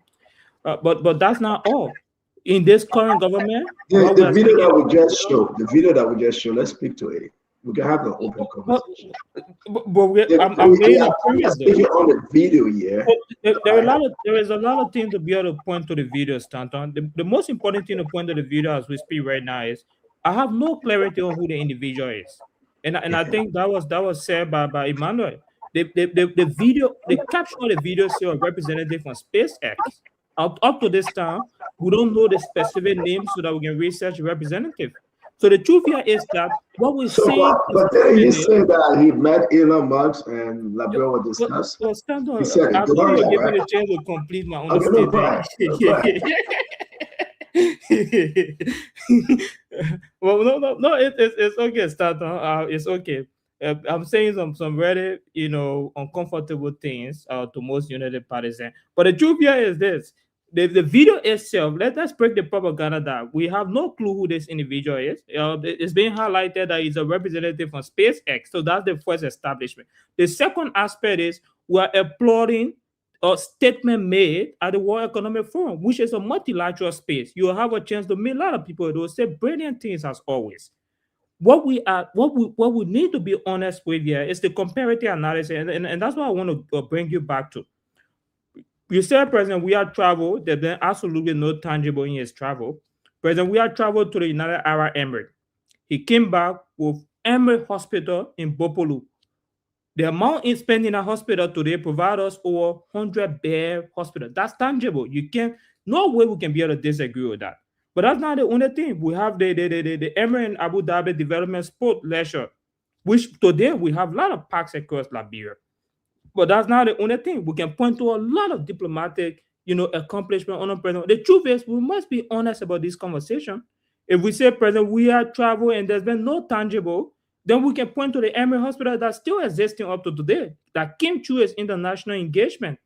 Speaker 22: But that's not all. In this current government, what we
Speaker 15: The
Speaker 22: are
Speaker 15: video
Speaker 22: speaking.
Speaker 15: that we just showed, let's speak to it. We can have an open
Speaker 22: But,
Speaker 15: conversation.
Speaker 22: I'm laying a
Speaker 15: I'm
Speaker 22: premise though.
Speaker 15: speaking on the video here.
Speaker 22: Well, there is a lot of things to be able to point to the video, Stanton. The most important thing to point to the video as we speak right now is I have no clarity on who the individual is, and I think that was said by Emmanuel. The video, the caption of the video show a representative from SpaceX. Up to this time, we don't know the specific name so that we can research the representative. So the truth here is that what we're
Speaker 15: So,
Speaker 22: saying
Speaker 15: but then he
Speaker 22: consistently.
Speaker 15: said that he met Elon Musk and LeBron will discuss.
Speaker 22: Well, stand
Speaker 15: He
Speaker 22: on.
Speaker 15: said it.
Speaker 22: I
Speaker 15: Go
Speaker 22: thought you were
Speaker 15: ahead,
Speaker 22: giving
Speaker 15: right?
Speaker 22: me the chance to complete my
Speaker 15: Okay, no, go
Speaker 22: understanding.
Speaker 15: ahead. Go ahead.
Speaker 22: Well, no, it's okay, Stanton. It's okay. I'm saying some very uncomfortable things to most United Partisans. But the truth here is this: the video itself. Let's break the propaganda down. We have no clue who this individual is. It's being highlighted that he's a representative from SpaceX. So that's the first establishment. The second aspect is we are applauding a statement made at the World Economic Forum, which is a multilateral space. You'll have a chance to meet a lot of people. They will say brilliant things as always. What we need to be honest with here is the comparative analysis, and that's what I want to bring you back to. You said, President, we have traveled. There's been absolutely no tangible in his travel. President, we have traveled to the United Arab Emirates. He came back with Emirates Hospital in Bopolu. The amount he spent in a hospital today provide us over 100-bed hospital. That's tangible. You can't, no way we can be able to disagree with that. But that's not the only thing. We have the Emirates and Abu Dhabi Development Sport Leisure, which today we have a lot of parks across Liberia. But that's not the only thing. We can point to a lot of diplomatic, accomplishment on the president. The truth is, we must be honest about this conversation. If we say, President, we are travel and there's been no tangible, then we can point to the Emory Hospital that's still existing up to today, that came through its international engagement.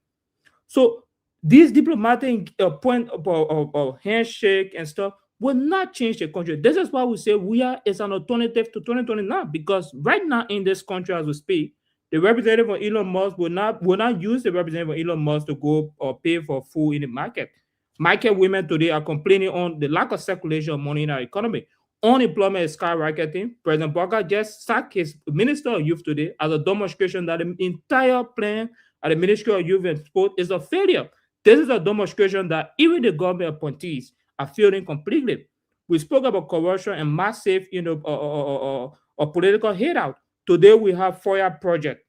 Speaker 22: So these diplomatic point of handshake and stuff will not change the country. This is why we say we are as an alternative to 2029, because right now in this country as we speak, the representative of Elon Musk will not use the representative of Elon Musk to go or pay for food in the market. Market women today are complaining on the lack of circulation of money in our economy. Unemployment is skyrocketing. President Barker just sacked his Minister of Youth today as a demonstration that the entire plan at the Ministry of Youth and Sport is a failure. This is a demonstration that even the government appointees are failing completely. We spoke about corruption and massive, political handout. Today we have FOIA project.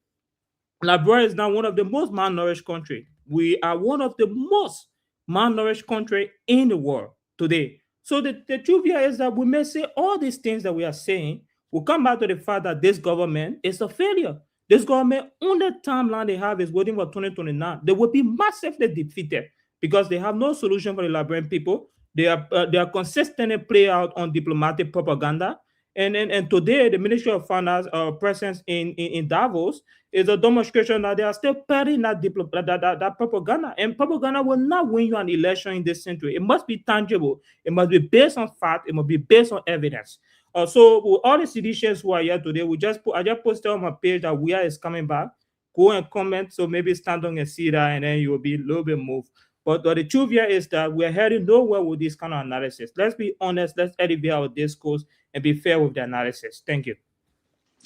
Speaker 22: Liberia is now one of the most malnourished countries. We are one of the most malnourished countries in the world today. So the truth here is that we may say all these things that we are saying will come back to the fact that this government is a failure. This government, only timeline they have is waiting for 2029. They will be massively defeated because they have no solution for the Liberian people. They are consistently play out on diplomatic propaganda. And today, the Ministry of Finance presence in Davos is a demonstration that they are still peddling that propaganda. And propaganda will not win you an election in this century. It must be tangible. It must be based on fact. It must be based on evidence. So with all the CDCs who are here today, I just posted on my page that We Are is coming back. Go and comment. So maybe stand on and see that, and then you will be a little bit moved. But the truth here is that we're heading nowhere with this kind of analysis. Let's be honest. Let's elevate our discourse and be fair with the analysis. Thank you.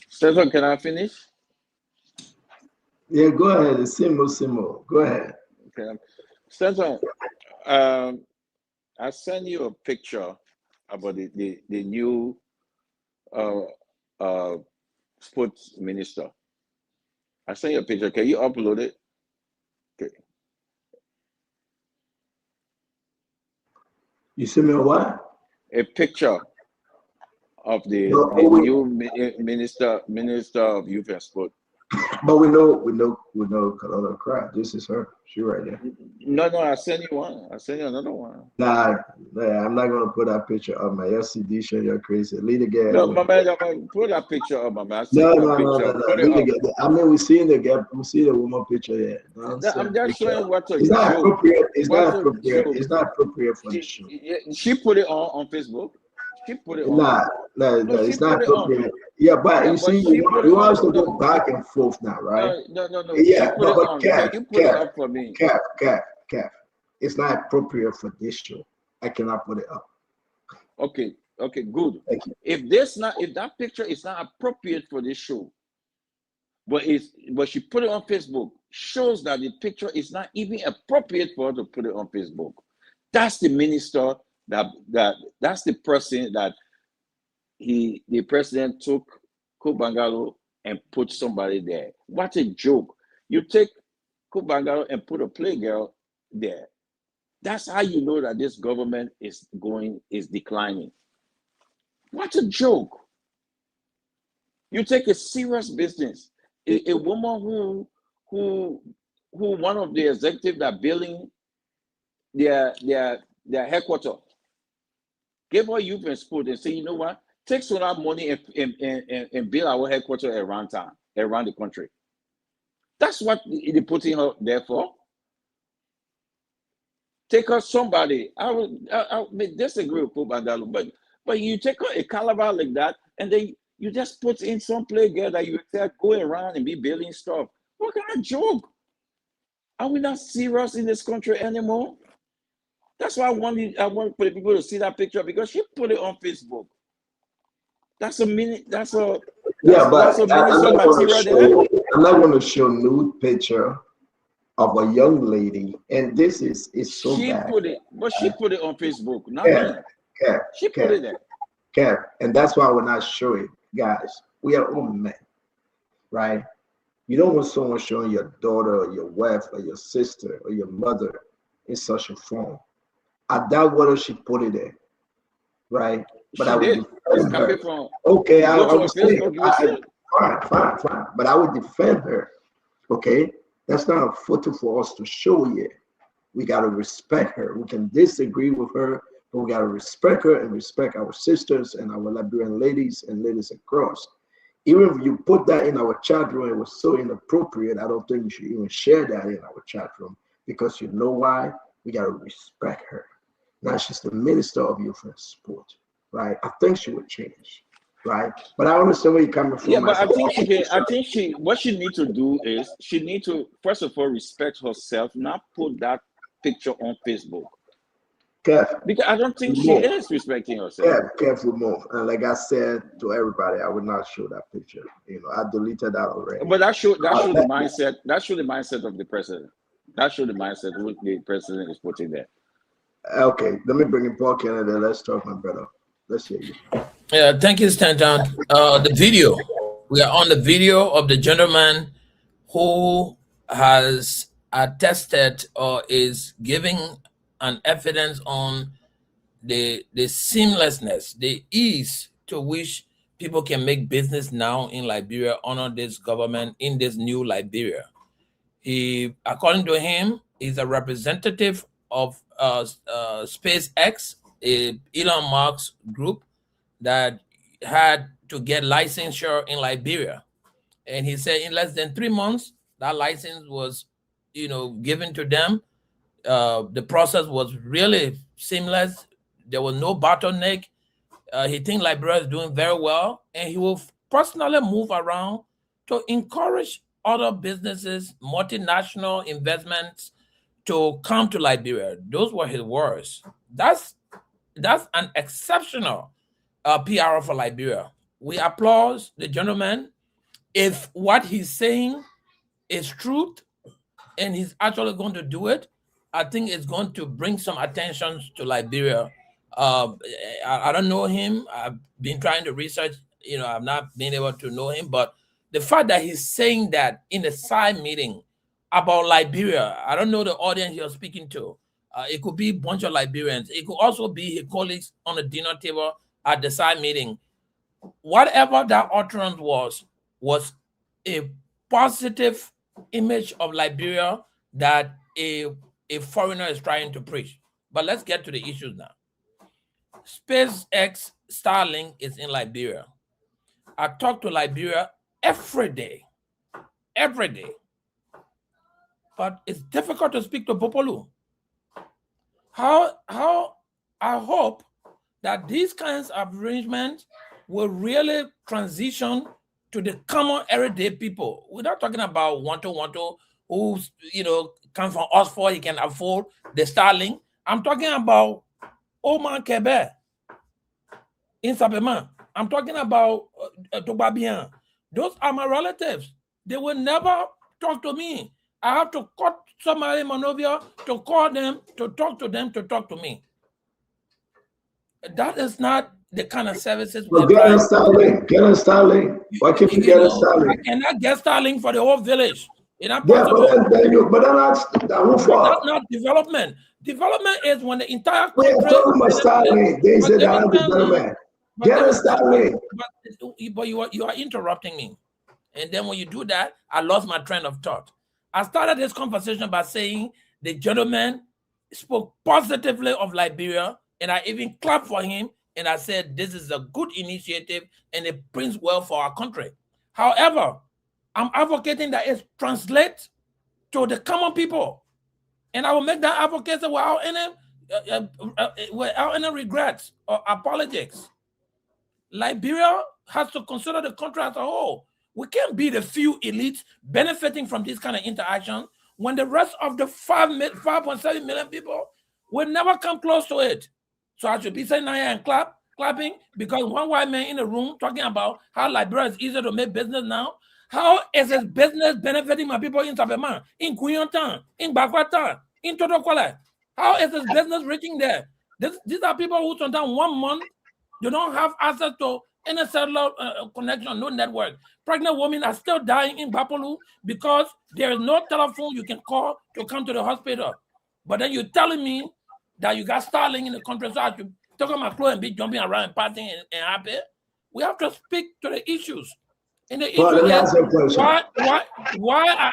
Speaker 8: Stephen, can I finish?
Speaker 15: Yeah, go ahead. Simo. Go ahead.
Speaker 8: Okay. Stephen, I sent you a picture about the new sports minister. I sent you a picture. Can you upload it? Okay.
Speaker 15: You sent me a what?
Speaker 8: A picture of the new minister of youth and sport.
Speaker 15: But we know Colonel Crab. This is her. She right there.
Speaker 8: No, I sent you one. I sent you another one.
Speaker 15: Nah, I'm not gonna put that picture of my SCD show. You're crazy. Lead again.
Speaker 8: No, my man, put that picture up, my man.
Speaker 15: No. I mean, we see the gap. We see the woman picture here.
Speaker 8: I'm just showing what a
Speaker 15: It's not
Speaker 8: joke.
Speaker 15: appropriate. It's not appropriate. It's not appropriate for the show.
Speaker 8: She put it on Facebook. She put it on.
Speaker 15: No, it's not appropriate. Yeah, but you see, you want us to go back and forth now, right?
Speaker 8: No.
Speaker 15: Yeah,
Speaker 8: but
Speaker 15: Cap,
Speaker 8: can you put it up for me?
Speaker 15: Cap. It's not appropriate for this show. I cannot put it up.
Speaker 8: Okay, good.
Speaker 15: Thank you.
Speaker 8: If that picture is not appropriate for this show, but she put it on Facebook, shows that the picture is not even appropriate for her to put it on Facebook. That's the minister that's the person that the president took Kubangalo and put somebody there. What a joke. You take Kubangalo and put a playgirl there. That's how you know that this government is declining. What a joke. You take a serious business. A woman who one of the executives that are building their headquarters gave her youth and sport and say, you know what? Take some of that money and build our headquarters around town, around the country. That's what they're putting her there for. Take her somebody. I may disagree with Kubandalo, but you take her a caliber like that, and then you just put in some playgirl that you expect go around and be building stuff. What kind of joke? Are we not serious in this country anymore? That's why I want for the people to see that picture, because she put it on Facebook. That's a mini. That's a material.
Speaker 15: I'm not going to show nude picture of a young lady, and this is so bad.
Speaker 8: She put it on Facebook, not me. She put it there.
Speaker 15: And that's why we're not showing, guys. We are all men, right? You don't want someone showing your daughter or your wife or your sister or your mother in such a form. I doubt whether she put it there, right? But I would defend her. Okay, I would say, fine. But I would defend her. Okay, that's not a photo for us to show yet. We gotta respect her. We can disagree with her, but we gotta respect her and respect our sisters and our Liberian ladies and ladies across. Even if you put that in our chat room, it was so inappropriate. I don't think you should even share that in our chat room, because you know why? We gotta respect her. Now she's the Minister of Youth and Sport, right? I think she would change, right? But I understand where you're coming from.
Speaker 8: Yeah, but I think what she needs to do is she needs to first of all respect herself, not put that picture on Facebook.
Speaker 15: Kev,
Speaker 8: Because I don't think she
Speaker 15: remove.
Speaker 8: is respecting herself.
Speaker 15: Kev, remove. And like I said to everybody, I would not show that picture. I deleted that already.
Speaker 8: But that show the mindset. That show the mindset of the president. That show the mindset which the president is putting there.
Speaker 15: Okay, let me bring in Paul Kennedy. Let's talk, my brother. Let's hear you.
Speaker 18: Yeah, thank you, Stanton. The video. We are on the video of the gentleman who has attested or is giving an evidence on the seamlessness, the ease to which people can make business now in Liberia under this government in this new Liberia. He, according to him, is a representative of SpaceX, Elon Musk's group that had to get licensure in Liberia. And he said in less than 3 months, that license was, given to them. The process was really seamless. There was no bottleneck. He thinks Liberia is doing very well, and he will personally move around to encourage other businesses, multinational investments to come to Liberia. Those were his words. That's an exceptional PR for Liberia. We applaud the gentleman. If what he's saying is truth and he's actually going to do it, I think it's going to bring some attention to Liberia. I don't know him. I've been trying to research, I've not been able to know him, but the fact that he's saying that in a side meeting about Liberia, I don't know the audience you're speaking to. It could be a bunch of Liberians. It could also be his colleagues on the dinner table at the side meeting. Whatever that utterance was a positive image of Liberia that a foreigner is trying to preach. But let's get to the issues now. SpaceX Starlink is in Liberia. I talk to Liberia every day. But it's difficult to speak to Popolu. How I hope that these kinds of arrangements will really transition to the common everyday people. We're not talking about Wanto who's come from Oxford, he can afford the Starlink. I'm talking about Oman Kebe in Sapema. I'm talking about Tobabian. Those are my relatives. They will never talk to me. I have to cut somebody in Monrovia to call them, to talk to me. That is not the kind of services
Speaker 15: we're trying. Get a Starlink. Why can't you get a Starlink?
Speaker 18: I cannot get Starlink for the whole village. It's not
Speaker 15: possible.
Speaker 18: Yeah,
Speaker 15: but
Speaker 18: that's not development. Development is when the entire country.
Speaker 15: We're talking about Starlink. They said that development. Get a Starlink.
Speaker 18: But you are interrupting me. And then when you do that, I lost my train of thought. I started this conversation by saying the gentleman spoke positively of Liberia, and I even clapped for him, and I said this is a good initiative and it brings well for our country. However, I'm advocating that it translates to the common people, and I will make that advocacy without any regrets or apologies. Liberia has to consider the country as a whole. We can't be the few elites benefiting from this kind of interaction when the rest of the 5.7 million people will never come close to it. So I should be saying here and clapping because one white man in the room talking about how Liberia is easier to make business now. How is his business benefiting my people in Sapema, in Kuyontan, in Bakwata, in Totokwala? How is his business reaching there? These are people who sometimes 1 month they don't have access to any cellular connection, no network. Pregnant women are still dying in Bapolu because there is no telephone you can call to come to the hospital. But then you're telling me that you got Starlink in the country, so I should take off my clothes and be jumping around and partying and happy. We have to speak to the issues. And the issue is why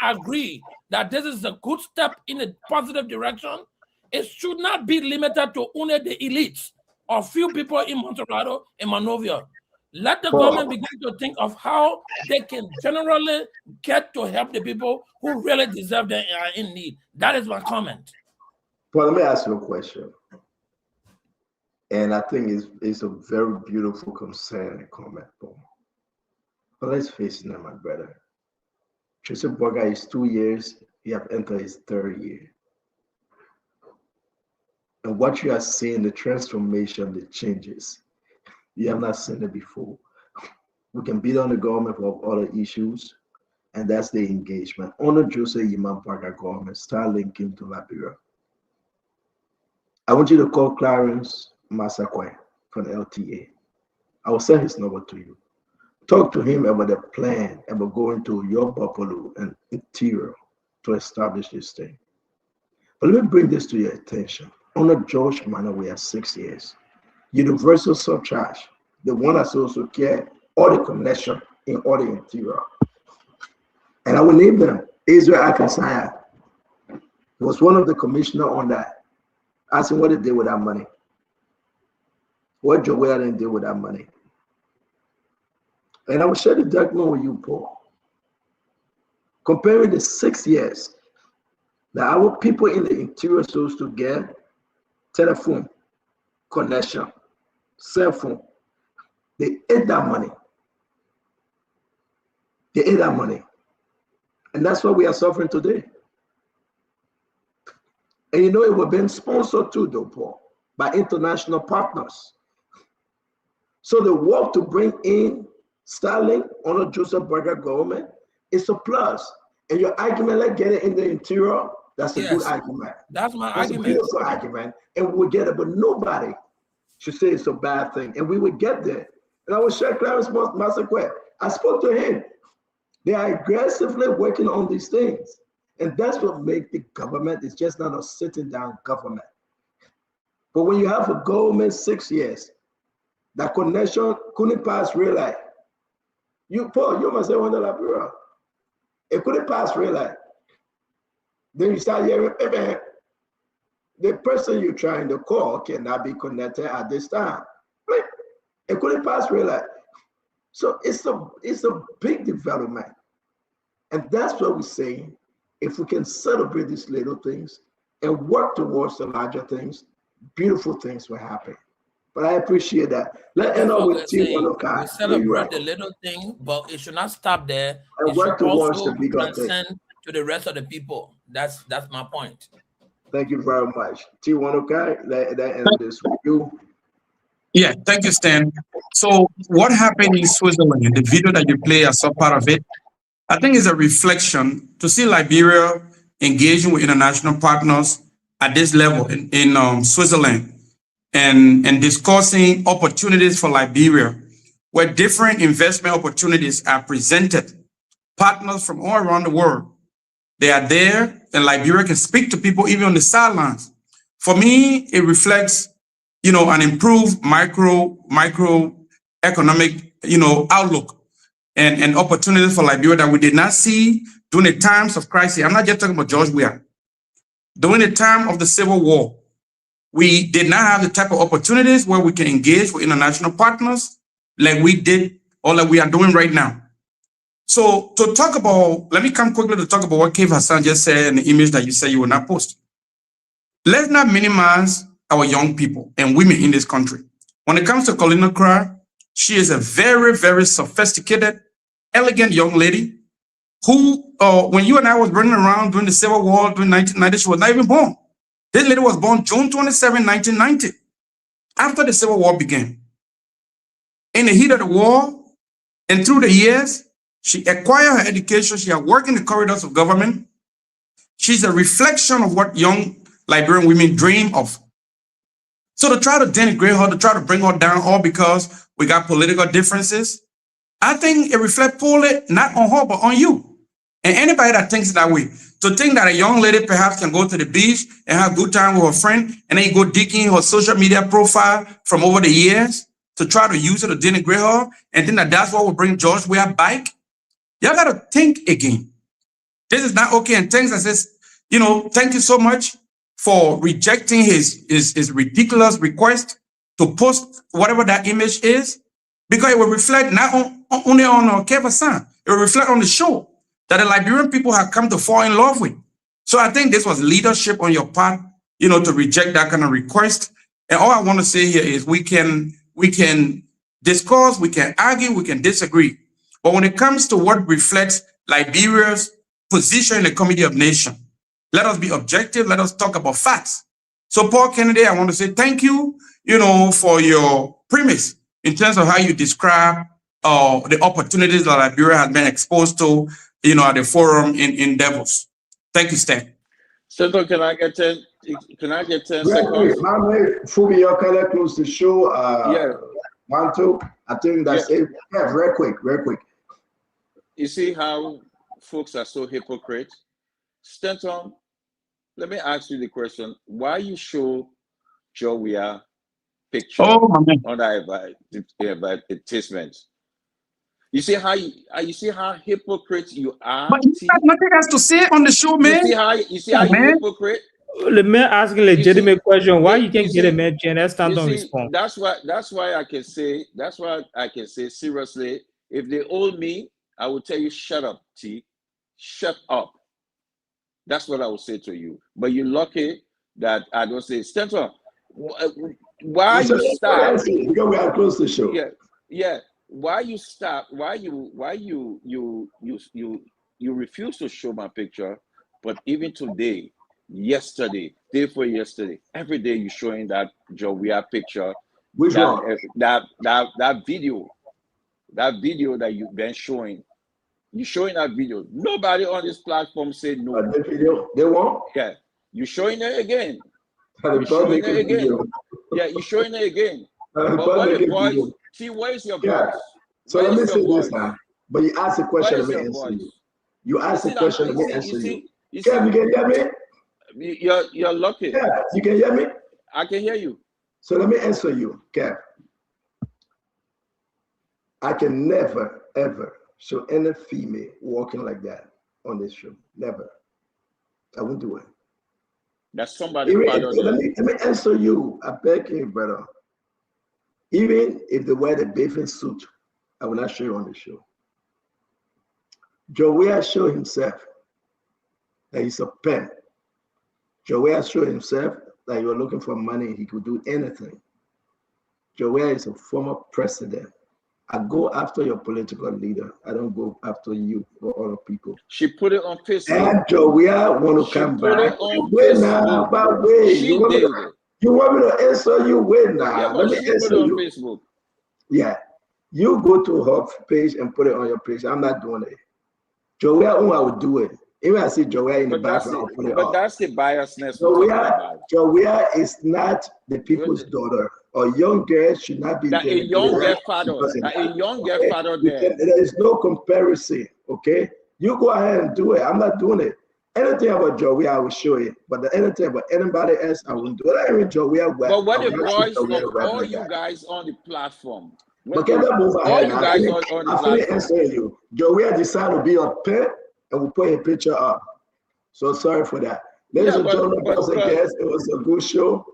Speaker 18: I agree that this is a good step in a positive direction. It should not be limited to only the elites or few people in Monterrey and Monrovia. Let the government begin to think of how they can generally get to help the people who really deserve them and are in need. That is my comment.
Speaker 15: Well, let me ask you a question. And I think it's a very beautiful concern and comment, Paul. But let's face it now, my brother. Tristan Boga is 2 years, he have entered his third year. And what you are seeing, the transformation, the changes, you have not seen it before. We can beat on the government for other issues, and that's the engagement. Honor Joseph Imam Parker government, start linking to Liberia. I want you to call Clarence Masakwe from LTA. I will send his number to you. Talk to him about the plan about going to your Buffalo and interior to establish this thing. But let me bring this to your attention. Under George Manor, we have 6 years. Universal surcharge, the one that also care all the connection in all the interior. And I will name them. Israel Akasaya was one of the commissioner on that. Asking what they did with that money. What Joel did with that money. And I will share the document with you, Paul. Comparing the 6 years that our people in the interior supposed to get telephone connection, cell phone, they ate that money. They ate that money. And that's what we are suffering today. And you know, it was being sponsored too, though, Paul, by international partners. So the work to bring in Starlink on a Joseph Burger government is a plus. And your argument, like get it in the interior, that's a good argument.
Speaker 18: That's my
Speaker 15: That's
Speaker 18: argument.
Speaker 15: a beautiful argument. And we'll get it, but nobody should say it's a bad thing. And we would get there. And I will share Clarence Masakwe. I spoke to him. They are aggressively working on these things. And that's what makes the government, it's just not a sitting down government. But when you have a government 6 years, that connection couldn't pass real life. You, Paul, you must say one of the Liberia. It couldn't pass real life. Then you start hearing, the person you're trying to call cannot be connected at this time. It couldn't pass real life. So it's a big development. And that's what we're saying. If we can celebrate these little things and work towards the larger things, beautiful things will happen. But I appreciate that. Let's end up with
Speaker 18: We celebrate the little thing, but it should not stop there.
Speaker 15: And
Speaker 18: It
Speaker 15: work
Speaker 18: should
Speaker 15: towards
Speaker 18: also
Speaker 15: the bigger thing.
Speaker 18: transcend to the rest of the people. That's my point.
Speaker 15: Thank you very much. T1OK, that ends this with you.
Speaker 3: Yeah, thank you, Stan. So what happened in Switzerland, the video that you play, I saw part of it, I think is a reflection to see Liberia engaging with international partners at this level in Switzerland and discussing opportunities for Liberia, where different investment opportunities are presented. Partners from all around the world, they are there, and Liberia can speak to people even on the sidelines. For me, it reflects, an improved microeconomic, outlook and opportunities for Liberia that we did not see during the times of crisis. I'm not just talking about George Weah. During the time of the Civil War, we did not have the type of opportunities where we can engage with international partners like we did or like we are doing right now. So to talk about, let me come quickly to talk about what Kev Hassan just said in the image that you said you will not post. Let's not minimize our young people and women in this country. When it comes to LACRA, she is a very, very sophisticated, elegant young lady who, when you and I was running around during the Civil War during 1990, she was not even born. This lady was born June 27, 1990, after the Civil War began. In the heat of the war and through the years, she acquired her education. She had worked in the corridors of government. She's a reflection of what young Liberian women dream of. So to try to denigrate her, to try to bring her down, all because we got political differences, I think it reflects poorly not on her, but on you. And anybody that thinks that way, to think that a young lady perhaps can go to the beach and have a good time with her friend, and then you go digging her social media profile from over the years to try to use it to denigrate her, and think that that's what will bring George Weah back. Y'all got to think again. This is not okay. And thanks, I says, thank you so much for rejecting his ridiculous request to post whatever that image is, because it will reflect not only on Kev Hassan, it will reflect on the show that the Liberian people have come to fall in love with. So I think this was leadership on your part, to reject that kind of request. And all I want to say here is we can discuss, we can argue, we can disagree. But when it comes to what reflects Liberia's position in the Committee of Nations, let us be objective. Let us talk about facts. So Paul Kennedy, I want to say thank you, for your premise in terms of how you describe the opportunities that Liberia has been exposed to, at the forum in Davos. Thank you, Stan.
Speaker 8: Senator, can I get 10 seconds?
Speaker 15: My man, Fubi, you're kind of close to the show.
Speaker 8: Yeah.
Speaker 15: 1, 2. I think that's it. Yeah, very quick.
Speaker 8: You see how folks are so hypocrite? Stanton, let me ask you the question. Why you show Joey picture on the advertisement? You see how hypocrite you are?
Speaker 3: But you got nothing else to say on the show, man.
Speaker 8: You see how you hypocrite?
Speaker 22: The man asking a legitimate question. Why you can't get a man chance? Stand on response.
Speaker 8: That's why I can say seriously, if they owe me, I will tell you, shut up, T. Shut up. That's what I will say to you. But you're lucky that I don't say, Stanton, why you stop?
Speaker 15: Because we are close to the show.
Speaker 8: Yeah. Why you stop? Why you refuse to show my picture? But even today, yesterday, day before yesterday, every day you're showing that Joey picture.
Speaker 15: Which one?
Speaker 8: That video that you've been showing. You're showing that video. Nobody on this platform said no.
Speaker 15: The video they won't.
Speaker 8: Yeah, you're showing it again.
Speaker 15: Yeah, you're showing it
Speaker 8: again. But what the voice? See, where's your voice?
Speaker 15: So let me say this now. But you asked a question, let me answer you. You asked a question, let me answer you. Kev, you can hear
Speaker 8: me? You're lucky.
Speaker 15: Yeah, you can hear me?
Speaker 8: I can hear you.
Speaker 15: So let me answer you, Kev. I can never, ever show any female walking like that on this show. Never. I won't do it.
Speaker 8: That's somebody.
Speaker 15: Let me answer you. I beg you, brother. Even if they wear the bathing suit, I will not show you on the show. Joey showed himself that he's a pen. Joey showed himself that you're looking for money. He could do anything. Joey is a former president. I go after your political leader. I don't go after you or other people.
Speaker 8: She put it on Facebook.
Speaker 15: And Joey want to come back. Wait now, but wait. You want me to answer you? Wait now.
Speaker 8: Yeah,
Speaker 15: let me answer you.
Speaker 8: Facebook.
Speaker 15: Yeah. You go to her page and put it on your page. I'm not doing it. Joey, I would do it. Even I see Joey in the background, I'll put it
Speaker 8: but
Speaker 15: off.
Speaker 8: that's the biasness.
Speaker 15: Joey is not the people's daughter. A young girl should not be
Speaker 8: a young girl father.
Speaker 15: There is no comparison, okay? You go ahead and do it. I'm not doing it. Anything about Joey, I will show you. But anything about anybody else, I won't do it. I even Joey.
Speaker 8: But what the voice of all you guys on the platform?
Speaker 15: But can I move ahead? I finish answering you. Joey decided to be a pet and we put a picture up. So sorry for that. Ladies and gentlemen, it was a good show.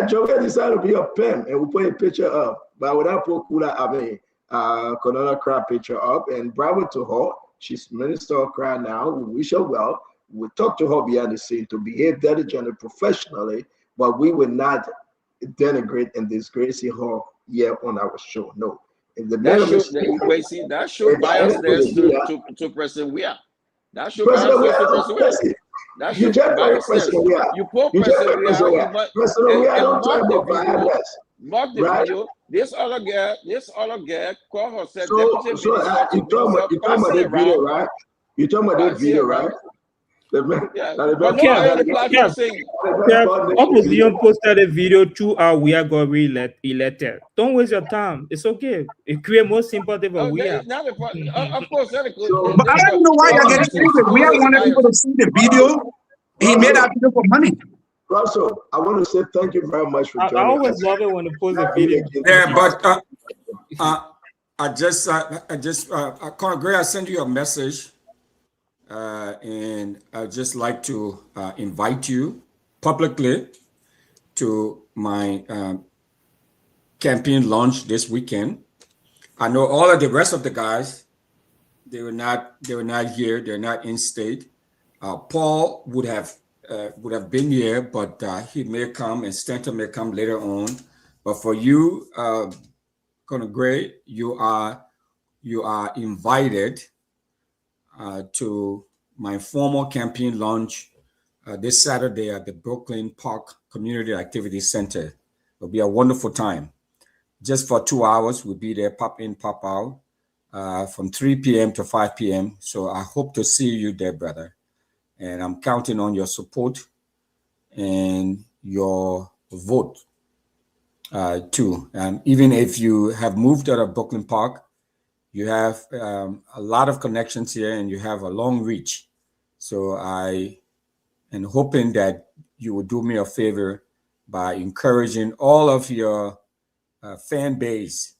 Speaker 15: Joey decided to be a pen and we put a picture up. But without put Condolences crowd picture up, and bravo to her. She's Minister of Crowd now. We wish her well. We talk to her behind the scene to behave diligently, professionally, but we will not denigrate and disgrace her here on our show. No. If the
Speaker 8: that show biasness to President Weah. That show biasness to President Weah. That show biasness. You put President Weah. Mark the video. This other girl call herself deputy minister.
Speaker 15: You talking about that video, right? You talking about that video, right?
Speaker 22: Opposition posted a video 2 hours we are going to elected. Don't waste your time. It's okay. It creates more sympathy for we are.
Speaker 8: Of course,
Speaker 3: but I don't know why you're getting angry. We are wanting people to see the video. He made that video for money.
Speaker 15: Russell, I want to say thank you very much for joining.
Speaker 22: I always love it when you post a video.
Speaker 17: Yeah, but I just Conor Gray, I sent you a message. And I'd just like to invite you publicly to my campaign launch this weekend. I know all of the rest of the guys, they were not here. They're not in state. Paul would have been here, but he may come, and Stanton may come later on. But for you, Conor Gray, you are invited to my formal campaign launch
Speaker 20: this Saturday at the Brooklyn Park Community Activity Center. It'll be a wonderful time. Just for 2 hours, we'll be there, pop in, pop out, from 3 p.m. to 5 p.m. So I hope to see you there, brother. And I'm counting on your support and your vote too. Even if you have moved out of Brooklyn Park, you have a lot of connections here and you have a long reach. So I am hoping that you will do me a favor by encouraging all of your fan base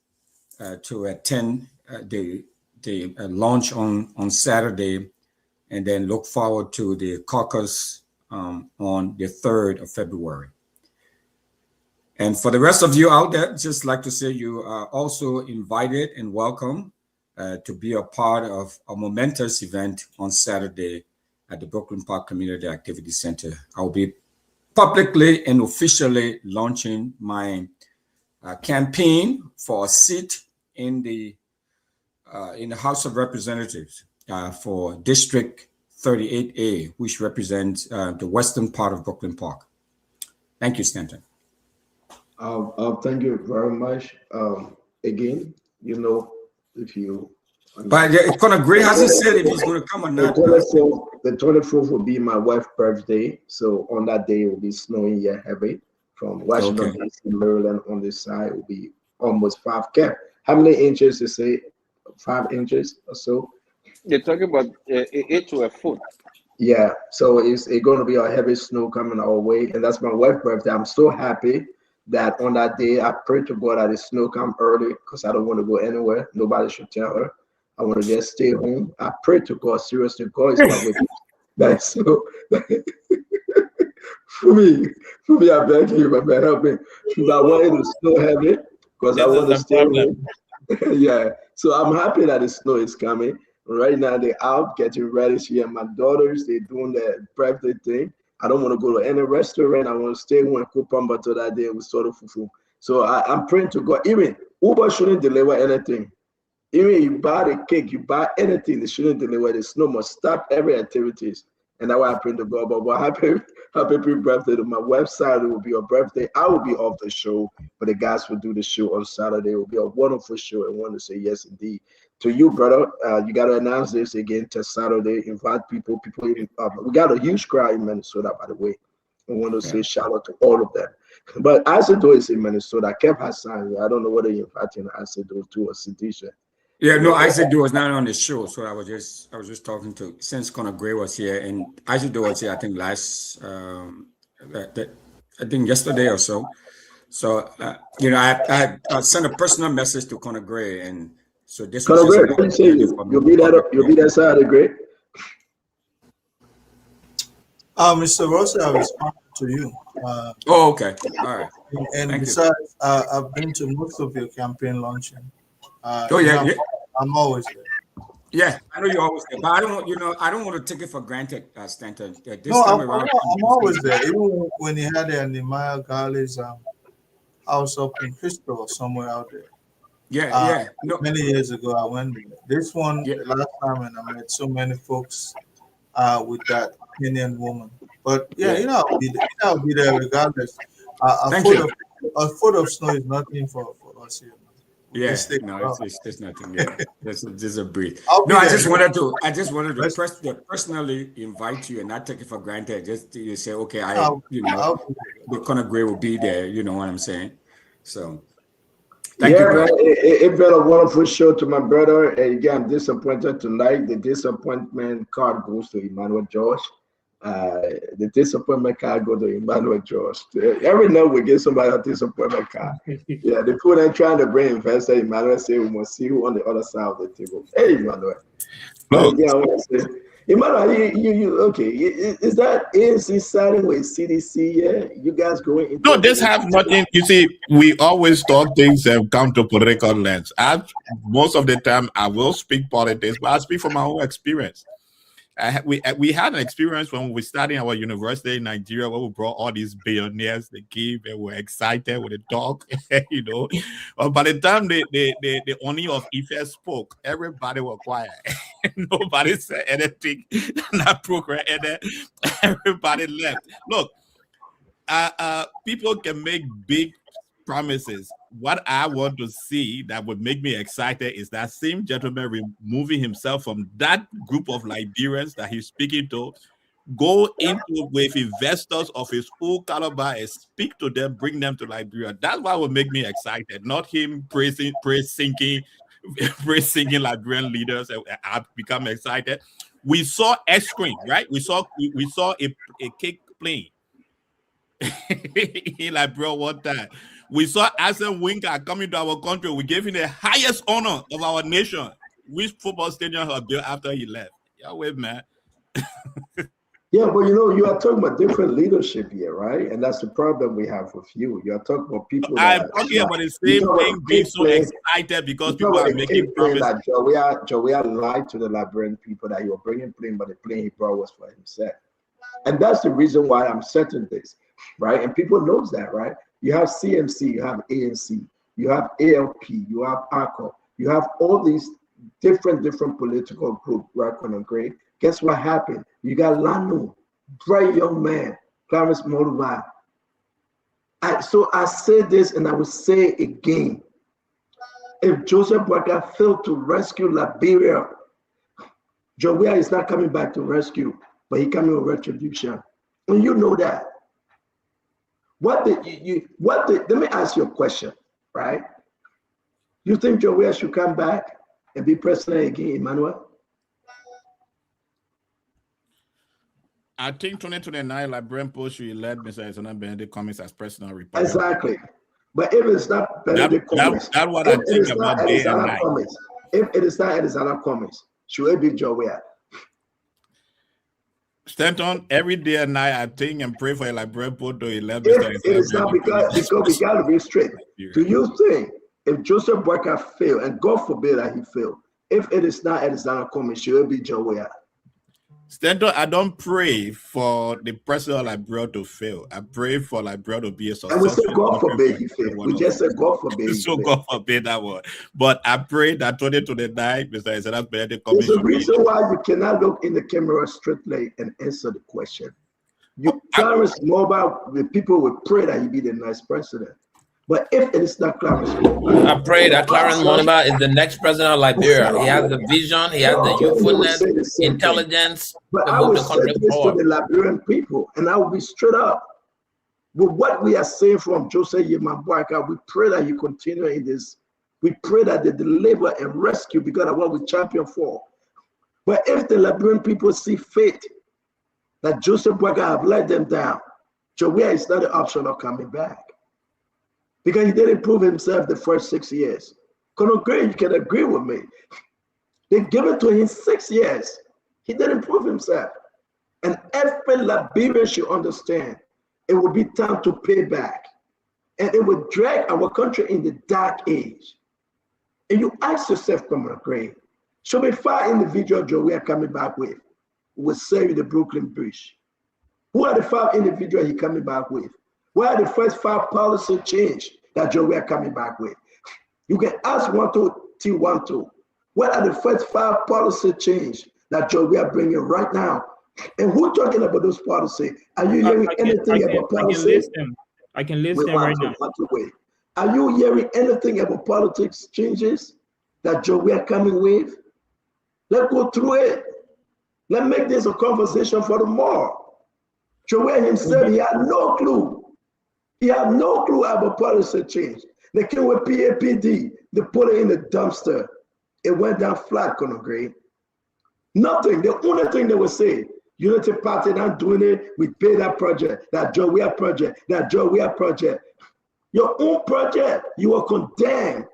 Speaker 20: to attend the launch on Saturday, and then look forward to the caucus on the 3rd of February. And for the rest of you out there, just like to say you are also invited and welcome to be a part of a momentous event on Saturday at the Brooklyn Park Community Activity Center. I'll be publicly and officially launching my campaign for a seat in the House of Representatives for District 38A, which represents the western part of Brooklyn Park. Thank you, Stanton.
Speaker 15: Thank you very much. Again, if you.
Speaker 20: But Conor Gray hasn't said if he's going to come or not.
Speaker 15: The 24th will be my wife's birthday, so on that day it will be snowing here heavy. From Washington D.C., Maryland on this side it will be almost 5 cap. How many inches? They say 5 inches or so.
Speaker 8: You're talking about 8 to a foot.
Speaker 15: Yeah, so it's going to be a heavy snow coming our way, and that's my wife's birthday. I'm so happy that on that day I pray to God that the snow come early because I don't want to go anywhere. Nobody should tell her. I want to just stay home. I pray to God, seriously, God is my witness. That's so for me, I beg you, my man, help me. But I want it to snow heavy because I want to stay home. Yeah, so I'm happy that the snow is coming. Right now they're out getting ready. She and my daughters, they're doing their birthday thing. I don't want to go to any restaurant. I want to stay home and cook pamba to that day with sort of fufu. So I'm praying to God. Even Uber shouldn't deliver anything. Even you buy the cake, you buy anything, they shouldn't deliver. The snow must stop every activities. And that's why I pray to God. But happy birthday to my website. It will be your birthday. I will be off the show, but the guys will do the show on Saturday. It will be a wonderful show. I want to say yes, indeed. To you, brother, you got to announce this again to Saturday. Invite people. We got a huge crowd in Minnesota, by the way. I want to say shout out to all of them. But Isidore is in Minnesota. Kev Hassan, I don't know whether you're inviting Isidore to a Sidisha.
Speaker 20: Yeah, no, Isidore was not on the show, so I was just talking to, since Conor Gray was here, and Isidore was here, I think I think yesterday or so. So I sent a personal message to Conor Gray, and so this was
Speaker 15: Conor Gray, say you'll be that Saturday, Gray.
Speaker 9: Mr. Rossi, I responded to you.
Speaker 20: Okay, all right.
Speaker 9: And
Speaker 20: Thank
Speaker 9: besides, I've been to most of your campaign launching. I'm always there.
Speaker 20: Yeah, I know you're always there, but I don't want to take it for granted, Stanton.
Speaker 9: I'm always there. Even when you had the Nehemiah Gali's house up in Crystal or somewhere out there.
Speaker 20: Yeah. No.
Speaker 9: Many years ago, I went there. This one, the last time, and I met so many folks with that Kenyan woman. But I'll be there regardless. A foot of snow is nothing for us here.
Speaker 20: It's nothing. Yeah, there's a breeze. No, I just wanted to personally invite you and not take it for granted. Just you say, okay, the Conor Gray will be there. You know what I'm saying? So, thank you, brother.
Speaker 15: It's been a wonderful show to my brother. And again, I'm disappointed tonight. The disappointment card goes to Emmanuel George. The disappointment card goes to Emmanuel George. Every night we get somebody a disappointment card. Yeah, they put in trying to bring investor. Emmanuel say we must see who on the other side of the table. Hey, Emmanuel. Again, I want to say, Emmanuel, you okay? Is that ANC siding with CDC? Yeah, you guys going into?
Speaker 19: No, this have nothing. You see, we always talk things and come to political lens. Most of the time, I will speak politics, but I speak from my own experience. We had an experience when we started our university in Nigeria where we brought all these billionaires. They came and were excited with the talk, you know. But by the time the Oni of Ife spoke, everybody was quiet. Nobody said anything. That program ended. Everybody left. Look, people can make big promises. What I want to see that would make me excited is that same gentleman removing himself from that group of Liberians that he's speaking to, go into with investors of his own caliber and speak to them, bring them to Liberia. That's what would make me excited, not him praising Liberian leaders. I've become excited. We saw X-Screen, right? We saw a cake plane in Liberia one time. We saw Arsene Wenger coming to our country. We gave him the highest honor of our nation. Which football stadium he built after he left? Yeah, wait, man.
Speaker 15: Yeah, but you know, you are talking about different leadership here, right? And that's the problem we have with you. You are talking about people that
Speaker 19: I'm talking about the same thing, being so excited because people are making promises.
Speaker 15: That Joey lied to the Liberian people that he was bringing plane, but the plane he brought was for himself. And that's the reason why I'm certain this, right? And people knows that, right? You have CMC, you have ANC, you have ALP, you have ACO, you have all these different political groups, right? Great. Guess what happened? You got Lanu, bright young man, Clarence Moruba. So I said this and I will say it again. If Joseph Boakai failed to rescue Liberia, Joey is not coming back to rescue, but he coming with retribution. And you know that. Let me ask you a question, right? You think Joey should come back and be president again, Emmanuel?
Speaker 19: I think 2029, Liberian Post should elect Mr. Ezana Benedict Cummings as president Republican.
Speaker 15: Exactly. But if it's not Benedict Cummings,
Speaker 19: that's what I think about day and night.
Speaker 15: If it is not Ezana Cummings, should it be Joey?
Speaker 19: Stanton, every day and night I think and pray for a Liberian Post to elect
Speaker 15: Mr. Ezana. It is not because we got to be straight. Do you think if Joseph Boakai failed, and God forbid that he failed, if it is not Ezana Cummings, should it be Joey?
Speaker 19: Stanton, I don't pray for the president of Liberia to fail. I pray for Liberia to be a successful.
Speaker 15: And we said God forbid he fail. We just said God forbid.
Speaker 19: So God forbid that one. But I pray that 2029, Mr. Ezana Benedict Cummings.
Speaker 15: There's a reason why you cannot look in the camera straightly and answer the question. Clarence Mobile, the people will pray that he be the next president. But if it is not Clarence Mobile,
Speaker 18: I pray that Clarence Moniba is the next president of Liberia. He has the vision, he has the youthfulness, intelligence.
Speaker 15: But I will say this to the Liberian people, and I will be straight up. With what we are saying from Joseph Yema Boakai, we pray that you continue in this. We pray that they deliver and rescue because of what we champion for. But if the Liberian people see fit that Joseph Boakai have let them down, Joey is not an option of coming back. Because he didn't prove himself the first 6 years. Condolences, you can agree with me. They gave it to him 6 years. He didn't prove himself. And every Liberian should understand it will be time to pay back. And it will drag our country in the dark age. And you ask yourself, Condolences, should be 5 individuals Joey are coming back with who will save the Brooklyn Bridge? Who are the 5 individuals he coming back with? What are the first 5 policy change that Joey are coming back with? You can ask 1 to T1 to. What are the first 5 policy change that Joey are bringing right now? And who talking about those policy? Are you hearing anything about policy?
Speaker 22: I can list them right now.
Speaker 15: Are you hearing anything about politics changes that Joey are coming with? Let's go through it. Let's make this a conversation for tomorrow. Joey himself, he had no clue. He had no clue about policy change. They came with PAPD. They put it in the dumpster. It went down flat, Condolences. Nothing. The only thing they would say, Unity Party not doing it. We pay that project, that Joey project, that Joey project. Your own project, you are condemned.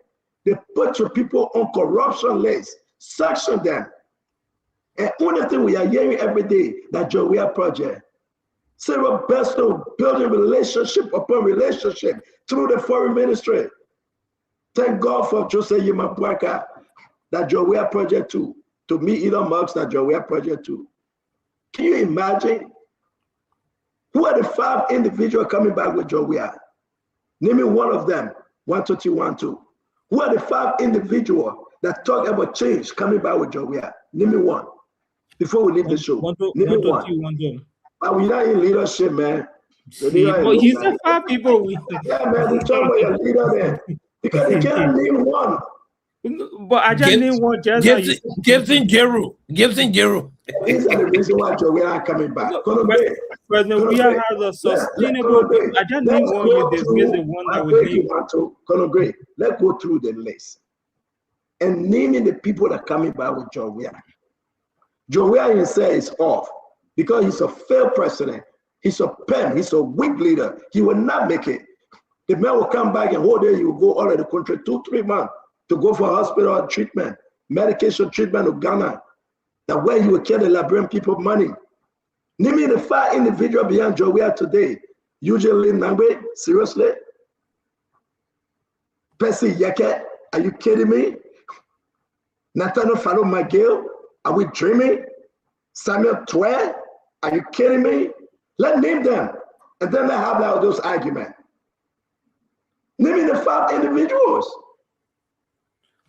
Speaker 15: They put your people on corruption list, sanction them. And only thing we are hearing every day, that Joey project. Sarah Besto building relationship upon relationship through the foreign ministry. Thank God for Joseph Yema Boakai, that Joey project too. To me, Elon Musk, that Joey project too. Can you imagine? Who are the 5 individuals coming back with Joe Weah? Name me one of them. 1, 2, 3, 1, 2. Who are the 5 individuals that talk about change coming back with Joe Weah? Name me one. Before we leave the show, name me one. But we're not in leadership, man.
Speaker 22: But you said 5 people.
Speaker 15: Yeah, man, we talk about your leader, man. Because you can't name one.
Speaker 22: But I just named one just now.
Speaker 18: Gibson Jeru. Gibson Jeru.
Speaker 15: These are the reason why Joe Weah are coming back.
Speaker 22: President Weah has a sustainable. I just named one. You dismissed the one that was named.
Speaker 15: Let's go through the list and naming the people that are coming back with Joe Weah. Joe Weah himself is off because he's a failed president. He's a pen. He's a weak leader. He will not make it. The man will come back and whole day he will go all over the country 2-3 months to go for hospital treatment, medication treatment of Ghana. That way you will kill the Liberian people money. Name me the 5 individuals behind Joe Weah today. Usually Nangbe, seriously? Percy Yeke, are you kidding me? Nathaniel Fado McGill, are we dreaming? Samuel Twe, are you kidding me? Let's name them. And then let's have those arguments. Name me the 5 individuals.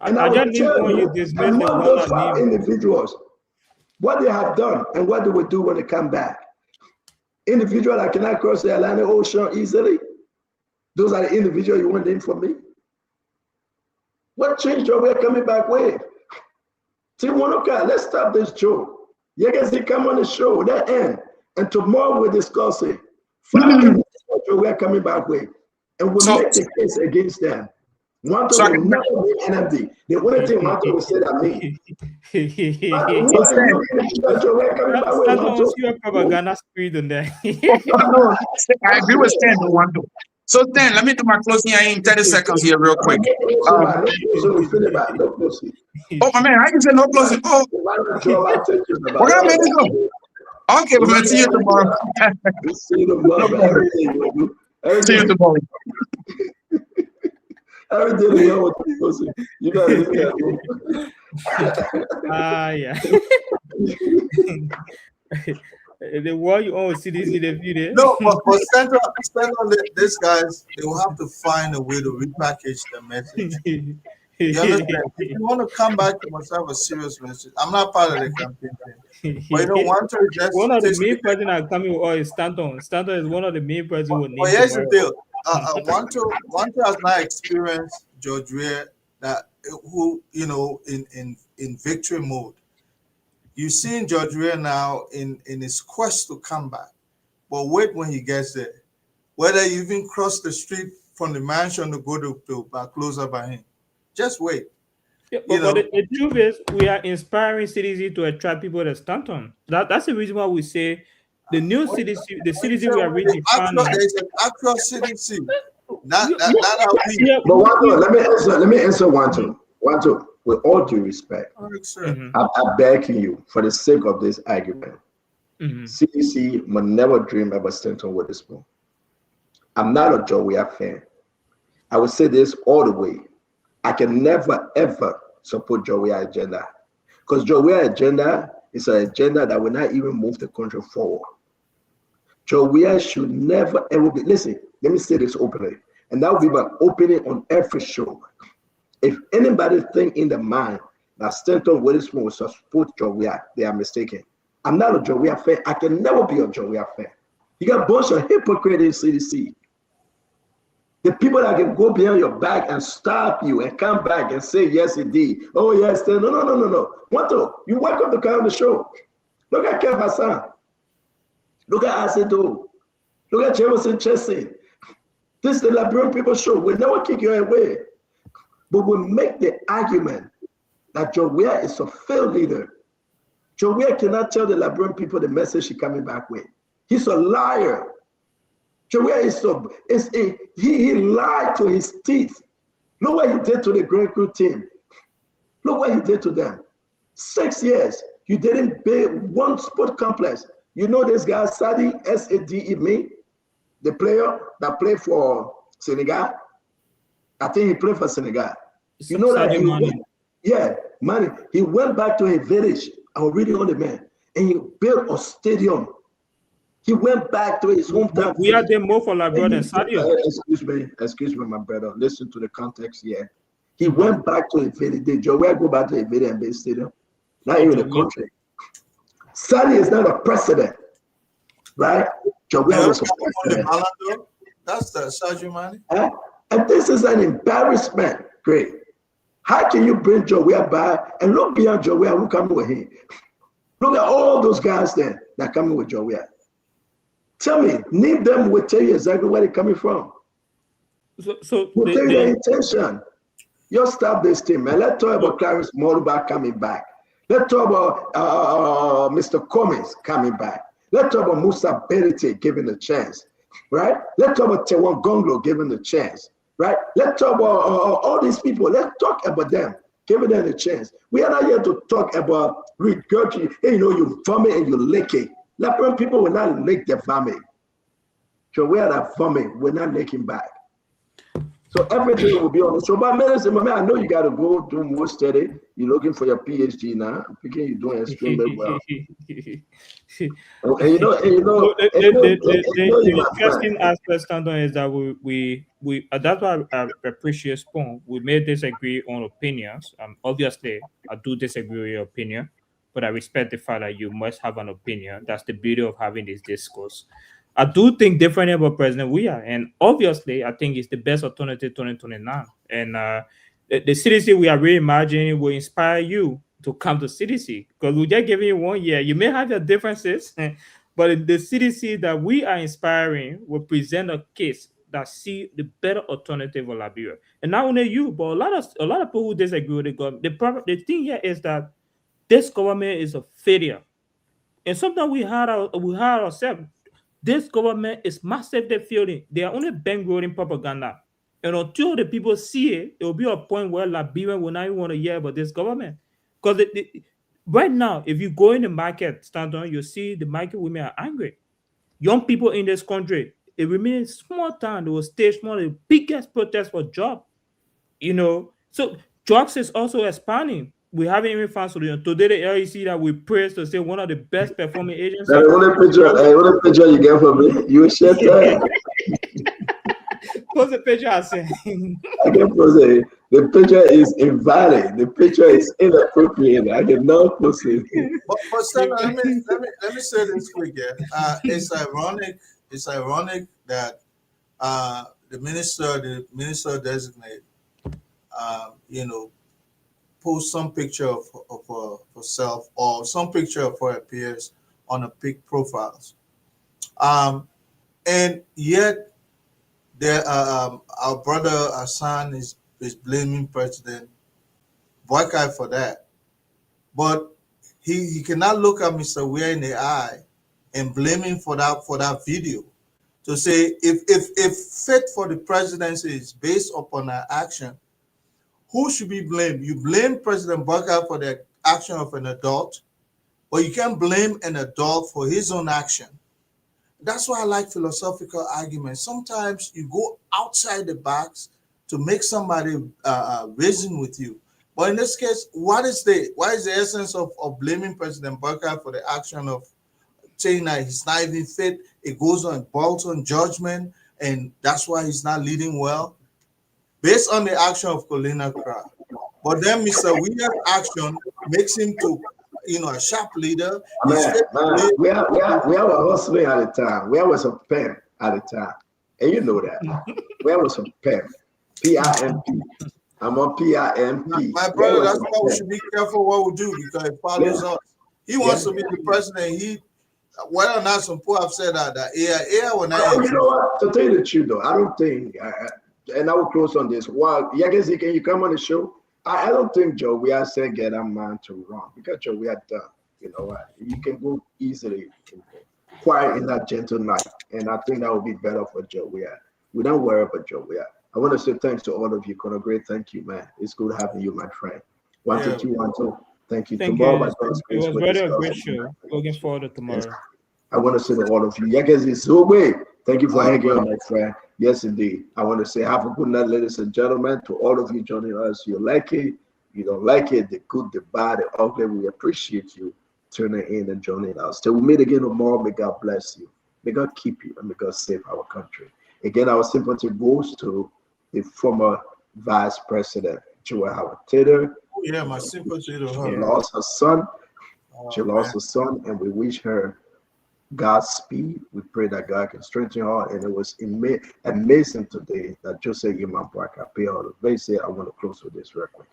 Speaker 15: And I will tell you among those 5 individuals, what they have done and what they will do when they come back. Individuals that cannot cross the Atlantic Ocean easily, those are the individuals you want to name for me. What change are we coming back with? Timonoka, let's stop this show. You guys come on the show, that end. And tomorrow we'll discuss it. 5 individuals we're coming back with. And we'll make the case against them. One will never be NMD. The only thing one will say that me.
Speaker 22: Propaganda speed on there.
Speaker 3: No, I agree with Stan. So Stan, let me do my closing in 30 seconds here, real quick. Oh my man, I can say no closing. Oh, we're gonna make it go. Okay, we're gonna see you tomorrow. See you tomorrow. See you tomorrow.
Speaker 15: Every day they know what to say. You gotta do
Speaker 22: that. Yeah. The war you always see this in the video.
Speaker 9: No, but stand on these guys, they will have to find a way to repackage the message. You understand? If you want to come back, you must have a serious message. I'm not part of the campaign thing. But you don't want to just
Speaker 22: one of the main person that coming with all is Stanton. Stanton is one of the main person who
Speaker 9: But here's the deal. Want to has not experienced George Weah who in victory mode. You've seen George Weah now in his quest to come back. But wait when he gets there. Whether you even cross the street from the mansion to go to closer by him. Just wait.
Speaker 22: Yeah, but the truth is, we are inspiring CDC to attract people to Stanton. That's the reason why we say the new CDC, the CDC we are redefining.
Speaker 9: There's an actual CDC. Not
Speaker 15: but let me answer one, two. With all due respect, I'm begging you for the sake of this argument. CDC will never dream about Stanton Witherspoon. I'm not a Joe Weah fan. I would say this all the way. I can never ever support Joe Weah agenda because Joe Weah agenda is an agenda that will not even move the country forward. Joe Weah should never ever be. Listen, let me say this openly, and that will be my opening on every show. If anybody think in the mind that Stanton Witherspoon will support Joe Weah, they are mistaken. I'm not a Joe Weah fan. I can never be a Joe Weah fan. You got a bunch of hypocrites in CDC. The people that can go behind your back and stop you and come back and say, yes, indeed. Oh, yes. No. Wanto, you welcome to come on the show. Look at Kev Hassan. Look at Asedo. Look at Jefferson Chesson. This is the Liberian People Show. We'll never kick you away. But we'll make the argument that Joe Weah is a failed leader. Joe Weah cannot tell the Liberian people the message he's coming back with. He's a liar. Joe Weah he lied to his teeth. Look what he did to the Grand Crew team. Look what he did to them. 6 years, you didn't build one sport complex. You know this guy, Sadi, S-A-D-E, the player that played for Senegal. I think he played for Senegal. You know that he went back to a village. I was reading on the man. and he built a stadium. He went back to his hometown.
Speaker 22: We are there more for Liberia than Sadio.
Speaker 15: Excuse me, my brother. Listen to the context here. He went back to the Valley. Did Joe go back to the Valley and Bay Stadium? Not even the country. Sadio is not a president, right? Joe was a president.
Speaker 9: That's the Sadio Mane.
Speaker 15: And this is an embarrassment. Great. How can you bring Joe back and look beyond Joe who coming with him? Look at all those guys there that coming with Joe. Tell me, name them will tell you exactly where they're coming from.
Speaker 22: So
Speaker 15: we'll tell you their intention. You stop this thing, man. Let's talk about Clarence Moruba coming back. Let's talk about Mr. Cummings coming back. Let's talk about Musa Berite given a chance, right? Let's talk about Tewan Gonglo given a chance, right? Let's talk about all these people. Let's talk about them, giving them a chance. We are not here to talk about regurgitating, you vomit and you lick it. Liberian people will not lick their vomit. So we are that vomit, we're not licking back. So everything will be on the show. But man, I know you got to go do more study. You're looking for your PhD now. I'm thinking you're doing extremely well.
Speaker 22: The interesting aspect, Stanton, is that we that's why I appreciate Spawn. We may disagree on opinions. Obviously, I do disagree with your opinion, but I respect the fact that you must have an opinion. That's the beauty of having this discourse. I do think differently about President Weah, and obviously, I think it's the best alternative 2029. And the CDC we are reimagining will inspire you to come to CDC because we just giving you 1 year. You may have your differences, but the CDC that we are inspiring will present a case that see the better alternative of Liberia. And not only you, but a lot of people who disagree with the government. The thing here is that this government is a failure, and sometimes we had ourselves. This government is massively failing. They are only bankrolling propaganda. And until the people see it, it will be a point where Liberians will not even want to hear about this government. Because right now, if you go in the market, Stanton, you see the market women are angry. Young people in this country, it remains small town. They will stage one of the biggest protests for jobs. So drugs is also expanding. We haven't even found solution. Today, the LEC that we praise to say one of the best performing agencies.
Speaker 15: What picture you get for me? You share that.
Speaker 22: Post the picture I sent.
Speaker 15: I can post it. The picture is invalid. The picture is inappropriate. I cannot post it.
Speaker 9: But Stella, let me say this quick. It's ironic. It's ironic that the minister designate, post some picture of herself or some picture of her appears on a pic profiles, and yet there our brother Hassan is blaming President Boykai for that, but he cannot look at Mr. Weah in the eye and blame him for that video. To say if fit for the presidency is based upon an action, who should be blamed? You blame President Boykai for the action of an adult, but you can't blame an adult for his own action. That's why I like philosophical arguments. Sometimes you go outside the box to make somebody reason with you. But in this case, what is the essence of blaming President Boykai for the action of saying that he's not even fit? It goes on Bolton judgment, and that's why he's not leading well, based on the action of LACRA. But then Mr. Weah's action makes him to, a sharp leader.
Speaker 15: We are hustling at the time. We was a PEM at the time. And you know that. We was a PEM. PIMP. I'm on PIMP.
Speaker 9: My brother, that's why we should be careful what we do, because it follows us. He wants to be the president. Whether or not some people have said that AI will not.
Speaker 15: You know what? To tell you the truth, though, I don't think, and I will close on this. Well, can you come on the show? I don't think Joe we are saying get a man to run, because Joe we are done. You know what? You can go easily, quiet in that gentle night, and I think that would be better for Joe. We don't worry about Joe. I want to say thanks to all of you. Conor, great, thank you, man. It's good having you, my friend. 1 2 3 1 2. Thank you. Tomorrow,
Speaker 22: it was very a great show. Looking forward to tomorrow. Yes.
Speaker 15: I want to say to all of you, thank you for hanging on, my friend. Yes, indeed. I want to say have a good night, ladies and gentlemen. To all of you joining us, you like it, you don't like it, the good, the bad, the ugly, we appreciate you. tuning in and joining us. Till we meet again tomorrow, may God bless you. May God keep you and may God save our country. Again, our sympathy goes to the former Vice President, Joel Howard Taylor.
Speaker 9: Yeah, my sympathy to
Speaker 15: She
Speaker 9: her.
Speaker 15: lost her son. She
Speaker 9: Oh,
Speaker 15: lost
Speaker 9: man.
Speaker 15: her son, and we wish her Godspeed. We pray that God can strengthen her. And it was amazing today that Joseph Imam Parker paid her. They say, I want to close with this real quick.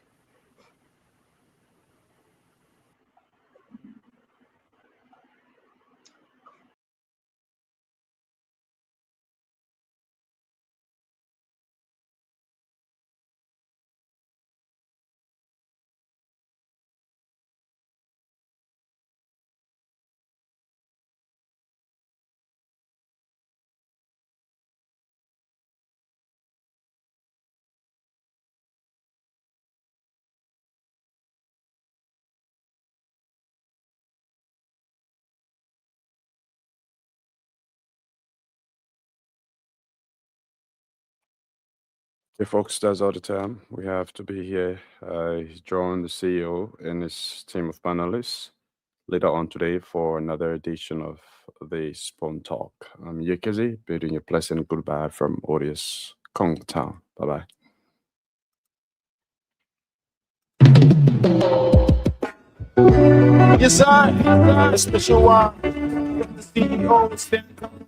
Speaker 4: Okay, folks, that's all the time we have to be here. He's joined the CEO and his team of panelists later on today for another edition of the Spawn Talk. I'm Yekezi, bidding you a pleasant goodbye from Odious Kong Town. Bye-bye.
Speaker 10: Yes, I, a special one from the CEO,